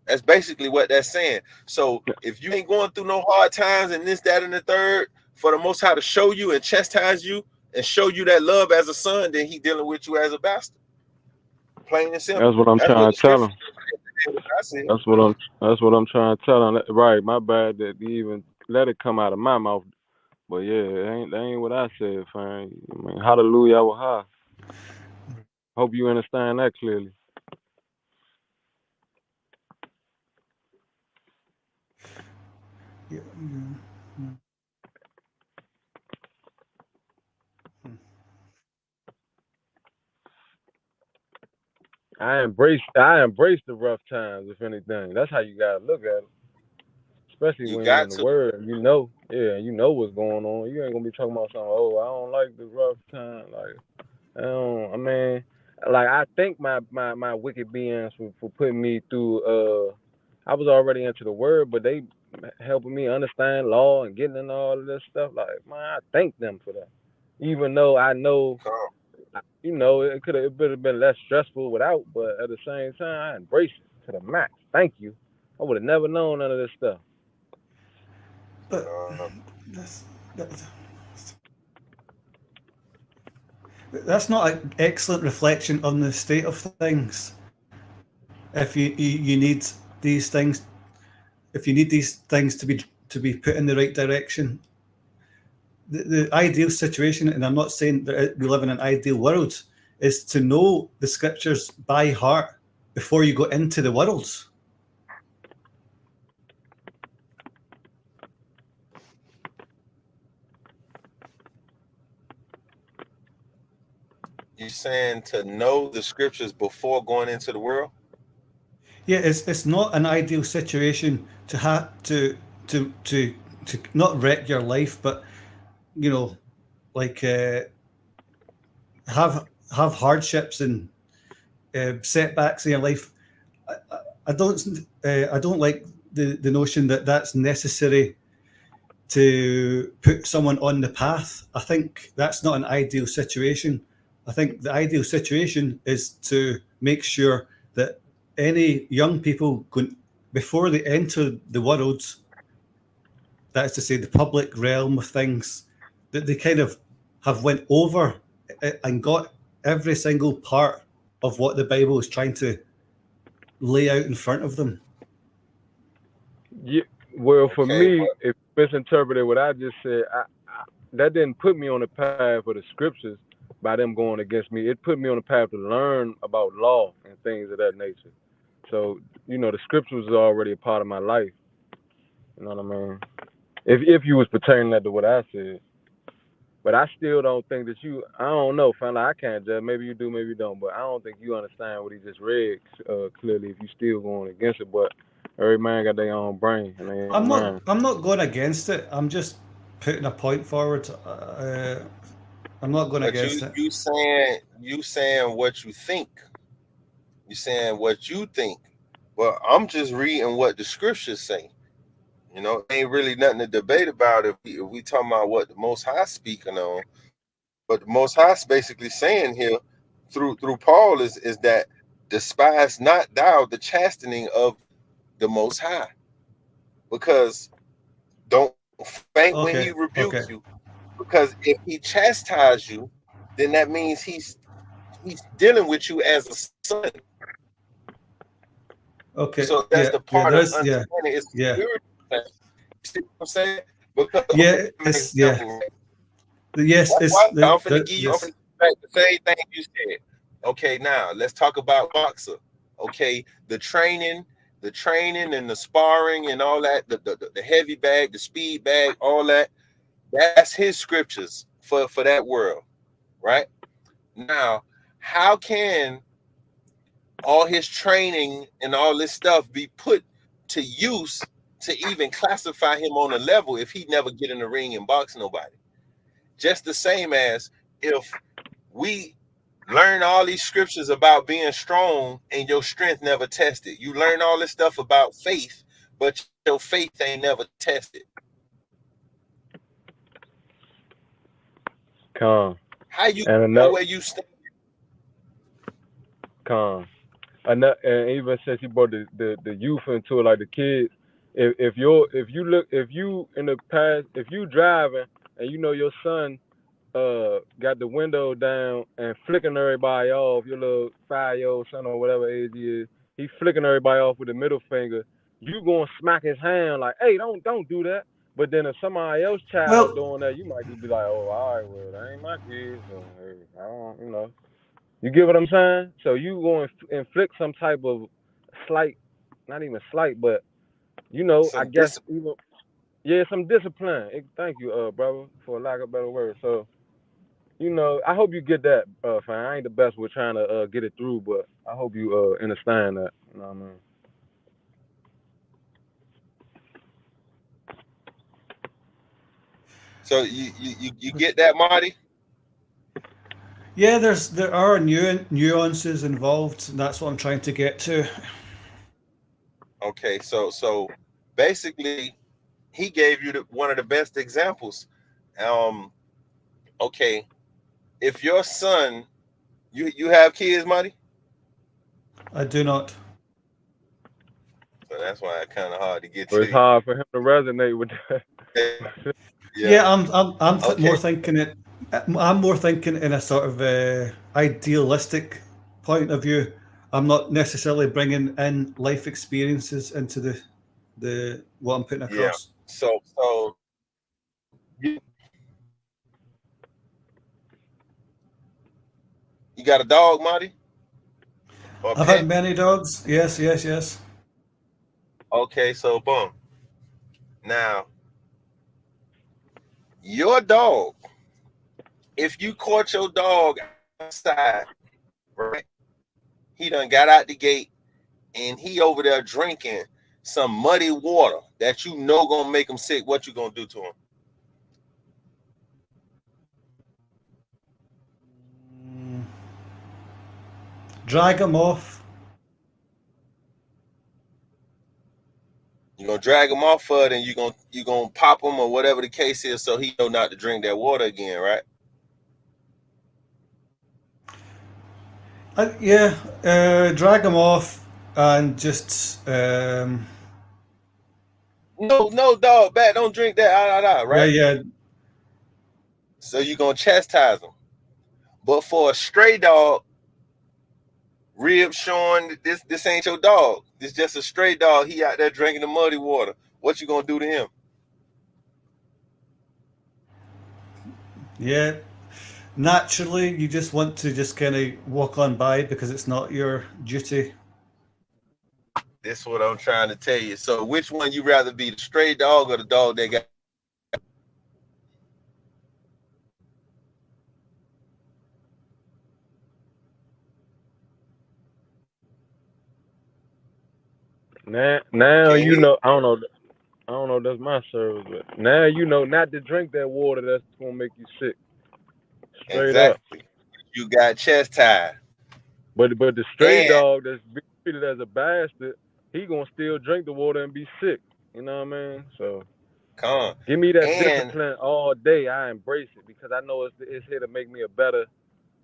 C: That's basically what that's saying. So if you ain't going through no hard times and this, that, and the third, for the Most High to show you and chastise you and show you that love as a son, then He dealing with you as a bastard. Plain and simple.
F: That's what I'm
C: That's
F: trying
C: what
F: to
C: the
F: tell
C: scripture.
F: him.
C: I see.
F: That's what I'm trying to tell him. Right, my bad that you even let it come out of my mouth. But yeah, that ain't what I said, fam. I mean, hallelujah, Yahweh. Hope you understand that clearly.
J: Yeah, yeah.
F: I embrace the rough times, if anything. That's how you gotta look at it. Especially
C: You
F: when you're in
C: got
F: the
C: to.
F: word, you know what's going on. You ain't gonna be talking about something. Oh, I don't like the rough time. Like, I don't. I mean, like I think my wicked beings for putting me through. I was already into the word, but they helping me understand law and getting into all of this stuff. Like, man, I thank them for that. Even though I know,
C: Come.
F: it could have been less stressful without, but at the same time, I embrace it to the max. Thank you. I would have never known none of this stuff.
J: But
C: Uh,
J: that's that's not an excellent reflection on the state of things. If you need these things, if you need these things to be put in the right direction, the ideal situation, and I'm not saying that we live in an ideal world, is to know the scriptures by heart before you go into the world.
C: you saying to know the scriptures before going into the world?
J: Yeah, it's not an ideal situation to have to not wreck your life, but you know, like have hardships and setbacks in your life. I don't I don't like the notion that that's necessary to put someone on the path. I think that's not an ideal situation. I think the ideal situation is to make sure that any young people going before they enter the world, that is to say the public realm of things, that they kind of have went over and got every single part of what the Bible is trying to lay out in front of them.
F: Yeah, well, for
C: Okay,
F: me,
C: but
F: if you misinterpreted what I just said, that didn't put me on the path of the scriptures by them going against me. It put me on the path to learn about law and things of that nature. So, the scriptures is already a part of my life. You know what I mean? If you was pertaining that to what I said. But I still don't think that I don't know, fam. Like, I can't judge. Maybe you do, maybe you don't. But I don't think you understand what he just read clearly if you still going against it. But every man got their own brain and their own mind.
J: I'm not going against it. I'm just putting a point forward. I'm not going
C: but
J: against it.
C: you saying what you think. You saying what you think. But I'm just reading what the scriptures say. Ain't really nothing to debate about if we talking about what the Most High speaking on. But the Most High is basically saying here through Paul is that despise not thou the chastening of the Most High, because don't faint when he
J: Okay,
C: rebuke
J: okay,
C: you, because if he chastise you, then that means he's dealing with you as a son.
J: okay.
C: So that's
J: Yeah,
C: the
J: yeah.
C: part of
J: There's yeah,
C: understanding. It's a
J: yeah,
C: spiritual thing. You see what I'm saying? Because okay,
J: yeah.
C: give me an
J: It's yeah.
C: example.
J: Yes,
C: Watch,
J: it's
C: watch. I'm finna give you. I'm
J: yes.
C: finna back the same thing you said. Okay, now let's talk about boxer. Okay, the training and the sparring and all that, the heavy bag, the speed bag, all that. That's his scriptures for that world, right? Now, how can all his training and all this stuff be put to use to even classify him on a level if he never get in the ring and box nobody? Just the same as if we learn all these scriptures about being strong and your strength never tested. You learn all this stuff about faith, but your faith ain't never tested.
F: Con.
C: How you
F: And
C: know
F: another
C: where you stand?
F: con. And even since you brought the youth into it, like the kids, if you in the past, if you driving and your son got the window down and flicking everybody off, your little 5-year-old son or whatever age he is, he flicking everybody off with the middle finger, you gonna smack his hand like, hey, don't do that. But then if somebody else child
J: Well,
F: doing that, you might just be like, oh, all right, well, that ain't my kids. So, hey, I don't. You get what I'm saying? So you going to inflict some type of slight, not even slight, but I
C: Some
F: guess
C: discipline.
F: even some discipline. Thank you, brother, for a lack of a better word. So I hope you get that, fam. I ain't the best with trying to get it through, but I hope you understand that. You know what I mean?
C: So you get that, Marty?
J: Yeah, there are nuances involved, and that's what I'm trying to get to.
C: Okay, so basically, he gave you one of the best examples. Um, okay, if your son, you have kids, Marty,
J: I do not.
C: so that's why it's kind of hard to get
F: But
C: to
F: it's
C: you.
F: hard for him to resonate with that.
C: Yeah.
J: Yeah, I'm
C: Okay.
J: more thinking it. I'm more thinking in a sort of idealistic point of view. I'm not necessarily bringing in life experiences into the what I'm putting
C: Yeah.
J: across.
C: So you got a dog, Marty, or a
J: I've had
C: pet?
J: many dogs. Yes, yes, yes.
C: Okay, so boom. Now your dog, if you caught your dog outside, right? He done got out the gate and he over there drinking some muddy water that you know gonna make him sick. What you gonna do to him?
J: Mm, drag them off.
C: You gonna drag him off of it, and you gonna pop him or whatever the case is, so he know not to drink that water again, right?
J: Yeah, drag them off and just
C: No, dog, bat, don't drink that,
J: yeah,
C: right?
J: yeah,
C: So you gonna chastise him. But for a stray dog, rib showing this ain't your dog. This just a stray dog. He out there drinking the muddy water. What you gonna do to him?
J: yeah. Naturally, you just want to just kind of walk on by because it's not your duty.
C: This is what I'm trying to tell you. So which one you rather be, the stray dog or the dog that got?
F: Now
C: Can he?
F: I don't know if that's my service, but now you know not to drink that water that's gonna make you sick. Straight up.
C: Exactly. You got chastised.
F: But the stray
C: And
F: dog that's being treated as a bastard, he gonna still drink the water and be sick. You know what I mean? So
C: come
F: give me that
C: and
F: discipline all day. I embrace it because I know it's here to make me a better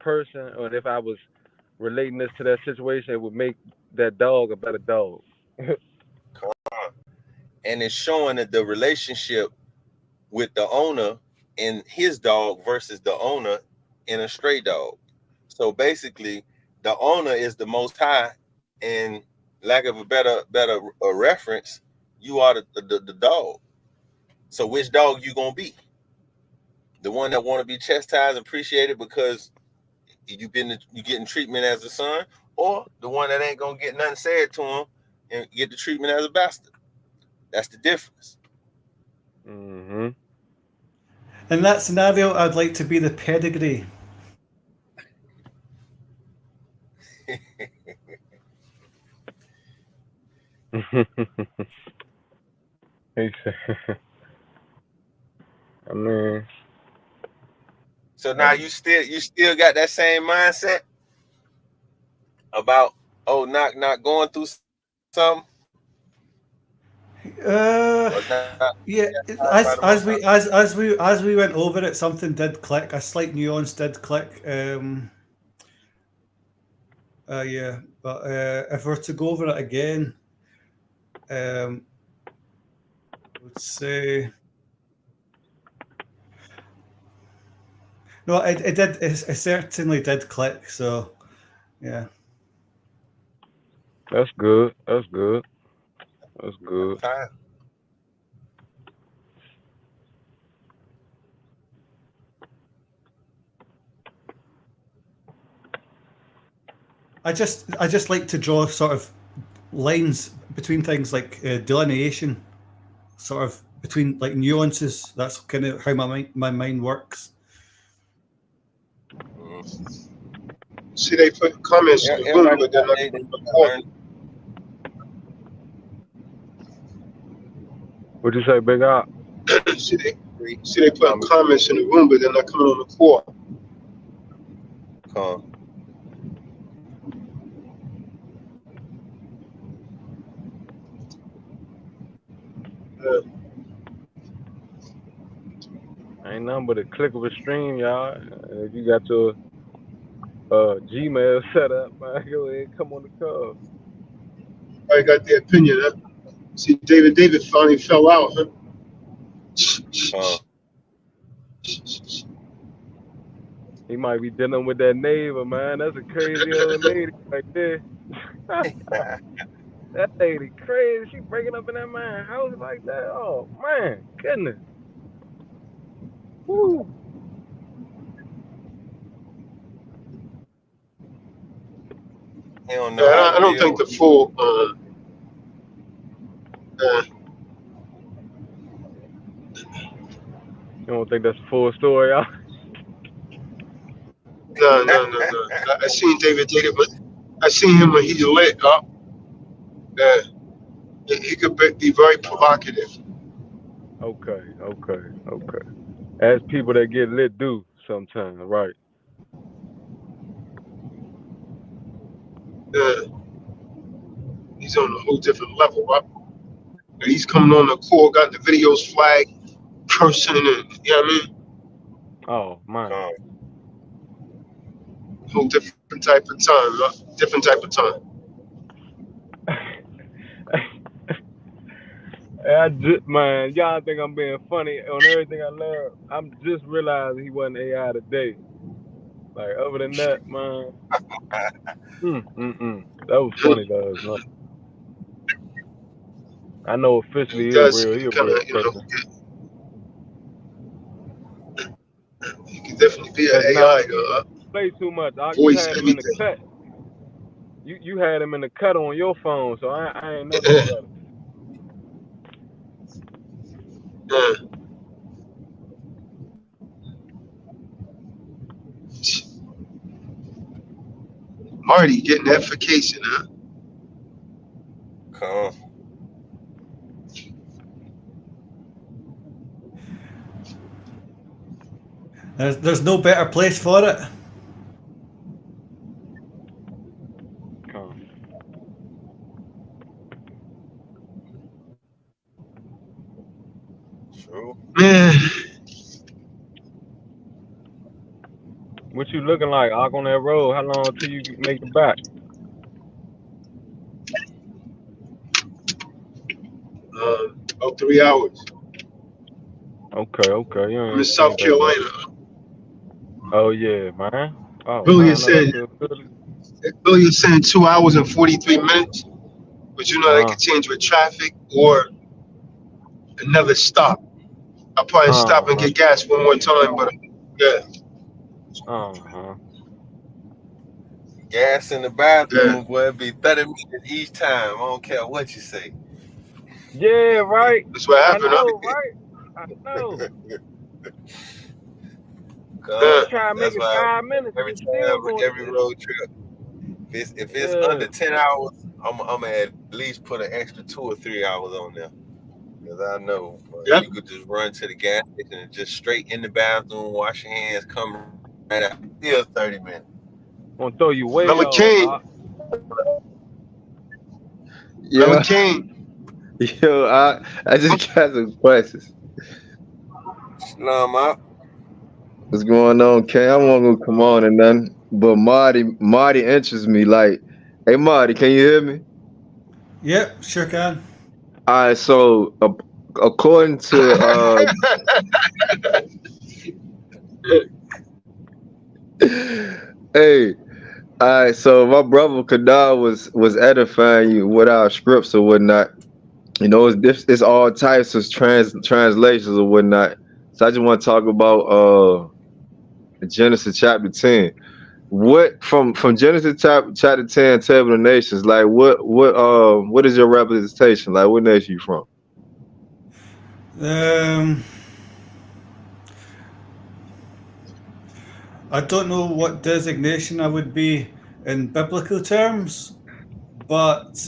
F: person. Or if I was relating this to that situation, it would make that dog a better dog.
C: and it's showing that the relationship with the owner and his dog versus the owner and a stray dog. So basically, the owner is the most high, and lack of a better reference, you are the dog. So which dog you gonna be? The one that want to be chastised, appreciated because you getting treatment as a son, or the one that ain't gonna get nothing said to him and get the treatment as a bastard? That's the difference.
F: Mm-hmm.
J: In that scenario, I'd like to be the pedigree.
F: He said, I mean,
C: So now you still got that same mindset about not going through something
J: Uh,
C: or not
J: yeah.
C: chastised by the Most High.
J: As we went over it, something did click. A slight nuance did click. Yeah, but if we're to go over it again, I would say no. It did. It certainly did click. So yeah.
F: that's good. That's good. That's good.
C: Fine.
J: I just like to draw sort of lines between things like delineation, sort of between like nuances. That's kind of how my mind works.
A: See, they put comments in the room,
C: Everybody
A: but they're
C: got
A: not
C: their
A: coming on the court.
F: What'd you say, Big Op?
A: see, they put comments in the room, but they're not coming on the court.
C: Come.
F: Ain't nothing but a click of a stream, y'all. If you got your Gmail set up, man, go ahead and come on the call.
A: I got their opinion, huh? See, David finally fell out, huh?
F: He might be dealing with that neighbor, man. That's a crazy old lady right there. That lady crazy. She breaking up in that man's house like that. Oh man, goodness. Woo.
C: He don't know how to
A: I don't
C: deal
A: think
C: with
A: the full.
F: You don't think that's a full story, y'all?
A: No. I seen David. I seen him when he lit up. He could be very provocative.
F: Okay. As people that get lit do sometimes, right?
A: He's on a whole different level, right? And he's coming on the court, got the videos flagged, cursing, and you know what I mean?
F: Oh man.
A: Whole different type of time, right? Different type of time.
F: Man, y'all think I'm being funny on everything I love. I'm just realizing he wasn't AI today. Like, other than that, man. That was funny, though. No. I know officially he a real person.
A: He could definitely be an AI, though.
F: Play too much.
A: You
F: had him in the cut. You had him in the cut on your phone, so I ain't know the brother.
A: Marty getting that vacation, huh?
C: Come.
J: There's no better place for it.
C: True.
A: Man.
F: What you looking like, Ock, on that road? How long till you make it back?
A: About 3 hours.
F: Okay.
A: I'm in South Carolina.
F: Oh yeah, man. Oh,
A: Billy
F: man,
A: is saying 2 hours and 43 minutes, but you know they could change with traffic or another stop. I'll probably stop and get gas one more time, but yeah.
C: Gas in the bathroom, boy, it'd be 30 minutes each time. I don't care what you say.
F: Yeah, right.
A: That's what happened,
F: right? I know.
C: Try to make it 5
F: minutes.
C: Every road trip. If it's under 10 hours, I'm gonna at least put an extra 2 or 3 hours on there. Because I know you could just run to the gas station and just straight in the bathroom, wash your hands, come right out. Still 30 minutes.
F: Gonna throw you way
A: Remember
F: off.
A: King? Remember King?
K: Yo, I just got some questions.
C: Nah,
K: What's going on, Kay? I won't gonna come on and nothing, but Marty interests me. Like, hey, Marty, can you hear me?
J: Yep, sure can.
K: All right, so according to hey, all right, so my brother Kadar was edifying you with our scripts or whatnot. You know, it's all types of translations or whatnot. So I just want to talk about Genesis chapter 10. What from Genesis chapter 10, Table of Nations, like what is your representation? Like, what nation you from?
J: I don't know what designation I would be in biblical terms, but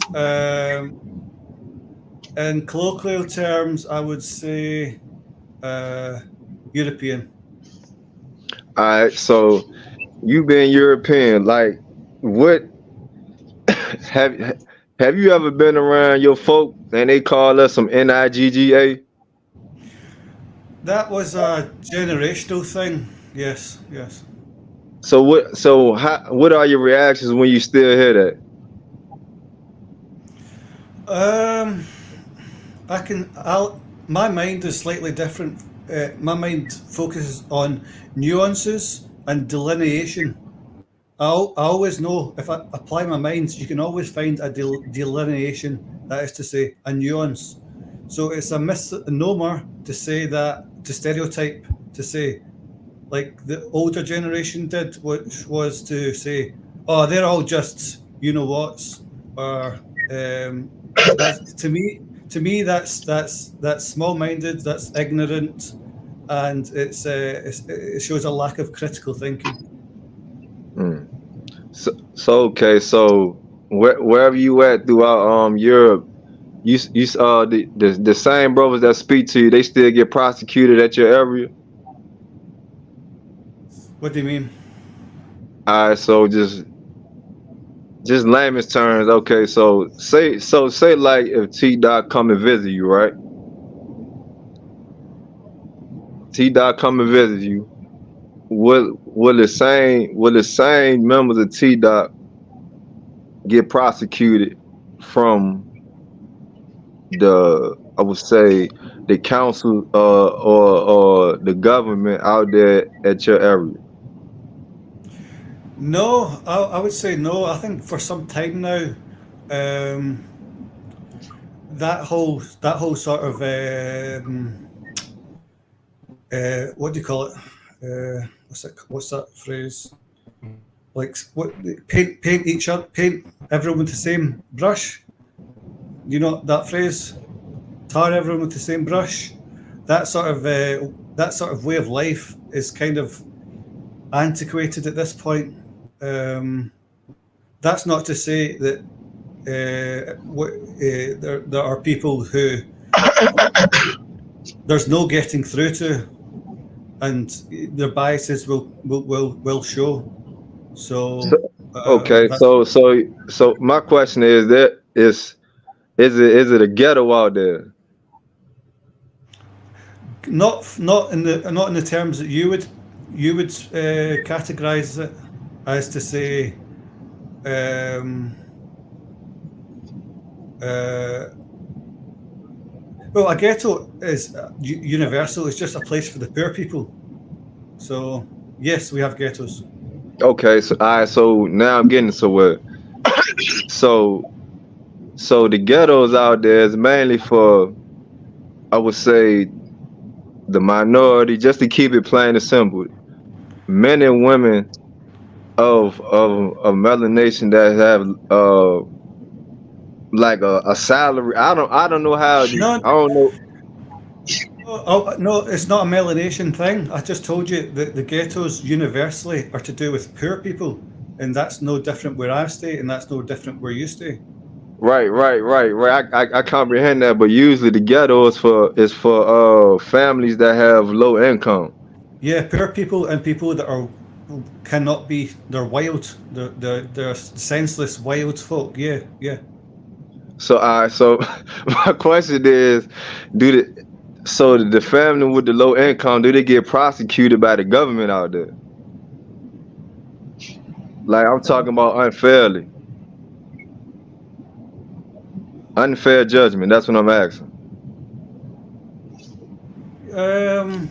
J: in colloquial terms, I would say European.
K: All right, so you being European, like what have have you ever been around your folk and they call us some NIGGA?
J: That was a generational thing. Yes, yes.
K: What are your reactions when you still hear that?
J: Um, my mind is slightly different. My mind focuses on nuances and delineation. I always know if I apply my mind, you can always find a delineation, that is to say, a nuance. So it's a misnomer to say that, to stereotype, to say, like the older generation did, which was to say, "Oh, they're all just you know what's," or that's to me. To me, that's small-minded, that's ignorant, and it shows a lack of critical thinking.
K: Mm. Okay, so wherever you at throughout Europe, the same brothers that speak to you, they still get prosecuted at your area.
J: What do you mean?
K: All right, so just layman's terms. Okay, say like if T Dot come and visit you, right? T Dot come and visit you. Will the same members of T Dot get prosecuted from I would say the council or the government out there at your area?
J: No, I would say no. I think for some time now, um, that whole sort of what do you call it? What's that phrase? Like what paint everyone with the same brush. You know that phrase? Tar everyone with the same brush. That sort of way of life is kind of antiquated at this point. Um, that's not to say that there are people who there's no getting through to, and their biases will show. So
K: Okay,
J: that's
K: so my question is that is it a ghetto out there?
J: not in the terms that you would categorize it as to say. Um, uh, well, a ghetto is universal. It's just a place for the poor people. So yes, we have ghettos.
K: Okay, so now I'm getting somewhere. So the ghettos out there is mainly for, I would say, the minority, just to keep it plain and simple. Men and women of melanation that have like a salary. I don't know how
J: No,
K: I don't know.
J: no, it's not a melanation thing. I just told you that the ghettos universally are to do with poor people, and that's no different where I stay, and that's no different where you stay.
K: Right. I comprehend that, but usually the ghetto is for families that have low income.
J: Yeah, poor people and people that are cannot be. They're wild. They're senseless wild folk. Yeah, yeah.
K: So my question is, do the family with the low income, do they get prosecuted by the government out there? Like I'm talking about unfair judgment. That's what I'm asking.
J: Um,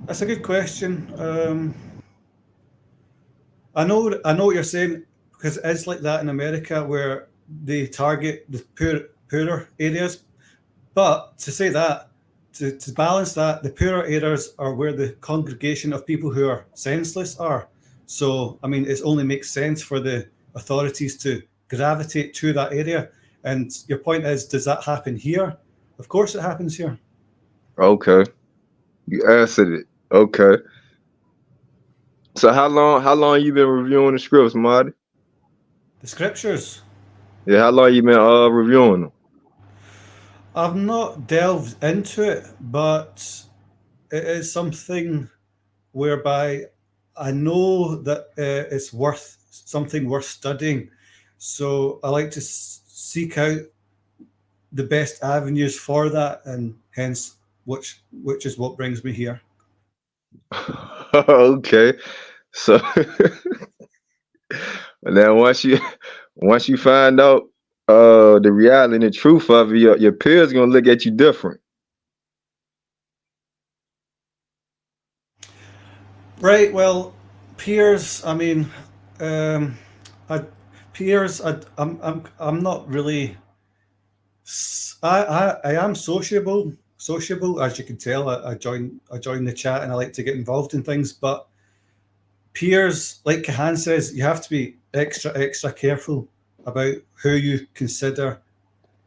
J: that's a good question. I know what you're saying because it's like that in America where they target the poorer areas. But to say that, to balance that, the poorer areas are where the congregation of people who are senseless are. So, I mean, it only makes sense for the authorities to gravitate to that area. And your point is, does that happen here? Of course, it happens here.
K: Okay. You answered it. Okay. So how long you been reviewing the scripts, Marty?
J: The scriptures.
K: Yeah, how long you been reviewing them?
J: I've not delved into it, but it is something whereby I know that it's worth something worth studying. So I like to seek out the best avenues for that, and hence which is what brings me here.
K: Okay. So and then once you find out the reality and the truth of it, your peers gonna look at you different.
J: Right. Well, peers. I mean, um, I, peers. I'm not really. I am sociable. Sociable, as you can tell. I join the chat and I like to get involved in things. But peers, like Kahan says, you have to be extra careful about who you consider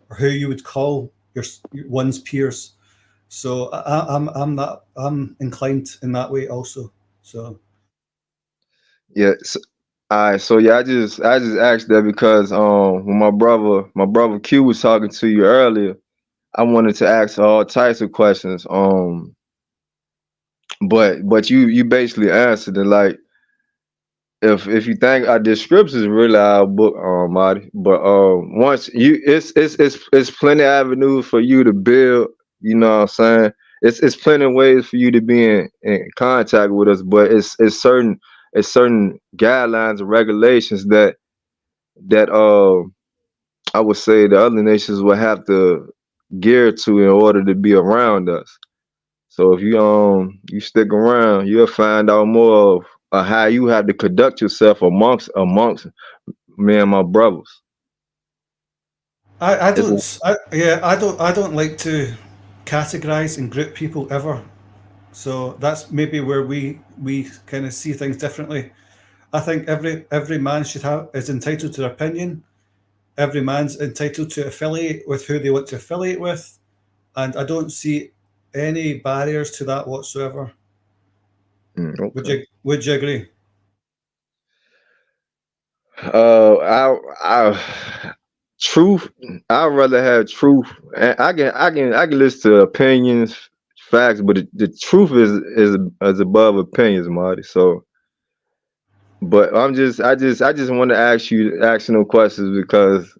J: or who you would call your one's peers. So I'm inclined in that way also. So
K: Yeah. All right. So yeah, I just asked that because when my brother Q was talking to you earlier, I wanted to ask all types of questions. But you basically answered it like if you think the scripts is really our book, Marty. But once you it's plenty of avenues for you to build. You know what I'm saying? It's plenty of ways for you to be in contact with us, but it's certain guidelines and regulations that I would say the other nations will have to gear to in order to be around us. So if you stick around, you'll find out more of how you have to conduct yourself amongst me and my brothers.
J: I
K: It's
J: don't yeah I don't like to categorize and group people ever. So that's maybe where we kind of see things differently. I think every man should have is entitled to their opinion. Every man's entitled to affiliate with who they want to affiliate with, and I don't see any barriers to that whatsoever. Would
K: okay.
J: you agree?
K: I truth. I'd rather have truth. I can listen to opinions, facts, but the truth is above opinions, Marty. So, but I just want to ask you no questions because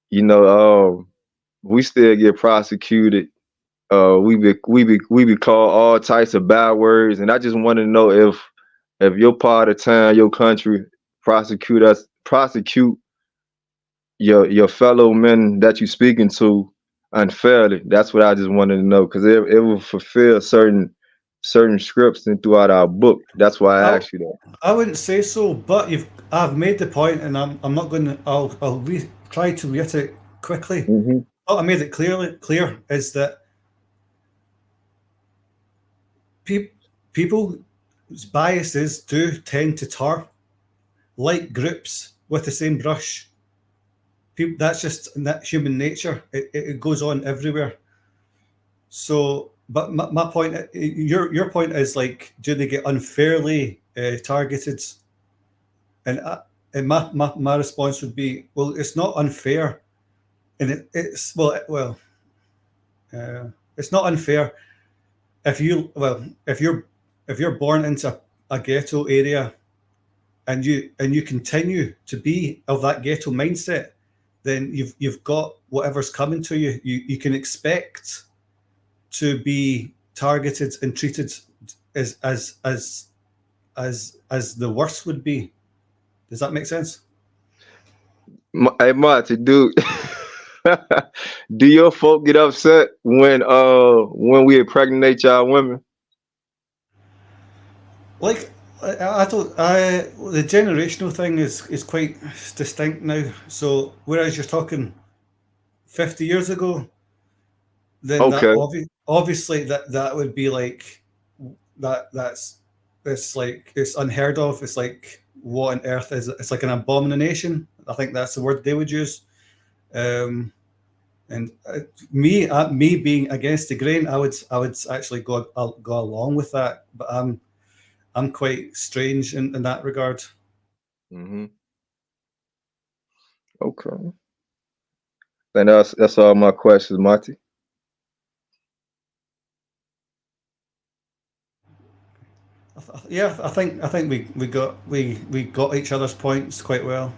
K: you know we still get prosecuted. We be called all types of bad words, and I just want to know if your part of town, your country, prosecute your fellow men that you speaking to unfairly. That's what I just wanted to know because it will fulfill certain scripts and throughout our book. That's why I
J: I,
K: asked you that.
J: I wouldn't say so, but I've made the point, and I'm not going to. Try to reiterate quickly.
K: Hmm.
J: What I made it clear is that pe- people's biases do tend to tar like groups with the same brush. People, that's just human nature. It goes on everywhere. So, but my point, your point is like, do they get unfairly targeted? And my response would be, well, it's not unfair, and it's it's not unfair if you're born into a ghetto area and you continue to be of that ghetto mindset, then you've got whatever's coming to you. You can expect to be targeted and treated as the worst would be. Does that make sense?
K: Hey, Marty, dude, do your folk get upset when we impregnate y'all women?
J: Like I don't I the generational thing is quite distinct now. So whereas you're talking 50 years ago, then that
K: Okay.
J: obviously that would be like that's it's like it's unheard of. It's like what on earth is it? It's like an abomination. I think that's the word they would use. Um, And me being against the grain, I would actually go along with that. But I'm quite strange in that regard.
K: Mm-hmm. Okay. Then that's all my questions, Marty.
J: Yeah, I think we got each other's points quite well.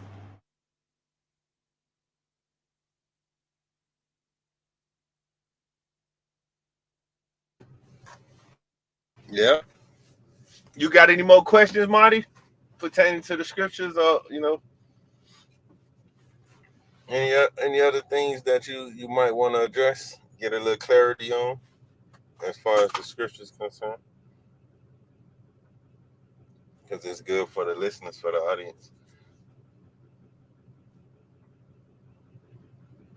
C: Yeah. You got any more questions, Marty, pertaining to the scriptures, or any other things that you might want to address, get a little clarity on, as far as the scriptures concerned, because it's good for the listeners, for the audience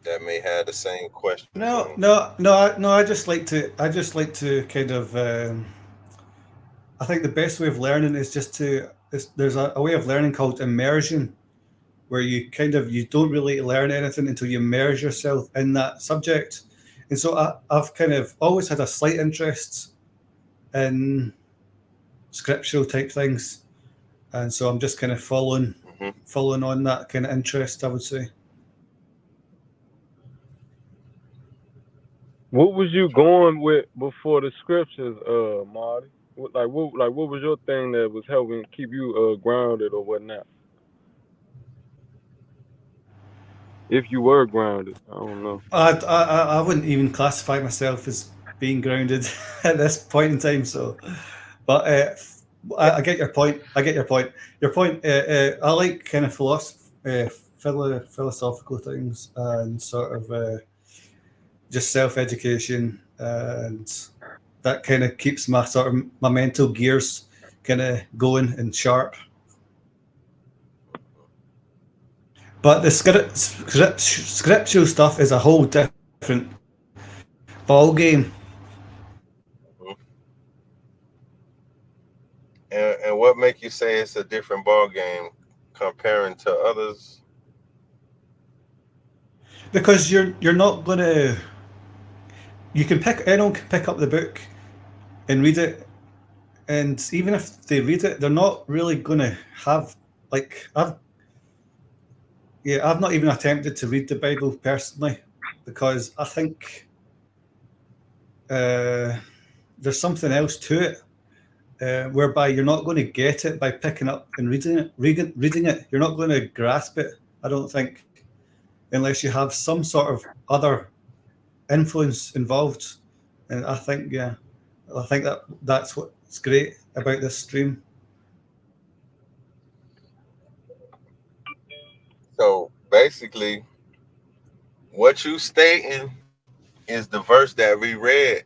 C: that may have the same questions.
J: No, no, no, no. I just like to kind of. I think the best way of learning is just there's a way of learning called immersion, where you don't really learn anything until you immerse yourself in that subject. And so I've kind of always had a slight interest in scriptural type things, and so I'm just kind of following on that kind of interest, I would say.
F: What was you going with before the scriptures, Marty? What was your thing that was helping keep you grounded or whatnot? If you were grounded, I don't know.
J: I wouldn't even classify myself as being grounded at this point in time. So, but I get your point. I get your point. Your point. I like kind of philosophical things and sort of just self education, and that kind of keeps my sort of my mental gears kind of going and sharp. But the scriptural stuff is a whole different ball game.
C: And what make you say it's a different ball game comparing to others?
J: Because you're not gonna you can pick anyone can pick up the book and read it, and even if they read it, they're not really gonna have like I've not even attempted to read the Bible personally because I think there's something else to it, whereby you're not going to get it by picking up and reading it. You're not going to grasp it, I don't think, unless you have some sort of other influence involved. And I think, that's what's great about this stream.
C: So basically, what you stating is the verse that we read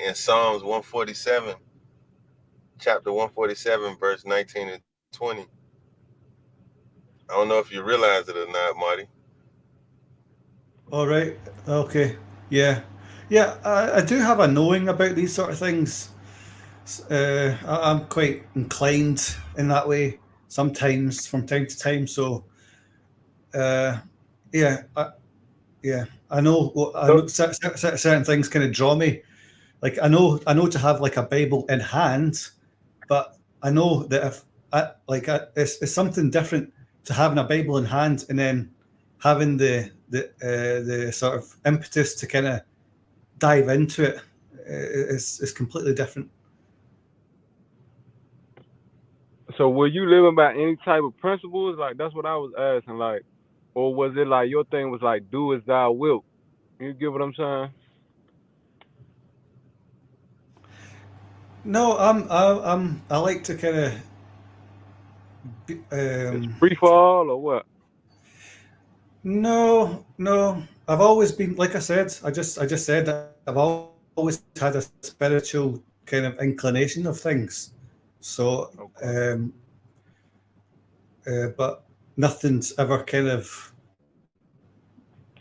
C: in Psalms 147, chapter 147, verse 19 and 20. I don't know if you realize it or not, Marty.
J: All right. Okay. Yeah. Yeah. I do have a knowing about these sort of things. I'm quite inclined in that way sometimes from time to time. So, uh, yeah, yeah, I know. I
F: So,
J: know certain things kind of draw me. Like I know to have like a Bible in hand, but I know that if it's something different to having a Bible in hand and then having the sort of impetus to kind of dive into it. Is completely different.
F: so were you living by any type of principles? Like that's what I was asking. Like, or was it like your thing was like do as thou wilt? You get what I'm saying?
J: No, I like to kind of
F: It's free fall or what?
J: no, no. I've always been like I said. I just said that I've always had a spiritual kind of inclination of things. So,
F: Okay.
J: but nothing's ever kind of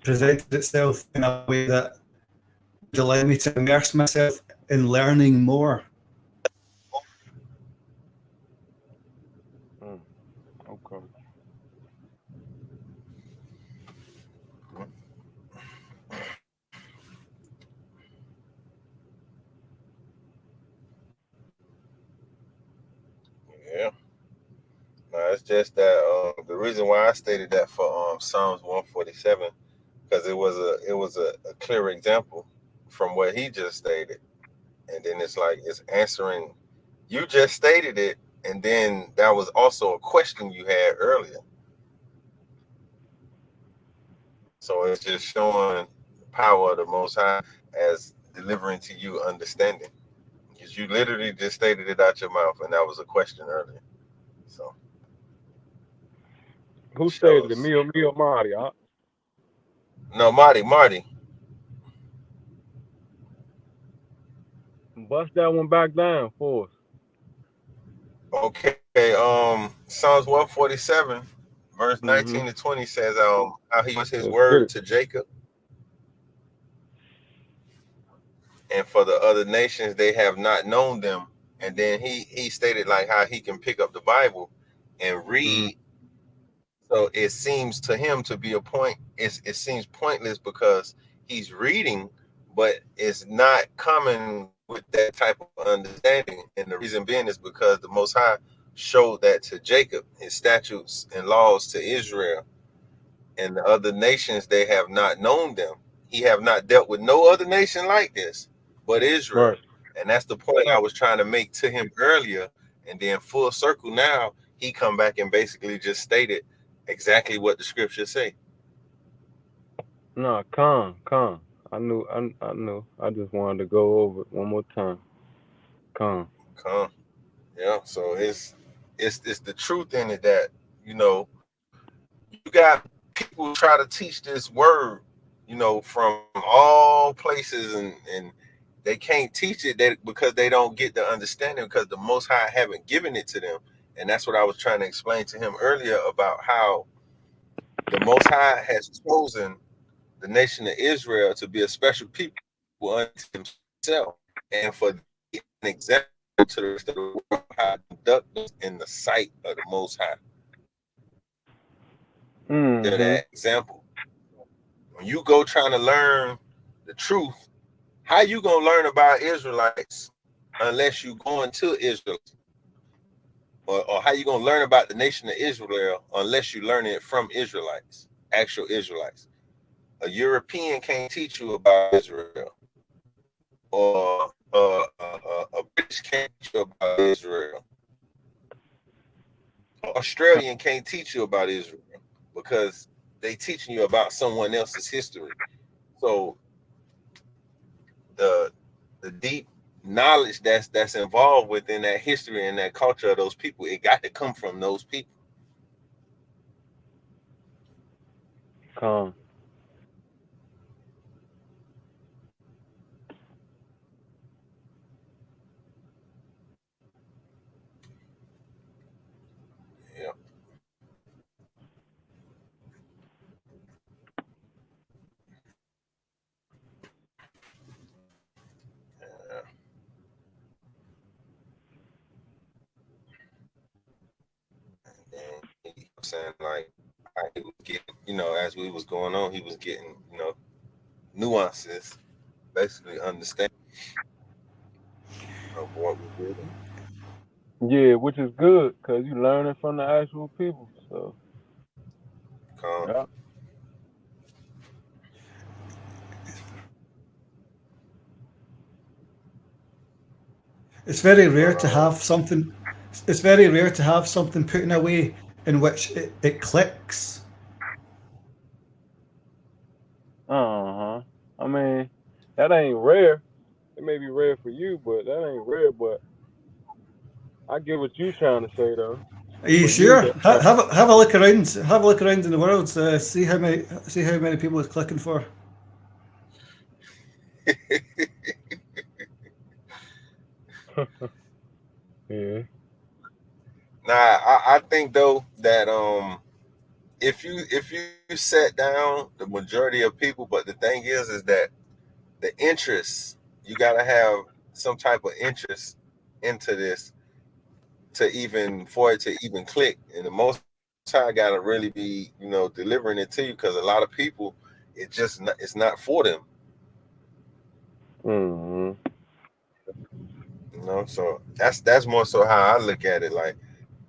J: presented itself in a way that would allow me to immerse myself in learning more.
F: Mm, okay.
C: Yeah. No, it's just that the reason why I stated that for Psalms 147, because it was a clear example from what he just stated, and then it's like it's answering. You just stated it, and then that was also a question you had earlier. So it's just showing the power of the Most High as delivering to you understanding. Because you literally just stated it out your mouth, and that was a question earlier. So it
F: Who stated it?
C: shows.
F: Me or Marty?
C: No, Marty.
F: Bust that one back down for us.
C: Okay. Psalms 147, verse
F: Mm-hmm.
C: 19 to 20 says how he was his
F: Let's get
C: word
F: it.
C: to Jacob, and for the other nations they have not known them. And then he stated like how he can pick up the Bible and
F: Mm-hmm.
C: read. So it seems to him to be a point. It seems pointless because he's reading, but it's not coming with that type of understanding. And the reason being is because the Most High showed that to Jacob, his statutes and laws to Israel, and the other nations they have not known them. He have not dealt with no other nation like this but Israel.
F: Right.
C: And that's the point I was trying to make to him earlier. And then full circle now, he come back and basically just stated exactly what the scriptures say.
F: Nah, con. I knew. I just wanted to go over it one more time. Con.
C: Come. Yeah. So it's the truth in it that, you know, you got people try to teach this word, from all places, and they can't teach it because they don't get the understanding because the Most High haven't given it to them. And that's what I was trying to explain to him earlier about how the Most High has chosen the nation of Israel to be a special people unto himself, and for an example to the rest of the world how to conduct us in the sight of the Most High. They're
F: Mm-hmm.
C: that example. When you go trying to learn the truth, how you gonna learn about Israelites unless you go into Israel? Or how you gonna learn about the nation of Israel unless you learn it from Israelites, actual Israelites? A European can't teach you about Israel, or a British can't teach you about Israel. An Australian can't teach you about Israel because they teaching you about someone else's history. So the deep knowledge that's involved within that history and that culture of those people, it got to come from those people.
F: Con.
C: Yeah. Yeah. And he was saying like he was getting, as we was going on, he was getting, nuances, basically understand of what we're reading.
F: Yeah, which is good because you learning from the actual people. So
C: Come.
F: yeah.
J: It's very rare
C: But
J: to have something. It's very rare to have something put in a way in which it clicks.
F: Uh-huh. I mean, that ain't rare. It may be rare for you, but that ain't rare. But I get what you trying to say though.
J: Are you
F: For you,
J: sure?
F: that
J: Have a look around. Have a look around in the world. See how many people it's clicking for.
F: yeah.
C: Nah, I think though that if you set down the majority of people, but the thing is that the interest, you gotta have some type of interest into this for it to even click. And the most time gotta really be, delivering it to you because a lot of people it's not for them.
F: Mm-hmm.
C: So that's more so how I look at it. Like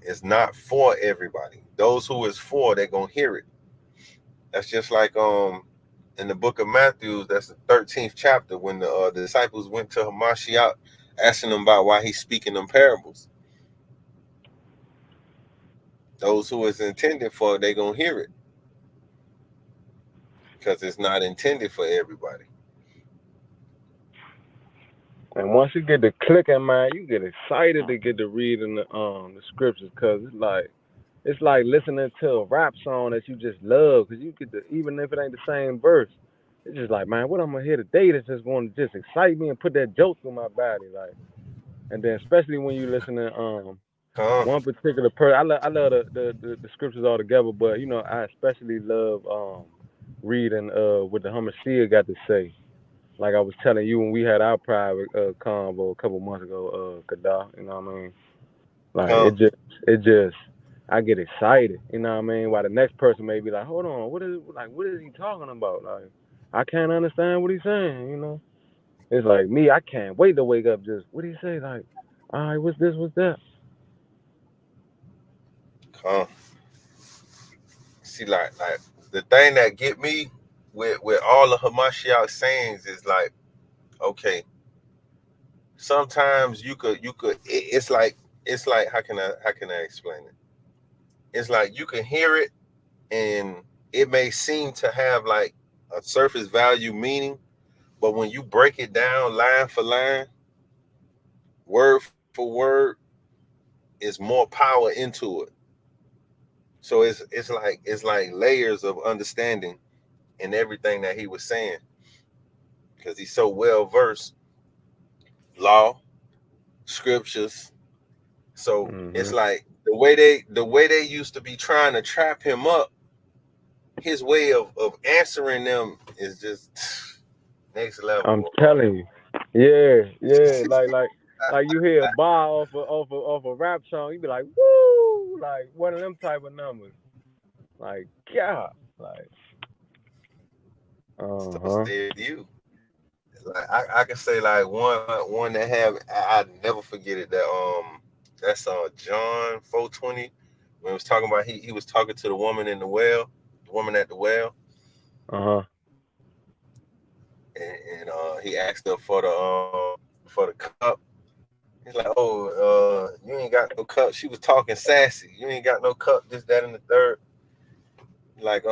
C: It's not for everybody. Those who is for, they're gonna hear it. That's just like in the book of Matthew, that's the 13th chapter, when the disciples went to Hamashiach asking him about why he's speaking them parables. Those who is intended for, they gonna hear it, because it's not intended for everybody.
F: And once you get the clicking, man, you get excited to get to reading the scriptures, because it's like listening to a rap song that you just love, because you get to, even if it ain't the same verse, it's just like, man, what I'm gonna hear today that's just going to just excite me and put that joke through my body, like. And then especially when you listen to one particular person, I love the scriptures all together, but you know, I especially love reading what the Hamashiach got to say. Like I was telling you when we had our private convo a couple months ago, Kadah, you know what I mean? Like it just I get excited, you know what I mean? While the next person may be like, hold on, what is he talking about? Like I can't understand what he's saying, you know? It's like me, I can't wait to wake up. Just what do you say? Like, all right, what's this? What's that?
C: See, like the thing that get me with all the Hamashiach sayings is like, okay, sometimes you could it's like how can I explain it? It's like you can hear it and it may seem to have like a surface value meaning, but when you break it down line for line, word for word, is more power into it. So it's like layers of understanding in everything that he was saying, because he's so well versed, law, scriptures. So it's like the way they used to be trying to trap him up, his way of answering them is just next level.
F: I'm telling you. Yeah. Like you hear a bar off a rap song, you be like, woo, like one of them type of numbers. Like, yeah. Like
C: So stay with you. Like I can say like one that have I never forget it, that that's John 4:20, when he was talking about he was talking to the woman in the well, the woman at the well. And he asked her for the cup. He's like, oh, you ain't got no cup. She was talking sassy. You ain't got no cup, this, that, and the third. Like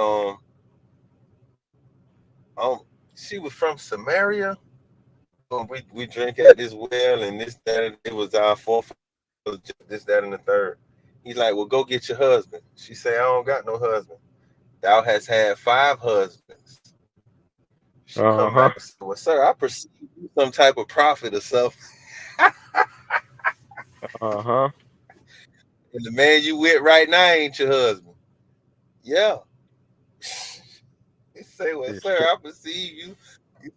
C: she was from Samaria. We drink at this well, and this, that, it was our fourth, this, that, and the third. He's like, well, go get your husband. She say, I don't got no husband. Thou hast had 5 husbands. She come back and say, well, sir, I perceive you some type of prophet or something. And the man you with right now ain't your husband. Yeah. He say, well, sir, I perceive you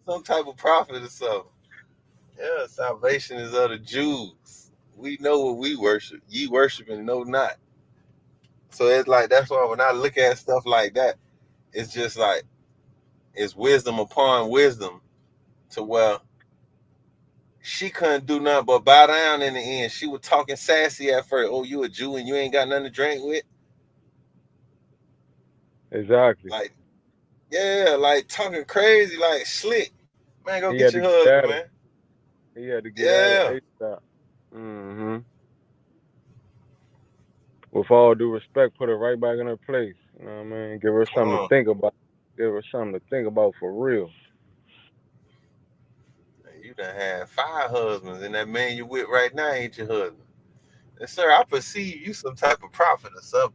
C: some type of prophet or something. Yeah, salvation is of the Jews. We know what we worship. Ye worship and know not. So it's like, that's why when I look at stuff like that, it's just like, it's wisdom upon wisdom, to where she couldn't do nothing but bow down in the end. She was talking sassy at first. Oh, you a Jew and you ain't got nothing to drink with?
F: Exactly.
C: Like, yeah, like talking crazy, like slick. Man, go get your husband, man.
F: He had to get at it ASAP. With all due respect, put her right back in her place. You know what I mean? Give her something to think about. Give her something to think about for real.
C: You done had 5 husbands, and that man you with right now ain't your husband. And sir, I perceive you some type of prophet or something.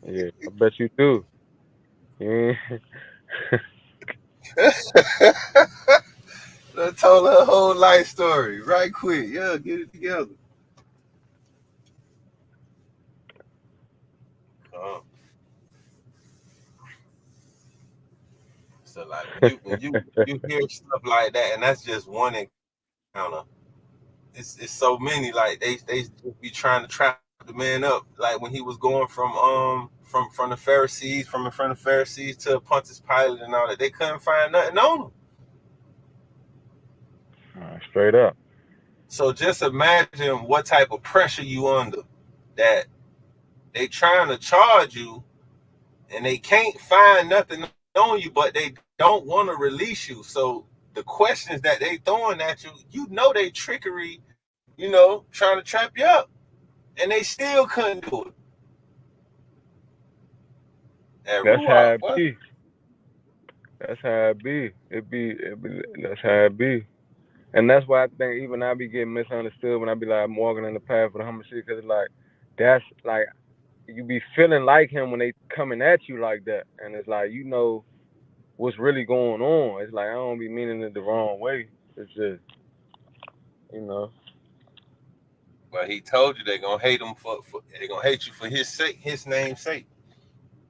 F: Yeah, I bet you do. Yeah.
C: I told her whole life story right quick. Yeah, get it together. So like when you hear stuff like that, and that's just one encounter. It's so many, like they just be trying to trap the man up. Like when he was going from the Pharisees, from in front of Pharisees to Pontius Pilate and all that, they couldn't find nothing on him.
F: Straight up.
C: So just imagine what type of pressure you under, that they trying to charge you and they can't find nothing on you, but they don't want to release you. So the questions that they throwing at you, you know they trickery, trying to trap you up. And they still couldn't do it. That
F: That's how
C: Ruach,
F: it
C: what?
F: be. That's how it be. That's how it be. And that's why I think even I be getting misunderstood when I be like, I'm walking in the path of the humble shit, because like, that's like, you be feeling like him when they coming at you like that. And it's like, what's really going on. It's like, I don't be meaning it the wrong way. It's just, you know.
C: Well, he told you they're gonna hate him for they're gonna hate you for his sake, his name's sake.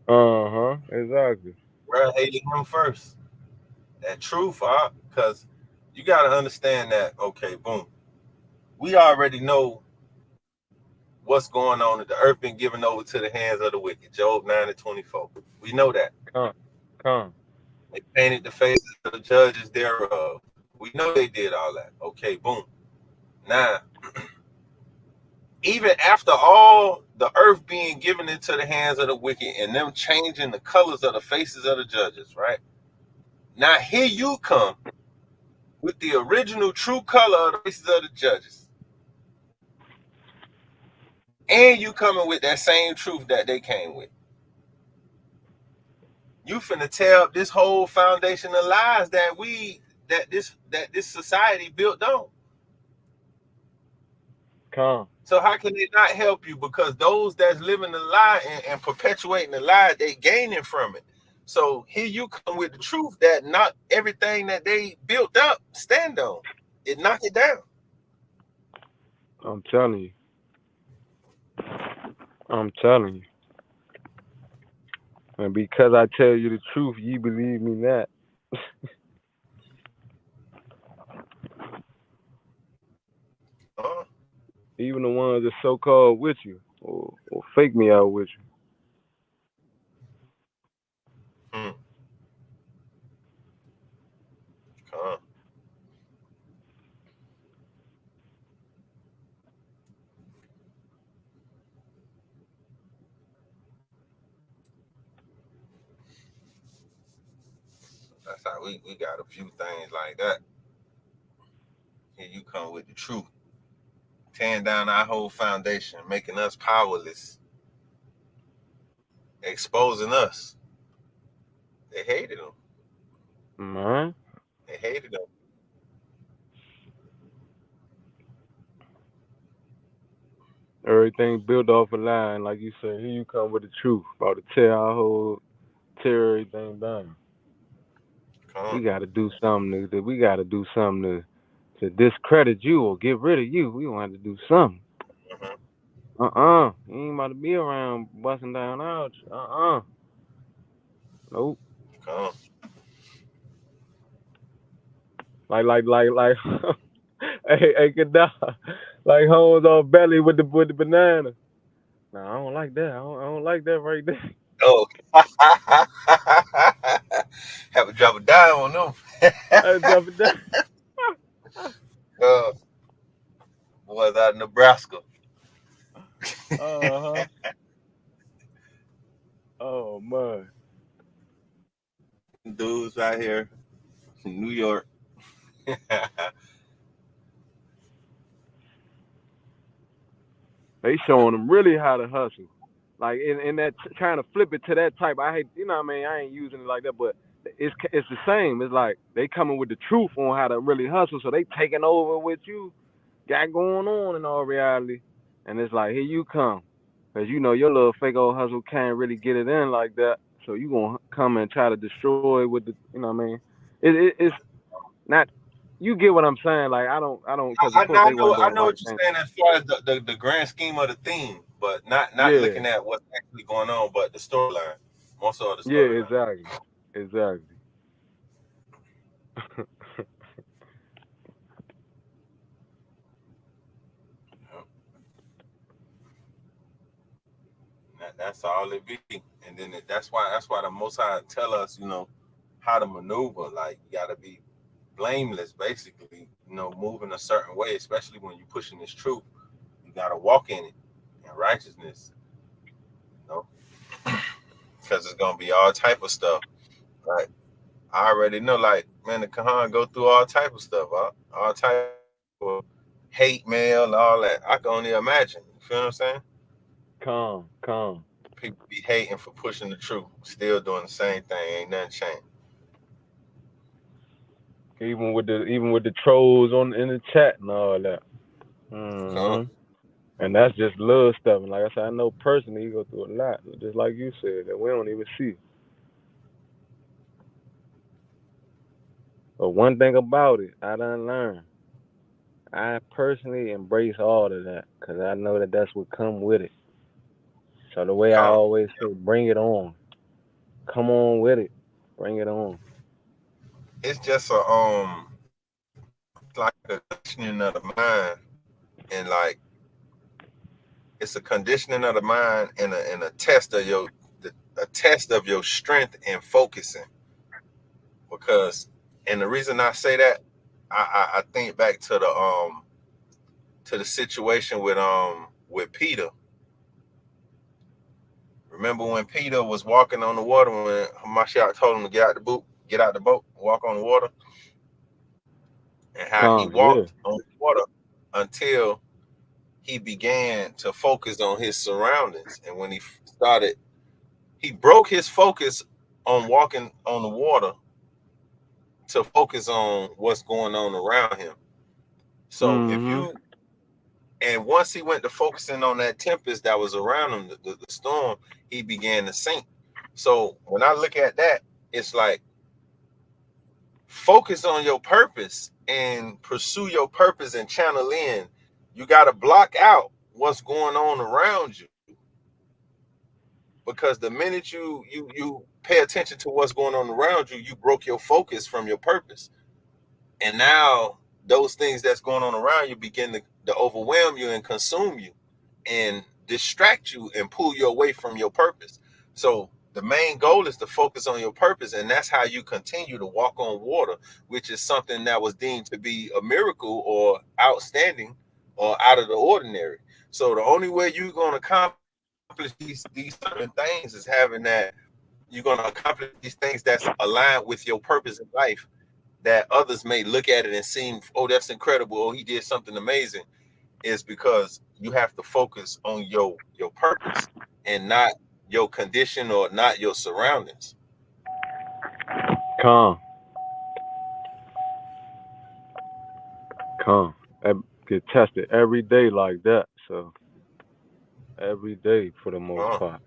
F: Exactly.
C: We're hating him first. That truth, because you gotta understand that, okay, boom. We already know what's going on, that the earth been given over to the hands of the wicked. Job 9:24. We know that.
F: Come.
C: They painted the faces of the judges thereof. We know they did all that. Okay, boom. Now, even after all the earth being given into the hands of the wicked and them changing the colors of the faces of the judges, right? Now here you come with the original true color of the faces of the judges. And you coming with that same truth that they came with. You finna tear up this whole foundation of lies that this society built on.
F: Come.
C: So how can they not help you? Because those that's living the lie and perpetuating the lie, they gaining from it. So here you come with the truth that not everything that they built up stand on. It knock it down.
F: I'm telling you. I'm telling you. And because I tell you the truth, you believe me not. Even the ones that so-called with you or fake me out with you.
C: That's how we got a few things like that. Here you come with the truth, tearing down our whole foundation, making us powerless, exposing us. They hated them.
F: Man.
C: They hated them.
F: Everything built off a line, like you said. Here you come with the truth, about to tear everything down. We gotta do something to discredit you or get rid of you. We gonna have to do something. You ain't about to be around busting down out. Nope. Like hey, good dog. Like Holmes on belly with the banana. Nah, I don't like that. I don't like that right there.
C: Oh. Have a drop a dime on them.
F: Drop it down.
C: Was out in Nebraska.
F: Oh man.
C: Dudes out here in New York.
F: They showing them really how to hustle. Like in that trying to flip it to that type. I hate, I mean, I ain't using it like that, but it's the same. It's like they coming with the truth on how to really hustle, so they taking over what you got going on in all reality. And it's like, here you come, cause your little fake old hustle can't really get it in like that. So you gonna come and try to destroy with the, what I mean? It's not. You get what I'm saying? Like I don't, because of course they wasn't
C: I
F: doing the
C: know
F: right
C: what you're
F: thing.
C: saying as far as the grand scheme of the theme, but not looking at what's actually going on, but the storyline. More so the storyline.
F: Yeah, exactly.
C: That's all it be, and then that's why the Most High tell us, how to maneuver. Like you gotta be blameless, basically, move in a certain way, especially when you're pushing this truth. You gotta walk in it in righteousness, you know, because it's gonna be all type of stuff. Like I already know, like man, the Kahan go through all type of stuff, all type of hate mail, all that. I can only imagine. You feel what I'm saying?
F: Calm.
C: People be hating for pushing the truth, still doing the same thing. Ain't nothing changed.
F: Even with the trolls in the chat and all that.
C: Come,
F: And that's just little stuff. And like I said, I know personally you go through a lot, just like you said, that we don't even see. But one thing about it, I done learned. I personally embrace all of that because I know that that's what come with it. So the way I
C: come.
F: always say, bring it on. Come on with it. Bring it on.
C: It's just like a conditioning of the mind, and like it's a conditioning of the mind and a test of a test of your strength and focusing. Because, and the reason I say that, I think back to the situation with Peter. Remember when Peter was walking on the water when Hamashiach told him to get out the boat, walk on the water, and how he
F: Yeah.
C: walked on the water until he began to focus on his surroundings. And when he broke his focus on walking on the water to focus on what's going on around him. So and once he went to focusing on that tempest that was around him, the storm, he began to sink. So when I look at that, it's like focus on your purpose and pursue your purpose and channel in. You got to block out what's going on around you, because the minute you pay attention to what's going on around you, you broke your focus from your purpose. And now those things that's going on around you begin to overwhelm you and consume you and distract you and pull you away from your purpose. So the main goal is to focus on your purpose, and that's how you continue to walk on water, which is something that was deemed to be a miracle or outstanding or out of the ordinary. So the only way you're going to accomplish these certain things is having that you're going to accomplish these things that's aligned with your purpose in life, that others may look at it and seem, oh, that's incredible, oh, he did something amazing, is because you have to focus on your purpose and not your condition or not your surroundings.
F: Calm. I get tested every day like that. So every day for the most part.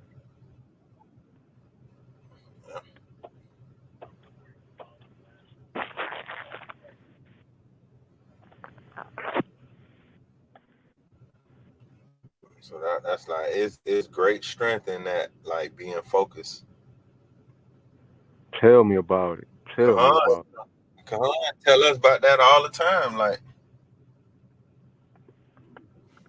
C: So that's like it's great strength in that, like being focused.
F: Tell me about it.
C: Kahan tell us about that all the time, like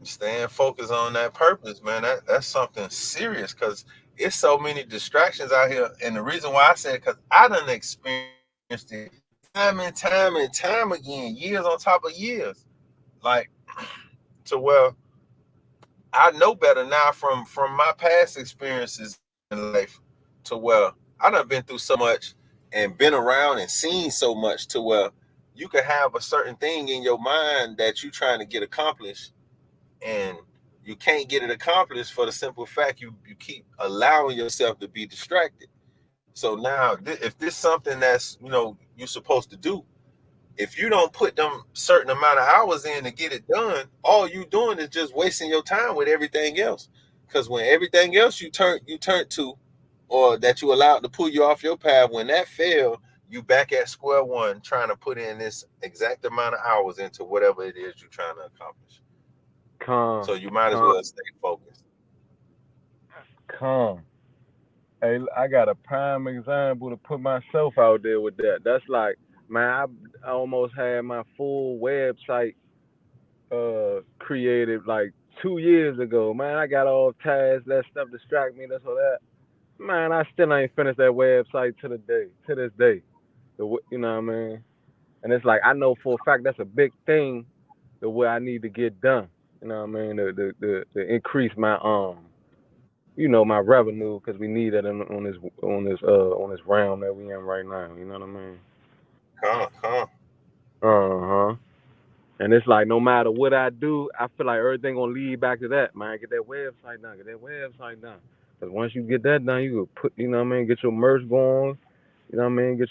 C: staying focused on that purpose, man. That's something serious, because it's so many distractions out here. And the reason why I said it, because I done experienced it time and time again, years on top of years, like to where I know better now from my past experiences in life, to where I done been through so much and been around and seen so much, to where you can have a certain thing in your mind that you're trying to get accomplished, and you can't get it accomplished for the simple fact you keep allowing yourself to be distracted. So now, if this something that's you're supposed to do, if you don't put them certain amount of hours in to get it done, all you doing is just wasting your time with everything else. Because when everything else you turn to, or that you allowed to pull you off your path, when that failed, you back at square one trying to put in this exact amount of hours into whatever it is you're trying to accomplish. So you might as well stay focused.
F: Hey, I got a prime example to put myself out there with that. That's like, man, I almost had my full website created like 2 years ago. Man, I got all tasks, that stuff distract me, this or that. Man, I still ain't finished that website to this day. You know what I mean? And it's like I know for a fact that's a big thing the way I need to get done. You know what I mean? To increase my my revenue because we need it on this realm that we in right now. You know what I mean?
C: Come.
F: Uh huh. And it's like no matter what I do, I feel like everything gonna lead back to that. Man, get that website done. Get that website done. Cause once you get that done, you can put, you know what I mean, get your merch going. You know what I mean, get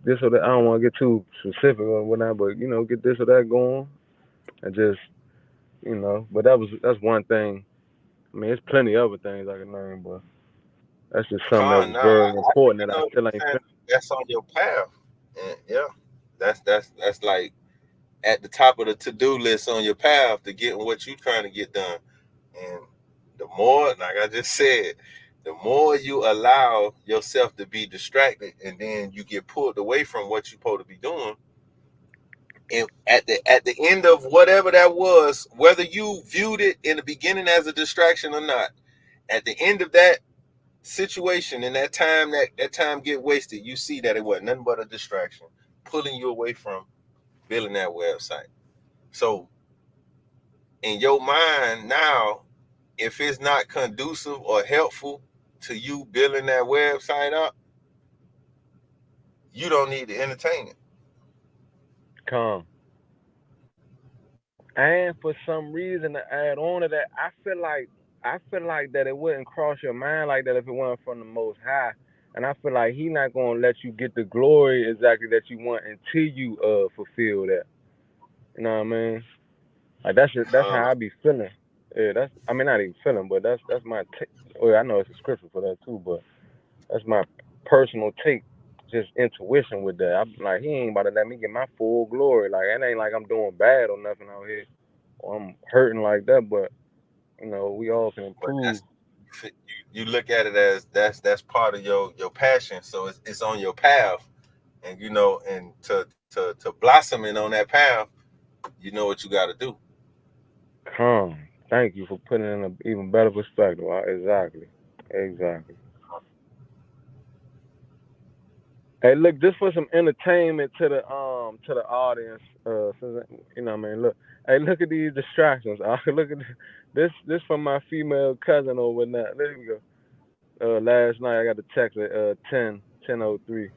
F: this or that. I don't want to get too specific or whatnot, but get this or that going, and just But that's one thing. I mean, there's plenty of other things I can learn, but that's just something that
C: Con,
F: was
C: nah,
F: very important that I
C: what
F: still
C: you're
F: ain't
C: saying,
F: finished.
C: that's on your path. And yeah, that's like at the top of the to-do list on your path to getting what you're trying to get done. And the more, like I just said, the more you allow yourself to be distracted and then you get pulled away from what you're supposed to be doing. And at the end of whatever that was, whether you viewed it in the beginning as a distraction or not, at the end of that situation and that time get wasted, you see that it wasn't nothing but a distraction, pulling you away from building that website. So in your mind now, if it's not conducive or helpful to you building that website up, you don't need to entertain it.
F: Come. And for some reason to add on to that, I feel like that it wouldn't cross your mind like that if it wasn't from the Most High. And I feel like He not gonna let you get the glory exactly that you want until you fulfill that. You know what I mean? Like that's
C: Uh,
F: how I be feeling. Yeah, I mean not even feeling, but that's my take. Well, I know it's a scripture for that too, but that's my personal take, just intuition with that. I'm like, He ain't about to let me get my full glory. Like it ain't like I'm doing bad or nothing out here, or I'm hurting like that. But we all can
C: but
F: improve.
C: that's you look at it as that's part of your passion. So it's on your path, and and to blossoming on that path, you know what you got to do.
F: Calm. Thank you for putting it in an even better perspective. Exactly. Exactly. Hey, look, just for some entertainment to the audience. What I mean, look. Hey, look at these distractions. Look at this from my female cousin or whatnot. There we go. Last night I got the text at 10:03.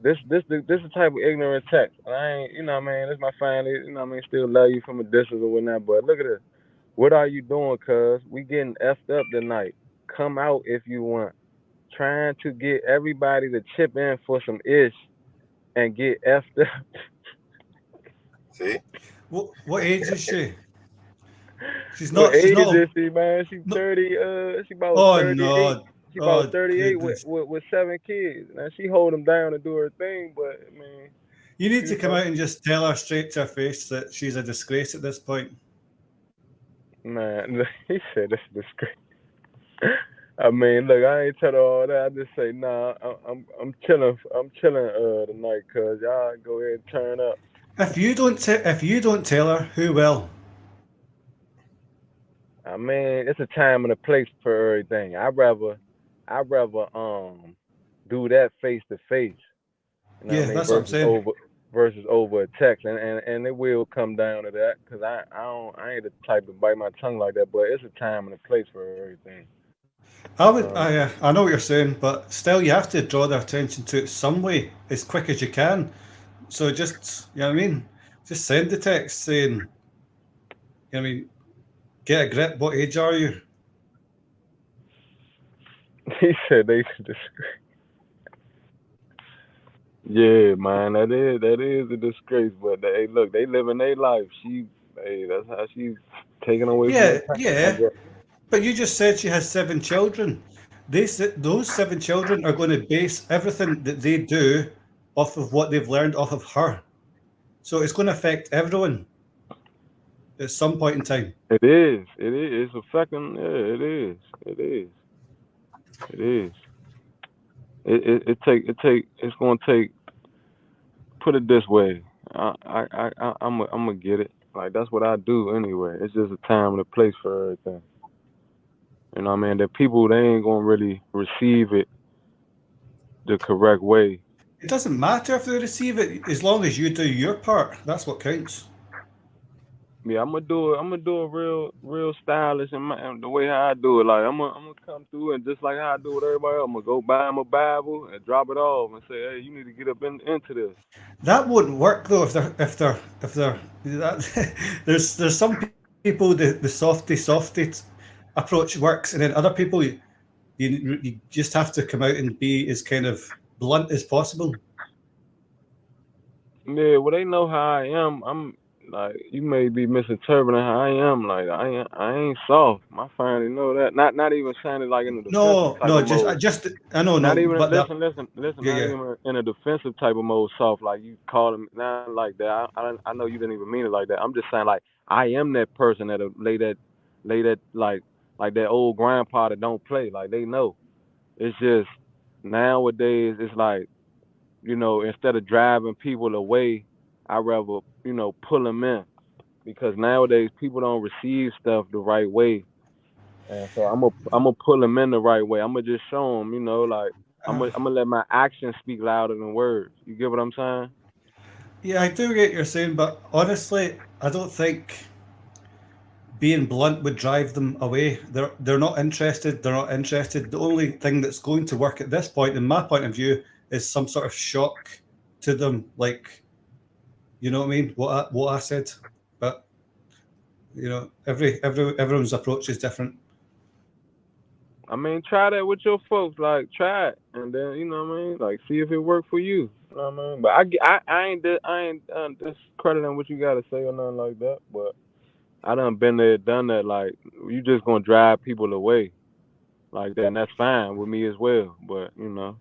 F: This the type of ignorant text. And I ain't, what I mean, this my family. What I mean, still love you from a distance or whatnot. But look at this. What are you doing, cuz? We getting effed up tonight. Come out if you want. Trying to get everybody to chip in for some ish and get effed up.
C: See,
J: What age is she? She's
F: What
J: not. She's
F: age
J: not.
F: is she, man? She
J: No,
F: 30. She about
J: oh
F: 38.
J: no.
F: She about
J: Oh
F: 38 with
J: goodness.
F: with, with 7 kids. Now she hold them down and do her thing, but I mean,
J: You need to
F: you
J: come
F: know,
J: out and just tell her straight to her face that she's a disgrace at this point.
F: man, he said this is disgrace. I mean, look, I ain't tell her all that. I just say, nah, I'm chilling. I'm chilling tonight, cuz y'all go ahead and turn up.
J: If you don't tell her, who will?
F: I mean, it's a time and a place for everything. I rather do that face to face. You know what
J: Yeah,
F: I mean?
J: that's what I'm
F: Versus
J: saying.
F: over a text, and it will come down to that because I ain't the type to bite my tongue like that. But it's a time and a place for everything.
J: I
F: You know
J: would.
F: what I mean?
J: I know what you're saying, but still, you have to draw their attention to it some way as quick as you can. So just, you know what I mean? Just send the text saying, you know what I mean, get a grip. What age are you?
F: He said they just yeah, man, that is a disgrace. But hey, look, they living their life. That's how she's taken away from her
J: Yeah,
F: parents, I
J: yeah.
F: guess.
J: But you just said she has 7 children. Those 7 children are going to base everything that they do off of what they've learned off of her. So it's going to affect everyone at some point in time.
F: It is. It is. It's affecting. Yeah, it is. It is. It is. It's gonna take. Put it this way. I'm gonna get it. Like that's what I do anyway. It's just a time and a place for everything. You know what I mean? The people they ain't gonna really receive it the correct way.
J: it doesn't matter if they receive it as long as you do your part. That's what counts.
F: Yeah, I'm gonna do it. I'm gonna do it real stylish and the way how I do it. Like I'm gonna come through and just like how I do with everybody else, I'm gonna go buy them a Bible and drop it off and say, hey, you need to get up into this.
J: That wouldn't work though if they're that, there's some people the softy approach works, and then other people you just have to come out and be as kind of blunt as possible.
F: Yeah, well they know how I am. I'm like you may be misinterpreting how I am. Like I ain't soft. My family know that. Not even saying it like in a defensive
J: No,
F: type
J: no,
F: of
J: just
F: mode.
J: I know,
F: Not
J: no,
F: even
J: but that
F: listen.
J: yeah,
F: Not
J: yeah.
F: even in a defensive type of mode, soft. Like you call him not like that. I know you didn't even mean it like that. I'm just saying like I am that person that'll lay that like that old grandpa that don't play. Like they know. It's just nowadays it's like instead of driving people away, I rather pull them in because nowadays people don't receive stuff the right way, and so I'm gonna pull them in the right way. I'm gonna just show them, like I'm gonna let my actions speak louder than words. You get what I'm saying?
J: Yeah, I do get what you're saying, but honestly, I don't think being blunt would drive them away. They're not interested. They're not interested. The only thing that's going to work at this point, in my point of view, is some sort of shock to them, like you know what I mean. What I said, but everyone's approach is different.
F: I mean, try that with your folks. Like, try it, and then you know what I mean. Like, see if it worked for you. You know what I mean? But I ain't discrediting what you gotta say or nothing like that. But I done been there, done that. Like, you just gonna drive people away like that, and that's fine with me as well. But you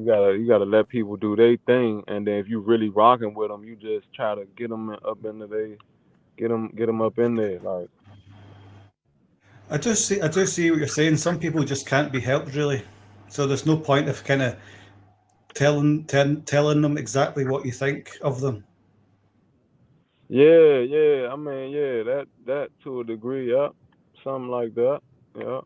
F: gotta let people do their thing, and then if you really rocking with them, you just try to get them up into get them up in there. Like,
J: I do see what you're saying. Some people just can't be helped really, so there's no point of kind of telling them exactly what you think of them.
F: yeah. I mean, yeah, that to a degree, yeah, something like that, yeah.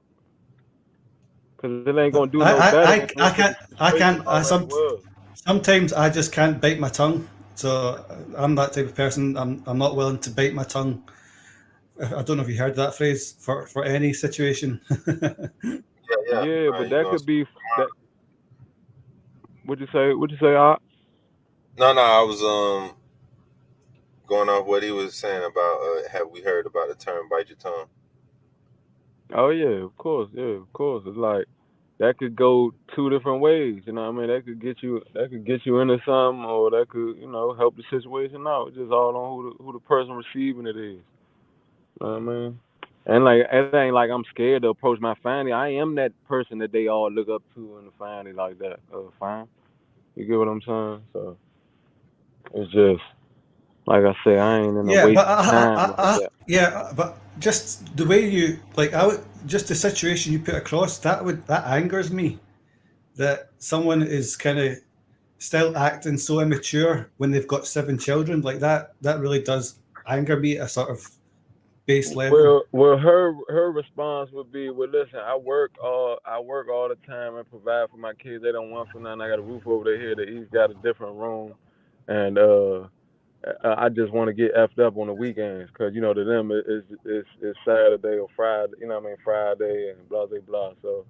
F: Cause it ain't gonna
J: But
F: do no better than
J: I
F: what the
J: can't I
F: situation
J: can't I
F: already
J: some
F: was.
J: sometimes I just can't bite my tongue. So I'm that type of person. I'm not willing to bite my tongue. I don't know if you heard that phrase for any situation.
C: Yeah.
F: Yeah, but
C: You
F: that
C: gonna
F: could
C: speak
F: be
C: tomorrow?
F: that. What you say? What you say?
C: No. I was going off what he was saying about have we heard about the term bite your tongue?
F: Oh yeah, of course. Yeah, of course. It's like that could go two different ways. You know what I mean? That could get you into something, or that could help the situation out. It's just all on who the person receiving it is. You know what I mean? And like it ain't like I'm scared to approach my family. I am that person that they all look up to in the family like that. Fine. You get what I'm saying? So it's just like I say, I ain't in a
J: Yeah, but
F: wasting time like that.
J: yeah, but just the way you like, just the situation you put across that angers me. That someone is kind of still acting so immature when they've got 7 children like that. That really does anger me at a sort of base level.
F: Well, her response would be, well, listen, I work all the time and provide for my kids. They don't want for nothing. I got a roof over their head. They each got a different room, and I just want to get effed up on the weekends because to them it's Saturday or Friday. You know what I mean? Friday and blah blah blah. So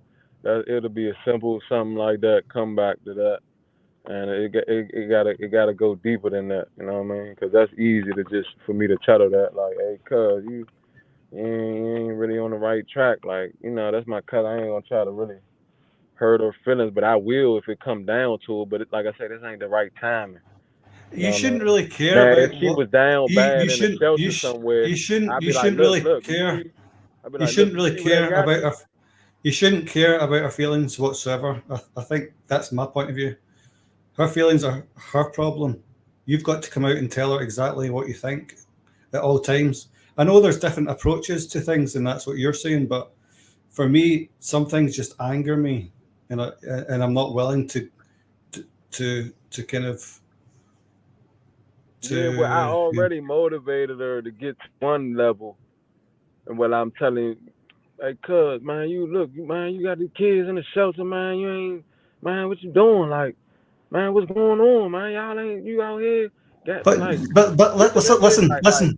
F: it'll be a simple something like that. Come back to that. And it gotta go deeper than that, you know what I mean? Because that's easy to just for me to chatter that like, hey, cuz you ain't really on the right track. Like, that's my cuz. I ain't gonna try to really hurt her feelings, but I will if it come down to it. But like I said, this ain't the right timing. You
J: You
F: know what I
J: shouldn't
F: mean?
J: really care
F: Now, if
J: about
F: she
J: what
F: was down
J: you
F: bad in a
J: shouldn't
F: shelter somewhere, I'd
J: you
F: be like,
J: shouldn't
F: look,
J: really
F: look, you
J: care.
F: see? I'd be
J: You
F: like, look,
J: shouldn't
F: you
J: really
F: see where that
J: care
F: got
J: about
F: you?
J: her. You shouldn't care about her feelings whatsoever. I think that's my point of view. Her feelings are her problem. You've got to come out and tell her exactly what you think at all times. I know there's different approaches to things, and that's what you're saying. But for me, some things just anger me, and I'm not willing to kind of
F: Yeah, well, I
J: to.
F: already motivated her to get to one level, and what I'm telling you, like, cuz, man, you look, man, you got these kids in the shelter, man. You ain't, man, what you doing? Like, man, what's going on, man? Y'all ain't you out here? Got
J: But
F: like
J: listen,
F: it's
J: listen,
F: like
J: listen.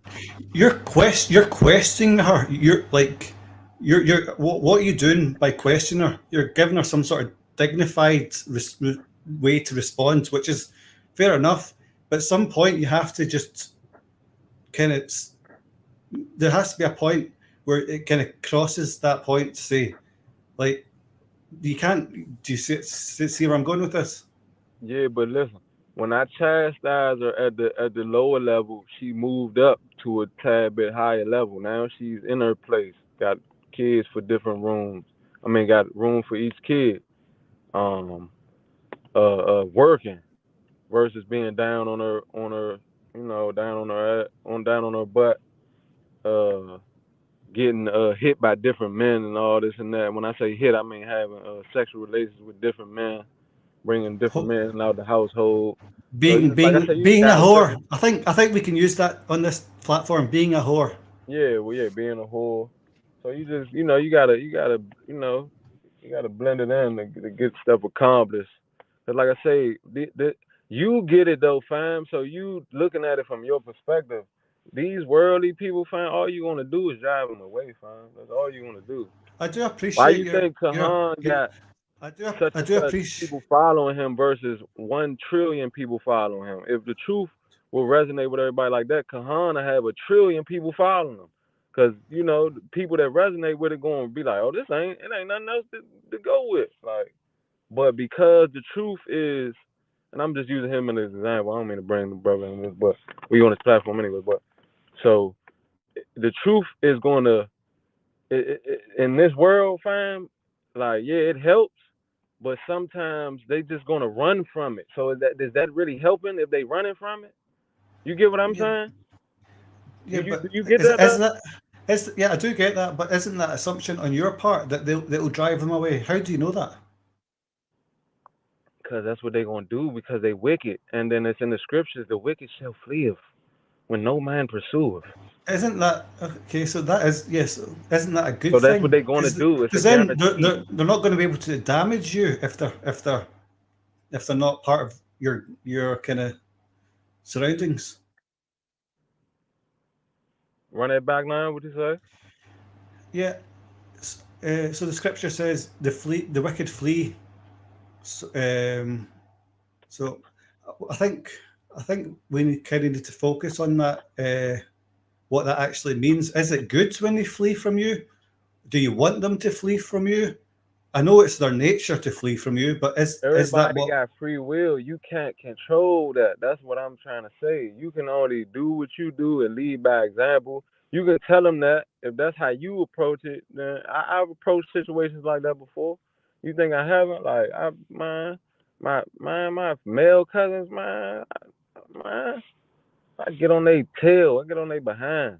J: You're questioning her. You're like, you're what are you doing by questioning her? You're giving her some sort of dignified way to respond, which is fair enough. But at some point, you have to just kind of. There has to be a point where it kind of crosses that point to say, like, you can't. Do you see where I'm going with this?
F: yeah, but listen, when I chastised her at the lower level, she moved up to a tad bit higher level. Now she's in her place, got kids for different rooms. I mean, got room for each kid. Um, working versus being down on her, down on her down on her butt, uh, getting hit by different men and all this and that. When I say hit, I mean having sexual relations with different men, bringing different men out the household. So
J: Being
F: like I
J: being
F: said, you
J: being a
F: gotta
J: whore.
F: really,
J: I think we can use that on this platform. Being a whore.
F: yeah, well, yeah, being a whore. So you just, you gotta blend it in to get stuff accomplished. Cause like I say, you get it though, fam. So you looking at it from your perspective. These worldly people, fam, all you want to do is drive them away, fam. That's all you want to do.
J: I do
F: Why
J: appreciate
F: you think Kahan
J: your
F: got such
J: I
F: and
J: do
F: such
J: appreciate.
F: people following him versus 1 trillion people following him? If the truth will resonate with everybody like that, Kahan will have 1 trillion people following him. Cause the people that resonate with it going to be like, oh, it ain't nothing else to go with. Like, but because the truth is, and I'm just using him as an example. I don't mean to bring the brother in this, but we on this platform anyway. But so the truth is going to in this world, fam. Like, yeah, it helps, but sometimes they just gonna run from it. So is that really helping if they running from it? You get what I'm
J: Yeah,
F: saying?
J: yeah,
F: Do
J: but
F: you get that?
J: isn't that yeah, I do get that, but isn't that assumption on your part that they'll drive them away? How do you know that?
F: Because that's what they gonna do because they wicked, and then it's in the scriptures: the wicked shall fleeth when no man pursueth.
J: Isn't that okay? So that is yes. Isn't that a good
F: So that's what
J: thing?
F: they gonna do. It's a
J: Then
F: guarantee.
J: they're not going to be able to damage you if they're not part of your kind of surroundings.
F: Run that back line. What you say?
J: Yeah. So the scripture says the wicked flee. So, so I think we kind of need to focus on that. What that actually means. Is it good when they flee from you? Do you want them to flee from you? I know it's their nature to flee from you, but is that
F: Everybody
J: what?
F: got free will. You can't control that. That's what I'm trying to say. You can only do what you do and lead by example. You can tell them that if that's how you approach it. Then I've approached situations like that before. You think I haven't? Like my male cousins, man, I get on their tail. I get on their behind.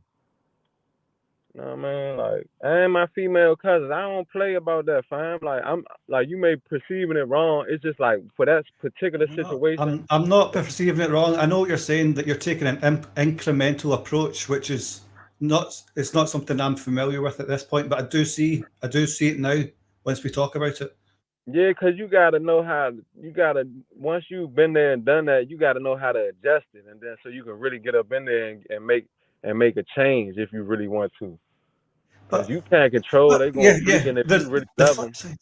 F: You know what I mean? Like, and my female cousins, I don't play about that, fam. Like, I'm like, you may perceiving it wrong. It's just like for that particular
J: No,
F: situation.
J: I'm not perceiving it wrong. I know what you're saying, that you're taking an incremental approach, which is not it's not something I'm familiar with at this point. But I do see it now once we talk about it.
F: Yeah, cause you gotta know how. You gotta once you've been there and done that, you gotta know how to adjust it, and then so you can really get up in there and make a change if you really want to. Cause
J: But
F: you can't control.
J: but
F: They gonna
J: yeah,
F: freak,
J: yeah.
F: and if you
J: The
F: really
J: the
F: love
J: flip
F: them,
J: side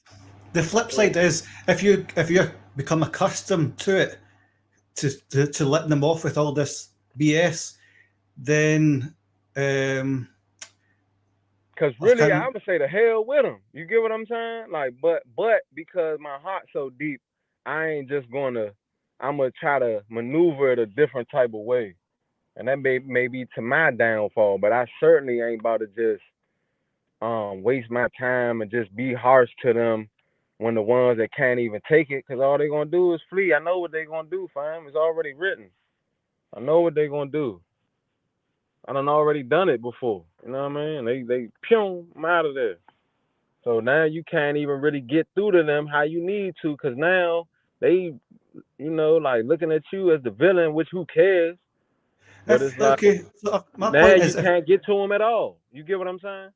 J: the flip side is if you become accustomed to it, to letting them off with all this BS, then
F: cause
J: I
F: really, I
J: can.
F: would say the hell with them. You get what I'm saying? Like, but because my heart's so deep, I ain't just gonna. I'm gonna try to maneuver it a different type of way, and that may be to my downfall. But I certainly ain't about to just waste my time and just be harsh to them when the ones that can't even take it, cause all they gonna do is flee. I know what they gonna do, fam. It's already written. I know what they gonna do. I done already done it before. You know what I mean? They pew, I'm out of there. So now you can't even really get through to them how you need to, because now they, like looking at you as the villain, which who cares? But it's
J: If
F: like
J: okay, so my
F: now
J: point
F: you
J: is, if
F: can't get to them at all. You get what I'm saying?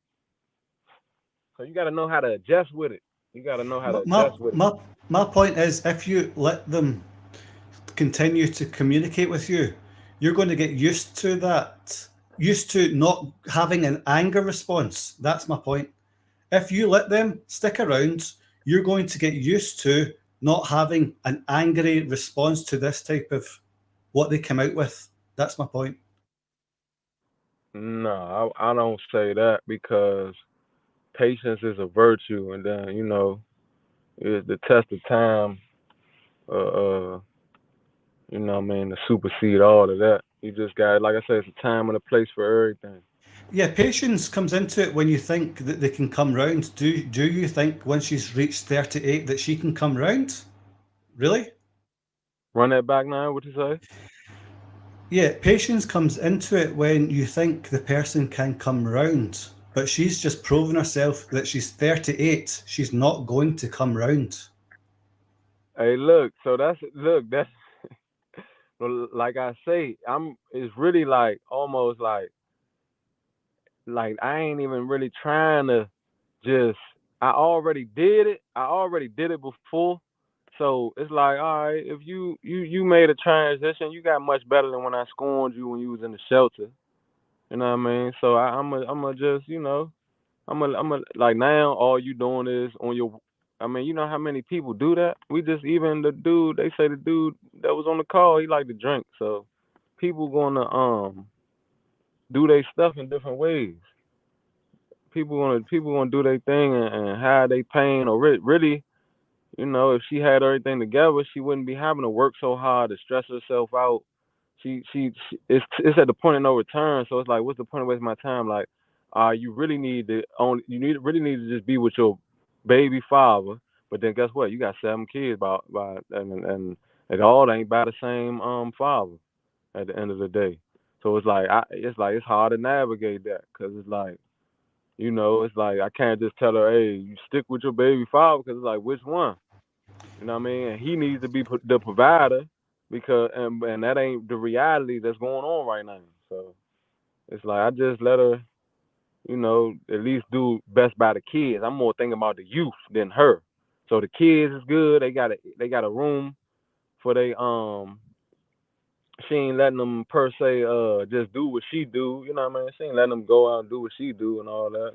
F: So you got to know how to adjust with it. You got to know how to
J: my
F: adjust with it.
J: my my point is, if you let them continue to communicate with you, you're going to get used to that, used to not having an anger response. That's my point. If you let them stick around, you're going to get used to not having an angry response to this type of what they come out with. That's my point.
F: No, I don't say that because patience is a virtue, and then is the test of time. Uh, what I mean, to supersede all of that. You just got, like I said, it's a time and a place for everything.
J: Yeah, patience comes into it when you think that they can come round. Do you think when she's reached 38 that she can come round? Really?
F: Run that back now. What you say?
J: Yeah, patience comes into it when you think the person can come round, but she's just proven herself that she's 38. She's not going to come round.
F: Hey, look. So that's well, like I say, It's really like almost like I ain't even really trying to just. I already did it. I already did it before. So it's like, all right, if you made a transition, you got much better than when I scorned you when you was in the shelter. You know what I mean? So I'm a just, I'm a like now all you doing is on your. I mean, you know how many people do that? We just even the dude. They say the dude that was on the call, he like to drink. So people gonna do their stuff in different ways. People gonna do their thing and hide their pain or really. If she had everything together, she wouldn't be having to work so hard to stress herself out. She it's at the point of no return. So it's like, what's the point of wasting my time? Like, you really need to really need to just be with your baby father. But then guess what? You got 7 kids by and it all ain't by the same father at the end of the day. So it's like it's hard to navigate that because it's like. It's like I can't just tell her, hey, you stick with your baby father because it's like, which one? You know what I mean? And he needs to be the provider because and that ain't the reality that's going on right now. So it's like I just let her, at least do best by the kids. I'm more thinking about the youth than her. So the kids is good. They got a room for they she ain't letting them per se just do what she do. You know what I mean? She ain't letting them go out and do what she do and all that.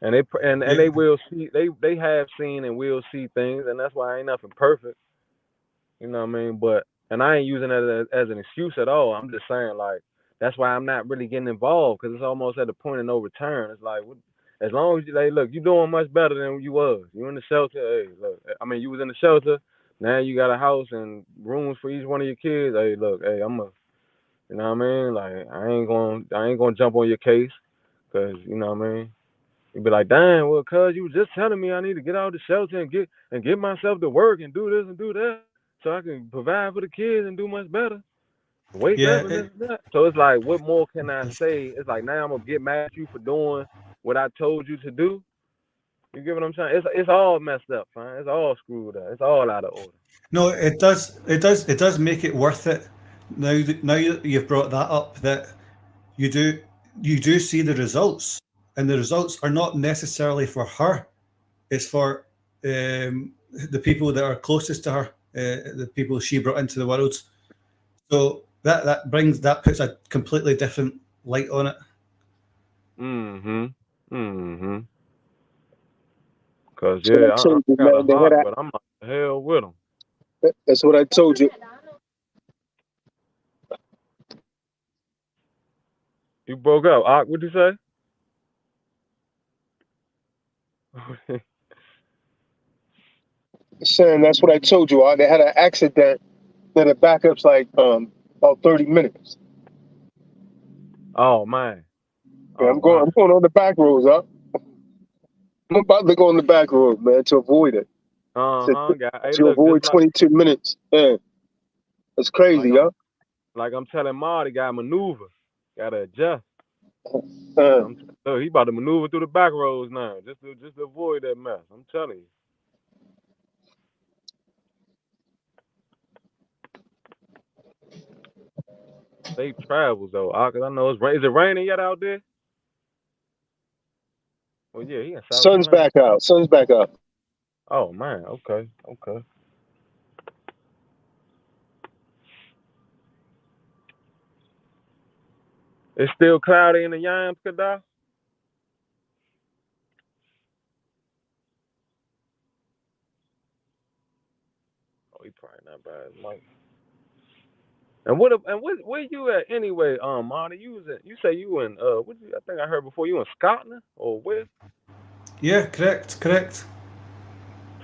F: And
J: Yeah,
F: they will see they have seen and will see things, and that's why ain't nothing perfect. You know what I mean? But and I ain't using that as an excuse at all. I'm just saying like that's why I'm not really getting involved because it's almost at the point of no return. It's like as long as you look, you're doing much better than you was. You in the shelter. Hey, look. I mean, you was in the shelter. Now you got a house and rooms for each one of your kids. Hey, look. Hey, you know what I mean? Like I ain't gonna jump on your case because you know what I mean. You'd be like, dang, well, cuz you was just telling me I need to get out of the shelter and get myself to work and do this and do that so I can provide for the kids and do much better. Wake
J: yeah,
F: up and this and that. So it's like, what more can I say? It's like now I'm gonna get mad at you for doing what I told you to do. You get what I'm saying? It's all messed up, man. It's all screwed up. It's all out of order.
J: no, it does. It does make it worth it. Now you've brought that up, that you do you do see the results, and the results are not necessarily for her. It's for the people that are closest to her, the people she brought into the world. So that puts a completely different light on it.
C: Mm-hmm.
F: Mm-hmm. Cause
A: So I
F: yeah, I
A: told you,
F: got a
A: man, they had
F: heart, but I'm like hell with them.
A: that's what I told you.
F: You broke up. Ak, what'd you say?
A: Saying that's what I told you. They had an accident. Then the backup's like about 30 minutes.
F: Oh man.
A: Yeah,
F: Oh man.
A: I'm going on the back roads, huh? I'm about to go on the back road, man, to avoid it. To,
F: Uh-huh. Hey,
A: to
F: look, just
A: avoid 22 minutes. Yeah, it's
F: like
A: crazy,
F: I'm
A: huh?
F: like I'm telling Marty, got to maneuver, gotta adjust.
A: Uh,
F: Look, he about to maneuver through the back roads now, just to avoid that mess. I'm telling you. Safe travels though, cause I know it's rain. Is it raining yet out there? Oh yeah, he in South
A: sun's
F: Carolina.
A: back out. Sun's back out.
F: Oh man, okay, okay. It's still cloudy in the yams, Kada? Oh, he probably not by his mic. And where you at anyway, Marty? You say you in I think I heard before you in Scotland or where?
J: Yeah, correct.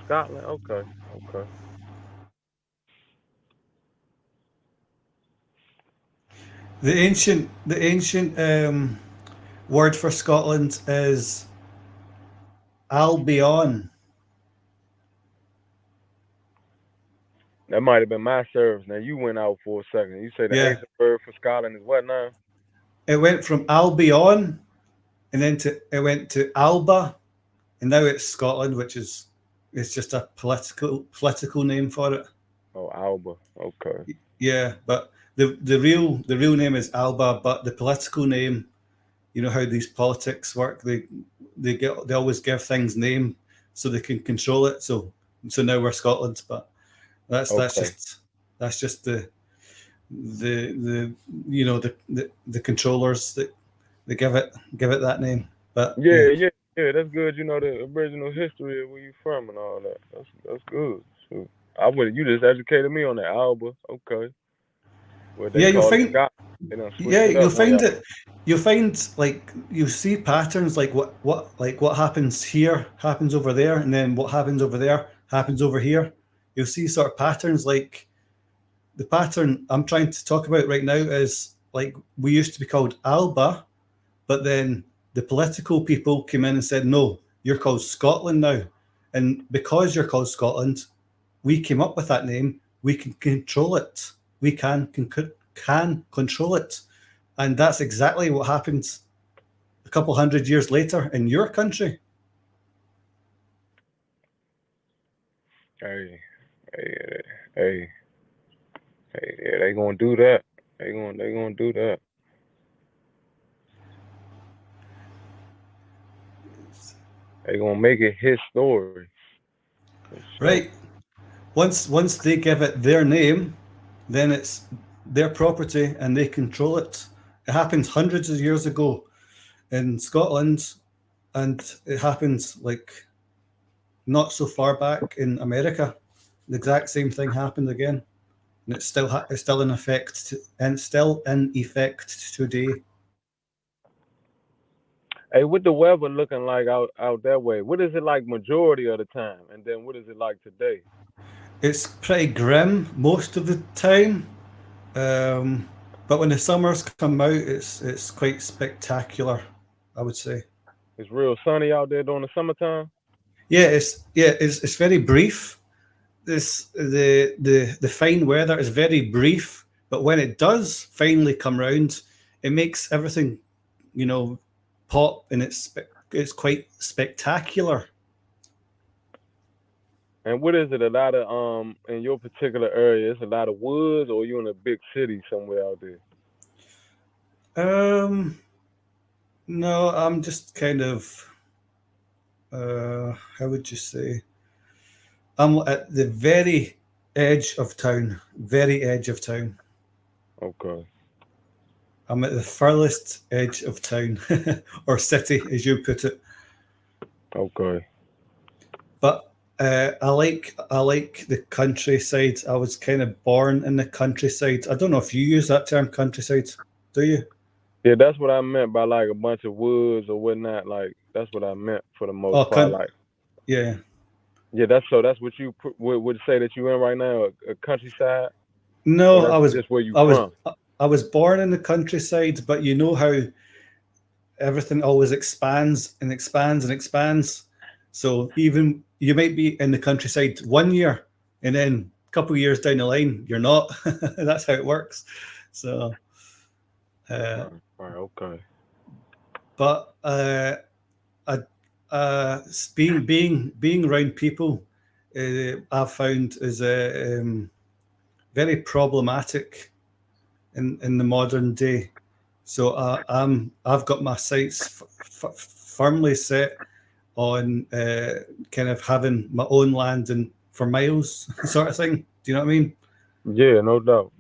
F: Scotland, okay.
J: The ancient word for Scotland is Albion.
F: That might have been my service. Now you went out for a second. You say the
J: Yeah,
F: ancient word for Scotland is what now?
J: it went from Albion, and then it went to Alba, and now it's Scotland, which is it's just a political name for it.
F: Oh, Alba. Okay.
J: Yeah, but the real name is Alba, but the political name, you know how these politics work. They always give things name so they can control it. So now we're Scotland, but that's
F: Okay.
J: just the you know the controllers that they give it that name. But
F: Yeah. That's good. You know the original history of where you from and all that. That's good. So you just educated me on the Alba. Okay. Well, they
J: yeah, you'll
F: call it
J: find
F: Scott. They done switched it up on y'all.
J: you'll find like you see patterns like what happens here happens over there, and then what happens over there happens over here. You'll see sort of patterns like the pattern I'm trying to talk about right now is like we used to be called Alba, but then the political people came in and said, no, you're called Scotland now. And because you're called Scotland, we came up with that name. We can control it. We can control it. And that's exactly what happened a couple hundred years later in your country.
F: Hey, yeah, they gonna do that. They gonna do that. They gonna make it his story. Sure.
J: Right. Once they give it their name, then it's their property and they control it. It happened hundreds of years ago in Scotland, and it happens like not so far back in America. The exact same thing happened again, and it's still in effect today.
F: Hey, what the weather looking like out that way? What is it like majority of the time, and then what is it like today?
J: It's pretty grim most of the time, but when the summers come out, it's quite spectacular, I would say.
F: It's real sunny out there during the summertime.
J: Yeah, it's very brief. The fine weather is very brief, but when it does finally come round, it makes everything, pop, and it's quite spectacular.
F: And what is it? A lot of in your particular area, it's a lot of woods, or you in a big city somewhere out there?
J: No, I'm just kind of how would you say? I'm at the very edge of town. Very edge of town.
F: Okay.
J: I'm at the furthest edge of town or city, as you put it.
F: Okay.
J: But I like the countryside. I was kind of born in the countryside. I don't know if you use that term, countryside. Do you?
F: Yeah, that's what I meant by like a bunch of woods or whatnot. Like that's what I meant for the most part. Like,
J: yeah.
F: Yeah, that's what you would say that you in right now, a countryside.
J: No, I was
F: just where you from.
J: I was born in the countryside, but you know how everything always expands and expands and expands. So even you might be in the countryside 1 year, and then a couple of years down the line, you're not. That's how it works. So,
F: okay.
J: But being around people, I've found is very problematic in the modern day. So I've got my sights firmly set on kind of having my own land and for miles sort of thing. Do you know what I mean?
F: Yeah, no doubt.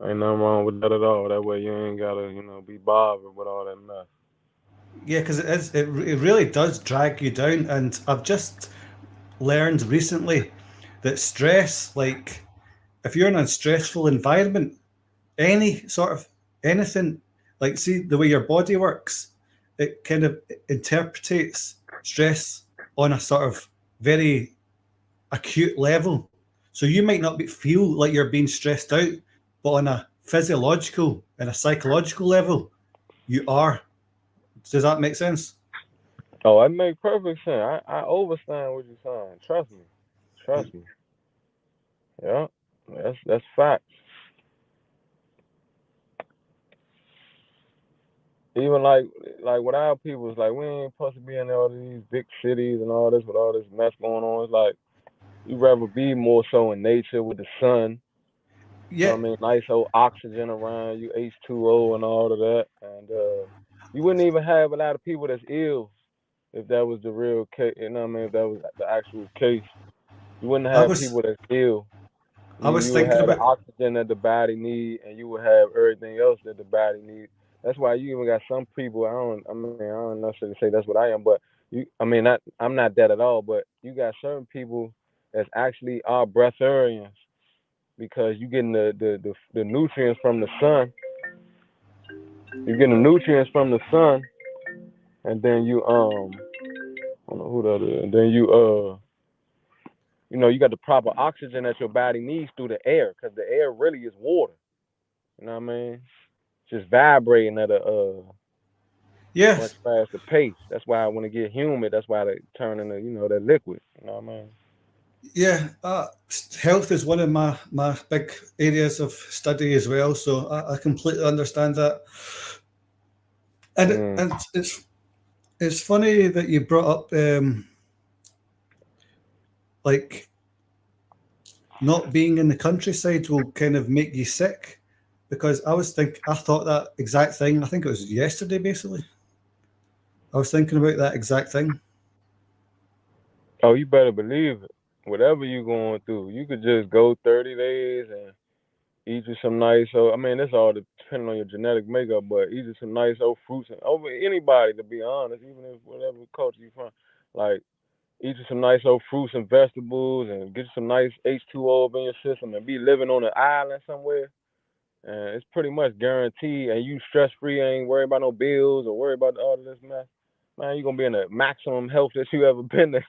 F: Ain't nothing wrong with that at all. That way you ain't gotta, be bothered with all that mess.
J: Yeah, because it really does drag you down. And I've just learned recently that stress, like if you're in a stressful environment, any sort of anything, like see the way your body works, it kind of interprets stress on a sort of very acute level. So you might not feel like you're being stressed out, but on a physiological and a psychological level, you are. Does that make sense?
F: Oh, that makes perfect sense. I understand what you're saying. Trust me. Trust me. Yeah. That's facts. Even like with our people, it's like we ain't supposed to be in all these big cities and all this with all this mess going on. It's like you rather be more so in nature with the sun. You know
J: Yeah,
F: what I mean? Nice old oxygen around you, H2O and all of that. And you wouldn't even have a lot of people that's ill if that was the real case. You know what I mean? If that was the actual case, you wouldn't
J: I
F: have
J: was
F: people that's ill.
J: I was
F: You would
J: thinking
F: have the
J: about
F: oxygen that the body need, and you would have everything else that the body needs. That's why you even got some people. I don't necessarily say that's what I am, but I'm not that at all. But you got certain people that's actually are breatharians because you getting the nutrients from the sun. You're getting the nutrients from the sun, and then I don't know who that is. And then you got the proper oxygen that your body needs through the air, because the air really is water. You know what I mean? Just vibrating at a much
J: yes,
F: faster pace. That's why when it get humid, that's why they turn into that liquid. You know what I mean?
J: yeah. Health is one of my big areas of study as well, so I completely understand that. And
F: Mm.
J: it's funny that you brought up like not being in the countryside will kind of make you sick, because I thought that exact thing. I think it was yesterday, basically. I was thinking about that exact thing.
F: Oh, you better believe it. Whatever you going through, you could just go 30 days and eat you some nice. So I mean, that's all depending on your genetic makeup, but eat you some nice old fruits and over anybody, to be honest, even if whatever culture you from, like eat you some nice old fruits and vegetables and get you some nice H2O up in your system and be living on an island somewhere. And it's pretty much guaranteed, and you stress free, ain't worried about no bills or worry about all of this mess. Man, you're gonna be in the maximum health that you ever been there.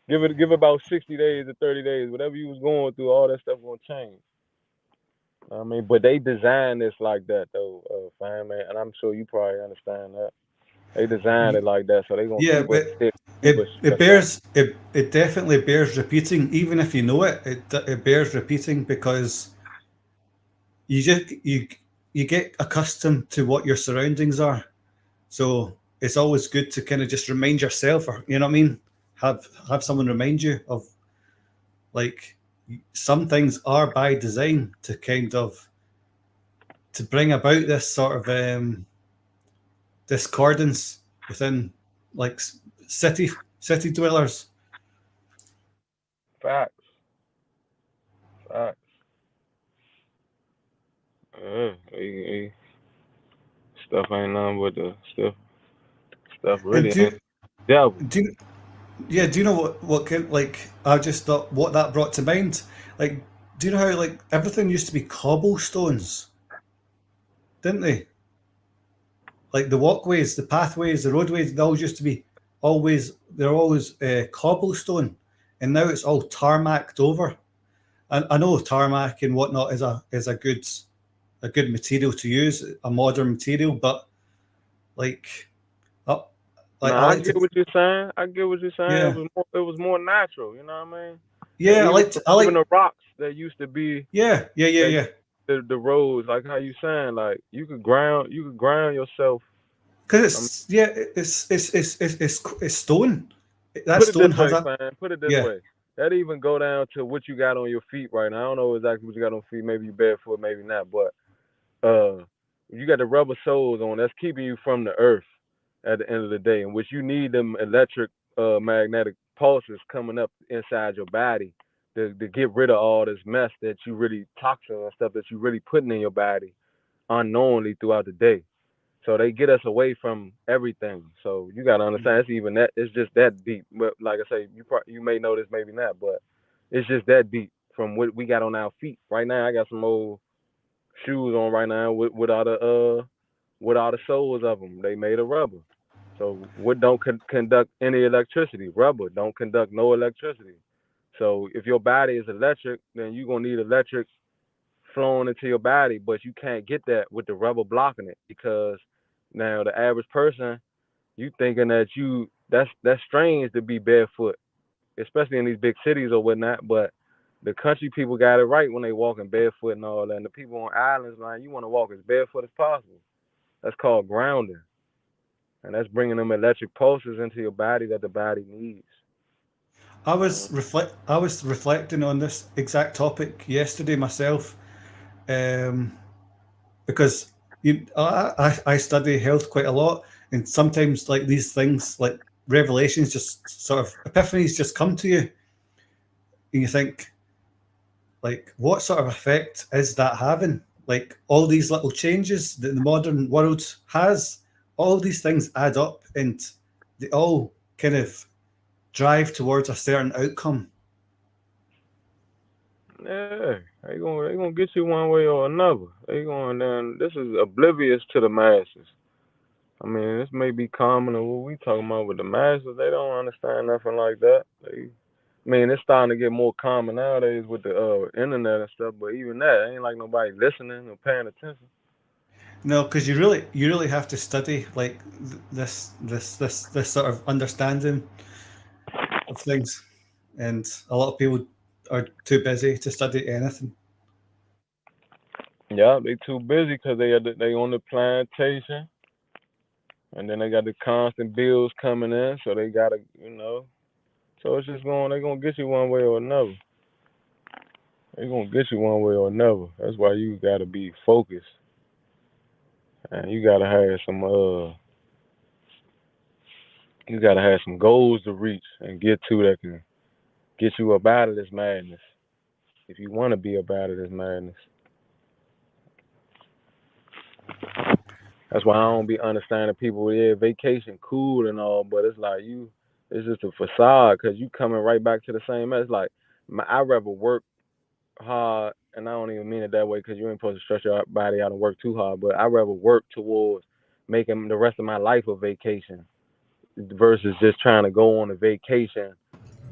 F: Give it about 60 days or 30 days, whatever you was going through, all that stuff gonna change. I mean, but they designed this like that though, fam, man, and I'm sure you probably understand that. They designed it like that, so they gonna
J: Yeah,
F: keep us
J: but
F: sick, keep us
J: it
F: stressed out.
J: bears it definitely bears repeating, even if you know it. It bears repeating because you just you get accustomed to what your surroundings are. So it's always good to kind of just remind yourself, or you know what I mean, have someone remind you of, like, some things are by design to kind of to bring about this sort of discordance within, like, city dwellers.
F: Facts, facts. Stuff ain't nothing but the stuff. Stuff
J: And
F: really ain't devil.
J: do you, yeah, do you know what kind, like, I just thought what that brought to mind? Like, do you know how, like, everything used to be cobblestones, didn't they? Like the walkways, the pathways, the roadways, they all used to be they're always cobblestone, and now it's all tarmacked over. And I know tarmac and whatnot is a good material to use, a modern material, but like, uh, like I
F: Nah, I
J: like
F: get
J: to,
F: what you're saying. I get what you're saying.
J: yeah,
F: It was more natural. You know what I mean? And
J: yeah, I
F: even
J: like,
F: the rocks that used to be
J: yeah, yeah, yeah,
F: that
J: yeah.
F: the roads, like how you saying, like you could ground yourself.
J: Because
F: I mean,
J: it's, yeah, it's stone. That
F: put it
J: stone
F: this
J: has
F: way,
J: that.
F: fam. Put it this
J: Yeah,
F: way. That even go down to what you got on your feet right now. I don't know exactly what you got on feet. Maybe you barefoot, maybe not. But you got the rubber soles on. That's keeping you from the earth at the end of the day, in which you need them electric magnetic pulses coming up inside your body to get rid of all this mess that you really toxin and stuff that you really putting in your body unknowingly throughout the day. So they get us away from everything. So you gotta understand, it's even that. It's just that deep. But like I say, you may know this, maybe not, but it's just that deep from what we got on our feet right now. I got some old shoes on right now with all the soles of them. They made of rubber. So what don't conduct any electricity? Rubber don't conduct no electricity. So if your body is electric, then you're gonna need electric flowing into your body, but you can't get that with the rubber blocking it because now the average person, you thinking that that's strange to be barefoot, especially in these big cities or whatnot. But the country people got it right when they walking barefoot and all that. And the people on islands, man, you want to walk as barefoot as possible. That's called grounding, and that's bringing them electric pulses into your body that the body needs.
J: I was reflecting on this exact topic yesterday myself, um, because I study health quite a lot, and sometimes like these things like revelations, just sort of epiphanies, just come to you, and you think, like, what sort of effect is that having? Like all these little changes that the modern world has, all these things add up, and they all kind of drive towards a certain outcome.
F: Yeah, they gonna get you one way or another. They going down. This is oblivious to the masses. I mean, this may be common to what we talking about with the masses. They don't understand nothing like that. I mean, it's starting to get more common nowadays with the internet and stuff. But even that, ain't like nobody listening or paying attention.
J: No, because you really have to study like this sort of understanding of things, and a lot of people are too busy to study anything.
F: Yeah, they too busy because they on the plantation, and then they got the constant bills coming in, so they gotta, So it's just they gonna get you one way or another. They gonna get you one way or another. That's why you gotta be focused, and you gotta have some goals to reach and get to that can get you up out of this madness. If you want to be up out of this madness, that's why I don't be understanding people. Yeah, vacation cool and all, but it's like it's just a facade because you coming right back to the same mess. Like I rather work hard, and I don't even mean it that way because you ain't supposed to stretch your body out and work too hard. But I rather work towards making the rest of my life a vacation versus just trying to go on a vacation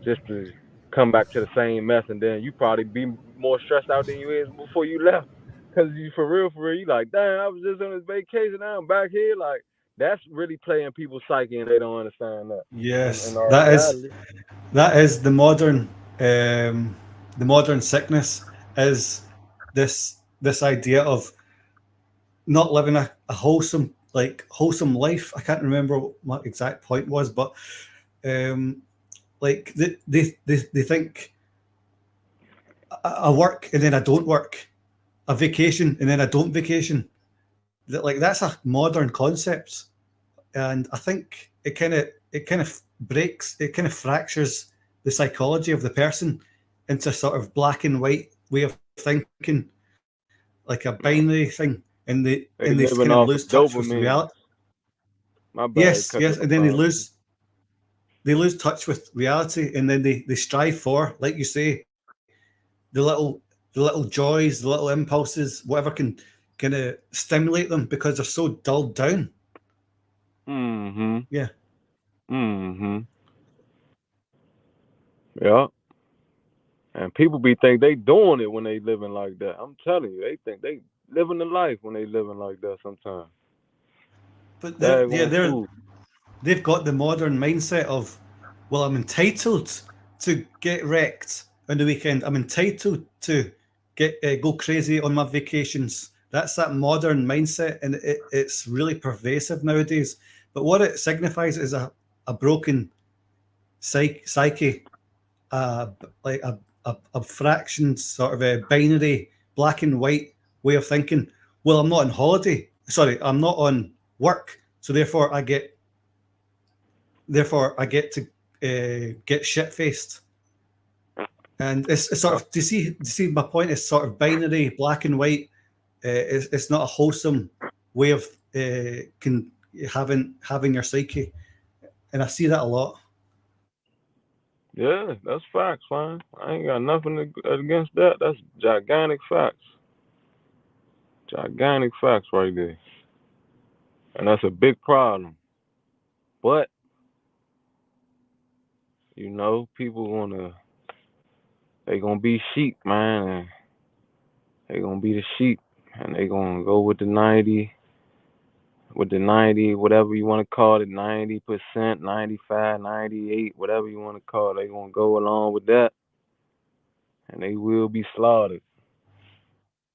F: just to come back to the same mess, and then you probably be more stressed out than you is before you left. Cause you for real, you like, damn, I was just on this vacation, now I'm back here. Like that's really playing people's psyche, and they don't understand that. In
J: Yes,
F: all reality,
J: that is the modern sickness is this idea of not living a wholesome life. I can't remember what my exact point was, but like they think I work and then I don't work, a vacation and then I don't vacation. That like that's a modern concept, and I think it kind of fractures the psychology of the person into sort of black and white way of thinking, like a binary thing, and
F: they
J: they
F: living
J: kind of
F: off
J: lose
F: of
J: touch with
F: dopamine.
J: reality.
F: My bad,
J: Yes,
F: cut
J: yes,
F: you
J: and then
F: off.
J: they lose touch with reality, and then they strive for, like you say, the little joys, the little impulses, whatever can kind of stimulate them because they're so dulled down.
F: Mm-hmm.
J: Yeah.
F: Mm-hmm. Yeah. And people think they doing it when they living like that. I'm telling you, they think they living the life when they living like that sometimes.
J: But
F: Daggone food.
J: they've got the modern mindset of, well, I'm entitled to get wrecked on the weekend. I'm entitled to get go crazy on my vacations. That's that modern mindset, and it's really pervasive nowadays. But what it signifies is a broken psyche, like a fraction sort of a binary black and white way of thinking. Well, I'm not on holiday. Sorry, I'm not on work, so therefore I get to get shit faced, And it's sort of, do you see my point? It's sort of binary, black and white. It's not a wholesome way of having your psyche, and I see that a lot.
F: Yeah, that's facts, man. I ain't got nothing against that. That's gigantic facts. Gigantic facts right there. And that's a big problem. But, you know, people they gonna be sheep, man, and they gonna be the sheep, and they gonna go with the 90, whatever you want to call it, 90%, 95, 98, whatever you want to call it, they gonna go along with that, and they will be slaughtered,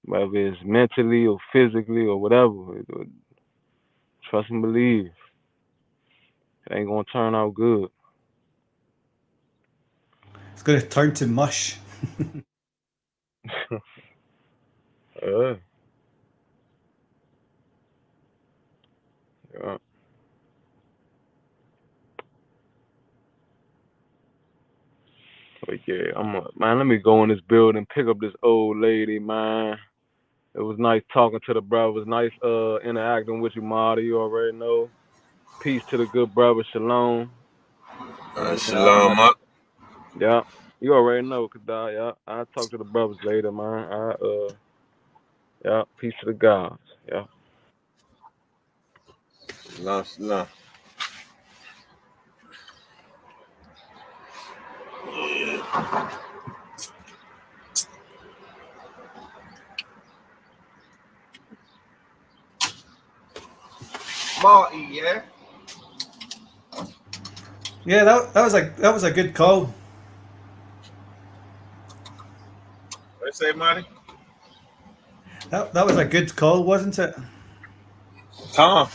F: whether it's mentally or physically or whatever. Trust and believe, it ain't gonna turn out good.
J: It's going to turn to mush.
F: Yeah. Yeah. But yeah, man, let me go in this building, pick up this old lady, man. It was nice talking to the brothers, nice interacting with you, Marty. You already know. Peace to the good brother, Shalom.
C: Shalom up.
F: Yeah, you already know, Kadar. Yeah, I'll talk to the brothers later, man. Yeah, peace to the gods. Yeah.
C: Shalom. Marty, yeah.
J: Yeah, that was a good call.
C: What you say, Marty?
J: That was a good call, wasn't it?
C: Tom.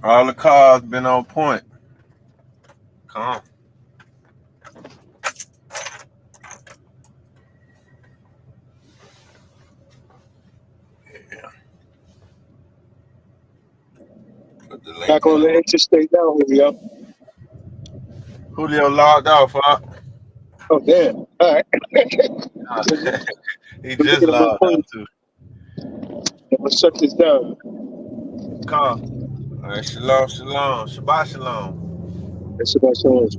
C: All the cars been on point. Calm. Put the link
A: Back on the
C: in.
A: interstate now, Julio.
C: Julio logged off, huh?
A: Oh, damn. All right.
C: He
A: We're
C: just
A: making a good
C: logged
A: point.
C: off, too.
A: Let's shut this down.
C: Calm. All right, shalom. Shabbat shalom.
A: That's about so much.